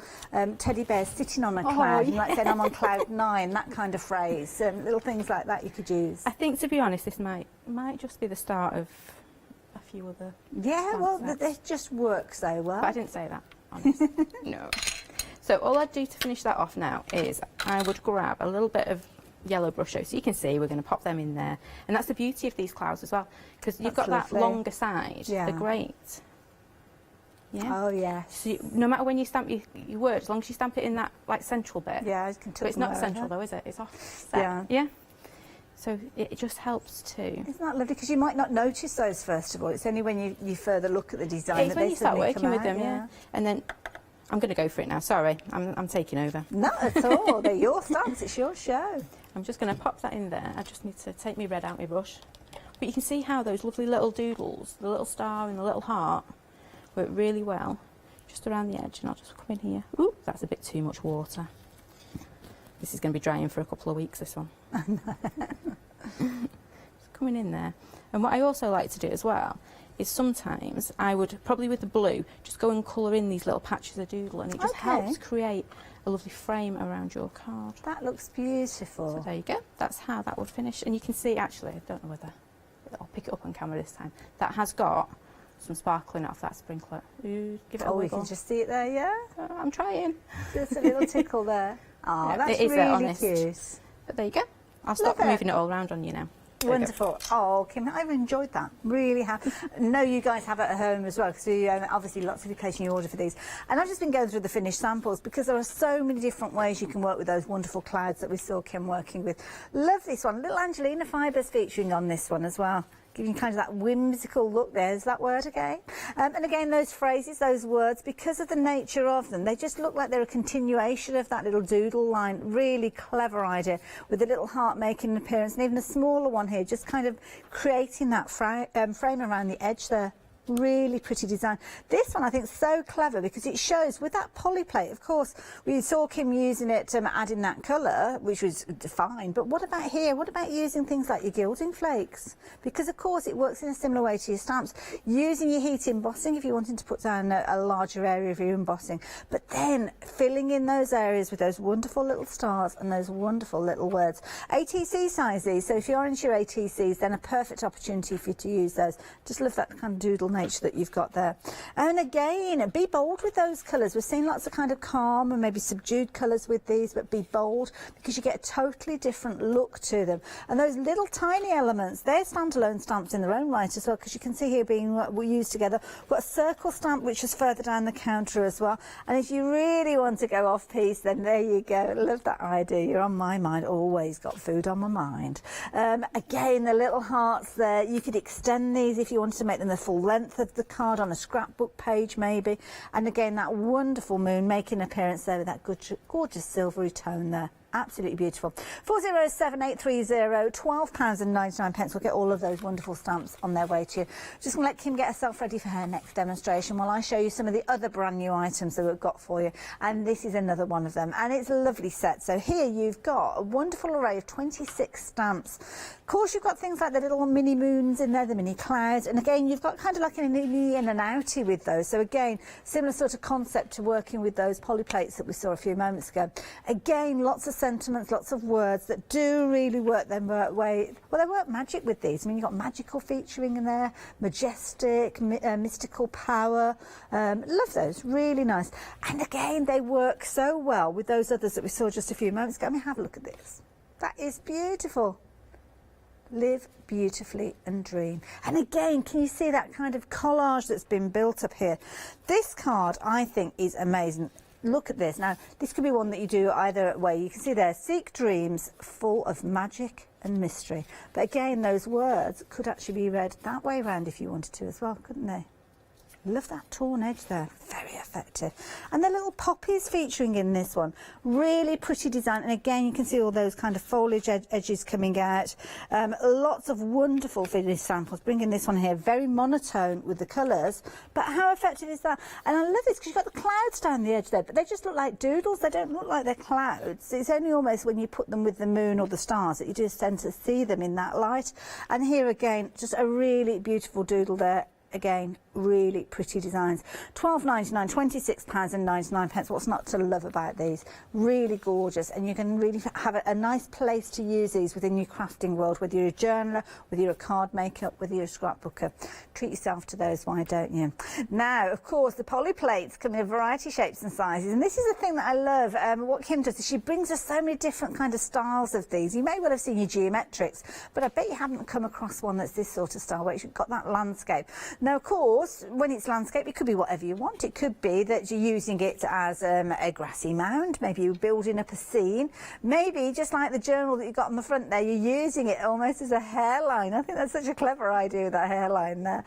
teddy bears sitting on a cloud, and like saying I'm on cloud 9, that kind of phrase. Little things like that you could use. I think, to be honest, this might just be the start of a few other they just work so well. But I didn't say that, honestly. No. So all I'd do to finish that off now is I would grab a little bit of yellow brush, so you can see we're going to pop them in there. And that's the beauty of these clouds as well, because you've got that longer side. Yeah. They're great. Yeah. Oh, yeah. So no matter when you stamp your word, as long as you stamp it in that like central bit. Yeah, I can. But it's not central though, is it? It's offset. Yeah. Yeah. So it just helps too. Isn't that lovely? Because you might not notice those first of all. It's only when you further look at the design it's that when they you start suddenly working come with out, them. Yeah. And then I'm going to go for it now. Sorry, I'm taking over. Not at all. They're your stamps. It's your show. I'm just going to pop that in there. I just need to take my red out my brush. But you can see how those lovely little doodles, the little star and the little heart, work really well. just around the edge, and I'll just come in here. Ooh, that's a bit too much water. This is going to be drying for a couple of weeks, this one. Just coming in there. And what I also like to do as well is sometimes I would, probably with the blue, just go and colour in these little patches of doodle, and it just helps create a lovely frame around your card. That looks beautiful. So there you go. That's how that would finish. And you can see, actually, I don't know whether I'll pick it up on camera this time. That has got some sparkling off that sprinkler. Ooh, give it a we wiggle. can just see it there, yeah? I'm trying. Just a little tickle there. Oh, Yeah, that's it is really honest. cute. But there you go. I'll stop Love it. moving it all around on you now. There you go. Wonderful. Oh, Kim, I've enjoyed that. Really happy. know you guys have it at home as well, because obviously lots of you placing your order for these. And I've just been going through the finished samples because there are so many different ways you can work with those wonderful clouds that we saw Kim working with. Love this one. Little Angelina fibres featuring on this one as well. Giving kind of that whimsical look. There's that word again. And again, those phrases, those words, because of the nature of them, they just look like they're a continuation of that little doodle line. Really clever idea, with a little heart making an appearance, and even a smaller one here, just kind of creating that frame around the edge there. Really pretty design. This one I think is so clever because it shows with that polyplate. Of course, we saw Kim using it, adding that colour, which was fine. But what about here? What about using things like your gilding flakes? Because of course it works in a similar way to your stamps. Using your heat embossing if you're wanting to put down a larger area of your embossing. But then filling in those areas with those wonderful little stars and those wonderful little words. ATC sizes. So if you're into your ATCs, then a perfect opportunity for you to use those. Just love that kind of doodle nature that you've got there. And again, be bold with those colours. We're seeing lots of kind of calm and maybe subdued colours with these, but be bold because you get a totally different look to them. And those little tiny elements, they're standalone stamps in their own right as well, because you can see here being used together. We've got a circle stamp which is further down the counter as well. And if you really want to go off piece, then there you go. Love that idea. You're on my mind. Always got food on my mind. Again, the little hearts there. You could extend these if you wanted to make them the full length of the card on a scrapbook page maybe. And again, that wonderful moon making an appearance there with that gorgeous silvery tone there. Absolutely beautiful. 407830, £12.99. We'll get all of those wonderful stamps on their way to you. Just going to let Kim get herself ready for her next demonstration while I show you some of the other brand new items that we've got for you. And this is another one of them. And it's a lovely set. So here you've got a wonderful array of 26 stamps. Of course, you've got things like the little mini moons in there, the mini clouds. And again, you've got kind of like an innie and an outie with those. So again, similar sort of concept to working with those polyplates that we saw a few moments ago. Again, lots of sentiments, lots of words that do really work their way. Well, they work magic with these. I mean, you've got magical featuring in there, majestic, mystical power. Love those, really nice. And again, they work so well with those others that we saw just a few moments ago. I mean, have a look at this. That is beautiful. Live beautifully and dream. And again, can you see that kind of collage that's been built up here? This card, I think, is amazing. Look at this. Now, this could be one that you do either way. You can see there, seek dreams full of magic and mystery. But again, those words could actually be read that way around if you wanted to as well, couldn't they? Love that torn edge there, very effective. And the little poppies featuring in this one, really pretty design. And again, you can see all those kind of foliage edges coming out. Lots of wonderful finished samples. Bringing this one here, very monotone with the colours. But how effective is that? And I love this because you've got the clouds down the edge there, but they just look like doodles. They don't look like they're clouds. It's only almost when you put them with the moon or the stars that you just tend to see them in that light. And here again, just a really beautiful doodle there. Again, really pretty designs. £12.99, £26.99. What's not to love about these? Really gorgeous, and you can really have a nice place to use these within your crafting world, whether you're a journaler, whether you're a card maker, whether you're a scrapbooker. Treat yourself to those, why don't you? Now, of course, the poly plates come in a variety of shapes and sizes, and this is the thing that I love. What Kim does is she brings us so many different kind of styles of these. You may well have seen your geometrics, but I bet you haven't come across one that's this sort of style, where you've got that landscape. Now, of course, when it's landscape, it could be whatever you want. It could be that you're using it as a grassy mound. Maybe you're building up a scene. Maybe, just like the journal that you got on the front there, you're using it almost as a hairline. I think that's such a clever idea with that hairline there.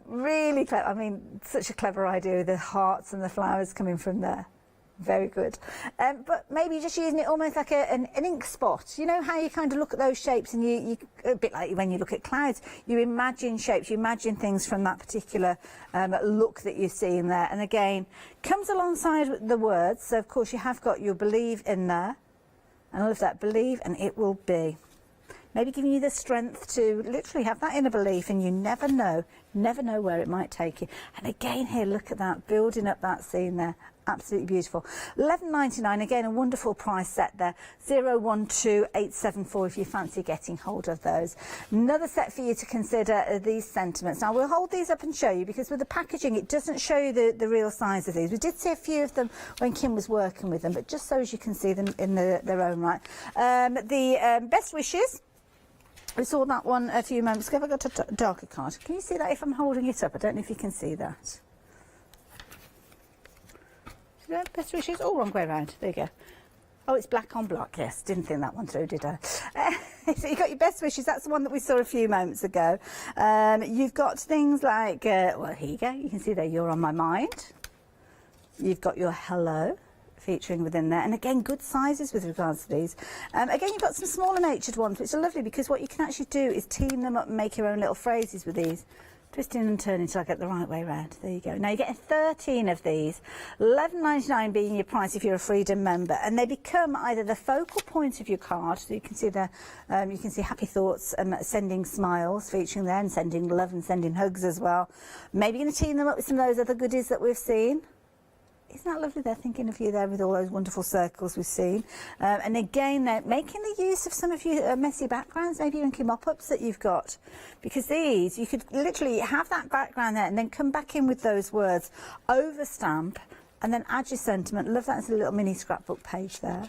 Really clever. I mean, such a clever idea with the hearts and the flowers coming from there. Very good. But maybe just using it almost like an ink spot. You know how you kind of look at those shapes and you a bit like when you look at clouds, you imagine shapes, you imagine things from that particular look that you're seeing there. And again, comes alongside the words. So of course you have got your believe in there. And all of that, believe and it will be. Maybe giving you the strength to literally have that inner belief, and you never know where it might take you. And again here, look at that, building up that scene there. Absolutely beautiful. £11.99, again a wonderful price set there. 012874 if you fancy getting hold of those. Another set for you to consider are these sentiments. Now we'll hold these up and show you, because with the packaging it doesn't show you the real size of these. We did see a few of them when Kim was working with them, but just so as you can see them in their own right. The best wishes. We saw that one a few moments ago. I've got a darker card. Can you see that if I'm holding it up? I don't know if you can see that. Best wishes. Oh, wrong way around. There you go. Oh, it's black on black. Yes, didn't think that one through, did I? So you've got your best wishes. That's the one that we saw a few moments ago. You've got things like, well, here you go. You can see there, you're on my mind. You've got your hello featuring within there, and again good sizes with regards to these. Again, you've got some smaller natured ones, which are lovely, because what you can actually do is team them up and make your own little phrases with these. Twisting and turning till I get the right way round. There you go. Now you're getting 13 of these, £11.99 being your price if you're a Freedom member, and they become either the focal point of your card, so you can see the you can see happy thoughts, sending smiles featuring there, and sending love and sending hugs as well. Maybe you're going to team them up with some of those other goodies that we've seen. Isn't that lovely? They're thinking of you there with all those wonderful circles we've seen. And again, they're making the use of some of your messy backgrounds, maybe even mop-ups that you've got. Because these, you could literally have that background there and then come back in with those words, over stamp, and then add your sentiment. Love that as a little mini scrapbook page there.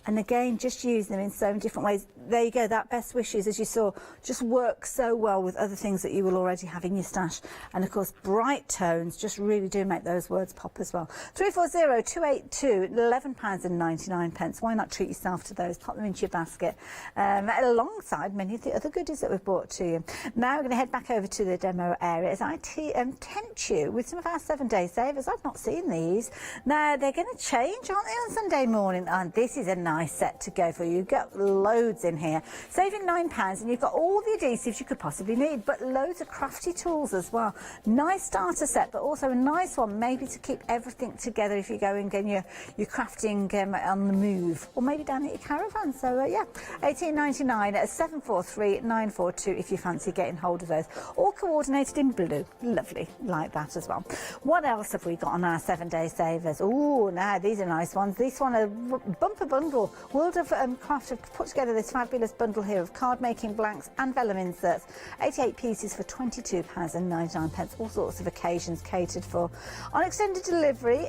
And again, just use them in so many different ways. There you go, that best wishes, as you saw, just works so well with other things that you will already have in your stash. And of course, bright tones just really do make those words pop as well. 340282, £11.99. Why not treat yourself to those? Pop them into your basket, alongside many of the other goodies that we've brought to you. Now we're going to head back over to the demo area as I tempt you with some of our 7-day savers. I've not seen these. Now, they're going to change, aren't they, on Sunday morning? And this is a nice set to go for. You've got loads in here, saving £9, and you've got all the adhesives you could possibly need, but loads of crafty tools as well. Nice starter set, but also a nice one maybe to keep everything together if you're going and you're crafting on the move, or maybe down at your caravan. So yeah, £18.99 at 743942 if you fancy getting hold of those, all coordinated in blue. Lovely, like that as well. What else have we got on our 7-day savers? Oh, now these are nice ones. This one, a bumper bundle. World of Craft have put together this fabulous bundle here of card making blanks and vellum inserts. 88 pieces for £22.99. All sorts of occasions catered for. On extended delivery,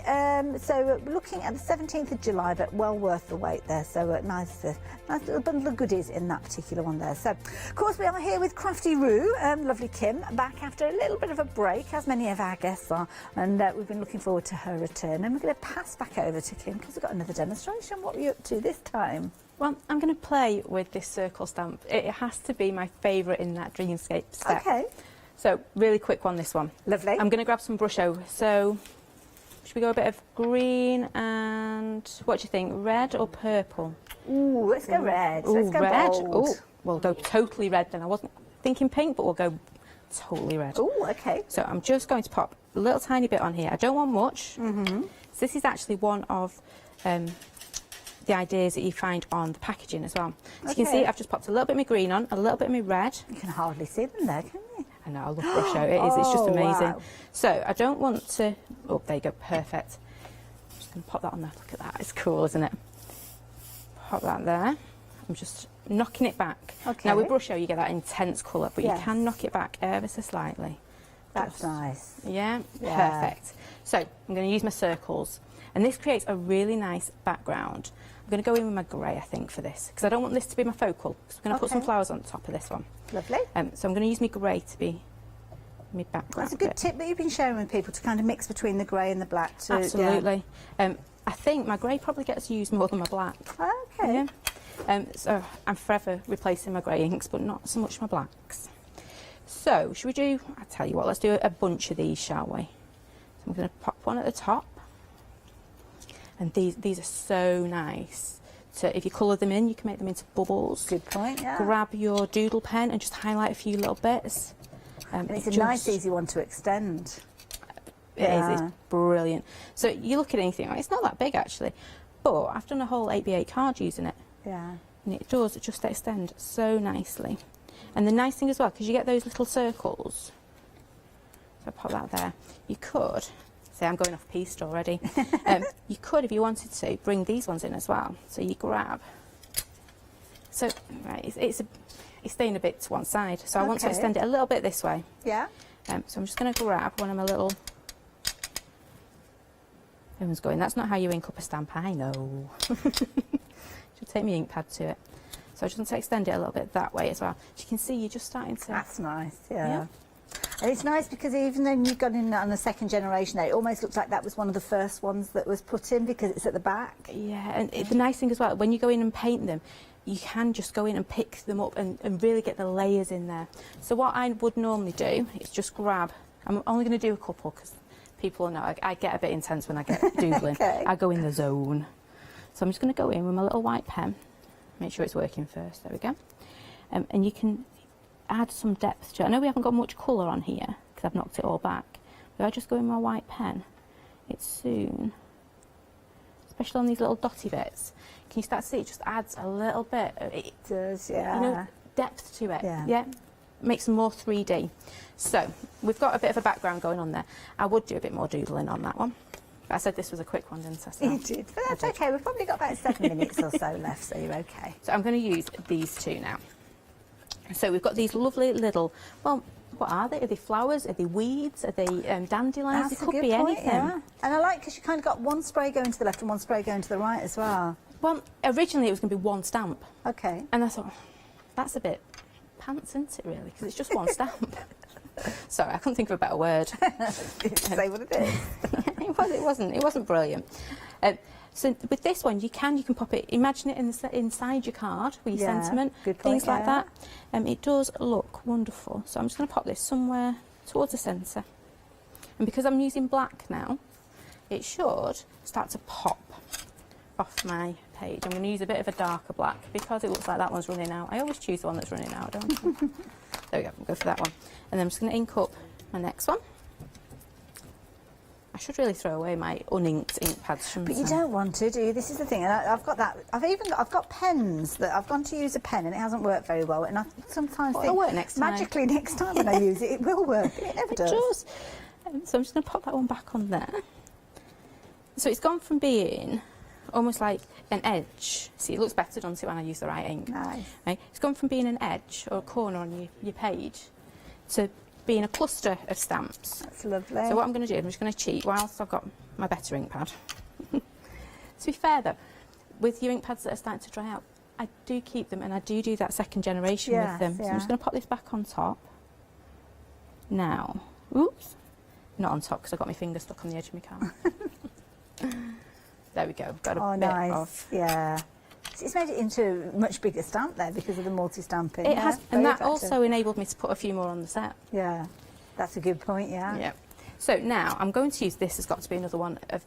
so looking at the 17th of July, but well worth the wait there. So nice little bundle of goodies in that particular one there. So, of course, we are here with Crafty Roo, lovely Kim, back after a little bit of a break, as many of our guests are, and we've been looking forward to her return. And we're going to pass back over to Kim because we've got another demonstration. What are you up to this time? Well, I'm going to play with this circle stamp. It has to be my favourite in that Dreamscape set. Okay. So, really quick one, this one. Lovely. I'm going to grab some brush over. So, should we go a bit of green and, what do you think, red or purple? Ooh, let's go red. Ooh, let's go red. bold. Ooh, we'll go totally red then. I wasn't thinking pink, but we'll go totally red. Ooh, okay. So, I'm just going to pop a little tiny bit on here. I don't want much. Mm-hmm. So, this is actually one of the ideas that you find on the packaging as well. So you can see I've just popped a little bit of my green on, a little bit of my red. You can hardly see them there, can you? I know, I love brush out. It's just amazing. Wow. So I don't want to, oh, there you go, perfect. I'm just going to pop that on there. Look at that, it's cool, isn't it? Pop that there. I'm just knocking it back. Okay. Now with brush out you get that intense colour, but Yes. you can knock it back ever so slightly. That's nice. Yeah, Yeah. perfect. So I'm going to use my circles. And this creates a really nice background. I'm going to go in with my grey, I think, for this, because I don't want this to be my focal. So I'm going to put some flowers on top of this one. Lovely. So I'm going to use my grey to be my background. That's a good tip that you've been sharing with people, to kind of mix between the grey and the black. To, Absolutely. I think my grey probably gets used more than my black. Okay. Yeah. So I'm forever replacing my grey inks, but not so much my blacks. So should we do, I'll tell you what, let's do a bunch of these, shall we? So I'm going to pop one at the top. And these are so nice. So if you colour them in, you can make them into bubbles. Good point, yeah. Grab your doodle pen and just highlight a few little bits. And it's a nice, easy one to extend. It is, it's brilliant. So you look at anything, it's not that big actually, but I've done a whole 8x8 card using it. Yeah. And it does just extend so nicely. And the nice thing as well, because you get those little circles, so pop that there, you could, say I'm going off piste already, you could, if you wanted to, bring these ones in as well. So you grab, so right, it's staying a bit to one side, so I want to extend it a little bit this way. Yeah. So I'm just going to grab one of my little, everyone's going, that's not how you ink up a stamp, I know. Should take my ink pad to it. So I just want to extend it a little bit that way as well. As you can see, you're just starting to... That's nice, yeah. And it's nice because even though you've got in on the second generation there, it almost looks like that was one of the first ones that was put in because it's at the back. Yeah, and the nice thing as well, when you go in and paint them, you can just go in and pick them up and really get the layers in there. So what I would normally do is just grab, I'm only going to do a couple because people know I get a bit intense when I get doodling. I go in the zone. So I'm just going to go in with my little white pen. Make sure it's working first. There we go. And you can add some depth to it. I know we haven't got much colour on here because I've knocked it all back. But I just go in my white pen, it's soon, especially on these little dotty bits, can you start to see it just adds a little bit of, it does, yeah. You know, depth to it. Yeah. Makes them more 3D. So we've got a bit of a background going on there. I would do a bit more doodling on that one. But I said this was a quick one, didn't I? So You did, but that's okay. We've probably got about 7 minutes or so left, so you're okay. So I'm going to use these two now. So we've got these lovely little, well, what are they? Are they flowers? Are they weeds? Are they dandelions? That's It could a good be point, anything. yeah. And I like because you kind of got one spray going to the left and one spray going to the right as well. Well, originally it was going to be one stamp. Okay. And I thought, that's a bit pants, isn't it, really? Because it's just one stamp. Sorry, I couldn't think of a better word. Say what it is. It wasn't brilliant. So with this one, you can pop it, imagine it inside your card with your sentiment, good point, things like that. It does look wonderful. So I'm just going to pop this somewhere towards the centre. And because I'm using black now, it should start to pop off my page. I'm going to use a bit of a darker black because it looks like that one's running out. I always choose the one that's running out, don't I? There we go, we'll go for that one. And then I'm just going to ink up my next one. I should really throw away my uninked ink pads, shouldn't But you don't want to, do you? This is the thing. And I've got that. I've got pens that I've gone to use a pen and it hasn't worked very well. And I sometimes think it'll work next time. magically next time when I use it, it will work. It never does. It does. So I'm just going to pop that one back on there. So it's gone from being almost like an edge. See, it looks better, doesn't it, when I use the right ink? Nice. Right? It's gone from being an edge or a corner on your page to being a cluster of stamps. That's lovely. So what I'm going to do, I'm just going to cheat whilst I've got my better ink pad. To be fair though, with your ink pads that are starting to dry out, I do keep them and I do that second generation with them. So I'm just going to pop this back on top. Now, oops, not on top because I've got my finger stuck on the edge of my card. There we go, got a bit of... Yeah. It's made it into a much bigger stamp there because of the multi-stamping. It has, and that also enabled me to put a few more on the set. Yeah, that's a good point, yeah. So now I'm going to use this, has got to be another one of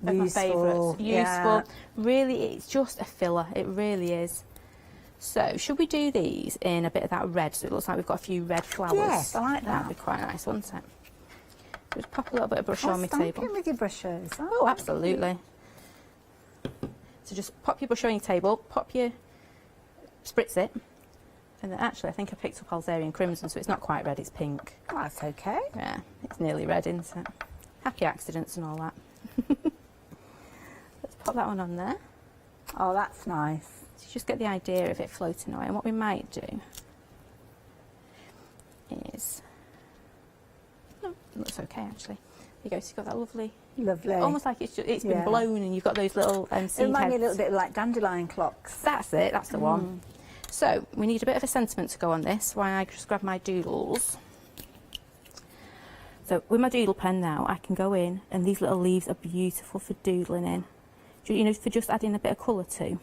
my favourites. Useful. Really, it's just a filler, it really is. So, should we do these in a bit of that red, so it looks like we've got a few red flowers? Yes, I like that. That'd be quite nice, wouldn't it? Just pop a little bit of brush on my table. With your brushes. Oh, absolutely. So just pop your brush on your table, spritz it, and then actually I think I picked up Alzarian Crimson, so it's not quite red, it's pink. Oh, that's okay. Yeah, it's nearly red, isn't it? Happy accidents and all that. Let's pop that one on there. Oh, that's nice. So you just get the idea of it floating away, and what we might do is... Oh, it looks okay actually. There you go, so you've got that lovely... Almost like it's been blown and you've got those little seed It reminds me a heads. little bit like dandelion clocks. That's it, that's the one. So we need a bit of a sentiment to go on this, why I just grab my doodles. So with my doodle pen now, I can go in, and these little leaves are beautiful for doodling in. You know, for just adding a bit of colour to.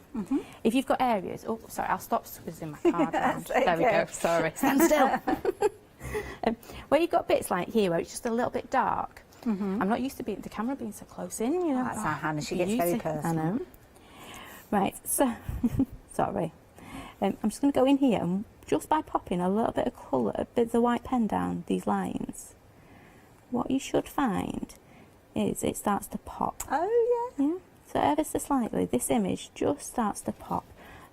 If you've got areas, oh sorry, I'll stop squizzing my card round. There we go, sorry. Stand still. Where you've got bits like here where it's just a little bit dark, I'm not used to the camera being so close in, you know. That's how Hannah, she gets very personal. I know. Right, so, sorry. I'm just going to go in here and just by popping a little bit of colour, a bit of the white pen down these lines, what you should find is it starts to pop. Oh, yeah. Yeah, so ever so slightly, this image just starts to pop.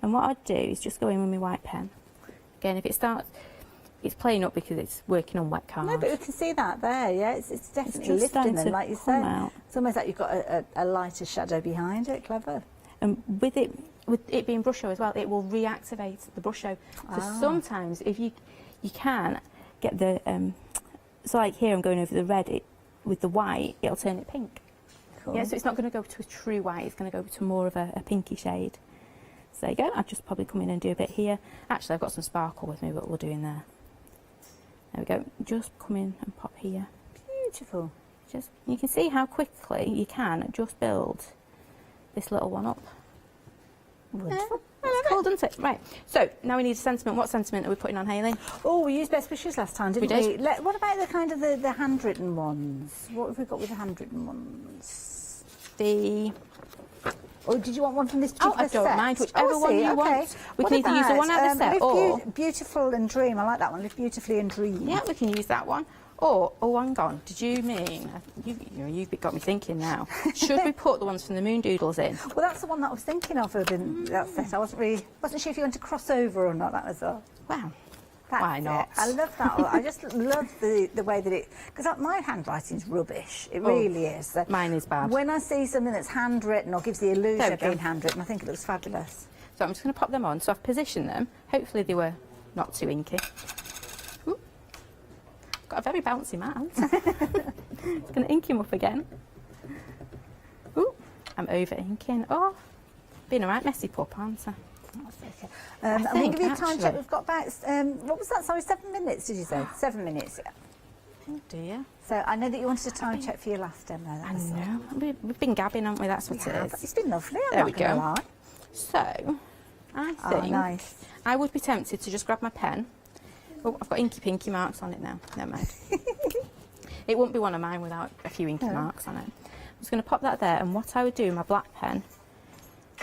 And what I'd do is just go in with my white pen. Again, if it starts, it's playing up because it's working on wet card. No, but we can see that there, yeah. It's definitely just lifting starting them, to like you come said. out. It's almost like you've got a lighter shadow behind it. Clever. And with it being brush show as well, it will reactivate the brush show. So sometimes if you can get the so like here I'm going over the red with the white, it'll turn it pink. Cool. Yeah, so it's not going to go to a true white, it's going to go to more of a pinky shade. So there you go. I'll just probably come in and do a bit here. Actually, I've got some sparkle with me, but we'll do in there. There we go. Just come in and pop here. Beautiful. Just you can see how quickly you can just build this little one up. Wonderful. That's cool, doesn't it? Right. So now we need a sentiment. What sentiment are we putting on, Hayley? Oh, we used best wishes last time, didn't we? did. What about the kind of the handwritten ones? What have we got with the handwritten ones? Or did you want one from this particular set? I don't mind, whichever one you want. We can either use the one out of the set or... Beautiful and Dream, I like that one. Live Beautifully and Dream. Yeah, we can use that one. Or, oh, hang on, did you mean... You've got me thinking now. Should we put the ones from the Moon Doodles in? Well, that's the one that I was thinking of in that set. I wasn't sure if you want to cross over or not, that was all. Wow. That's Why not? I love that. I just love the way that it... Because my handwriting's rubbish. It really is. So mine is bad. When I see something that's handwritten or gives the illusion There we of being go. handwritten, I think it looks fabulous. So I'm just going to pop them on. So I've positioned them. Hopefully they were not too inky. Ooh. Got a very bouncy man. Just going to ink him up again. Ooh, I'm over inking. Oh, being a right messy pup, aren't I? I'm going to give you a time actually- check. We've got about, what was that? Sorry, 7 minutes, did you say? 7 minutes, yeah. Oh dear. So I know that you wanted a time check for your last demo. I know. We've been gabbing, haven't we? That's what it is. It's been lovely, I'm There not we gonna go. lie. So, I Oh, think nice. I would be tempted to just grab my pen. Oh, I've got inky pinky marks on it now. Never mind. It wouldn't be one of mine without a few inky marks on it. I'm just going to pop that there, and what I would do with my black pen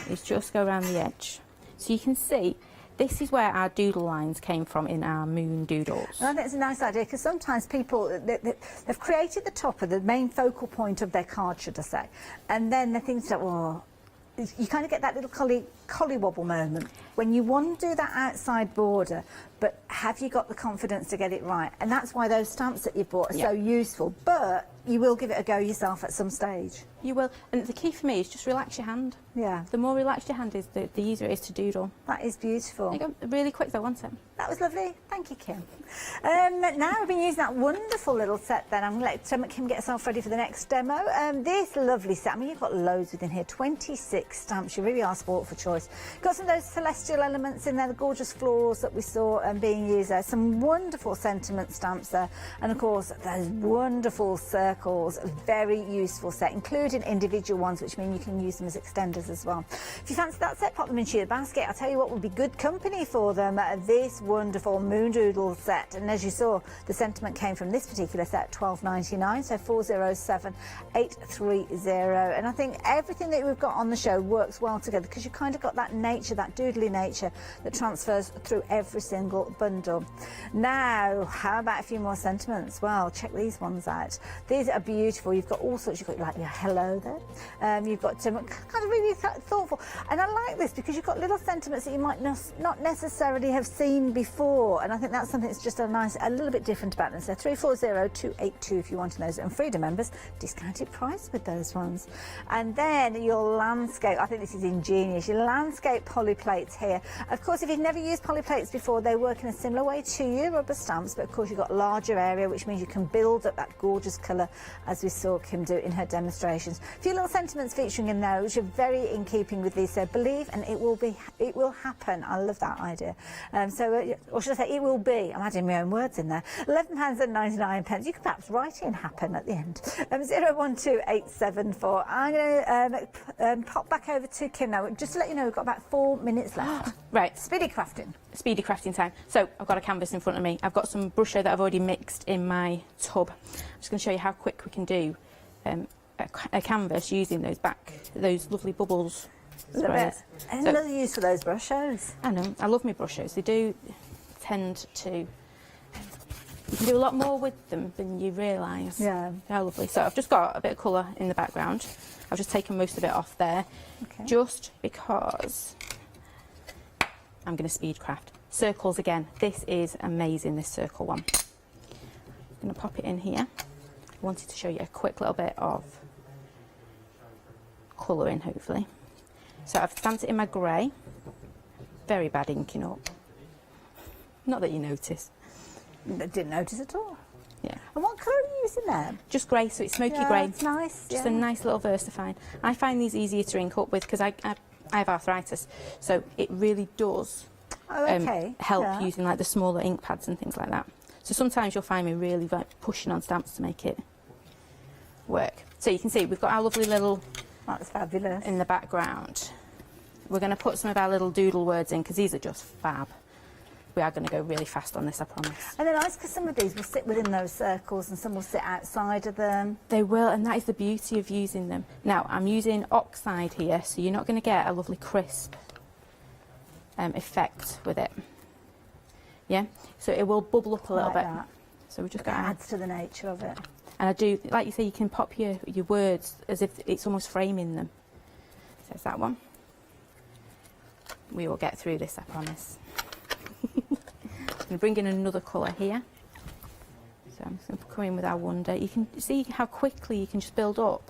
is just go around the edge. So you can see, this is where our doodle lines came from in our Moon Doodles. I think it's a nice idea because sometimes people, they've created the top of the main focal point of their card, should I say, and then they think, well, you kind of get that little collywobble moment when you want to do that outside border, but have you got the confidence to get it right? And that's why those stamps that you've bought are so useful, but you will give it a go yourself at some stage. You will, and the key for me is just relax your hand. Yeah. The more relaxed your hand is, the easier it is to doodle. That is beautiful. There you go. Really quick though, wasn't it? That was lovely. Thank you, Kim. Now we've been using that wonderful little set then. I'm going to let Kim get herself ready for the next demo. This lovely set, I mean, you've got loads within here, 26 stamps. You really are sport for choice. Got some of those celestial elements in there, the gorgeous florals that we saw being used there. Some wonderful sentiment stamps there. And of course, those wonderful circles, a very useful set, including individual ones, which mean you can use them as extenders as well. If you fancy that set, pop them into your basket. I'll tell you what would be good company for them, this wonderful Moon Doodle set. And as you saw, the sentiment came from this particular set, $12.99, so 407830. And I think everything that we've got on the show works well together because you've kind of got that nature, that doodly nature that transfers through every single bundle. Now, how about a few more sentiments? Well, check these ones out. These are beautiful. You've got all sorts. You've got like your hello there. You've got some kind of really thoughtful. And I like this because you've got little sentiments that you might not necessarily have seen before. And I think that's something that's just a little bit different about them. So 340282 if you want those. And Freedom members, discounted price with those ones. And then your landscape. I think this is ingenious. Your landscape polyplates here. Of course, if you've never used polyplates before, they work in a similar way to your rubber stamps, but of course you've got larger area, which means you can build up that gorgeous colour as we saw Kim do in her demonstration. decorations. A few little sentiments featuring in there, which are very in keeping with these. So believe, and it will happen. I love that idea. Or should I say, it will be. I'm adding my own words in there. £11.99. You can perhaps write in happen at the end. 012874. I'm going to pop back over to Kim now. Just to let you know, we've got about 4 minutes left. Right. Speedy crafting. Speedy crafting time. So I've got a canvas in front of me. I've got some brusho that I've already mixed in my tub. I'm just going to show you how quick we can do a canvas using those lovely bubbles. Love it. Another use for those brushos. I know. I love my brushos. They do tend to... You can do a lot more with them than you realise. Yeah. How lovely. So I've just got a bit of colour in the background. I've just taken most of it off there. Okay. Just because I'm going to speed craft. Circles again. This is amazing, this circle one. I'm going to pop it in here. I wanted to show you a quick little bit of colouring, hopefully. So I've stamped it in my grey. Very bad inking up. Not that you notice. Didn't notice at all. Yeah. And what colour are you using there? Just grey, so it's smoky Yeah, grey. it's nice. Just yeah. a nice little VersaFine. I find these easier to ink up with because I have arthritis, so it really does help using like the smaller ink pads and things like that. So sometimes you'll find me really like pushing on stamps to make it work. So you can see we've got our lovely little... That's fabulous. In the background. We're going to put some of our little doodle words in because these are just fab. We are going to go really fast on this, I promise. And they're nice because some of these will sit within those circles and some will sit outside of them. They will, and that is the beauty of using them. Now, I'm using oxide here, so you're not going to get a lovely crisp effect with it. Yeah? So it will bubble up a little bit. That. So we just That got adds to the nature of it. And I do, like you say, you can pop your words as if it's almost framing them. So it's that one. We will get through this, I promise. I'm going to bring in another colour here. So I'm just going to come in with our Wonder. You can see how quickly you can just build up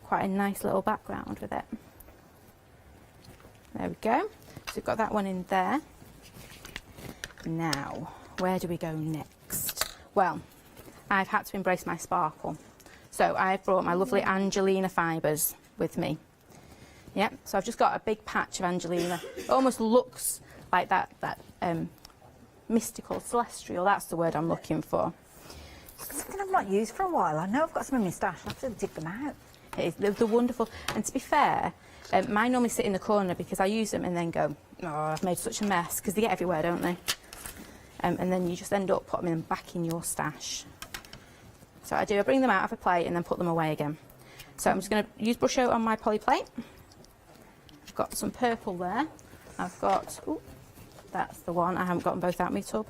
quite a nice little background with it. There we go. So we've got that one in there. Now, where do we go next? Well, I've had to embrace my sparkle. So I've brought my lovely Angelina fibres with me. Yep, so I've just got a big patch of Angelina. It almost looks like that mystical, celestial, that's the word I'm looking for. Something I've not used for a while. I know I've got some in my stash. I'll have to dig them out. They're wonderful. And to be fair, mine normally sit in the corner because I use them and then go, oh, I've made such a mess, because they get everywhere, don't they? And then you just end up putting them back in your stash. So I bring them out of a plate and then put them away again. So I'm just going to use Brusho on my poly plate. I've got some purple there. I've got, ooh, that's the one. I haven't got them both out of my tub.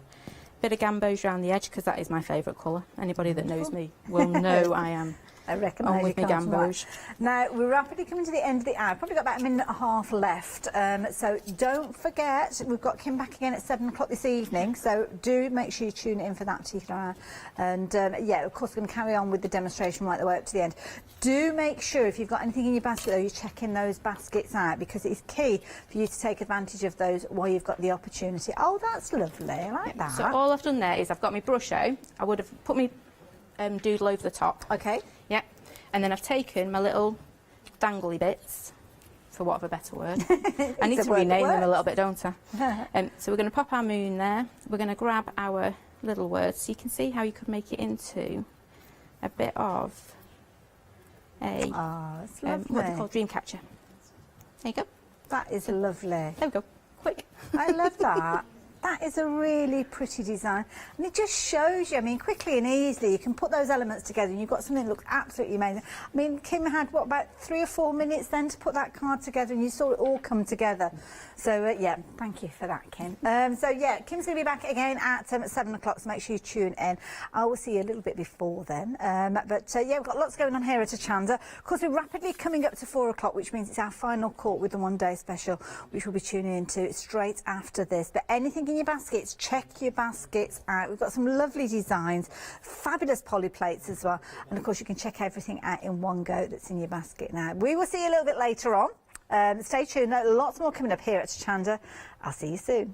Bit of gamboge around the edge because that is my favourite colour. Anybody that knows me will know I am. I recognise with you my can't gamboge. Now, we're rapidly coming to the end of the hour. Probably got about a minute and a half left. So don't forget, we've got Kim back again at 7 o'clock this evening. So do make sure you tune in for that particular hour. And yeah, of course, we're going to carry on with the demonstration right the way up to the end. Do make sure if you've got anything in your basket, though, you're checking those baskets out because it's key for you to take advantage of those while you've got the opportunity. Oh, that's lovely. I like that. So all I've done there is I've got my Brusho. I would have put my doodle over the top. Okay. Yeah. And then I've taken my little dangly bits, for want of a better word. I need to rename them a little bit, don't I? So we're going to pop our moon there. We're going to grab our little words. So you can see how you could make it into a bit of a, what they call dream catcher. There you go. That is lovely. There we go. Quick. I love that. That is a really pretty design, and it just shows you, I mean, quickly and easily, you can put those elements together and you've got something that looks absolutely amazing. I mean, Kim had, what, about 3 or 4 minutes then to put that card together and you saw it all come together. So, yeah, thank you for that, Kim. So, yeah, Kim's going to be back again at 7 o'clock, so make sure you tune in. I will see you a little bit before then. Yeah, we've got lots going on here at Hochanda. Of course, we're rapidly coming up to 4 o'clock, which means it's our final call with the one-day special, which we'll be tuning into straight after this. But anything in your baskets, check your baskets out. We've got some lovely designs, fabulous poly plates as well, and of course you can check everything out in one go that's in your basket now. We will see you a little bit later on. Stay tuned, lots more coming up here at Hochanda. I'll see you soon.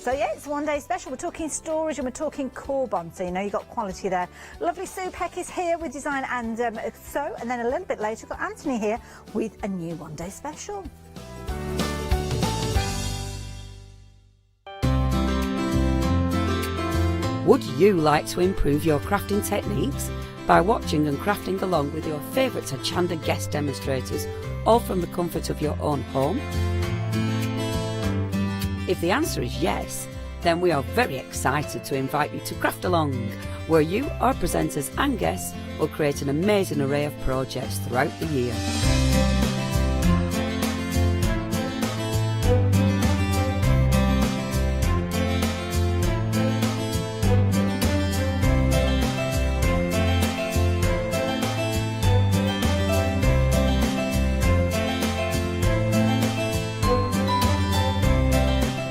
So yeah, it's a one-day special. We're talking storage and we're talking Korbond, so you know you've got quality there. Lovely Sue Peck is here with design and sew, and then a little bit later we've got Anthony here with a new one-day special. Would you like to improve your crafting techniques by watching and crafting along with your favourite Hochanda guest demonstrators, all from the comfort of your own home? If the answer is yes, then we are very excited to invite you to Craft Along, where you, our presenters and guests, will create an amazing array of projects throughout the year.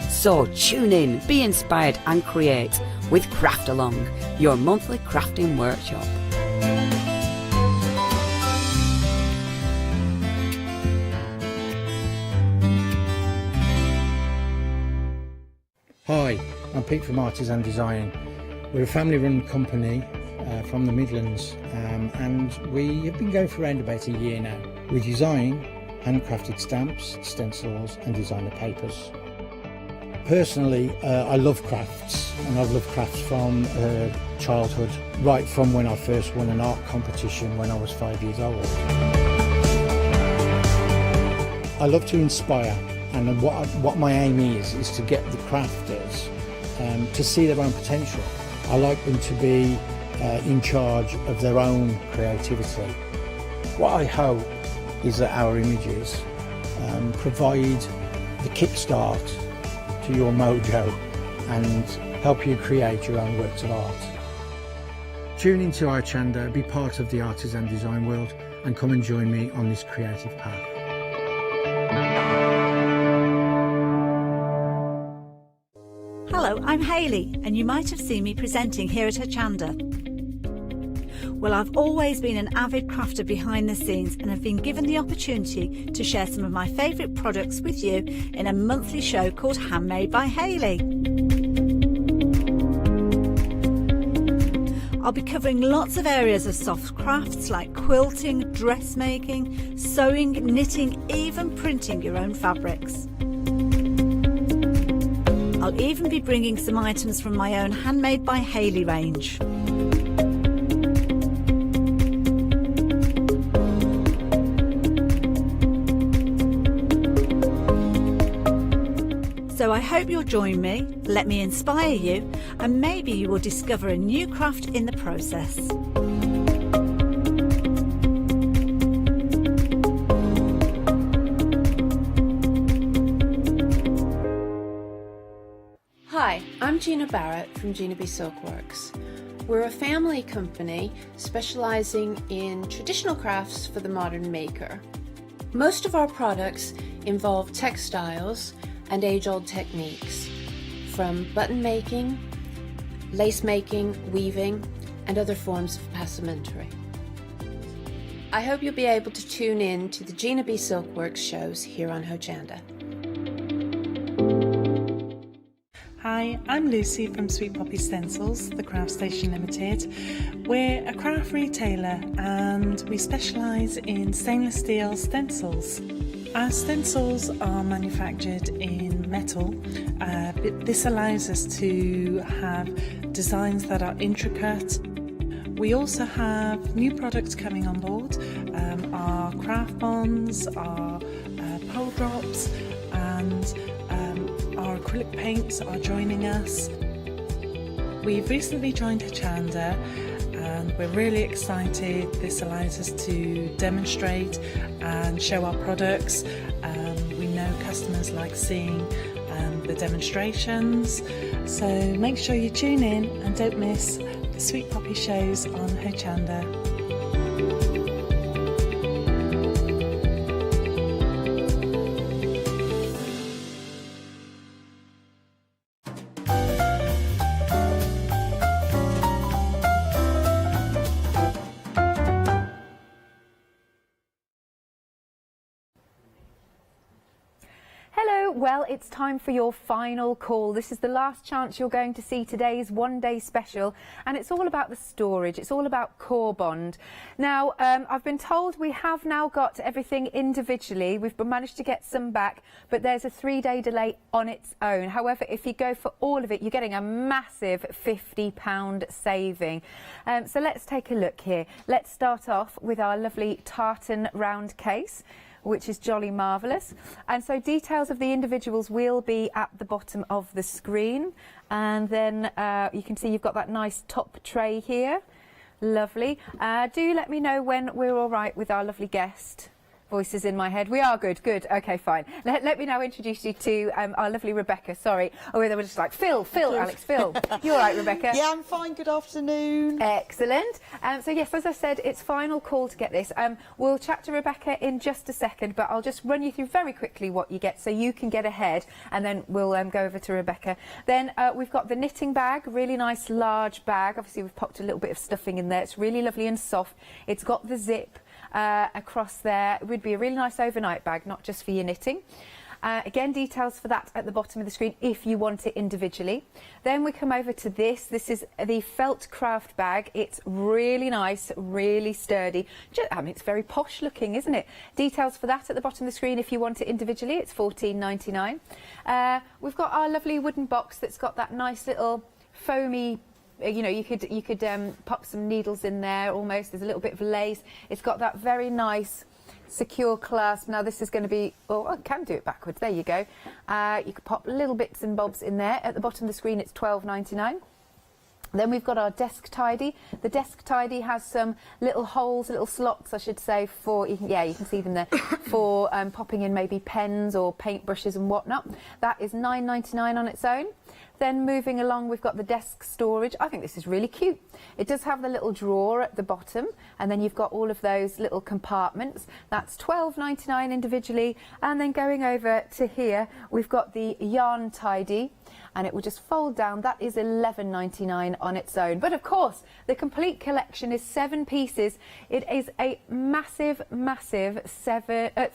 So tune in, be inspired and create with Craft Along, your monthly crafting workshop. Hi, I'm Pete from Artists and Design. We're a family-run company from the Midlands, and we have been going for around about a year now. We design handcrafted stamps, stencils and designer papers. Personally, I love crafts, and I've loved crafts from childhood, right from when I first won an art competition when I was 5 years old. I love to inspire, and what my aim is to get the crafters to see their own potential. I like them to be in charge of their own creativity. What I hope is that our images provide the kickstart to your mojo and help you create your own works of art. Tune into Hochanda, be part of the artists and design world, and come and join me on this creative path. Hello, I'm Hayley, and you might have seen me presenting here at Hochanda. Well, I've always been an avid crafter behind the scenes and have been given the opportunity to share some of my favourite products with you in a monthly show called Handmade by Hayley. I'll be covering lots of areas of soft crafts like quilting, dressmaking, sewing, knitting, even printing your own fabrics. I'll even be bringing some items from my own Handmade by Hayley range. So I hope you'll join me, let me inspire you, and maybe you will discover a new craft in the process. Hi, I'm Gina Barrett from Gina B Silkworks. We're a family company specialising in traditional crafts for the modern maker. Most of our products involve textiles and age-old techniques, from button making, lace making, weaving, and other forms of passementerie. I hope you'll be able to tune in to the Gina B Silkworks shows here on Hochanda. Hi, I'm Lucy from Sweet Poppy Stencils, the Craft Station Limited. We're a craft retailer and we specialise in stainless steel stencils. Our stencils are manufactured in metal. This allows us to have designs that are intricate. We also have new products coming on board, our craft bonds, our pole drops, and our acrylic paints are joining us. We've recently joined Hochanda and we're really excited. This allows us to demonstrate and show our products. We know customers like seeing the demonstrations, so make sure you tune in and don't miss the Sweet Poppy shows on Hochanda. Well, it's time for your final call. This is the last chance you're going to see today's one-day special, and it's all about the storage. It's all about Korbond. Now, I've been told we have now got everything individually. We've managed to get some back, but there's a 3-day delay on its own. However, if you go for all of it, you're getting a massive £50 saving. So let's take a look here. Let's start off with our lovely tartan round case, which is jolly marvellous. And so details of the individuals will be at the bottom of the screen. And then you can see you've got that nice top tray here. Lovely. Do let me know when we're all right with our lovely guest. Voices in my head. We are good. Good. Okay, fine. Let me now introduce you to our lovely Rebecca. Sorry. Oh, they were just like, Phil, Alex, Phil. You all right, Rebecca? Yeah, I'm fine. Good afternoon. Excellent. So, yes, as I said, it's final call to get this. We'll chat to Rebecca in just a second, but I'll just run you through very quickly what you get so you can get ahead, and then we'll go over to Rebecca. Then we've got the knitting bag, really nice large bag. Obviously, we've popped a little bit of stuffing in there. It's really lovely and soft. It's got the zip across there. It would be a really nice overnight bag, not just for your knitting. Again, details for that at the bottom of the screen if you want it individually. Then we come over to this. This is the felt craft bag. It's really nice, really sturdy. I mean, it's very posh looking, isn't it? Details for that at the bottom of the screen if you want it individually. It's $14.99. We've got our lovely wooden box that's got that nice little foamy, you know, you could pop some needles in there almost. There's a little bit of lace. It's got that very nice secure clasp. Now this is going to be, oh, I can do it backwards. There you go. You could pop little bits and bobs in there. At the bottom of the screen it's $12.99. Then we've got our desk tidy. The desk tidy has some little holes, little slots, I should say, for, you can see them there, for popping in maybe pens or paintbrushes and whatnot. That is $9.99 on its own. Then moving along, we've got the desk storage. I think this is really cute. It does have the little drawer at the bottom, and then you've got all of those little compartments. That's $12.99 individually. And then going over to here, we've got the yarn tidy, and it will just fold down. That is $11.99 on its own. But of course, the complete collection is 7 pieces. It is a massive, massive £50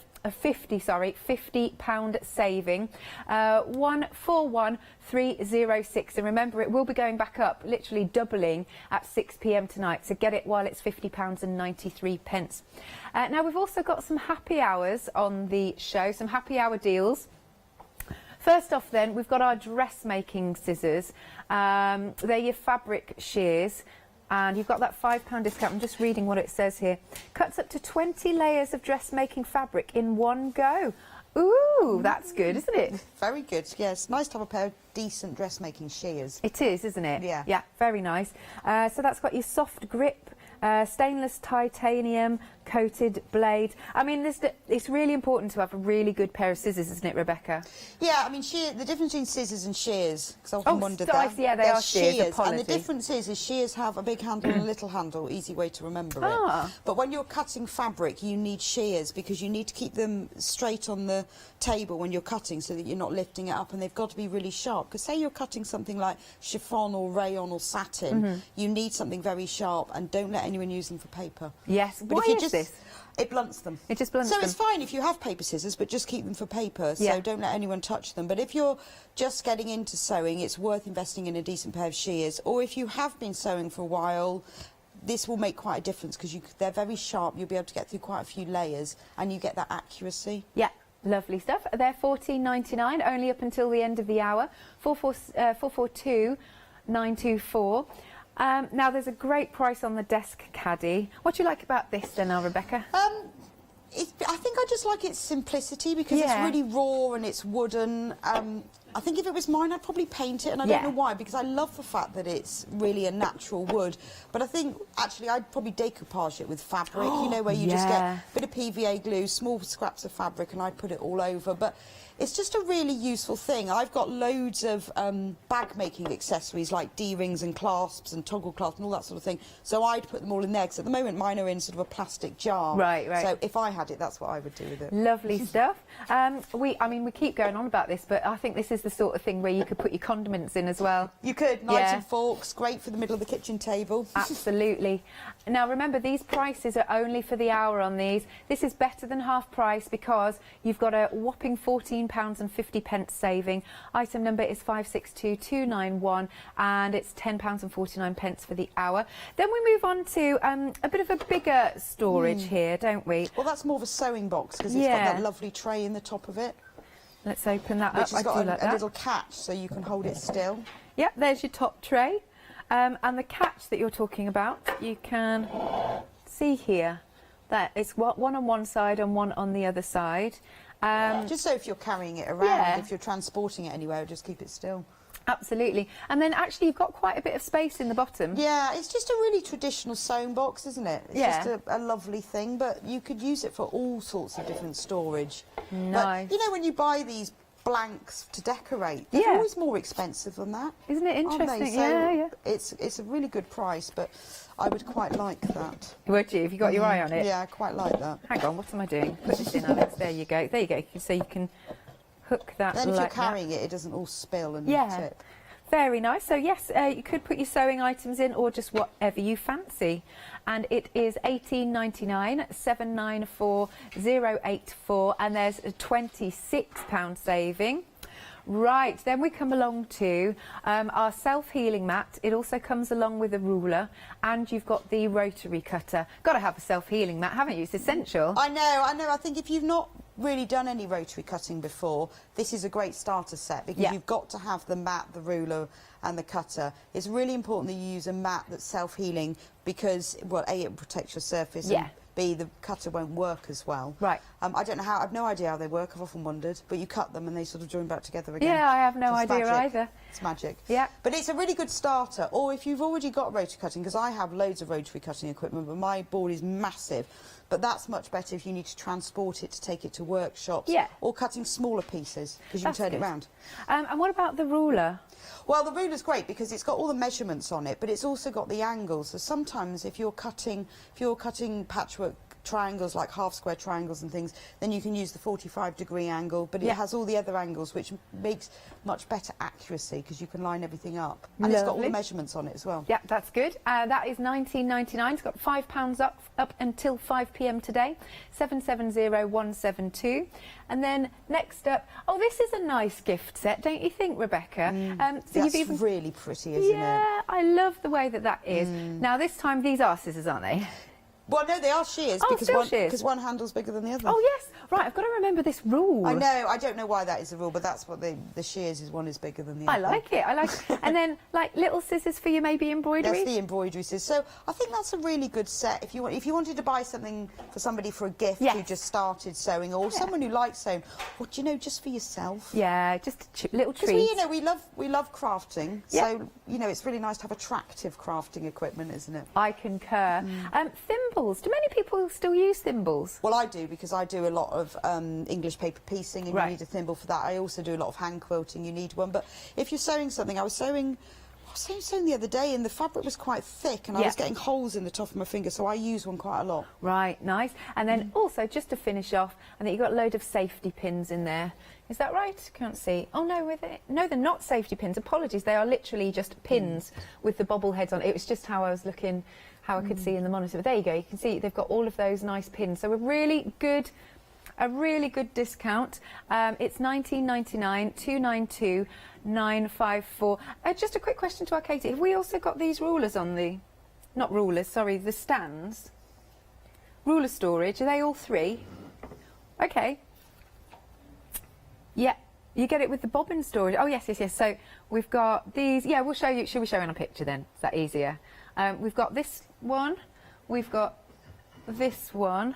saving. 141306, and remember, it will be going back up, literally doubling at 6 p.m. tonight. So get it while it's £50.93. Now we've also got some happy hours on the show, some happy hour deals. First off then, we've got our dressmaking scissors. They're your fabric shears. And you've got that £5 discount. I'm just reading what it says here. Cuts up to 20 layers of dressmaking fabric in one go. Ooh, that's good, isn't it? Very good, yes. Nice to have a pair of decent dressmaking shears. It is, isn't it? Yeah. Yeah, very nice. So that's got your soft grip, stainless titanium coated blade. I mean, it's really important to have a really good pair of scissors, isn't it, Rebecca? Yeah, I mean, the difference between scissors and shears, because I often wondered that. Yeah, they are shears. And the difference is shears have a big handle and a little handle, easy way to remember it. But when you're cutting fabric, you need shears because you need to keep them straight on the table when you're cutting so that you're not lifting it up, and they've got to be really sharp. Because say you're cutting something like chiffon or rayon or satin, you need something very sharp, and don't let anyone use them for paper. Yes. But Why is this? It blunts them. It just blunts them. So it's fine if you have paper scissors, but just keep them for paper. So don't let anyone touch them. But if you're just getting into sewing, it's worth investing in a decent pair of shears. Or if you have been sewing for a while, this will make quite a difference because they're very sharp. You'll be able to get through quite a few layers, and you get that accuracy. Yeah. Lovely stuff. They're $14.99, only up until the end of the hour. 442-924. Now, there's a great price on the desk caddy. What do you like about this then, Rebecca? I think I just like its simplicity because it's really raw and it's wooden. I think if it was mine, I'd probably paint it, and I don't know why, because I love the fact that it's really a natural wood. But I think, actually, I'd probably decoupage it with fabric, you know, where you just get a bit of PVA glue, small scraps of fabric, and I'd put it all over. But it's just a really useful thing. I've got loads of bag-making accessories, like D-rings and clasps and toggle clasps and all that sort of thing. So I'd put them all in there, because at the moment, mine are in sort of a plastic jar. Right. So if I had it, that's what I would do with it. Lovely stuff. I mean, we keep going on about this, but I think this is is the sort of thing where you could put your condiments in as well. You could, knives and forks, great for the middle of the kitchen table. Absolutely. Now remember, these prices are only for the hour on these. This is better than half price because you've got a whopping £14.50 saving. Item number is 562291 and it's £10.49 for the hour. Then we move on to a bit of a bigger storage here, don't we? Well, that's more of a sewing box because it's got that lovely tray in the top of it. Let's open that up. Which has got a little catch so you can hold it still. Yep, there's your top tray. And the catch that you're talking about, you can see here that it's one on one side and one on the other side. Just so if you're carrying it around, if you're transporting it anywhere, just keep it still. Absolutely. And then actually you've got quite a bit of space in the bottom. Yeah, it's just a really traditional sewing box, isn't it? It's just a lovely thing, but you could use it for all sorts of different storage. Nice. But, you know, when you buy these blanks to decorate, they're always more expensive than that. Isn't it interesting? Aren't they? So it's a really good price, but I would quite like that. Would you? Have you got your eye on it? Yeah, I quite like that. Hang on, what am I doing? Put this in, Alex. There you go. There you go. So you can hook that Then if like you're carrying it, it doesn't all spill and tip. Very nice. So yes, you could put your sewing items in or just whatever you fancy. And it is £18.99, 794084, and there's a £26 saving. Right, then we come along to our self-healing mat. It also comes along with a ruler, and you've got the rotary cutter. Got to have a self-healing mat, haven't you? It's essential. I know. I think if you've not really done any rotary cutting before, this is a great starter set because you've got to have the mat, the ruler and the cutter. It's really important that you use a mat that's self-healing because, well, A, it protects your surface, and B, the cutter won't work as well. Right. I don't know how, I've no idea how they work, I've often wondered, but you cut them and they sort of join back together again. Yeah, I have no idea either. It's magic. Yeah. But it's a really good starter, or if you've already got rotary cutting, because I have loads of rotary cutting equipment, but my board is massive. But that's much better if you need to transport it to take it to workshops. Or cutting smaller pieces, because you can turn it round. And what about the ruler? Well, the ruler's great because it's got all the measurements on it, but it's also got the angles. So sometimes if you're cutting patchwork triangles, like half square triangles and things, then you can use the 45-degree angle, but it has all the other angles, which makes much better accuracy because you can line everything up. And it's got all the measurements on it as well. Yeah, that's good. That is £19.99. It's got £5 up until 5 p.m. today. 770172. And then next up, oh, this is a nice gift set, don't you think, Rebecca? So that's really pretty, isn't it? Yeah, I love the way that is. Now, this time, these are scissors, aren't they? Well, no, they are shears because one handle's bigger than the other. Oh, yes. Right, I've got to remember this rule. I know. I don't know why that is the rule, but that's what the shears is. One is bigger than the other. I like it. And then, like, little scissors for your maybe embroidery? That's the embroidery scissors. So I think that's a really good set. If you wanted to buy something for somebody for a gift who just started sewing, or someone who likes sewing, or, do you know, just for yourself. Yeah, just a little treat. Because we love crafting, so, you know, it's really nice to have attractive crafting equipment, isn't it? I concur. Thimbles. Do many people still use thimbles? Well, I do, because I do a lot of English paper piecing, and you need a thimble for that. I also do a lot of hand quilting. You need one. But if you're sewing something, I was sewing the other day, and the fabric was quite thick, and I was getting holes in the top of my finger, so I use one quite a lot. Right, nice. And then also, just to finish off, I think you've got a load of safety pins in there. Is that right? Can't see. Oh, no, no, they're not safety pins. Apologies. They are literally just pins with the bobble heads on. It was just how I was looking, how I could see in the monitor. But there you go. You can see they've got all of those nice pins. So a really good discount. It's £19.99, 292 954. Just a quick question to our Katie. Have we also got these rulers on the, not rulers, sorry, the stands? Ruler storage, are they all three? Okay. Yeah, you get it with the bobbin storage. Oh, yes. So we've got these. Yeah, we'll show you. Should we show in a picture then? Is that easier? We've got this one. We've got this one.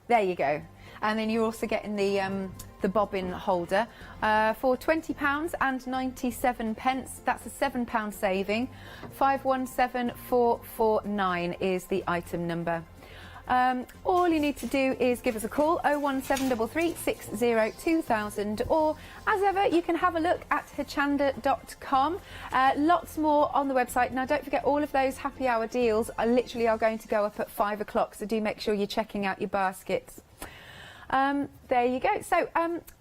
There you go. And then you're also getting the bobbin holder for £20.97. That's a £7 saving. 517449 is the item number. All you need to do is give us a call, 01733 60 2000, or as ever you can have a look at hochanda.com. Lots more on the website. Now don't forget, all of those happy hour deals are going to go up at 5 o'clock, so do make sure you're checking out your baskets. There you go. So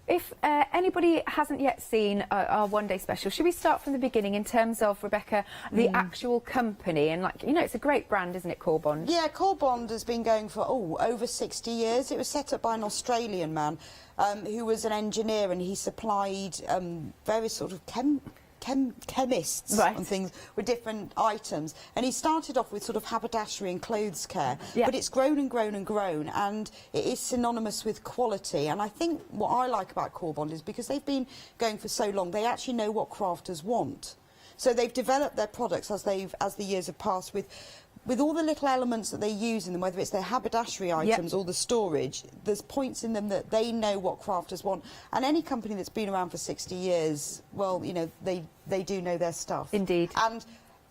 if anybody hasn't yet seen our one-day special, should we start from the beginning in terms of, Rebecca, the actual company? And, like, you know, it's a great brand, isn't it, Korbond? Yeah, Korbond has been going for, over 60 years. It was set up by an Australian man who was an engineer, and he supplied various sort of chemists and things with different items, and he started off with sort of haberdashery and clothes care, but it's grown and grown and grown, and it is synonymous with quality. And I think what I like about Korbond is because they've been going for so long, they actually know what crafters want. So they've developed their products as the years have passed with all the little elements that they use in them, whether it's their haberdashery items or the storage. There's points in them that they know what crafters want. And any company that's been around for 60 years, well, you know, they do know their stuff. Indeed. And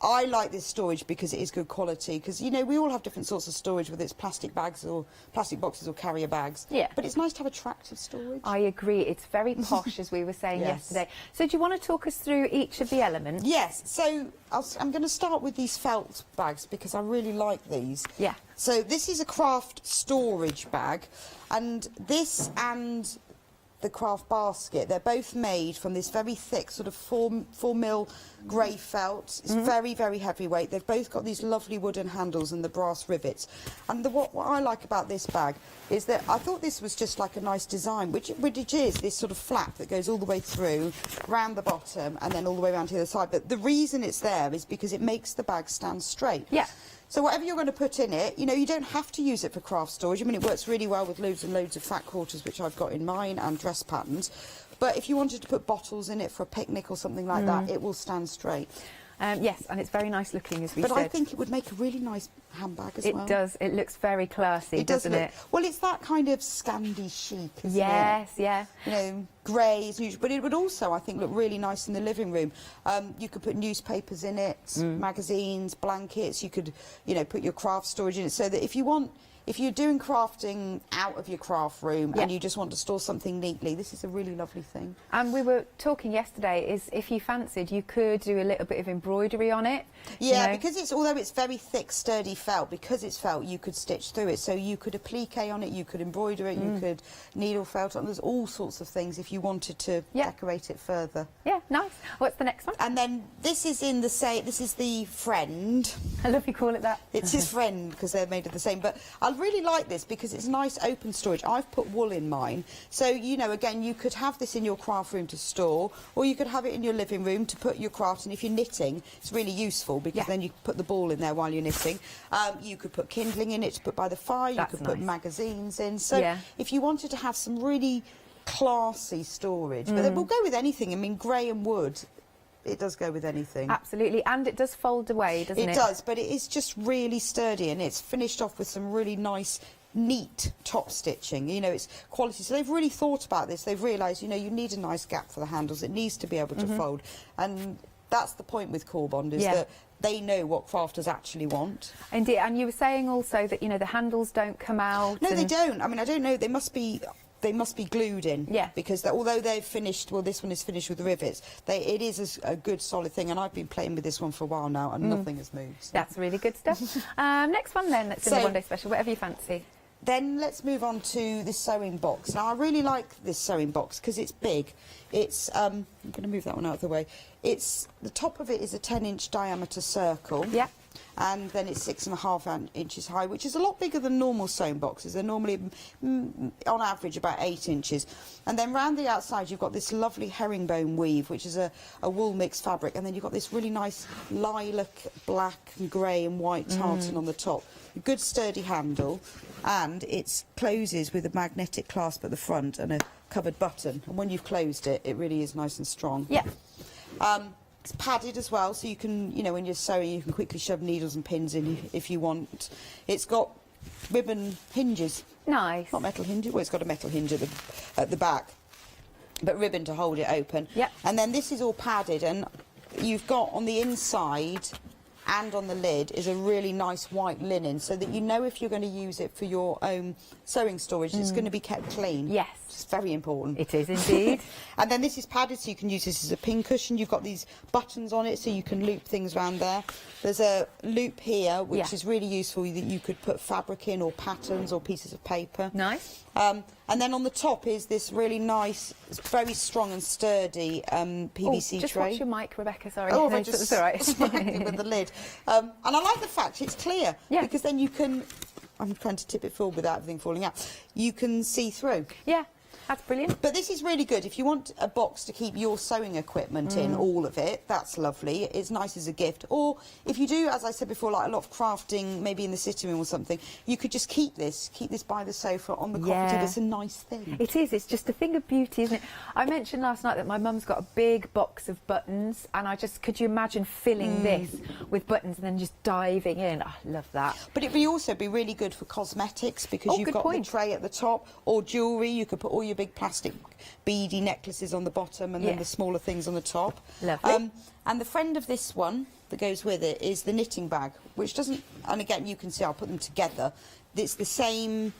I like this storage because it is good quality, because, you know, we all have different sorts of storage, whether it's plastic bags or plastic boxes or carrier bags. Yeah. But it's nice to have attractive storage. I agree. It's very posh, as we were saying yesterday. So do you want to talk us through each of the elements? Yes. So I'm going to start with these felt bags because I really like these. Yeah. So this is a craft storage bag, and this and the craft basket, they're both made from this very thick sort of 4mm grey felt. It's very, very heavyweight. They've both got these lovely wooden handles and the brass rivets. And what I like about this bag is that I thought this was just like a nice design, which it is, this sort of flap that goes all the way through, round the bottom, and then all the way around to the other side. But the reason it's there is because it makes the bag stand straight. Yeah. So whatever you're going to put in it, you know, you don't have to use it for craft storage. I mean, it works really well with loads and loads of fat quarters, which I've got in mine, and dress patterns. But if you wanted to put bottles in it for a picnic or something like that, it will stand straight. Yes, and it's very nice looking, as we said. But I think it would make a really nice handbag as well. It does. It looks very classy, doesn't it? Well, it's that kind of Scandi chic, isn't it? Yes, yeah. You know, grey is usual, but it would also, I think, look really nice in the living room. You could put newspapers in it, magazines, blankets. You could, you know, put your craft storage in it, so that if you're doing crafting out of your craft room and you just want to store something neatly, this is a really lovely thing. And we were talking yesterday, is if you fancied, you could do a little bit of embroidery on it. Yeah, you know? because although it's very thick, sturdy felt, because it's felt, you could stitch through it. So you could applique on it, you could embroider it, you could needle felt on. There's all sorts of things if you wanted to decorate it further. Yeah, nice. What's the next one? And then this is this is the Friend. I love you call it that. It's his friend because they're made of the same. But I really like this because it's nice open storage. I've put wool in mine. So, you know, again, you could have this in your craft room to store, or you could have it in your living room to put your craft. And if you're knitting, it's really useful because then you put the ball in there while you're knitting. You could put kindling in it to put by the fire. You could put magazines in. So if you wanted to have some really classy storage, but it will go with anything. I mean, grey and wood, it does go with anything. Absolutely, and it does fold away, doesn't it? It does, but it is just really sturdy, and it's finished off with some really nice, neat top stitching. You know, it's quality. So they've really thought about this. They've realised, you know, you need a nice gap for the handles. It needs to be able to fold, and that's the point with Korbond, is that they know what crafters actually want. Indeed, and you were saying also that, you know, the handles don't come out. No, they don't. I mean, I don't know. They must be glued in. Yeah. Because although they've finished, well, this one is finished with the rivets, it is a good solid thing, and I've been playing with this one for a while now, and nothing has moved. So. That's really good stuff. Next one then, that's in the one day special, whatever you fancy. Then let's move on to this sewing box. Now, I really like this sewing box because it's big. It's, I'm going to move that one out of the way. The top of it is a 10-inch diameter circle. Yeah. And then it's 6.5 inches high, which is a lot bigger than normal sewing boxes. They're normally, on average, about 8 inches. And then round the outside, you've got this lovely herringbone weave, which is a wool mixed fabric. And then you've got this really nice lilac, black and grey and white tartan on the top. A good sturdy handle, and it closes with a magnetic clasp at the front and a covered button. And when you've closed it, it really is nice and strong. Yeah. It's padded as well, so you can, you know, when you're sewing, you can quickly shove needles and pins in if you want. It's got ribbon hinges. Nice. Not metal hinges. Well, it's got a metal hinge at the back, but ribbon to hold it open. Yeah. And then this is all padded, and you've got on the inside and on the lid is a really nice white linen, so that you know if you're going to use it for your own sewing storage, it's going to be kept clean. Yes. It's very important. It is indeed. And then this is padded, so you can use this as a pin cushion. You've got these buttons on it, so you can loop things around there. There's a loop here, which is really useful, that you could put fabric in, or patterns, or pieces of paper. Nice. And then on the top is this really nice, very strong and sturdy PVC just tray. watch your mic, Rebecca, sorry. Oh, No, I just it's all right. smacked it with the lid. And I like the fact it's clear, because then you can, I'm trying to tip it full without everything falling out, you can see through. Yeah. That's brilliant. But this is really good. If you want a box to keep your sewing equipment in, all of it, that's lovely. It's nice as a gift. Or if you do, as I said before, like a lot of crafting, maybe in the sitting room or something, you could just keep this by the sofa on the coffee table. It's a nice thing. It is. It's just a thing of beauty, isn't it? I mentioned last night that my mum's got a big box of buttons, and I just, could you imagine filling this with buttons and then just diving in? I love that. But it would also be really good for cosmetics, because you've got the tray at the top, or jewellery. You could put all your big plastic beady necklaces on the bottom, and then the smaller things on the top. Lovely. And the friend of this one that goes with it is the knitting bag, which doesn't, and again you can see I'll put them together, it's the same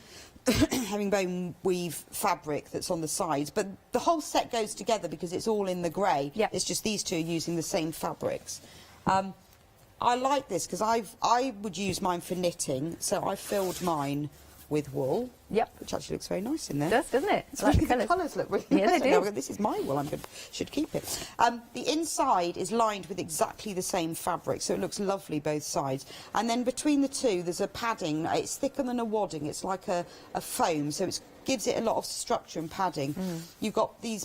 herringbone weave fabric that's on the sides, but the whole set goes together because it's all in the grey. It's just these two are using the same fabrics. I like this because I would use mine for knitting, so I filled mine with wool. Which actually looks very nice in there. It does, doesn't it? It's like the colours look really nice. They do. Now, this is my wool, should keep it. The inside is lined with exactly the same fabric, so it looks lovely both sides. And then between the two, there's a padding. It's thicker than a wadding. It's like a foam, so it gives it a lot of structure and padding. You've got the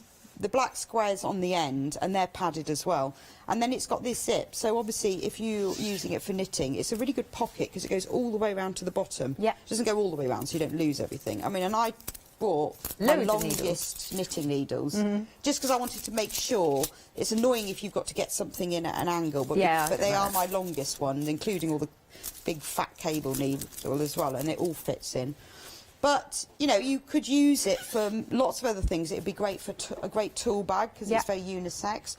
black squares on the end, and they're padded as well. And then it's got this zip, so obviously if you're using it for knitting, it's a really good pocket because it goes all the way around to the bottom. It doesn't go all the way around, so you don't lose everything. I mean, and I bought my longest knitting needles just because I wanted to make sure. It's annoying if you've got to get something in at an angle, but they are my longest ones, including all the big fat cable needle as well, and it all fits in. But, you know, you could use it for lots of other things. It would be great for a great tool bag because it's very unisex.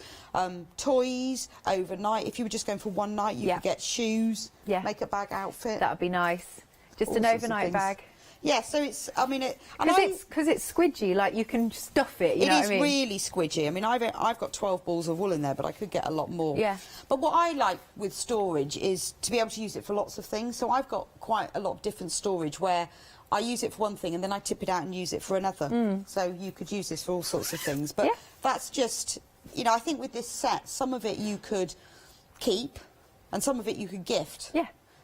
Toys, overnight. If you were just going for one night, you could get shoes, make a bag outfit. That would be nice. Just an overnight bag. Yeah, so it's, I mean, because it's squidgy, like you can stuff it, you know what I mean? It is really squidgy. I mean, I've got 12 balls of wool in there, but I could get a lot more. Yeah. But what I like with storage is to be able to use it for lots of things. So I've got quite a lot of different storage where I use it for one thing and then I tip it out and use it for another. So you could use this for all sorts of things. But that's just, you know, I think with this set, some of it you could keep and some of it you could gift.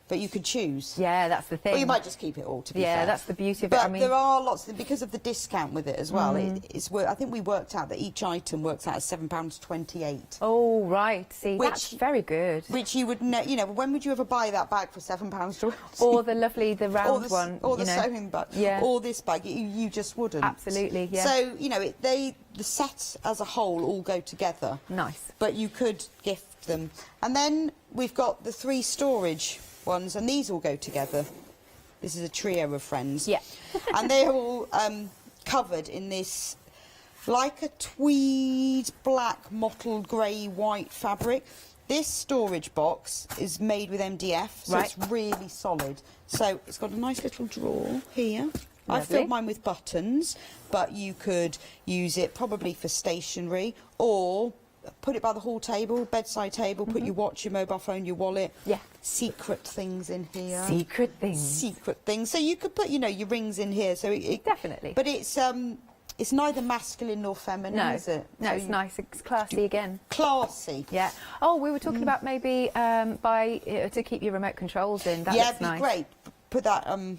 But you could choose. Yeah, that's the thing. Or you might just keep it all, to be fair. Yeah, that's the beauty of it. But I mean, there are lots, because of the discount with it as well, I think we worked out that each item works out as £7.28. Oh, right. See, that's very good. Which you would know, you know, when would you ever buy that bag for £7.20? Or the round one. Or the sewing bag. Or this bag. You just wouldn't. Absolutely, yeah. So, you know, the set as a whole all go together. Nice. But you could gift them. And then we've got the 3 storage ones, and these all go together. This is a trio of friends. And they're all covered in this, like a tweed, black, mottled, grey, white fabric. This storage box is made with MDF, so it's really solid. So it's got a nice little drawer here. I filled mine with buttons, but you could use it probably for stationery, or put it by the hall table, bedside table, put your watch, your mobile phone, your wallet. Secret things in here. Secret things. Secret things. So you could put, you know, your rings in here. So definitely. But it's neither masculine nor feminine, is it? No, it's nice. It's classy again. Classy. Yeah. Oh, we were talking about maybe to keep your remote controls in. That looks nice. Great. Put that. God,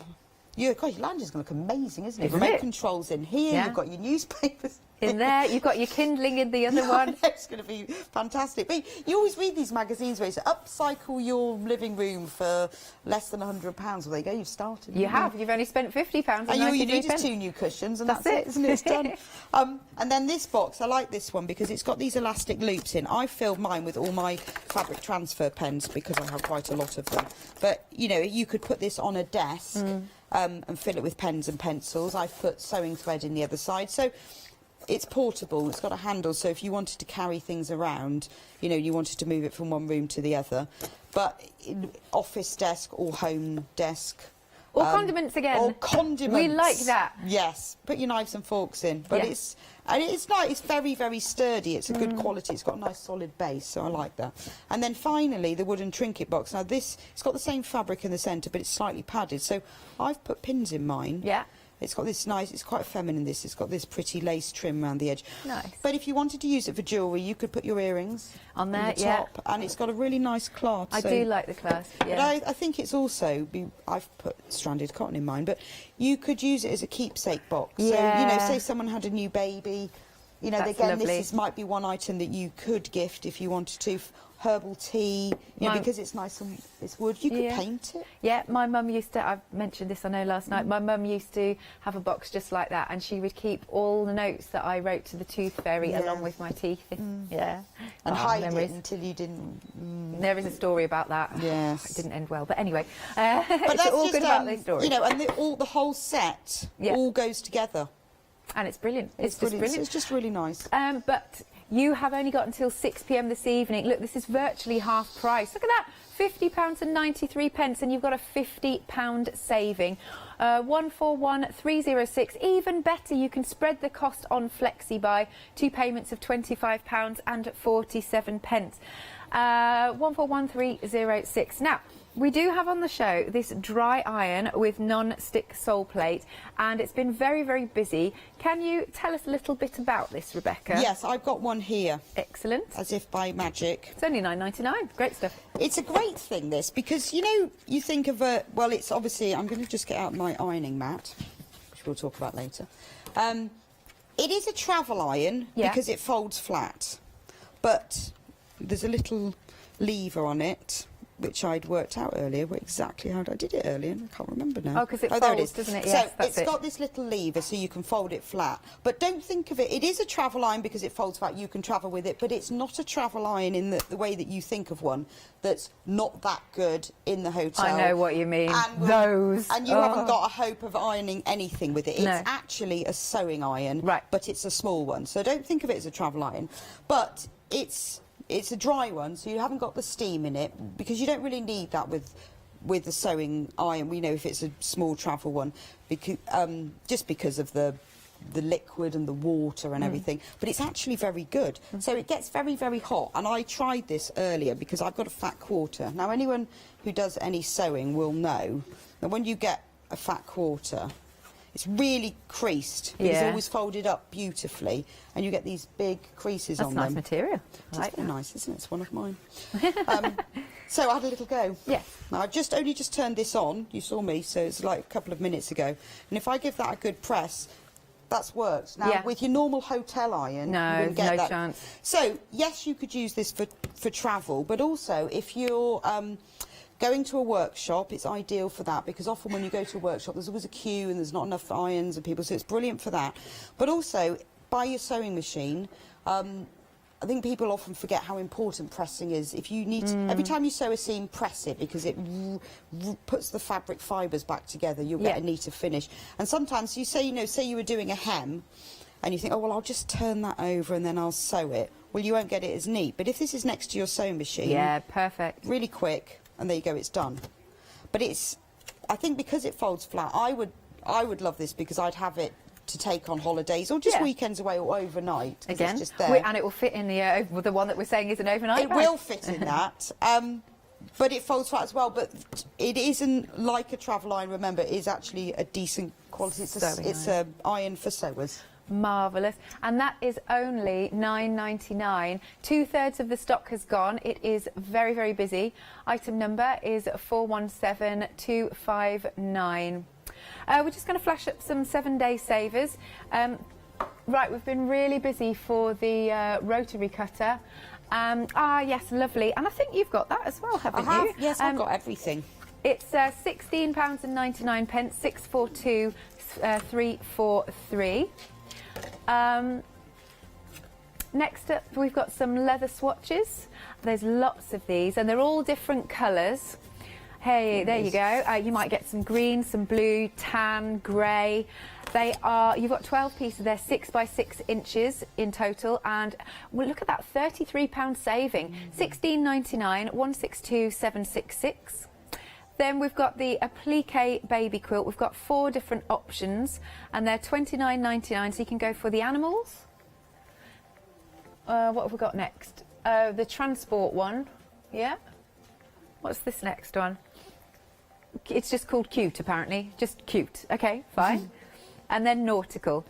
your landing's going to look amazing, isn't it? Remote controls in here. You've got your newspapers in there. You've got your Kindling in the other one. It's going to be fantastic. But you always read these magazines where you say, upcycle your living room for less than £100. Well, there you go. You've started. You have. You've only spent £50. And all you need is 2 new cushions, and that's it, isn't it? It's done. And then this box, I like this one because it's got these elastic loops in. I filled mine with all my fabric transfer pens because I have quite a lot of them. But, you know, you could put this on a desk and fill it with pens and pencils. I've put sewing thread in the other side. So it's portable. It's got a handle, so if you wanted to carry things around, you know, you wanted to move it from one room to the other. But office desk or home desk. Or condiments again. Or condiments. We like that. Yes. Put your knives and forks in. But it's nice. It's very, very sturdy. It's a good quality. It's got a nice solid base, so I like that. And then finally, the wooden trinket box. Now it's got the same fabric in the centre, but it's slightly padded. So I've put pins in mine. Yeah. It's got this nice, it's quite feminine, this. It's got this pretty lace trim around the edge. Nice. But if you wanted to use it for jewellery, you could put your earrings on there, the top, and it's got a really nice clasp. I do like the clasp, yeah. But I think it's also, I've put stranded cotton in mine, but you could use it as a keepsake box. Yeah. So, you know, say someone had a new baby, you know, That's again, lovely. this might be one item that you could gift if you wanted to. Herbal tea, you know, because it's nice and it's wood. You could paint it. Yeah, my mum used to, I mentioned this, I know, last night, my mum used to have a box just like that, and she would keep all the notes that I wrote to the tooth fairy along with my teeth. Yeah. And hide it until you didn't... There is a story about that. Yes. It didn't end well, but anyway. But it's that's all just, good about these stories. You know, and the whole set all goes together. And it's brilliant. It's just brilliant. brilliant. It's just really nice. But you have only got until 6 p.m. this evening. Look, this is virtually half price. Look at that, £50.93, and you've got a £50 saving. 141306. Even better, you can spread the cost on FlexiBuy. 2 payments of £25.47. 141306. Now, we do have on the show this dry iron with non-stick sole plate, and it's been very, very busy. Can you tell us a little bit about this, Rebecca? Yes, I've got one here. Excellent. As if by magic. It's only £9.99. Great stuff. It's a great thing, this, because, you know, you think of a... Well, it's obviously... I'm going to just get out my ironing mat, which we'll talk about later. It is a travel iron because it folds flat, but there's a little lever on it, which I'd worked out earlier, exactly how I did it earlier, and I can't remember now. Oh, because it there folds, it is. doesn't it? So Yes, it's got this little lever so you can fold it flat. But don't think of it, it is a travel iron because it folds flat, you can travel with it, but it's not a travel iron in the way that you think of one that's not that good in the hotel. I know what you mean. And those. And you haven't got a hope of ironing anything with it. It's No. actually a sewing iron, but it's a small one. So don't think of it as a travel iron. But it's a dry one, so you haven't got the steam in it, because you don't really need that with the sewing iron. We know if it's a small travel one, because, just because of the liquid and the water and everything. But it's actually very good. So it gets very, very hot. And I tried this earlier because I've got a fat quarter. Now, anyone who does any sewing will know that when you get a fat quarter, it's really creased. It's always folded up beautifully, and you get these big creases on them. That's nice material. It's very nice, isn't it? It's one of mine. So I had a little go. Yes. Now, I've only just turned this on. You saw me, so it's like a couple of minutes ago. And if I give that a good press, that's worked. Now, with your normal hotel iron, you wouldn't get no that. chance. So, yes, you could use this for travel, but also if you're... going to a workshop, it's ideal for that, because often when you go to a workshop there's always a queue and there's not enough irons and people, so it's brilliant for that. But also, by your sewing machine, I think people often forget how important pressing is. If you need to, every time you sew a seam, press it, because it puts the fabric fibres back together. You'll get a neater finish. And sometimes you say, say you were doing a hem and you think, oh, well, I'll just turn that over and then I'll sew it. Well, you won't get it as neat. But if this is next to your sewing machine... Yeah, perfect. Really quick, and there you go, it's done. But it's... I think because it folds flat, I would love this, because I'd have it to take on holidays or just weekends away or overnight. Again, it's just there. and it will fit in the one that we're saying is an overnight It bag. will fit in that. But it folds flat as well. But it isn't like a travel iron, remember. It is actually a decent quality. It's an iron for sewers. Marvellous. And that is only £9.99. 2/3 of the stock has gone. It is very, very busy. Item number is 417259. We're just going to flash up some 7-day savers. Right, we've been really busy for the rotary cutter. Yes, lovely. And I think you've got that as well, haven't you? Yes, I've got everything. It's £16.99, 642-343. Next up, we've got some leather swatches. There's lots of these, and they're all different colours. Hey, there you go. You might get some green, some blue, tan, grey. They are, you've got 12 pieces, they're 6 by 6 inches in total, and well, look at that, £33 saving. £16.99, 162,766. Then we've got the applique baby quilt. We've got 4 different options, and they're £29.99, so you can go for the animals. What have we got next? The transport one, yeah. What's this next one? It's just called cute, apparently. Just cute. Okay, fine. And then nautical.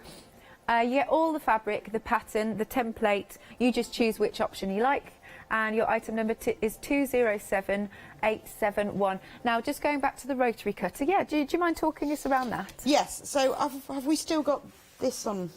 You get all the fabric, the pattern, the template. You just choose which option you like. And your item number is 207871. Now, just going back to the rotary cutter, yeah, do you mind talking us around that? Yes, so have we still got this on?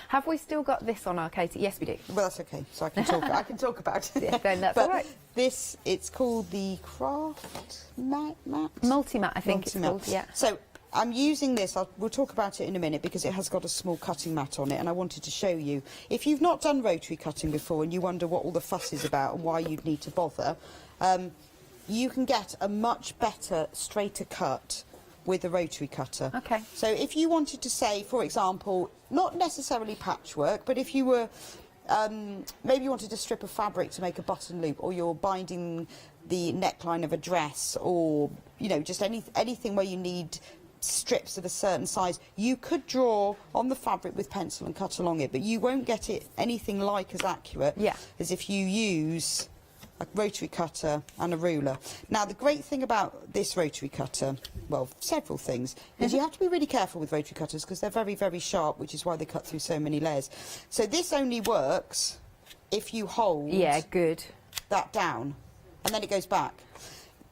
Have we still got this on our Katie? Yes, we do. Well, that's okay, so I can talk, I can talk about it. Yeah, then that's but all right. This, it's called the Craft Mat? Multi-mat, I think it's called, yeah. So, I'm using this, we'll talk about it in a minute because it has got a small cutting mat on it, and I wanted to show you. If you've not done rotary cutting before and you wonder what all the fuss is about and why you'd need to bother, you can get a much better, straighter cut with a rotary cutter. Okay. So if you wanted to say, for example, not necessarily patchwork, but if you were, maybe you wanted to strip a fabric to make a button loop, or you're binding the neckline of a dress, or, you know, just anything where you need strips of a certain size, you could draw on the fabric with pencil and cut along it, but you won't get it anything like as accurate as if you use a rotary cutter and a ruler. Now, the great thing about this rotary cutter, well, several things, is you have to be really careful with rotary cutters because they're very, very sharp, which is why they cut through so many layers. So this only works if you hold that down, and then it goes back.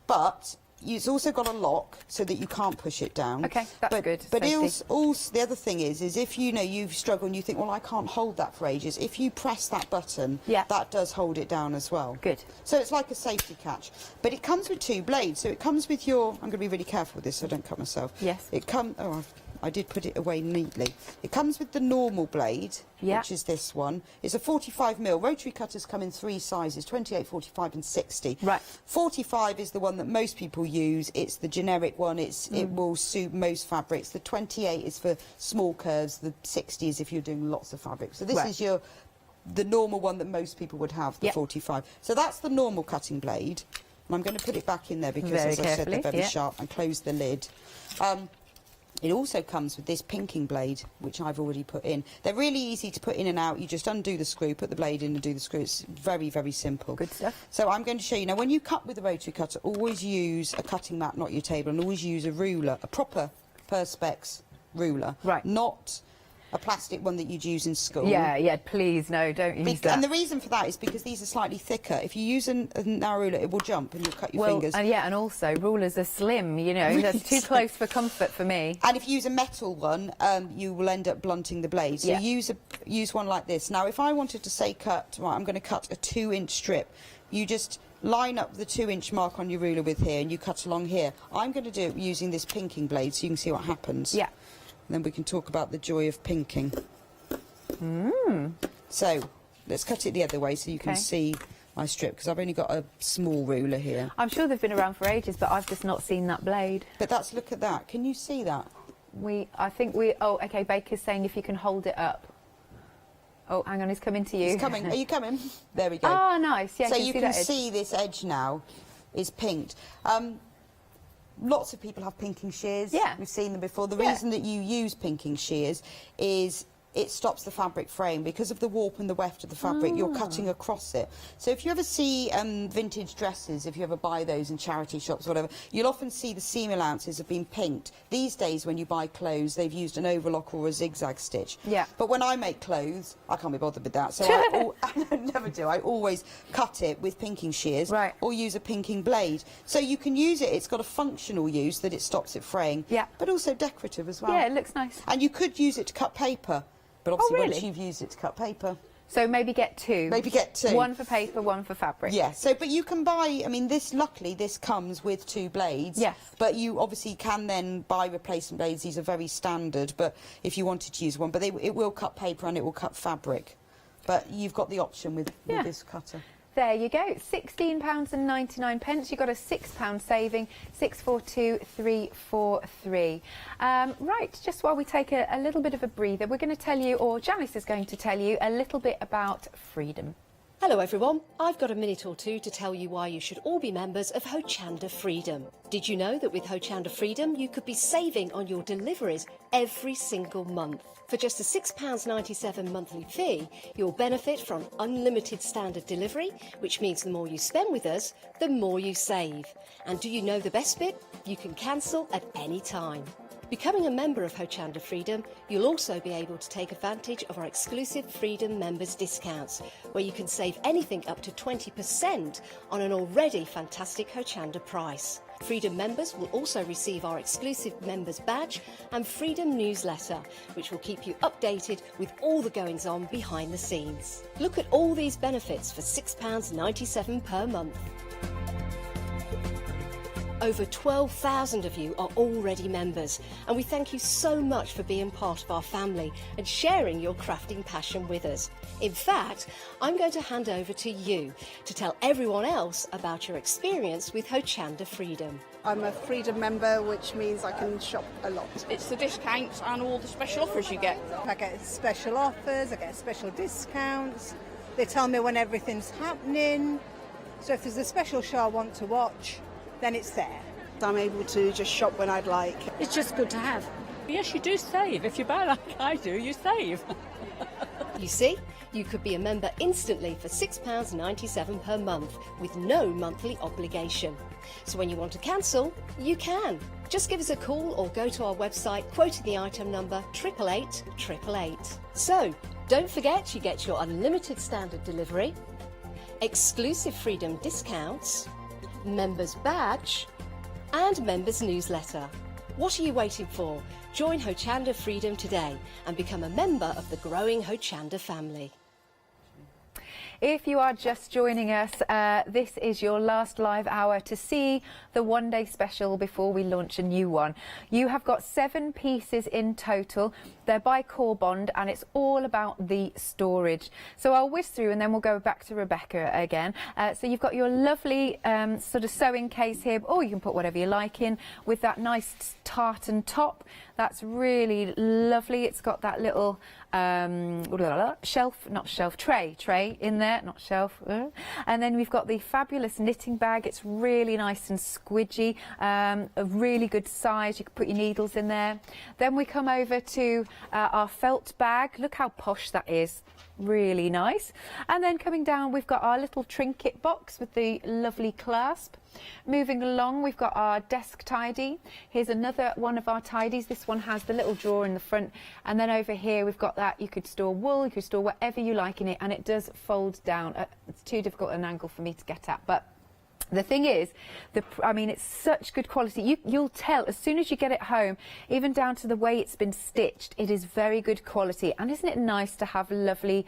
But it's also got a lock so that you can't push it down. Okay, that's good. But also, the other thing is if you know you've struggled and you think, well, I can't hold that for ages, if you press that button, that does hold it down as well. Good. So it's like a safety catch. But it comes with 2 blades, so it comes with your... I'm going to be really careful with this so I don't cut myself. Yes. It comes... Oh, I did put it away neatly. It comes with the normal blade, which is this one. It's a 45mm. Rotary cutters come in 3 sizes, 28, 45 and 60. Right. 45 is the one that most people use. It's the generic one. It will suit most fabrics. The 28 is for small curves. The 60 is if you're doing lots of fabric. So this is the normal one that most people would have, the 45. So that's the normal cutting blade. And I'm going to put it back in there because, as I said, they're very sharp, and close the lid. It also comes with this pinking blade, which I've already put in. They're really easy to put in and out. You just undo the screw, put the blade in and do the screw. It's very, very simple. Good stuff. So I'm going to show you. Now, when you cut with a rotary cutter, always use a cutting mat, not your table, and always use a ruler, a proper Perspex ruler. Right. Not a plastic one that you'd use in school. Yeah, please, no, don't use that. And the reason for that is because these are slightly thicker. If you use a narrow ruler, it will jump and you'll cut your fingers. And also, rulers are slim, you know, that's too close for comfort for me. And if you use a metal one, you will end up blunting the blade. So use one like this. Now, if I wanted to say cut, right, I'm going to cut a 2-inch strip. You just line up the 2-inch mark on your ruler with here, and you cut along here. I'm going to do it using this pinking blade so you can see what happens. Yeah. And then we can talk about the joy of pinking. So, let's cut it the other way so you can see my strip, because I've only got a small ruler here. I'm sure they've been around for ages, but I've just not seen that blade. But look at that. Can you see that? Oh, okay, Baker's saying if you can hold it up. Oh, hang on, he's coming to you. He's coming. Are you coming? There we go. Oh, nice. Yeah, so you can see this edge now is pinked. Lots of people have pinking shears. Yeah. We've seen them before. The reason that you use pinking shears is it stops the fabric fraying. Because of the warp and the weft of the fabric, you're cutting across it. So if you ever see vintage dresses, if you ever buy those in charity shops or whatever, you'll often see the seam allowances have been pinked. These days, when you buy clothes, they've used an overlock or a zigzag stitch. Yeah. But when I make clothes, I can't be bothered with that. So I never do. I always cut it with pinking shears or use a pinking blade. So you can use it. It's got a functional use that it stops it fraying. Yeah. But also decorative as well. Yeah, it looks nice. And you could use it to cut paper. But obviously once you've used it to cut paper. So maybe get 2. Maybe get 2. One for paper, one for fabric. Yeah, but you can buy, I mean, luckily this comes with 2 blades. Yes. But you obviously can then buy replacement blades. These are very standard, but if you wanted to use one. But it will cut paper and it will cut fabric. But you've got the option with this cutter. there you go, £16.99. You've got a £6 saving, 642343. Right, just while we take a little bit of a breather, we're going to tell you, or Janice is going to tell you, a little bit about Freedom. Hello everyone, I've got a minute or two to tell you why you should all be members of Hochanda Freedom. Did you know that with Hochanda Freedom you could be saving on your deliveries every single month? For just a £6.97 monthly fee, you'll benefit from unlimited standard delivery, which means the more you spend with us, the more you save. And do you know the best bit? You can cancel at any time. Becoming a member of Hochanda Freedom, you'll also be able to take advantage of our exclusive Freedom members discounts, where you can save anything up to 20% on an already fantastic Hochanda price. Freedom members will also receive our exclusive members badge and Freedom newsletter, which will keep you updated with all the goings on behind the scenes. Look at all these benefits for £6.97 per month. Over 12,000 of you are already members, and we thank you so much for being part of our family and sharing your crafting passion with us. In fact, I'm going to hand over to you to tell everyone else about your experience with Hochanda Freedom. I'm a Freedom member, which means I can shop a lot. It's the discounts and all the special offers you get. I get special offers, I get special discounts. They tell me when everything's happening. So if there's a special show I want to watch, then it's there. I'm able to just shop when I'd like. It's just good to have. Yes, you do save. If you buy like I do, you save. You see, you could be a member instantly for £6.97 per month with no monthly obligation. So when you want to cancel, you can. Just give us a call or go to our website quoting the item number 88888. So, don't forget you get your unlimited standard delivery, exclusive Freedom discounts, members badge and members newsletter. What are you waiting for? Join Hochanda Freedom today and become a member of the growing Hochanda family. If you are just joining us, this is your last live hour to see the one-day special before we launch a new one. You have got 7 pieces in total. They're by Korbond, and it's all about the storage. So I'll whiz through and then we'll go back to Rebecca again. So you've got your lovely sort of sewing case here, or you can put whatever you like in, with that nice tartan top. That's really lovely. It's got that little tray in there, not shelf. And then we've got the fabulous knitting bag. It's really nice and squidgy, a really good size. You can put your needles in there. Then we come over to our felt bag. Look how posh that is. Really nice. And then coming down, we've got our little trinket box with the lovely clasp. Moving along, we've got our desk tidy. Here's another one of our tidies. This one has the little drawer in the front, and then over here we've got that. You could store wool, you could store whatever you like in it, and it does fold down. It's too difficult an angle for me to get at, but the thing is, I mean, it's such good quality. You'll tell as soon as you get it home, even down to the way it's been stitched. It is very good quality. And isn't it nice to have lovely,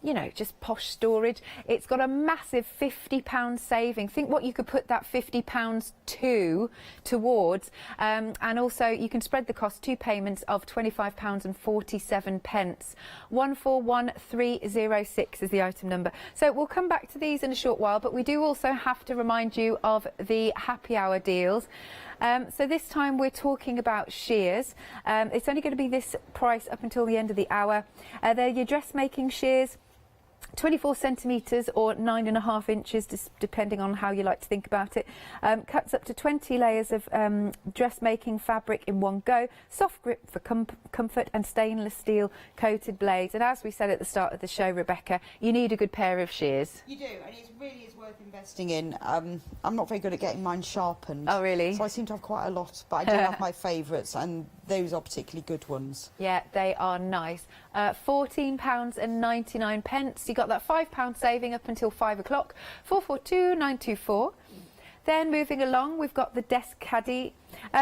you know, just posh storage? It's got a massive £50 saving. Think what you could put that £50 towards. And also you can spread the cost, 2 payments of £25.47. 141306 is the item number. So we'll come back to these in a short while, but we do also have to remind you of the happy hour deals. So this time we're talking about shears. It's only going to be this price up until the end of the hour. They're your dressmaking shears. 24 centimetres or 9.5 inches, just depending on how you like to think about it. Cuts up to 20 layers of dressmaking fabric in one go. Soft grip for comfort and stainless steel coated blades. And as we said at the start of the show, Rebecca, you need a good pair of shears. You do, and it really is worth investing in. I'm not very good at getting mine sharpened. Oh, really? So I seem to have quite a lot, but I do have my favourites, and those are particularly good ones. Yeah, they are nice. £14.99. You got that £5 saving up until 5 o'clock. 442924. Then moving along, we've got the desk caddy.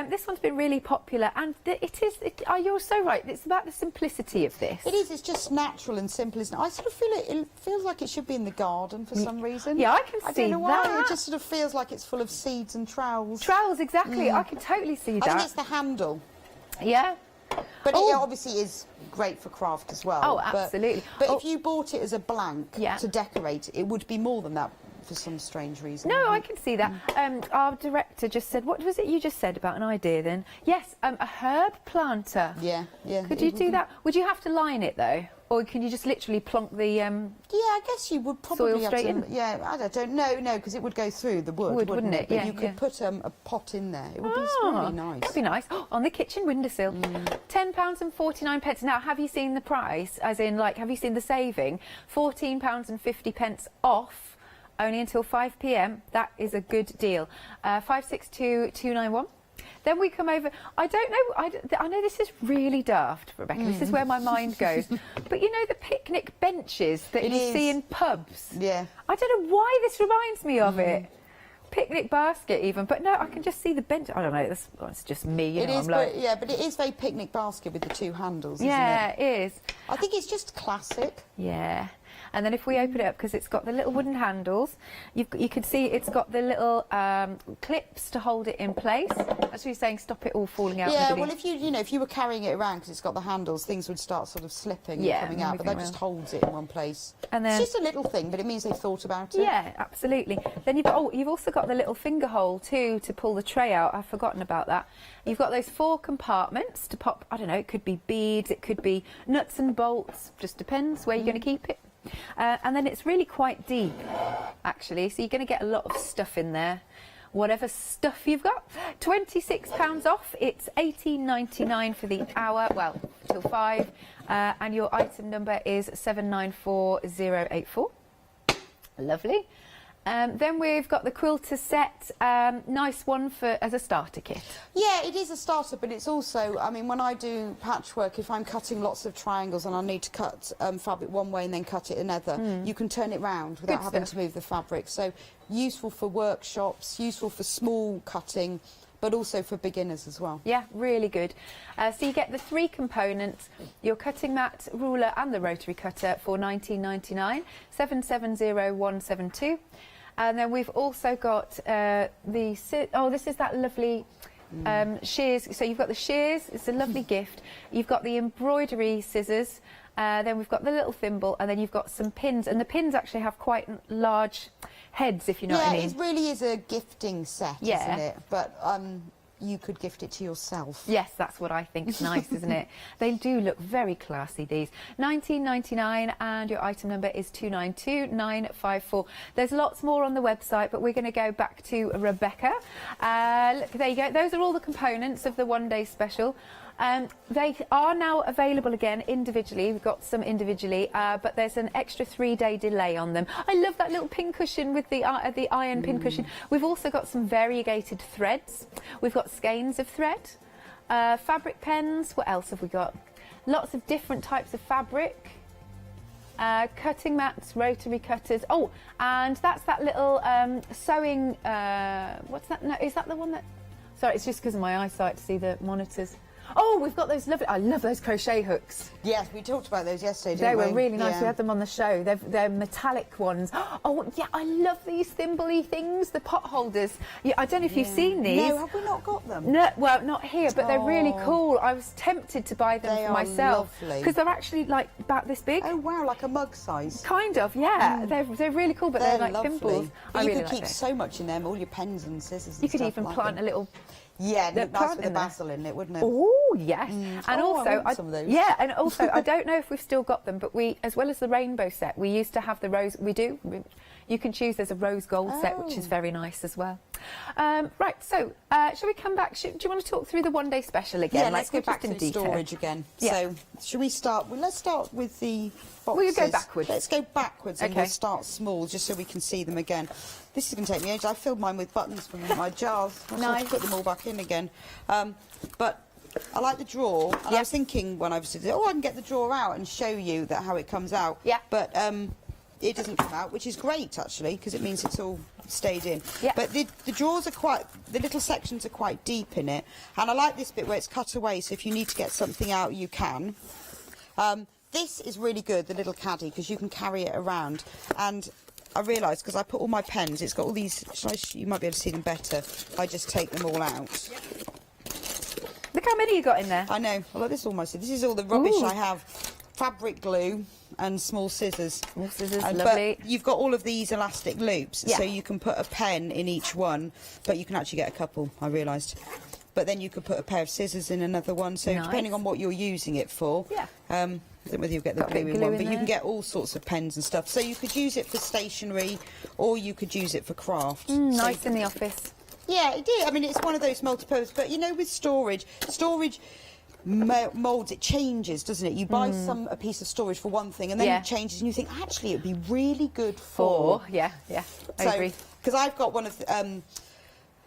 This one's been really popular, and you're so right. It's about the simplicity of this. It is. It's just natural and simple, isn't it? I sort of feel it feels like it should be in the garden for some reason. Yeah, I can see that. I don't know why. It just sort of feels like it's full of seeds and trowels. Trowels, exactly. I can totally see that. I think it's the handle. Yeah. But it obviously is great for craft as well. Oh, absolutely. But if you bought it as a blank to decorate, it would be more than that. for some strange reason. No, I can see that. Our director just said, what was it you just said about an idea then? Yes, a herb planter. Yeah. Could you do that? Would you have to line it though? Or can you just literally plonk the yeah, I guess you would probably soil have straight to, in? Yeah, I don't know, no, because it would go through the wood, wouldn't it? But Yeah, you could put a pot in there. It would be really nice. That'd be nice. On the kitchen windowsill. £10.49. Now, have you seen the price? As in, like, have you seen the saving? £14.50 off, only until 5 p.m. That is a good deal. 562291. Then we come over. I don't know. I know this is really daft, Rebecca. This is where my mind goes. But you know the picnic benches that you see in pubs. Yeah. I don't know why this reminds me of it. Picnic basket, even. But no, I can just see the bench. I don't know. It's just me. You know, but it is very picnic basket with the two handles. Isn't it is. I think it's just classic. Yeah. And then if we open it up, because it's got the little wooden handles, you can see it's got the little clips to hold it in place. That's what you're saying, stop it all falling out. Yeah, well, if you were carrying it around because it's got the handles, things would start sort of slipping and coming out, but that just holds it in one place. And then, it's just a little thing, but it means they've thought about it. Yeah, absolutely. Then you've also got the little finger hole too to pull the tray out. I've forgotten about that. You've got those 4 compartments to pop. I don't know. It could be beads. It could be nuts and bolts. Just depends where you're going to keep it. And then it's really quite deep, actually, so you're going to get a lot of stuff in there, whatever stuff you've got. £26 off, it's $18.99 for the hour, well, till 5, and your item number is 794084. Lovely. Then we've got the quilter set, nice one as a starter kit. Yeah, it is a starter, but it's also, I mean, when I do patchwork, if I'm cutting lots of triangles and I need to cut fabric one way and then cut it another, you can turn it round without having to move the fabric. So useful for workshops, useful for small cutting, but also for beginners as well. Yeah, really good. So you get the 3 components, your cutting mat, ruler and the rotary cutter for $19.99, 770172. And then we've also got this is that lovely shears. So you've got the shears, it's a lovely gift. You've got the embroidery scissors, then we've got the little thimble, and then you've got some pins. And the pins actually have quite large heads, if you know what I mean. Yeah, it really is a gifting set, isn't it? But you could gift it to yourself. Yes, that's what I think is nice, isn't it? They do look very classy, these. $19.99, and your item number is 292954. There's lots more on the website, but we're going to go back to Rebecca. Look, there you go. Those are all the components of the one-day special. They are now available again individually. We've got some individually, but there's an extra 3-day delay on them. I love that little pin cushion with the iron pin cushion. We've also got some variegated threads. We've got skeins of thread, fabric pens. What else have we got? Lots of different types of fabric. Cutting mats, rotary cutters. Oh, and that's that little sewing. What's that? No, is that the one that? Sorry, it's just because of my eyesight to see the monitors. Oh, we've got those lovely. I love those crochet hooks. Yes, we talked about those yesterday, didn't we? They were really nice. We had them on the show. They're metallic ones. Oh, yeah, I love these thimble-y things, the pot holders. Yeah, I don't know if you've seen these. No, have we not got them? No, well, not here, but they're really cool. I was tempted to buy them for myself because they're actually like about this big. Oh wow, like a mug size. Kind of, yeah. They're really cool, but they're like thimbles. But you could keep so much in them, all your pens and scissors. You could even plant a little. Yeah, look nice with the basil in it, wouldn't it? Oh, yes. And also, I want some of those. Yeah, and also, I don't know if we've still got them, but we, as well as the rainbow set, we used to have the rose. We do. You can choose. There's a rose gold set, which is very nice as well. Right. So, shall we come back? Do you want to talk through the one-day special again? Yeah, let's go back to the storage again. Yeah. So, should we start? Well, let's start with the boxes. We'll go backwards. Let's go backwards, and we'll start small, just so we can see them again. This is going to take me ages. I filled mine with buttons from my jars. I'll have to put them all back in again. But I like the drawer. And I was thinking when I was doing, I can get the drawer out and show you how it comes out. Yeah. But it doesn't come out, which is great actually, because it means it's all stayed in. Yeah. But the drawers are the little sections are quite deep in it, and I like this bit where it's cut away. So if you need to get something out, you can. This is really good, the little caddy, because you can carry it around. And I realised, because I put all my pens, it's got all these, you might be able to see them better, I just take them all out. Look how many you got in there. I know. Well, this is all the rubbish I have. fabric glue and small scissors. Small scissors, And- lovely. But you've got all of these elastic loops, Yeah. so you can put a pen in each one, but you can actually get a couple, I realised. But then you could put a pair of scissors in another one, so Nice. depending on what you're using it for. Yeah. I don't know whether you'll get the Got a bit glue of in glue one, in but you there. can get all sorts of pens and stuff. So you could use it for stationery, or you could use it for craft. So Nice you in the office. Yeah, it did. I mean, it's one of those multi-purpose, but you know, with storage moulds, it changes, doesn't it? You buy a piece of storage for one thing, and then Yeah. it changes, and you think, actually, it'd be really good for... Yeah, I agree. Because I've got one of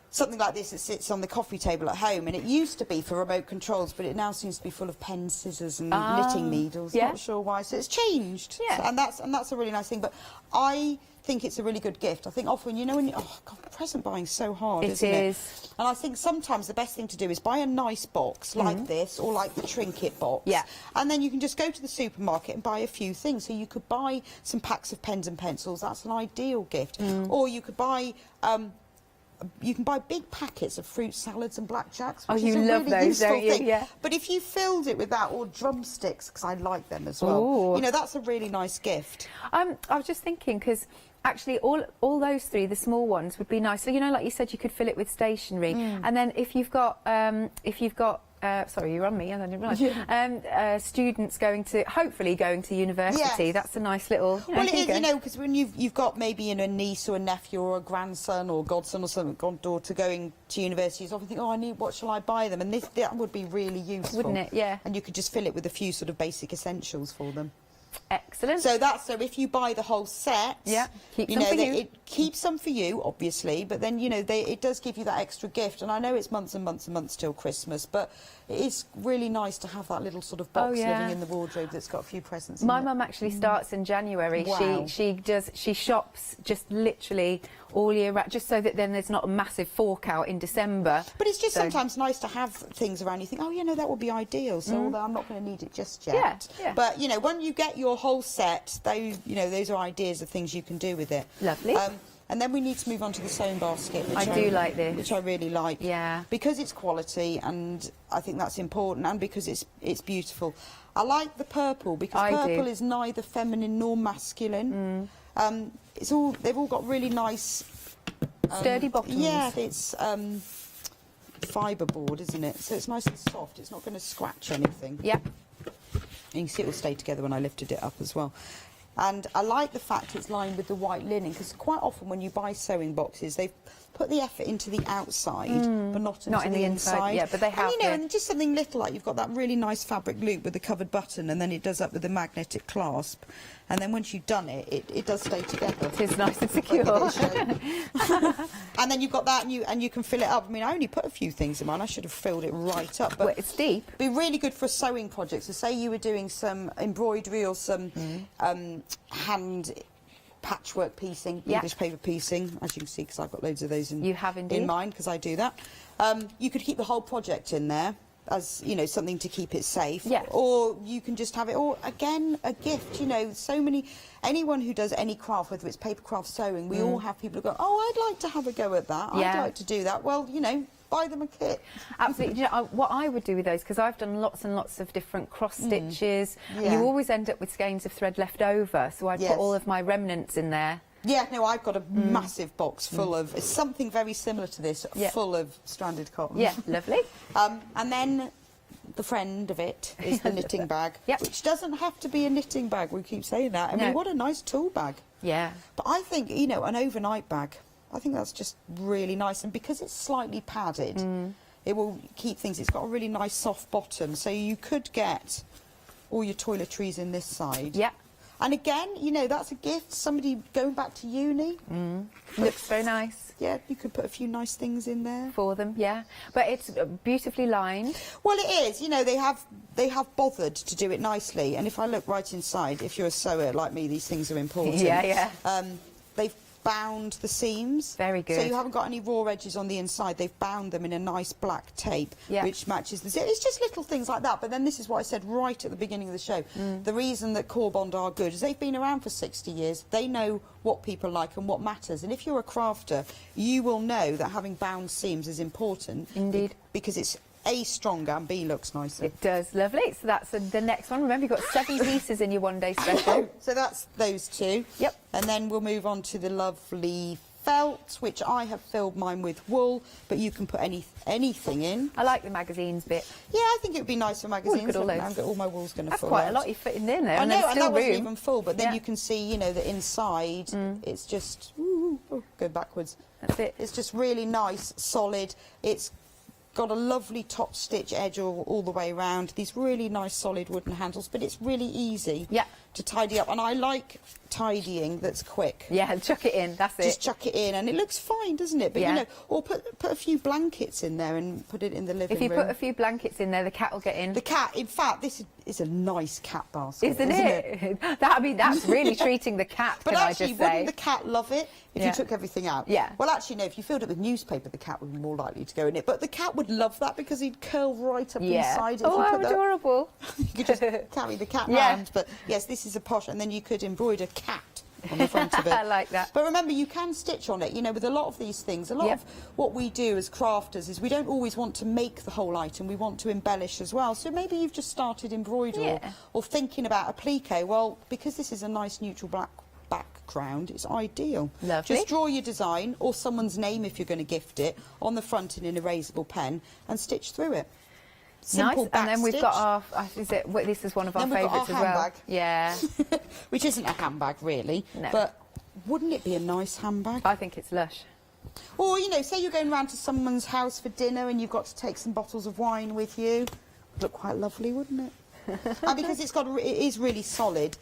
something like this that sits on the coffee table at home, and it used to be for remote controls, but it now seems to be full of pens, scissors, and knitting needles. yeah. Not sure why. So it's changed. Yeah. So- and that's a really nice thing. But I think it's a really good gift. I think often, you know, when you, oh God, present buying's so hard, It isn't is. it? And I think sometimes the best thing to do is buy a nice box like this, or like the trinket box. Yeah. And then you can just go to the supermarket and buy a few things. So you could buy some packs of pens and pencils. That's an ideal gift. Or you could buy... you can buy big packets of fruit salads and blackjacks, which you is a love really those, useful don't you? thing. Yeah. But if you filled it with that, or drumsticks, because I like them as well, Ooh. you know, that's a really nice gift. I was just thinking, because actually all those three, the small ones, would be nice. So, you know, like you said, you could fill it with stationery. And then if you've got sorry, you're on me, I didn't realise. Students hopefully going to university. Yes. That's a nice little. You know, Well, it here is, you you go. know, because when you've got maybe a niece or a nephew or a grandson or godson or something, goddaughter going to university, you often think, oh, what shall I buy them? And that would be really useful. Wouldn't it? Yeah. And you could just fill it with a few sort of basic essentials for them. Excellent. So if you buy the whole set, keep you some know, for you. it keeps some for you, obviously, but then, you know, it does give you that extra gift. And I know it's months and months and months till Christmas, but it is really nice to have that little sort of box living in the wardrobe that's got a few presents in My it. mum actually starts in January. Wow. She shops just literally all year round, just so that then there's not a massive fork out in December. But it's just sometimes nice to have things around. You think, oh, you know, that would be ideal. So although I'm not going to need it just yet. Yeah. But you know, when you get your whole set, those are ideas of things you can do with it. Lovely. And then we need to move on to the sewing basket. I do like this. Which I really like. Yeah. Because it's quality, and I think that's important, and because it's beautiful. I like the purple, because purple is neither feminine nor masculine. They've all got really nice... sturdy bottoms. Yeah, it's fibreboard, isn't it? So it's nice and soft. It's not going to scratch anything. Yeah. You can see it will stay together when I lifted it up as well. And I like the fact it's lined with the white linen, because quite often when you buy sewing boxes, they've put the effort into the outside, but not into the inside. Yeah, but they have. And, you know, and just something little, like you've got that really nice fabric loop with the covered button, and then it does up with a magnetic clasp. And then once you've done it, it does stay together. It is nice and secure. And then you've got that, and you can fill it up. I mean, I only put a few things in mine. I should have filled it right up. But it's deep. It'd be really good for a sewing project. So say you were doing some embroidery or some hand patchwork piecing, English paper piecing, as you can see, because I've got loads of those in mine, because I do that. You could keep the whole project in there, as, you know, something to keep it safe. Yeah. Or you can just have it, or again, a gift, you know, anyone who does any craft, whether it's papercraft, sewing, we all have people who go, oh, I'd like to have a go at that. Yeah. I'd like to do that. Well, you know, buy them a kit. Absolutely. You know, what I would do with those, because I've done lots and lots of different cross stitches, Yeah. you always end up with skeins of thread left over, so I Yes. put all of my remnants in there. Yeah, no, I've got a massive box full of something very similar to this, Yeah. full of stranded cotton. Yeah, lovely. And then the friend of it is the knitting bag, which doesn't have to be a knitting bag. We keep saying that. I mean, what a nice tool bag. Yeah. But I think, you know, an overnight bag, I think that's just really nice. And because it's slightly padded, it will keep things. It's got a really nice soft bottom, so you could get all your toiletries in this side. Yeah. And again, you know, that's a gift. Somebody going back to uni. Looks very nice. Yeah, you could put a few nice things in there. For them, yeah. But it's beautifully lined. Well, it is. You know, they have bothered to do it nicely. And if I look right inside, if you're a sewer like me, these things are important. Yeah. They've bound the seams. Very good. So you haven't got any raw edges on the inside. They've bound them in a nice black tape, which matches the zip. It's just little things like that. But then this is what I said right at the beginning of the show. The reason that Korbond are good is they've been around for 60 years. They know what people like and what matters. And if you're a crafter, you will know that having bound seams is important. Indeed. Because it's A, stronger, and B, looks nicer. It does, lovely. So that's the next one. Remember, you've got 7 pieces in your one-day special. So that's those 2. Yep. And then we'll move on to the lovely felt, which I have filled mine with wool, but you can put anything in. I like the magazines bit. Yeah, I think it would be nice for magazines. Look at all those. All my wool's going to That's fall quite out. a lot you're fitting in there. I and know, there's and still that wasn't room. even full, but then Yeah. you can see, you know, that inside it's just, go backwards. That's it. It's just really nice, solid. It's got a lovely top stitch edge all the way around. These really nice solid wooden handles, but it's really easy to tidy up. And I like tidying that's quick. Yeah, chuck it in, that's it. Just chuck it in, and it looks fine, doesn't it? But you know, or put a few blankets in there and put it in the living room. If you put a few blankets in there, the cat will get in. The cat, in fact, this is a nice cat basket, Isn't it? That's really treating the cat, But can actually, I just say? wouldn't the cat love it if you took everything out? Yeah. Well, actually, no, if you filled it with newspaper, the cat would be more likely to go in it. But the cat would love that because he'd curl right up inside it. Oh, how adorable. You could just carry the cat round. But yes, this is a posh, and then you could embroider cat on the front of it. I like that. But remember, you can stitch on it. You know, with a lot of these things, a lot of what we do as crafters is we don't always want to make the whole item. We want to embellish as well. So maybe you've just started embroidery or thinking about applique. Well, because this is a nice neutral black background, it's ideal. Lovely. Just draw your design or someone's name if you're going to gift it on the front in an erasable pen and stitch through it. Simple nice, and then we've backstitch. got our, this is one of our favourites as well. Handbag. Yeah. Which isn't a handbag really, but wouldn't it be a nice handbag? I think it's lush. Or, you know, say you're going round to someone's house for dinner and you've got to take some bottles of wine with you. Would look quite lovely, wouldn't it? And because it is really solid,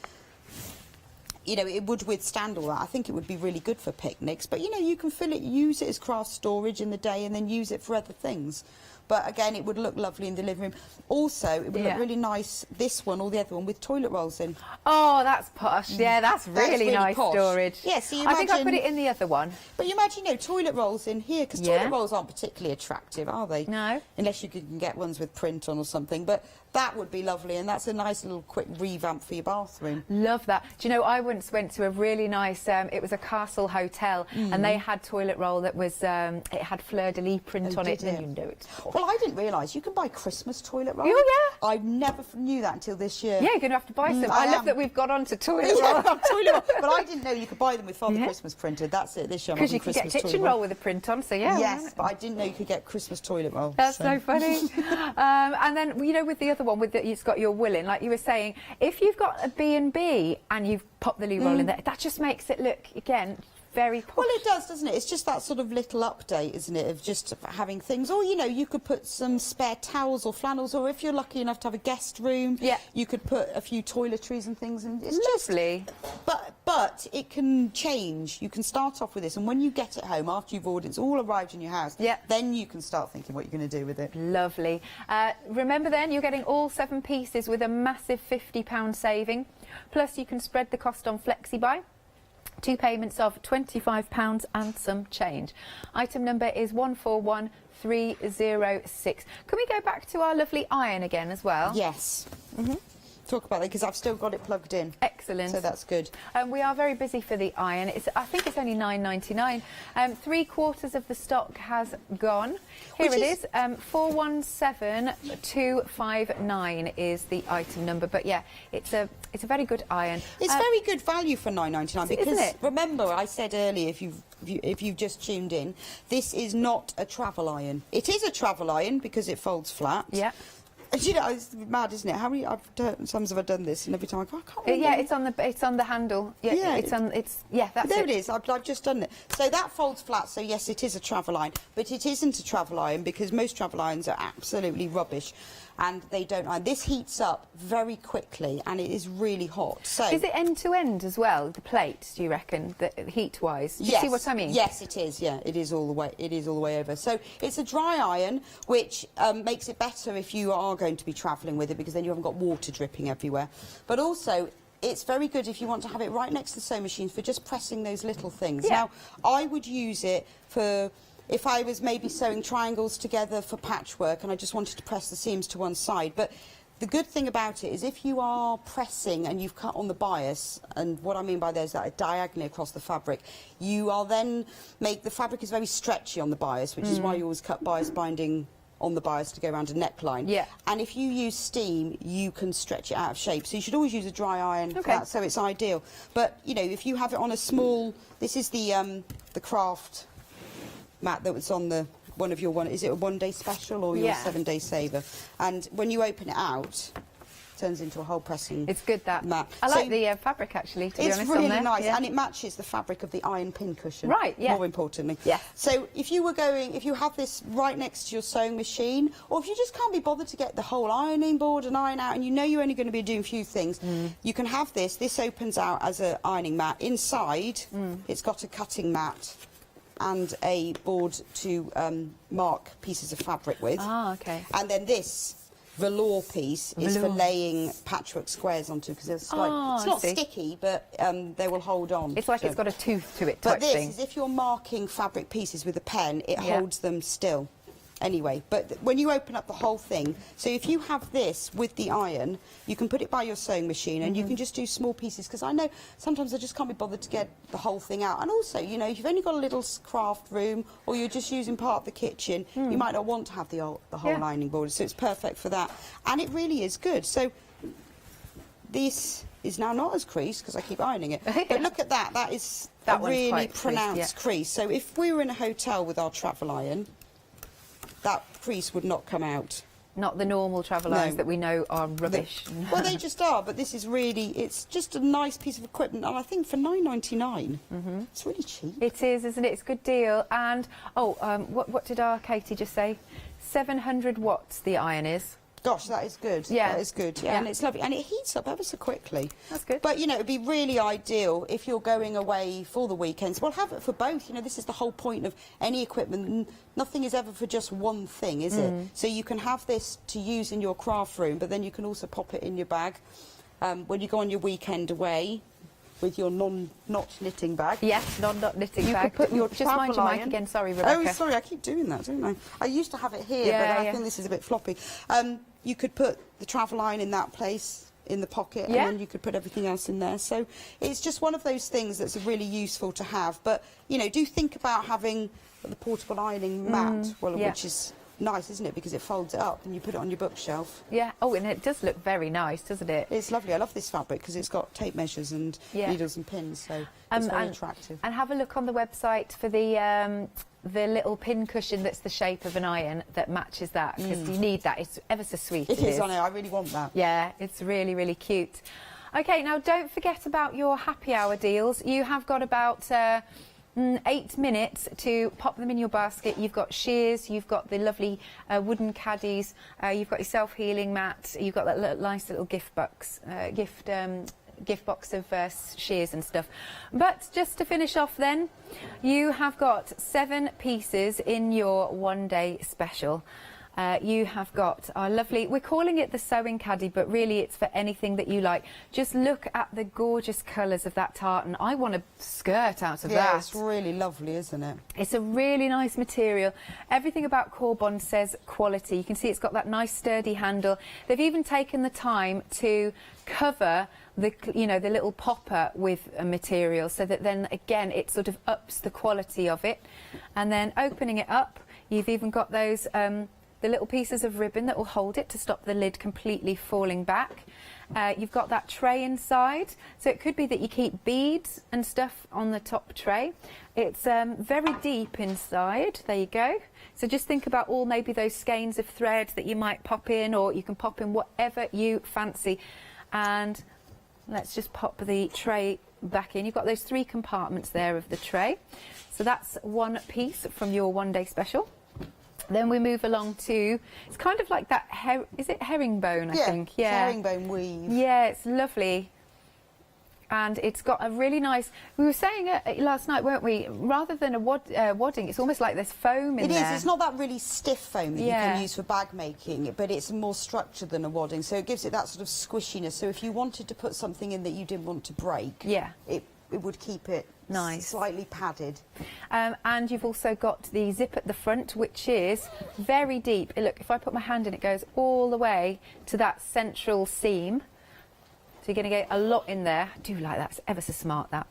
you know, it would withstand all that. I think it would be really good for picnics. But, you know, you can use it as craft storage in the day and then use it for other things. But again, it would look lovely in the living room. Also, it would look really nice, this one or the other one, with toilet rolls in. Oh, that's posh. Yeah, that's really nice posh. storage. Yeah, so you I think I imagine- put it in the other one. But you imagine, you know, toilet rolls in here, because Yeah. toilet rolls aren't particularly attractive, are they? No. Unless you can get ones with print on or something. But that would be lovely, and that's a nice little quick revamp for your bathroom. Love that. Do you know, I once went to a really nice, it was a castle hotel, and they had toilet roll that was, it had fleur-de-lis print on it, did and it? you know it's posh. Well, I didn't realise you can buy Christmas toilet roll. Oh, yeah. I never knew that until this year. Yeah, you're going to have to buy some. I love that we've got onto toilet roll. Yeah, toilet roll. But I didn't know you could buy them with Father Christmas printed. That's it. This year I'm Because having you could get Christmas kitchen toilet roll with a print on, so yeah. Yes, but I didn't know you could get Christmas toilet roll. That's so funny. And then, you know, with the other one, it's got your wool in, like you were saying, if you've got a B&B and you've popped the loo roll in there, that just makes it look, again, very posh. Well, it does, doesn't it? It's just that sort of little update, isn't it, of just having things. Or, you know, you could put some spare towels or flannels, or if you're lucky enough to have a guest room, you could put a few toiletries and things. And it's lovely. But it can change. You can start off with this, and when you get it home, after you've ordered, it's all arrived in your house, then you can start thinking what you're going to do with it. Lovely. Remember then, you're getting all 7 pieces with a massive £50 saving. Plus, you can spread the cost on FlexiBuy. 2 payments of £25 and some change. Item number is 141306. Can we go back to our lovely iron again as well? Yes. Talk about it, because I've still got it plugged in. Excellent. So that's good. We are very busy for the iron. I think it's only £9.99. 3/4 of the stock has gone. Here it is. 417259 is the item number. But yeah, it's a very good iron. It's very good value for £9.99 because isn't it? remember I said earlier, if you've just tuned in, this is not a travel iron. It is a travel iron because it folds flat. Yeah. And you know, it's mad, isn't it? How many times have I done this? And every time I go, I can't remember. Yeah, it's on the handle. Yeah, that's there it is. I've just done it. So that folds flat. So yes, it is a travel iron, but it isn't a travel iron because most travel irons are absolutely rubbish, and they don't iron. This heats up very quickly, and it is really hot. So is it end to end as well? The plate, do you reckon, heat wise? Do you see what I mean? Yes, it is. Yeah, it is all the way. It is all the way over. So it's a dry iron, which makes it better if you are going to be travelling with it, because then you haven't got water dripping everywhere. But also, it's very good if you want to have it right next to the sewing machine for just pressing those little things. Yeah. Now, I would use it for if I was maybe sewing triangles together for patchwork and I just wanted to press the seams to one side. But the good thing about it is if you are pressing and you've cut on the bias, and what I mean by that is that diagonally across the fabric, you are then the fabric is very stretchy on the bias, which is why you always cut bias binding on the bias to go around a neckline. Yeah. And if you use steam, you can stretch it out of shape. So you should always use a dry iron for that, so it's ideal. But, you know, if you have it on a small... This is the craft mat that was on the... One of your is it a 1-day special or your 7-day saver? And when you open it out, it turns into a whole pressing. It's good that mat. I like the fabric actually. To be honest, it's really on there. nice, Yeah. and it matches the fabric of the iron pin cushion. Right. Yeah. More importantly. Yeah. So if you have this right next to your sewing machine, or if you just can't be bothered to get the whole ironing board and iron out, and you know you're only going to be doing a few things, you can have this. This opens out as an ironing mat. Inside, it's got a cutting mat and a board to mark pieces of fabric with. Ah, okay. And then this velour piece is for laying patchwork squares onto, because it's not sticky, but they will hold on. It's like it's got a tooth to it But type this thing. is if you're marking fabric pieces with a pen, it holds them still. Anyway, but when you open up the whole thing, so if you have this with the iron, you can put it by your sewing machine and you can just do small pieces, because I know sometimes I just can't be bothered to get the whole thing out. And also, you know, if you've only got a little craft room or you're just using part of the kitchen, you might not want to have the whole ironing board, so it's perfect for that. And it really is good. So this is now not as creased because I keep ironing it, but look at that, that is a really pronounced crease. So if we were in a hotel with our travel iron, that crease would not come out. Not the normal travel irons that we know are rubbish. Well, they just are, but this is really, it's just a nice piece of equipment, and I think for £9.99, it's really cheap. It is, isn't it? It's a good deal. And, what did our Katie just say? 700 watts the iron is. Gosh, that is good. Yeah. That is good. Yeah, and it's lovely. And it heats up ever so quickly. That's good. But, you know, it'd be really ideal if you're going away for the weekends. Well, have it for both. You know, this is the whole point of any equipment. Nothing is ever for just one thing, is it? So you can have this to use in your craft room, but then you can also pop it in your bag when you go on your weekend away with your not knitting bag. Yes, not knitting bag. You could put your just mind your mic iron. again, sorry, Rebecca. Oh, sorry, I keep doing that, don't I? I used to have it here, but I think this is a bit floppy. You could put the travel iron in that place, in the pocket, and then you could put everything else in there. So it's just one of those things that's really useful to have. But, you know, do think about having the portable ironing mat, which is nice, isn't it? Because it folds it up and you put it on your bookshelf. Yeah. Oh, and it does look very nice, doesn't it? It's lovely. I love this fabric because it's got tape measures and needles and pins, so it's very attractive. And have a look on the website for the little pin cushion that's the shape of an iron that matches that, because you need that. It's ever so sweet. It is, I know. I really want that. Yeah, it's really, really cute. OK, now don't forget about your happy hour deals. You have got about 8 minutes to pop them in your basket. You've got shears, you've got the lovely wooden caddies, you've got your self-healing mat, you've got that nice little gift box of shears and stuff. But just to finish off then, you have got 7 pieces in your one-day special. You have got our lovely, we're calling it the sewing caddy, but really it's for anything that you like. Just look at the gorgeous colours of that tartan. I want a skirt out of that. Yeah, it's really lovely, isn't it? It's a really nice material. Everything about Korbond says quality. You can see it's got that nice sturdy handle. They've even taken the time to cover the little popper with a material, so that then again it sort of ups the quality of it. And then opening it up, you've even got those the little pieces of ribbon that will hold it to stop the lid completely falling back. You've got that tray inside, so it could be that you keep beads and stuff on the top tray. It's very deep inside. There you go. So just think about all maybe those skeins of thread that you might pop in, or you can pop in whatever you fancy. And let's just pop the tray back in. You've got those 3 compartments there of the tray. So that's one piece from your one-day special. Then we move along to, it's kind of like that, is it herringbone, I think? Yeah, herringbone weave. Yeah, it's lovely. And it's got a really nice, we were saying last night, weren't we, rather than a wadding, it's almost like there's foam in there. It is, it's not that really stiff foam that you can use for bag making, but it's more structured than a wadding, so it gives it that sort of squishiness. So if you wanted to put something in that you didn't want to break, it would keep it nice, slightly padded. And you've also got the zip at the front, which is very deep. Look, if I put my hand in, it goes all the way to that central seam. So you're going to get a lot in there. I do like that. It's ever so smart, that.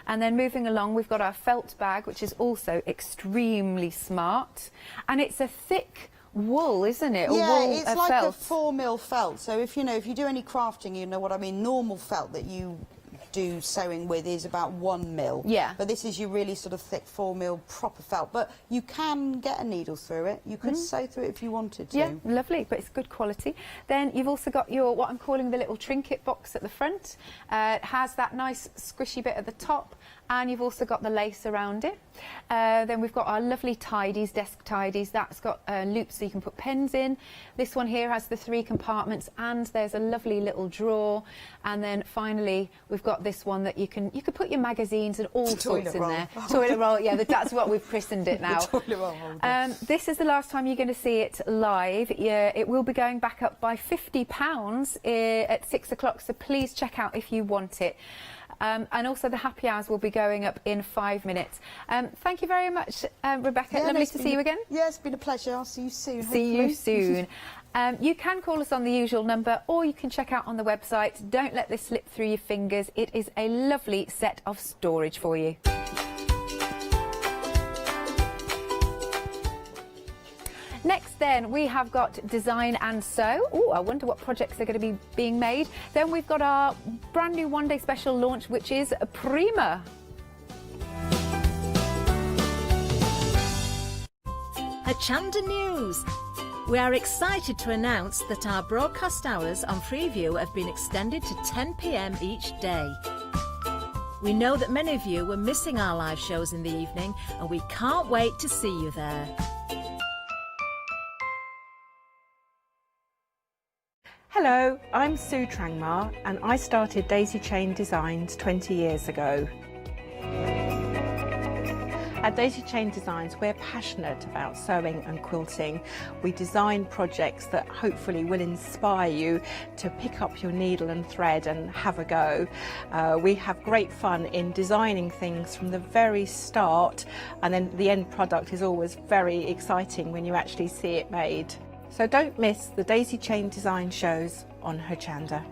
And then moving along, we've got our felt bag, which is also extremely smart. And it's a thick wool, isn't it? Yeah, wool it's like felt. a 4mm felt. So if you do any crafting, you know what I mean. Normal felt that you do sewing with is about 1mm. Yeah. But this is your really sort of thick 4mm proper felt. But you can get a needle through it. You could sew through it if you wanted to. Yeah, lovely, but it's good quality. Then you've also got your, what I'm calling the little trinket box at the front. It has that nice squishy bit at the top, and you've also got the lace around it. Then we've got our lovely tidies, desk tidies. That's got loops so you can put pens in. This one here has the 3 compartments, and there's a lovely little drawer. And then finally, we've got this one that you could put your magazines and all sorts in there. Toilet roll, yeah, that's what we've christened it now. Toilet roll holder. This is the last time you're going to see it live. It will be going back up by £50 at 6 o'clock, so please check out if you want it. And also the happy hours will be going up in 5 minutes. Thank you very much, Rebecca. Lovely to see you again. Yeah, it's been a pleasure. I'll see you soon. See you soon. You can call us on the usual number, or you can check out on the website. Don't let this slip through your fingers. It is a lovely set of storage for you. Next then, we have got Design and Sew. Oh, I wonder what projects are going to be being made. Then we've got our brand new one-day special launch, which is Prima. Hochanda News. We are excited to announce that our broadcast hours on Freeview have been extended to 10 p.m. each day. We know that many of you were missing our live shows in the evening, and we can't wait to see you there. Hello, I'm Sue Trangmar and I started Daisy Chain Designs 20 years ago. At Daisy Chain Designs, we're passionate about sewing and quilting. We design projects that hopefully will inspire you to pick up your needle and thread and have a go. We have great fun in designing things from the very start, and then the end product is always very exciting when you actually see it made. So don't miss the Daisy Chain Design shows on Hochanda.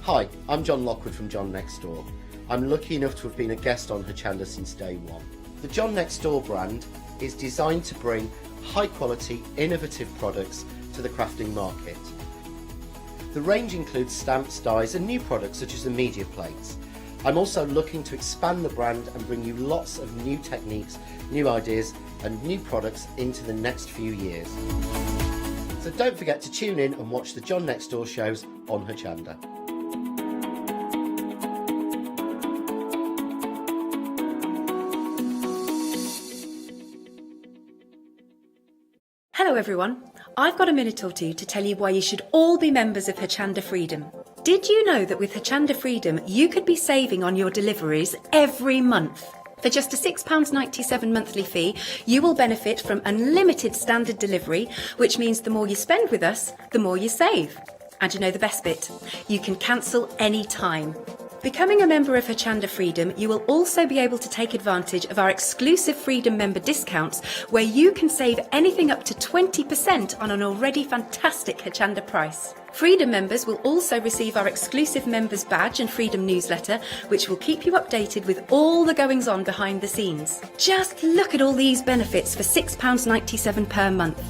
Hi, I'm John Lockwood from John Next Door. I'm lucky enough to have been a guest on Hochanda since day one. The John Next Door brand is designed to bring high quality, innovative products to the crafting market. The range includes stamps, dies and new products such as the media plates. I'm also looking to expand the brand and bring you lots of new techniques, new ideas and new products into the next few years. So don't forget to tune in and watch the John Next Door shows on Hochanda. Hello everyone, I've got a minute or two to tell you why you should all be members of Hochanda Freedom. Did you know that with Hochanda Freedom you could be saving on your deliveries every month? For just a £6.97 monthly fee, you will benefit from unlimited standard delivery, which means the more you spend with us, the more you save. And you know the best bit? You can cancel any time. Becoming a member of Hochanda Freedom, you will also be able to take advantage of our exclusive Freedom member discounts, where you can save anything up to 20% on an already fantastic Hochanda price. Freedom members will also receive our exclusive members badge and Freedom newsletter, which will keep you updated with all the goings on behind the scenes. Just look at all these benefits for £6.97 per month.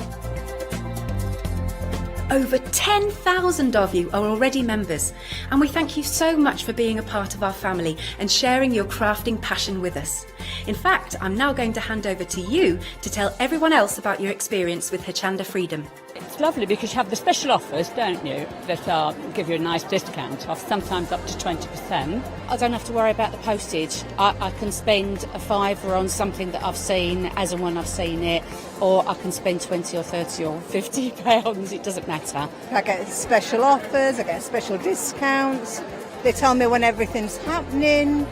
Over 10,000 of you are already members, and we thank you so much for being a part of our family and sharing your crafting passion with us. In fact, I'm now going to hand over to you to tell everyone else about your experience with Hochanda Freedom. It's lovely because you have the special offers, don't you, that give you a nice discount off, sometimes up to 20%. I don't have to worry about the postage. I can spend a £5 on something that I've seen as and when I've seen it, or I can spend 20 or 30 or 50 pounds, it doesn't matter. I get special offers, I get special discounts, they tell me when everything's happening,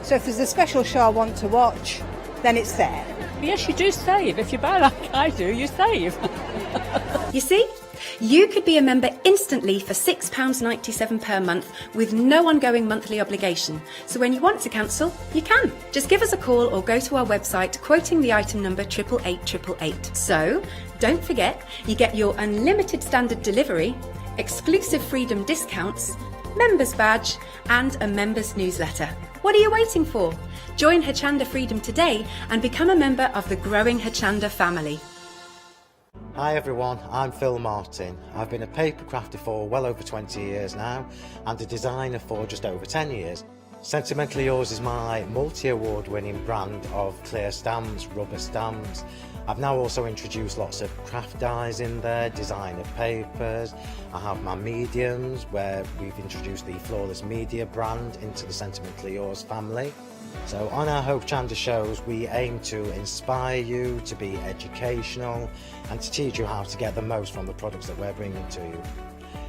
so if there's a special show I want to watch, then it's there. Yes, you do save. If you buy like I do, you save. You see? You could be a member instantly for £6.97 per month with no ongoing monthly obligation. So when you want to cancel, you can. Just give us a call or go to our website quoting the item number 88888. So don't forget, you get your unlimited standard delivery, exclusive Freedom discounts, members badge and a members newsletter. What are you waiting for? Join Hochanda Freedom today and become a member of the growing Hochanda family. Hi everyone, I'm Phil Martin. I've been a paper crafter for well over 20 years now and a designer for just over 10 years. Sentimentally Yours is my multi-award winning brand of clear stamps, rubber stamps. I've now also introduced lots of craft dyes in there, designer papers. I have my mediums where we've introduced the Flawless Media brand into the Sentimentally Yours family. So on our Hochanda shows we aim to inspire you, to be educational and to teach you how to get the most from the products that we're bringing to you.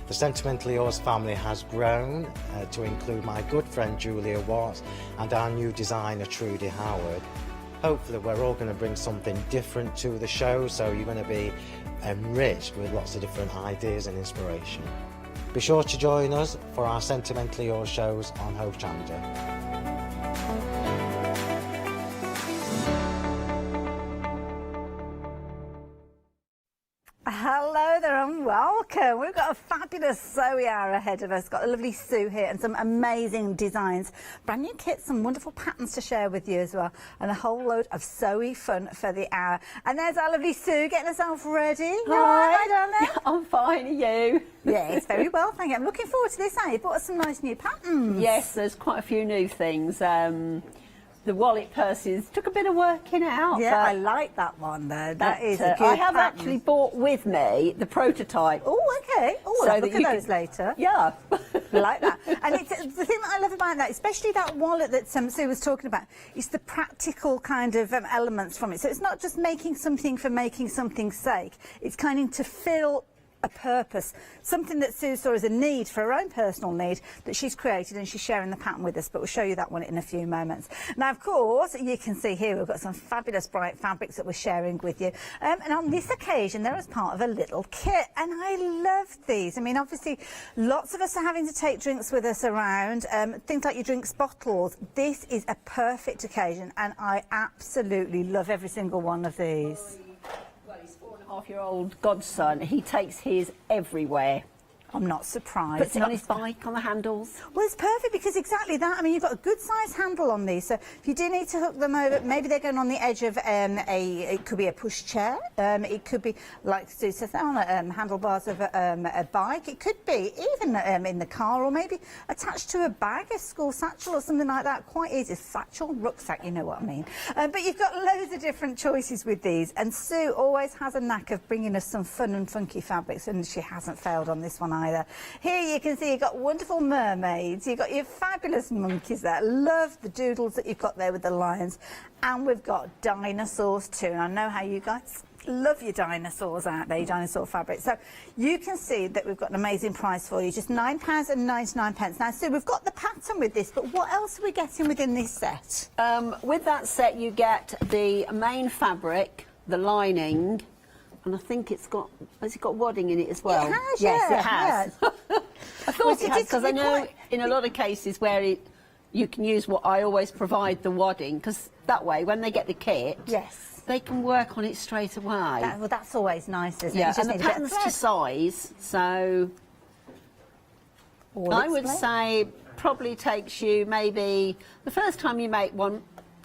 The Sentimentally Yours family has grown to include my good friend Julia Watts and our new designer Trudy Howard. Hopefully we're all going to bring something different to the show, so you're going to be enriched with lots of different ideas and inspiration. Be sure to join us for our Sentimentally Yours shows on Hochanda. Hello there and welcome. We've got a fabulous Zoe hour ahead of us. Got a lovely Sue here and some amazing designs, brand new kits, some wonderful patterns to share with you as well, and a whole load of Zoe fun for the hour. And there's our lovely Sue getting herself ready. Hi, darling. I'm fine, are you? Yes, very well, thank you. I'm looking forward to this. You bought us some nice new patterns. Yes, there's quite a few new things. The wallet purses took a bit of working out. Yeah, I like that one though. That is a good I have pattern. actually bought with me the prototype. Oh, okay. Oh, So I'll look that you at those can- later. Yeah. I like that. And it's the thing that I love about that, especially that wallet that Sue was talking about, is the practical kind of elements from it. So it's not just making something for making something's sake. It's kind of to fill a purpose, something that Sue saw as a need for her own personal need that she's created, and she's sharing the pattern with us, but we'll show you that one in a few moments. Now, of course, you can see here we've got some fabulous bright fabrics that we're sharing with you, and on this occasion they're as part of a little kit, and I love these. I mean, obviously lots of us are having to take drinks with us around, things like your drinks bottles. This is a perfect occasion, and I absolutely love every single one of these. Half-year-old godson, he takes his everywhere. I'm not surprised. Puts it on his bike, on the handles. Well, it's perfect because exactly that. I mean, you've got a good size handle on these, so if you do need to hook them over, maybe they're going on the edge of it could be a push chair, it could be, like Sue says, on handlebars of a bike, it could be even in the car, or maybe attached to a bag, a school satchel or something like that. Quite easy. Satchel, rucksack, you know what I mean. But you've got loads of different choices with these, and Sue always has a knack of bringing us some fun and funky fabrics, and she hasn't failed on this one either. Here you can see you've got wonderful mermaids, you've got your fabulous monkeys there. Love the doodles that you've got there with the lions, and we've got dinosaurs too. And I know how you guys love your dinosaurs out there, your dinosaur fabric. So you can see that we've got an amazing price for you, just £9.99. Now, Sue, we've got the pattern with this, but what else are we getting within this set? With that set you get the main fabric, the lining, and I think has it got wadding in it as well? It has, yes, yeah, it has. yeah. I thought it had, because I know in a lot of cases where you can use what I always provide, the wadding, because that way when they get the kit, yes, they can work on it straight away. Well, that's always nice, isn't it? Yeah, You just and the need a bit of pattern's to thread. size, so I would say probably takes you maybe, the first time you make one,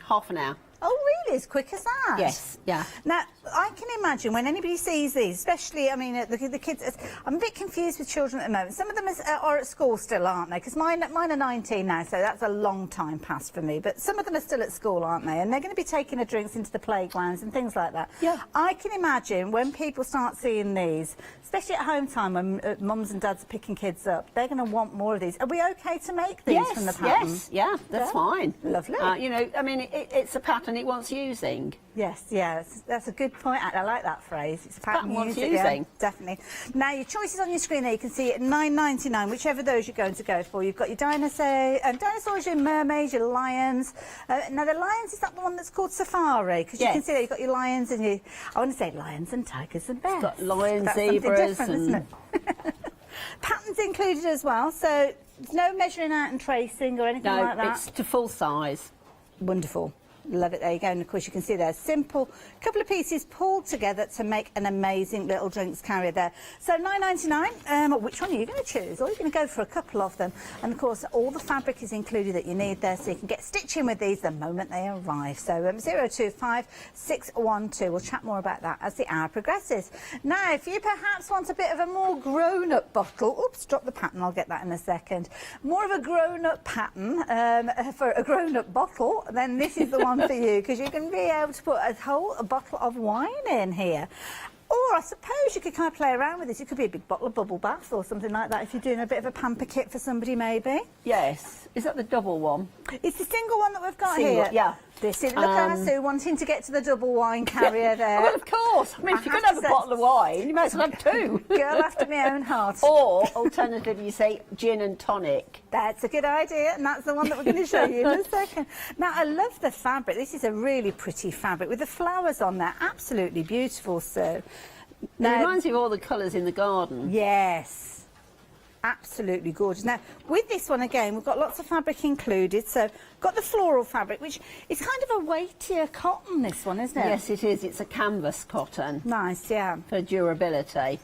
half an hour. Oh, really? As quick as that? Yes, yeah. Now, I can imagine when anybody sees these, especially, I mean, the kids, I'm a bit confused with children at the moment. Some of them are at school still, aren't they? Because mine are 19 now, so that's a long time past for me. But some of them are still at school, aren't they? And they're going to be taking their drinks into the playgrounds and things like that. Yeah. I can imagine when people start seeing these, especially at home time when mums and dads are picking kids up, they're going to want more of these. Are we okay to make these from the pattern? Yes, yeah, that's fine. Lovely. You know, I mean, it's a pattern it wants using. Yes, yes, that's a good point. I like that phrase. It's a pattern wants using. using. Yeah, definitely. Now, your choices on your screen there, you can see at £9.99, whichever those you're going to go for. You've got your dinosaurs, your mermaids, your lions. Now, the lions, is that the one that's called Safari? Because you can see there you've got your lions and your, I want to say lions and tigers and bears. It's got lions, That's zebras, something different, isn't it? Patterns included as well, so no measuring out and tracing or anything like that? No, it's to full size. Wonderful. Love it. There you go. And of course you can see there, simple couple of pieces pulled together to make an amazing little drinks carrier there. So £9.99. Which one are you going to choose? Or are you going to go for a couple of them? And of course all the fabric is included that you need there, so you can get stitching with these the moment they arrive. So 025 612. We'll chat more about that as the hour progresses. Now, if you perhaps want a bit of a more grown-up bottle, oops, drop the pattern. I'll get that in a second. More of a grown-up pattern for a grown-up bottle, then this is the one for you, because you can be able to put a whole bottle of wine in here. Or I suppose you could kind of play around with this. It could be a big bottle of bubble bath or something like that if you're doing a bit of a pamper kit for somebody, maybe. Yes. Is that the double one? It's the single one that we've got Single, here. yeah. This is, look at us, Sue, wanting to get to the double wine carrier there. Well, of course. I mean, if you're going to have a bottle of wine, you might as well have two. Girl after my own heart. Or, alternatively, you say gin and tonic. That's a good idea, and that's the one that we're going to show you in a second. Now, I love the fabric. This is a really pretty fabric with the flowers on there. Absolutely beautiful, Sue. Now, it reminds me of all the colours in the garden. Yes. Absolutely gorgeous. Now, with this one, again, we've got lots of fabric included. So, got the floral fabric, which is kind of a weightier cotton, this one, isn't it? Yes, it is. It's a canvas cotton. Nice, yeah. For durability.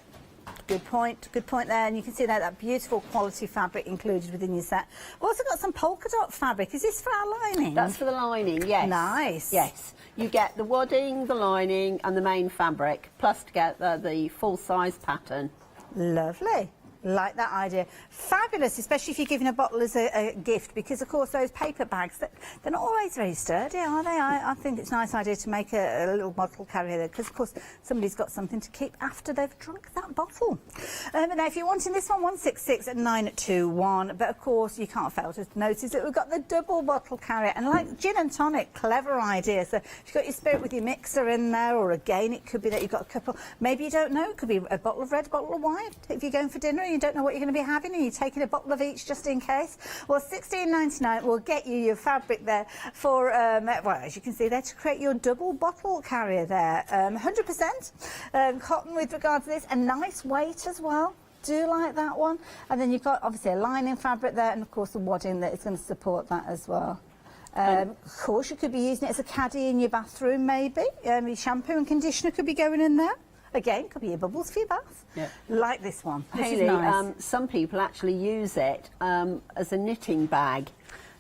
Good point there. And you can see that beautiful quality fabric included within your set. We've also got some polka dot fabric. Is this for our lining? That's for the lining, yes. Nice. Yes. You get the wadding, the lining and the main fabric, plus together the full-size pattern. Lovely. Like that idea. Fabulous, especially if you're giving a bottle as a gift, because of course those paper bags, they're not always very sturdy, are they? I think it's a nice idea to make a little bottle carrier there, because of course somebody's got something to keep after they've drunk that bottle. Now if you're wanting this one, 166 at 921, but of course you can't fail to notice that we've got the double bottle carrier, and like gin and tonic, clever idea. So if you've got your spirit with your mixer in there, or again it could be that you've got a couple, maybe you don't know, it could be a bottle of red, a bottle of wine. If you're going for dinner and you don't know what you're going to be having and you're taking a bottle of each just in case, well, £16.99 will get you your fabric there for, well, as you can see there, to create your double bottle carrier there. 100% cotton with regard to this, a nice weight as well. Do like that one. And then you've got obviously a lining fabric there, and of course the wadding that is going to support that as well. Of course, you could be using it as a caddy in your bathroom, maybe. Your shampoo and conditioner could be going in there. Again, could be your bubbles for your bath. Yeah. Like this one. This is nice. Some people actually use it as a knitting bag,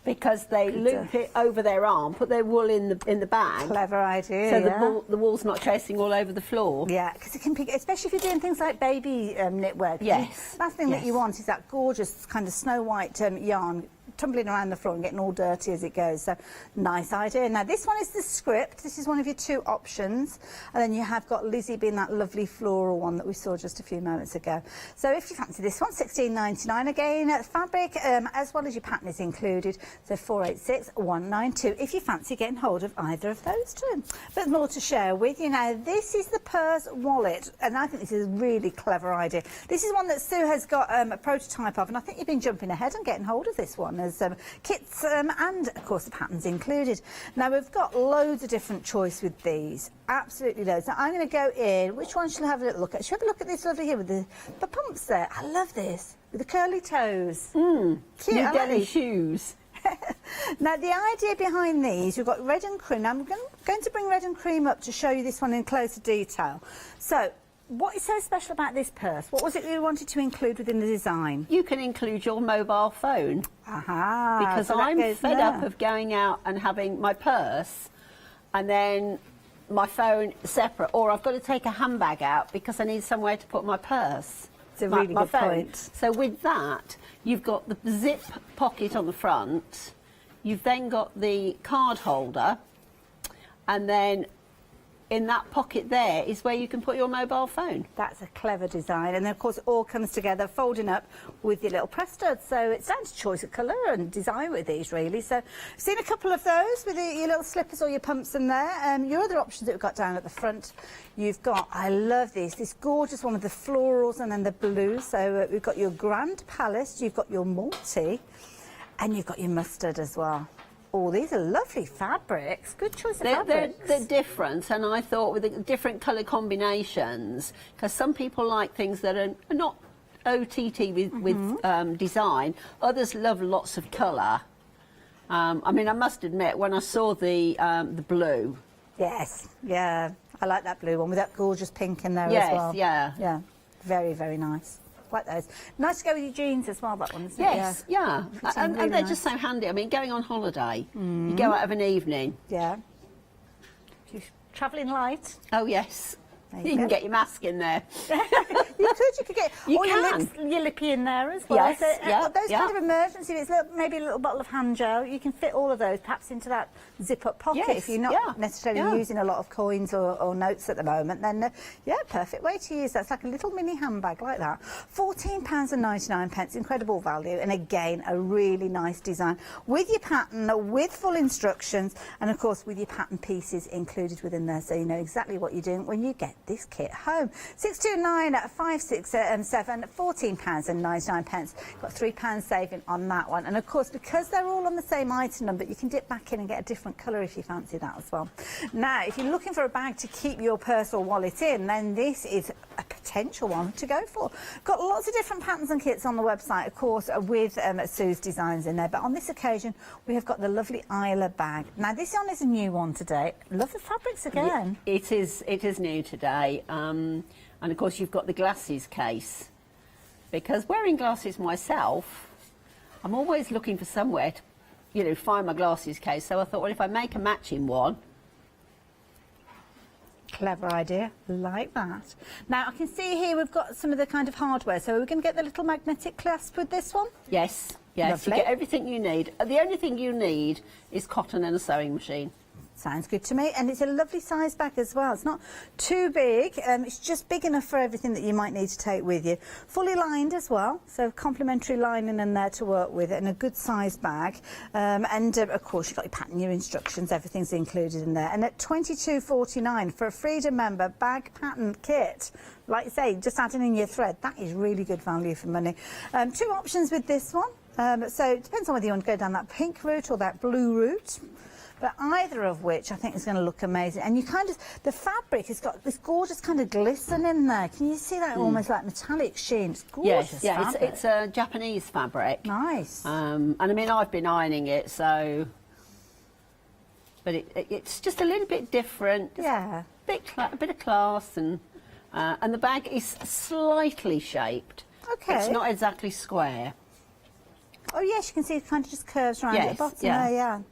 because they loop it over their arm, put their wool in the bag. Clever idea. So the wool's not chasing all over the floor. Yeah, because it can be, especially if you're doing things like baby knitwear. Yes. Last thing that you want is that gorgeous kind of snow white yarn tumbling around the floor and getting all dirty as it goes. So nice idea. Now this one is the script. This is one of your two options, and then you have got Lizzie being that lovely floral one that we saw just a few moments ago. So if you fancy this one, £16.99 again. Fabric as well as your pattern is included. So 486-192 if you fancy getting hold of either of those two. But more to share with you now. This is the purse wallet, and I think this is a really clever idea. This is one that Sue has got a prototype of, and I think you've been jumping ahead and getting hold of this one. Kits and of course the patterns included. Now we've got loads of different choice with these, absolutely loads. Now I'm going to go in, which one should I have a little look at? Should we have a look at this lovely here with the pumps there? I love this, with the curly toes. Cute, New Delhi shoes. Now the idea behind these, we've got red and cream. Now I'm going to bring red and cream up to show you this one in closer detail. So what is so special about this purse? What was it you wanted to include within the design? You can include your mobile phone. Aha! Because so I'm fed up of going out and having my purse and then my phone separate, or I've got to take a handbag out because I need somewhere to put my purse. It's a really good point. So with that, you've got the zip pocket on the front, you've then got the card holder, and then in that pocket there is where you can put your mobile phone. That's a clever design, and then of course it all comes together folding up with your little press stud, so it's down to choice of colour and design with these really. So I've seen a couple of those with your little slippers or your pumps in there. Your other options that we've got down at the front, you've got, I love this gorgeous one with the florals and then the blues. So we've got your Grand Palace, you've got your multi, and you've got your mustard as well. Oh, these are lovely fabrics. Good choice of fabrics. They're different, and I thought with the different colour combinations, because some people like things that are not OTT with design. Others love lots of colour. I mean, I must admit, when I saw the blue... Yes, yeah. I like that blue one with that gorgeous pink in there as well. Yes, yeah. Yeah, very, very nice. Like those. Nice to go with your jeans as well, that one, isn't Yes, it? yeah. And really they're nice. just so handy. I mean, going on holiday, you go out of an evening. Yeah. If you're travelling light. Oh, yes. You You can go. get your mask in there. You could get You or can. your lippy in there as well. Yes, So, yeah, those yeah. kind of emergency bits, maybe a little bottle of hand gel, you can fit all of those perhaps into that zip-up pocket Yes, if you're not yeah, necessarily yeah. using a lot of coins or notes at the moment. Then, yeah, perfect way to use that. It's like a little mini handbag like that. £14.99, incredible value, and again, a really nice design with your pattern, with full instructions, and of course with your pattern pieces included within there, so you know exactly what you're doing when you get this kit home. 629-567, £14.99. Got £3 saving on that one, and of course because they're all on the same item number, you can dip back in and get a different colour if you fancy that as well. Now, if you're looking for a bag to keep your purse or wallet in, then this is a potential one to go for. Got lots of different patterns and kits on the website, of course, with Sue's designs in there, but on this occasion we have got the lovely Isla bag. Now this one is a new one today. Love the fabrics again. It is new today. And of course you've got the glasses case, because wearing glasses myself, I'm always looking for somewhere to, you know, find my glasses case. So I thought, well, if I make a matching one. Clever idea, like that. Now I can see here we've got some of the kind of hardware, so we're going to get the little magnetic clasp with this one. Yes, yes, Lovely. you get everything you need. The only thing you need is cotton and a sewing machine. Sounds good to me, and it's a lovely size bag as well. It's not too big, it's just big enough for everything that you might need to take with you. Fully lined as well, so complimentary lining in there to work with, and a good size bag. Of course you've got your pattern, your instructions, everything's included in there. And at £22.49 for a Freedom member bag pattern kit, like you say, just adding in your thread, that is really good value for money. Two options with this one, so it depends on whether you want to go down that pink route or that blue route. But either of which I think is going to look amazing. And you kind of, the fabric has got this gorgeous kind of glisten in there. Can you see that almost like metallic sheen? It's gorgeous. Yes, yeah, fabric. it's a Japanese fabric. Nice. And I mean, I've been ironing it, so... But it's just a little bit different. Yeah. A bit of class, and the bag is slightly shaped. Okay. It's not exactly square. Oh, yes, you can see it kind of just curves around at the bottom there, yeah.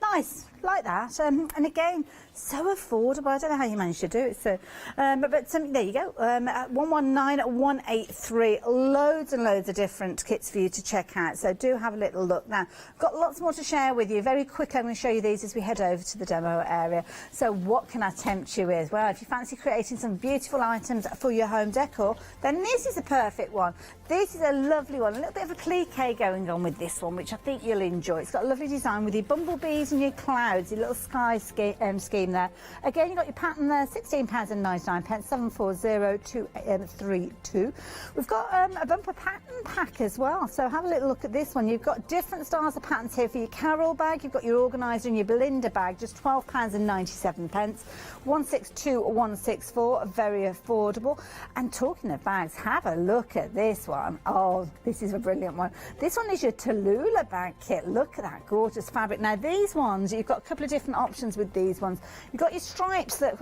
Nice, like that. And again, so affordable. I don't know how you managed to do it. So, there you go. At 119183, loads and loads of different kits for you to check out. So do have a little look. Now, got lots more to share with you. Very quickly, I'm going to show you these as we head over to the demo area. So what can I tempt you with? Well, if you fancy creating some beautiful items for your home decor, then this is a perfect one. This is a lovely one. A little bit of a cliquet going on with this one, which I think you'll enjoy. It's got a lovely design with your bumblebees and your clouds, your little sky scheme there. Again, you've got your pattern there, £16.99, 740232. We've got a bumper pattern pack as well, so have a little look at this one. You've got different styles of patterns here for your Carol bag. You've got your organiser and your Belinda bag, just £12.97, 162164, very affordable. And talking of bags, have a look at this one. Oh, this is a brilliant one. This one is your Tallulah bag kit. Look at that gorgeous fabric. Now, these ones, you've got a couple of different options with these ones. You've got your stripes that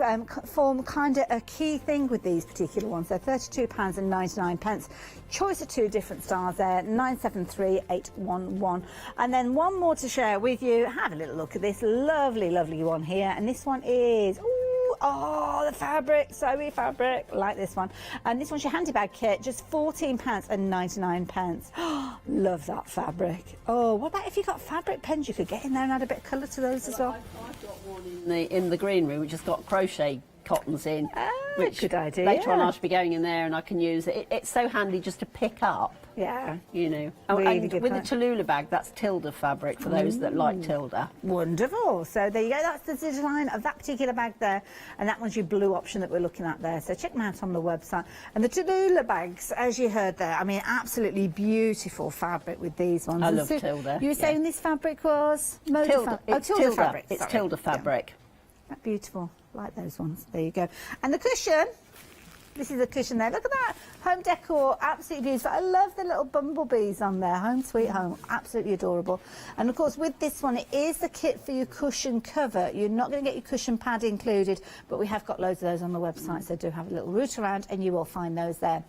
form kind of a key thing with these particular ones. They're £32.99. Choice of two different styles there, 973811. And then one more to share with you. Have a little look at this lovely, lovely one here. And this one is... Oh, the fabric, Zoe fabric, like this one. And this one's your handy bag kit, just £14.99. Love that fabric. Oh, what about if you got fabric pens? You could get in there and add a bit of colour to those as well. I've got one in the green room, which has got crochet cottons in. Which good idea. Later on I should be going in there and I can use it. It's so handy just to pick up. Yeah. You know. Really and good with point. the Tallulah bag, that's Tilda fabric for those that like Tilda. Wonderful. So there you go. That's the design of that particular bag there. And that one's your blue option that we're looking at there. So check them out on the website. And the Tallulah bags, as you heard there, I mean, absolutely beautiful fabric with these ones. I And love so Tilda. You were saying this fabric was? Tilda. It's Tilda fabric. It's sorry. Tilda fabric. Yeah. Beautiful. Like those ones. There you go. And the cushion. This is a cushion there. Look at that. Home decor, absolutely beautiful. I love the little bumblebees on there. Home sweet home. Absolutely adorable. And of course, with this one, it is the kit for your cushion cover. You're not going to get your cushion pad included, but we have got loads of those on the website, so do have a little route around and you will find those there.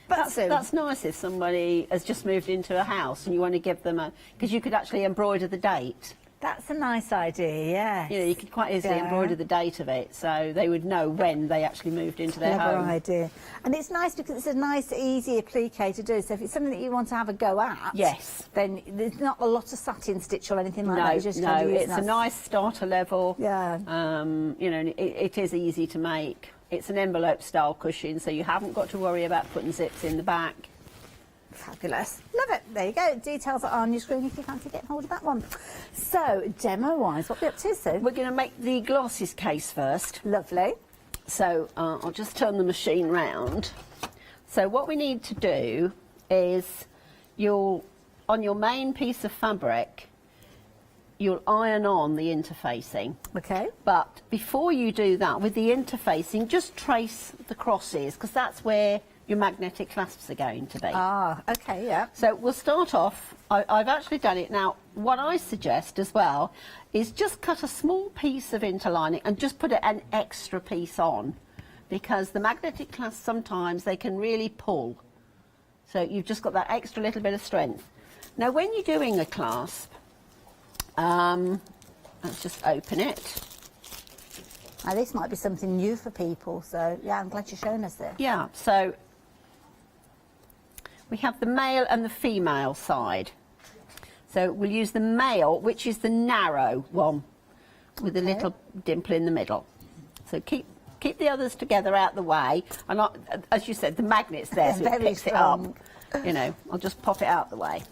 But That's nice if somebody has just moved into a house and you want to give them because you could actually embroider the date. That's a nice idea, yeah. You know, you could quite easily embroider the date of it, so they would know when they actually moved into their Clever home. idea. And it's nice because it's a nice, easy applique to do. So if it's something that you want to have a go at, yes, then there's not a lot of satin stitch or anything like that. You just kind of use it's a nice starter level. Yeah. You know, it is easy to make. It's an envelope style cushion, so you haven't got to worry about putting zips in the back. Fabulous. Love it. There you go. Details are on your screen if you fancy getting hold of that one. So, demo-wise, what are we up to, Sue? We're going to make the glasses case first. Lovely. So, I'll just turn the machine round. So, what we need to do is on your main piece of fabric, you'll iron on the interfacing. Okay. But before you do that, with the interfacing, just trace the crosses, because that's where your magnetic clasps are going to be. Ah, okay, yeah. So we'll start off, I've actually done it. Now, what I suggest as well is just cut a small piece of interlining and just put an extra piece on, because the magnetic clasps, sometimes they can really pull. So you've just got that extra little bit of strength. Now, when you're doing a clasp, let's just open it. Now, this might be something new for people, so yeah, I'm glad you're showing us this. Yeah, so we have the male and the female side. So we'll use the male, which is the narrow one, with a little dimple in the middle. So keep the others together out the way. And as you said, the magnet's there, so it picks it up. You know, I'll just pop it out the way.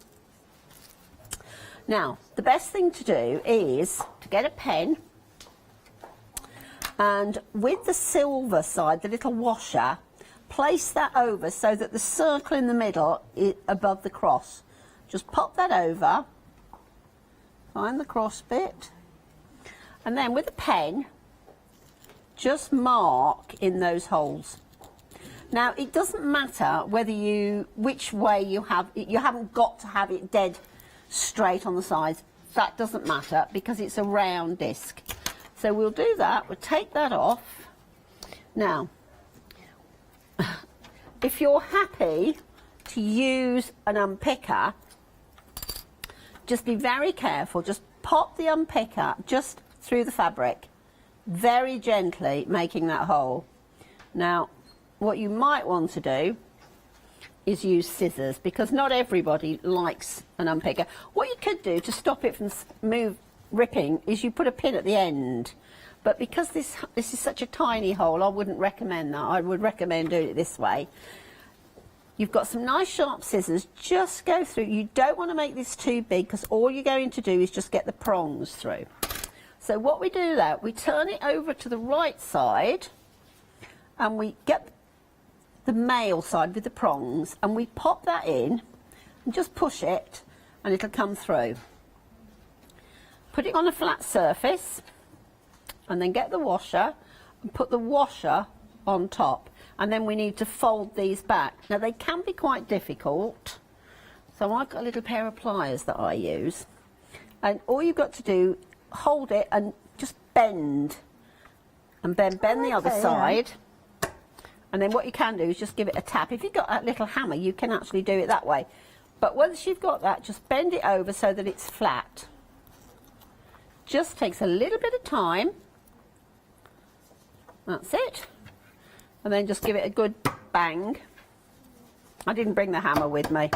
Now, the best thing to do is to get a pen, and with the silver side, the little washer, place that over so that the circle in the middle is above the cross. Just pop that over, find the cross bit, and then with a pen, just mark in those holes. Now, it doesn't matter which way you haven't got to have it dead straight on the sides. That doesn't matter because it's a round disc. So we'll do that, we'll take that off. Now, if you're happy to use an unpicker, just be very careful, just pop the unpicker just through the fabric, very gently making that hole. Now, what you might want to do is use scissors, because not everybody likes an unpicker. What you could do to stop it from ripping is you put a pin at the end, but because this is such a tiny hole, I wouldn't recommend that. I would recommend doing it this way. You've got some nice sharp scissors, just go through. You don't want to make this too big, because all you're going to do is just get the prongs through. So what we do there, we turn it over to the right side, and we get the male side with the prongs, and we pop that in and just push it, and it'll come through. Put it on a flat surface, and then get the washer and put the washer on top, and then we need to fold these back. Now, they can be quite difficult, so I've got a little pair of pliers that I use, and all you've got to do, hold it and just bend, and then bend the other side. And then what you can do is just give it a tap. If you've got that little hammer, you can actually do it that way. But once you've got that, just bend it over so that it's flat. Just takes a little bit of time. That's it. And then just give it a good bang. I didn't bring the hammer with me.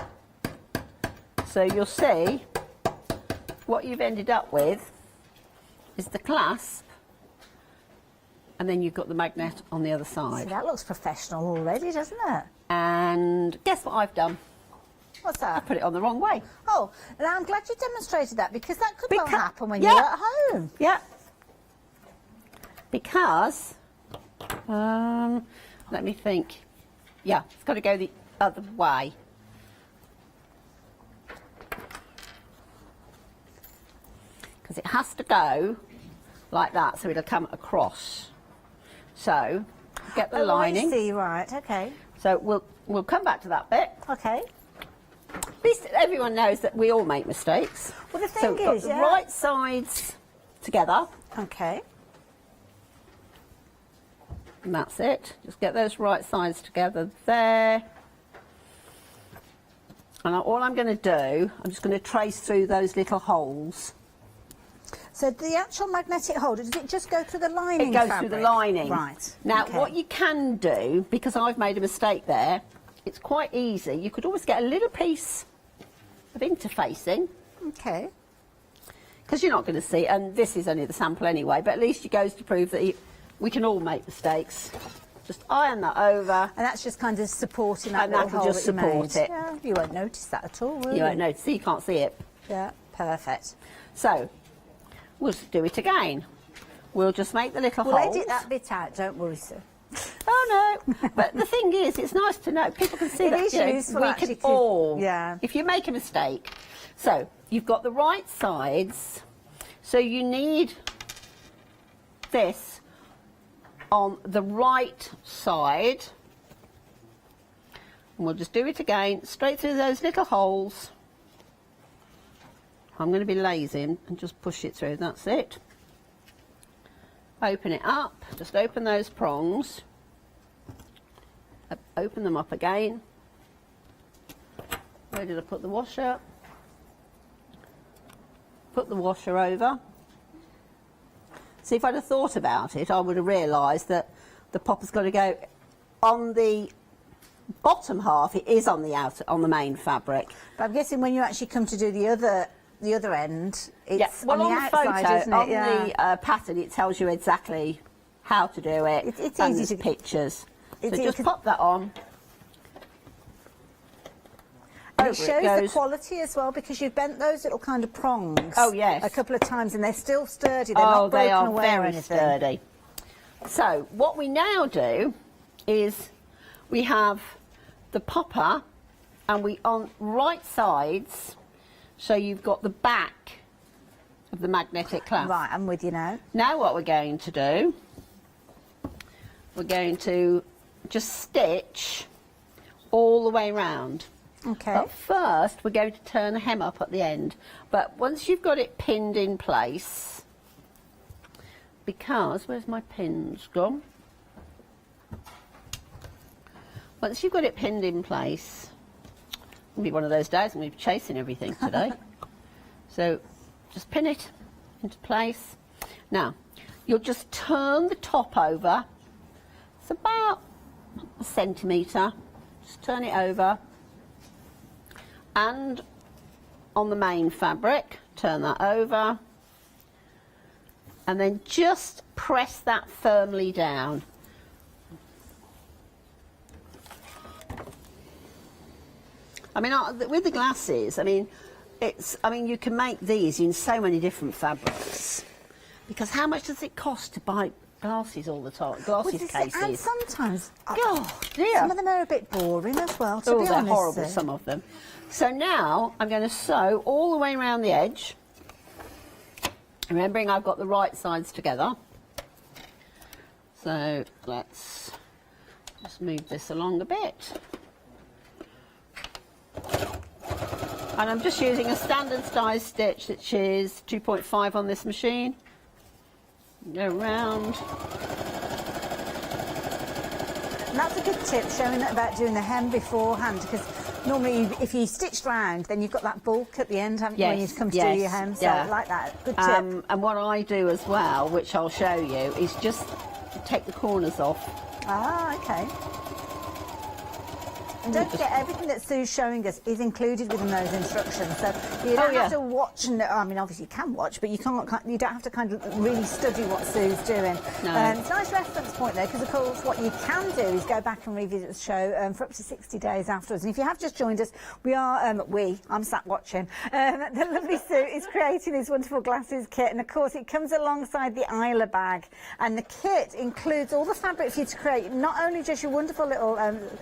So you'll see what you've ended up with is the clasp, and then you've got the magnet on the other side. See, that looks professional already, doesn't it? And guess what I've done? What's that? I put it on the wrong way. Oh, now I'm glad you demonstrated that, because that could well happen when you're at home. Yeah. Because, let me think. Yeah, it's got to go the other way. Because it has to go like that, so it'll come across. So, get the lining. I see, right, okay. So we'll come back to that bit. Okay. At least everyone knows that we all make mistakes. Well, the thing so we've got is, the right sides together. Okay. And that's it. Just get those right sides together there. And all I'm going to do, I'm just going to trace through those little holes. So the actual magnetic holder, does it just go through the lining? It goes fabric? through the lining. Right. Now, okay. what you can do, because I've made a mistake there, it's quite easy. You could always get a little piece of interfacing. Okay. Because you're not going to see, and this is only the sample anyway, but at least it goes to prove that we can all make mistakes. Just iron that over. And that's just kind of supporting that and little that will hole just that you support made. it. Yeah, you won't notice that at all, will you? You won't notice. See, you can't see it. Yeah, perfect. So, we'll just do it again. We'll just make the little We'll holes. edit that bit out, don't worry, Sue. Oh no! But the thing is, it's nice to know. People can see It that is you know, useful, we actually, can to- all. yeah. If you make a mistake, so you've got the right sides. So you need this on the right side. And we'll just do it again, straight through those little holes. I'm going to be lazy and just push it through. That's it. Open it up. Just open those prongs. Open them up again. Where did I put the washer? Put the washer over. See, if I'd have thought about it, I would have realised that the popper's got to go on the bottom half. It is on the outer, on the main fabric. But I'm guessing when you actually come to do the other end, it's Well, on the outside, photo, isn't it? on Yeah. the pattern, it tells you exactly how to do it. It's and easy there's to pictures. So it's just easy- pop that on. And it Over shows the goes. quality as well, because you've bent those little kind of prongs. Oh, yes. A couple of times, and they're still sturdy. They're not broken they are away or very anything. sturdy. So what we now do is we have the popper, and we on right sides. So you've got the back of the magnetic clasp. Right, I'm with you now. Now what we're going to do, we're going to just stitch all the way round. Okay. But first, we're going to turn the hem up at the end. But once you've got it pinned in place, because, where's my pins gone? Once you've got it pinned in place, it'll be one of those days I'm going to be chasing everything today. So just pin it into place. Now, you'll just turn the top over. It's about a centimetre. Just turn it over. And on the main fabric, turn that over. And then just press that firmly down. I mean, with the glasses, I mean, you can make these in so many different fabrics. Because how much does it cost to buy glasses all the time? Glasses cases. And sometimes, Oh, dear. some of them are a bit boring as well, to Oh, be they're honest. horrible, some of them. So now I'm going to sew all the way around the edge. Remembering I've got the right sides together. So let's just move this along a bit. And I'm just using a standard size stitch, which is 2.5 on this machine. Go round. And that's a good tip, showing that about doing the hem beforehand, because normally if you stitched round, then you've got that bulk at the end, haven't you, when you come to do your hem? So I like that. Good tip. And what I do as well, which I'll show you, is just take the corners off. Ah, okay. And don't forget, everything that Sue's showing us is included within those instructions. So you don't have to watch, and I mean, obviously you can watch, but you don't have to kind of really study what Sue's doing. No. It's a nice reference point there, because of course what you can do is go back and revisit the show for up to 60 days afterwards. And if you have just joined us, I'm sat watching. The lovely Sue is creating this wonderful glasses kit, and of course it comes alongside the Isla bag. And the kit includes all the fabric for you to create, not only just your wonderful little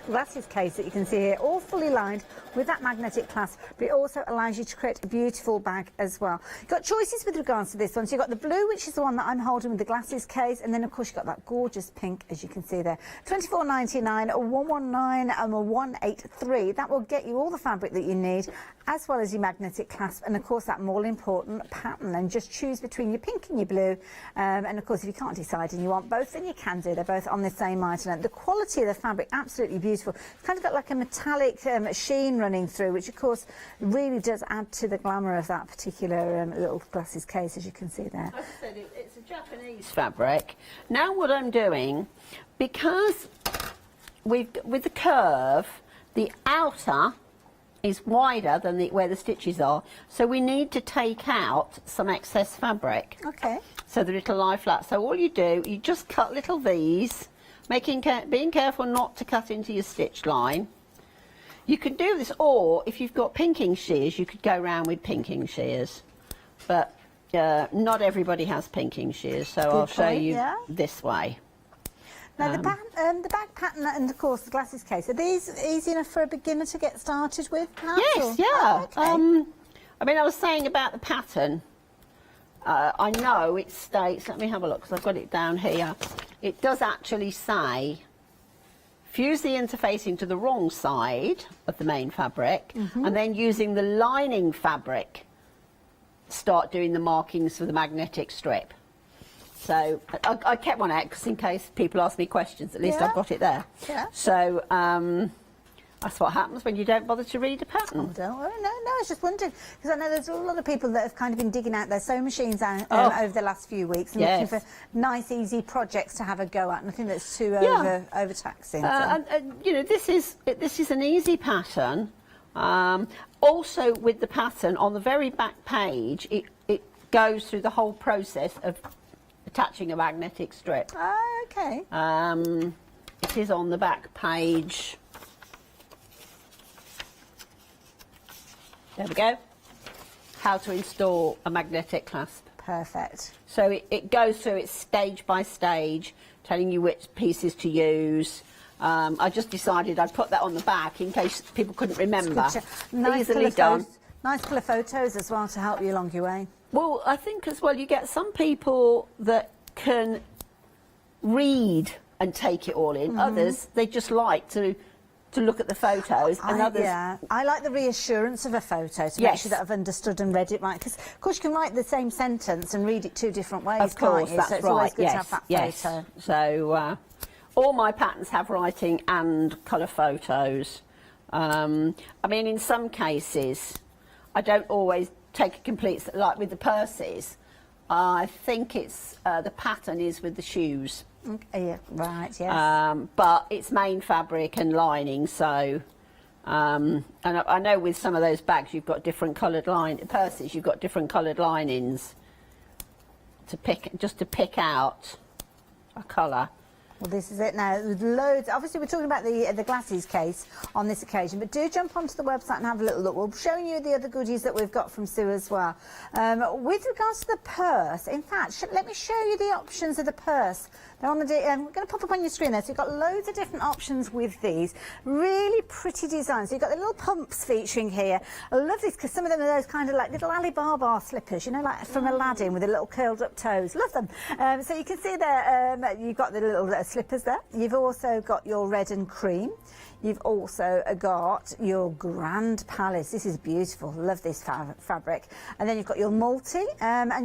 glasses case that you can can see here, all fully lined with that magnetic clasp, but it also allows you to create a beautiful bag as well. You've got choices with regards to this one. So you've got the blue, which is the one that I'm holding with the glasses case, and then of course you've got that gorgeous pink, as you can see there. $24.99, a 119 and a 183. That will get you all the fabric that you need, as well as your magnetic clasp, and of course that more important pattern. And just choose between your pink and your blue. And of course, if you can't decide and you want both, then you can do. They're both on the same item. And the quality of the fabric, absolutely beautiful. It's kind of got like a metallic sheen running through, which of course really does add to the glamour of that particular little glasses case, as you can see there. As I said, it's a Japanese fabric. Now what I'm doing, because with the curve, the outer is wider than where the stitches are, so we need to take out some excess fabric. Okay. So that it'll lie flat. So all you do, you just cut little V's, being careful not to cut into your stitch line. You can do this, or if you've got pinking shears, you could go around with pinking shears. But not everybody has pinking shears, so I'll show you this way. Now the back pattern and of course the glasses case, are these easy enough for a beginner to get started with? Yes, yeah. Oh, okay. I mean, I was saying about the pattern. I know it states, let me have a look, because I've got it down here. It does actually say, fuse the interfacing to the wrong side of the main fabric, and then using the lining fabric, start doing the markings for the magnetic strip. So I kept one out because in case people ask me questions, at least I've got it there. Yeah. So that's what happens when you don't bother to read a pattern. Oh, don't worry, no, I was just wondering, because I know there's a lot of people that have kind of been digging out their sewing machines out, over the last few weeks and looking for nice, easy projects to have a go at, nothing that's too overtaxing. And you know, this is an easy pattern. Also, with the pattern on the very back page, it goes through the whole process of attaching a magnetic strip. Oh, okay. It is on the back page. There we go. How to install a magnetic clasp. Perfect. So it goes through it stage by stage, telling you which pieces to use. I just decided I'd put that on the back in case people couldn't remember. Easily done. Nice colour photos as well to help you along your way. Well, I think as well you get some people that can read and take it all in. Others, they just like to look at the photos, and others... Yeah, I like the reassurance of a photo to make sure that I've understood and read it right. Because, of course, you can write the same sentence and read it two different ways, of course, can't you? that's so it's right. always good to have that photo. So all my patterns have writing and colour photos. I mean, in some cases, I don't always take a complete... Like with the purses, I think it's the pattern is with the shoes. Okay, yeah, right, yes. But it's main fabric and lining, so... and I know with some of those bags you've got different coloured purses, you've got different coloured linings to pick out a colour. Well, this is it now. With loads. Obviously, we're talking about the glasses case on this occasion, but do jump onto the website and have a little look. We're showing you the other goodies that we've got from Sue as well. With regards to the purse, in fact, let me show you the options of the purse. They're on the. We're going to pop up on your screen there. So you've got loads of different options with these. Really pretty designs. So you've got the little pumps featuring here. I love this because some of them are those kind of like little Alibaba slippers, you know, like from Aladdin with the little curled up toes. Love them. So you can see there, you've got the little slippers there. You've also got your red and cream. You've also got your Grand Palace. This is beautiful. Love this fabric. And then you've got your multi. And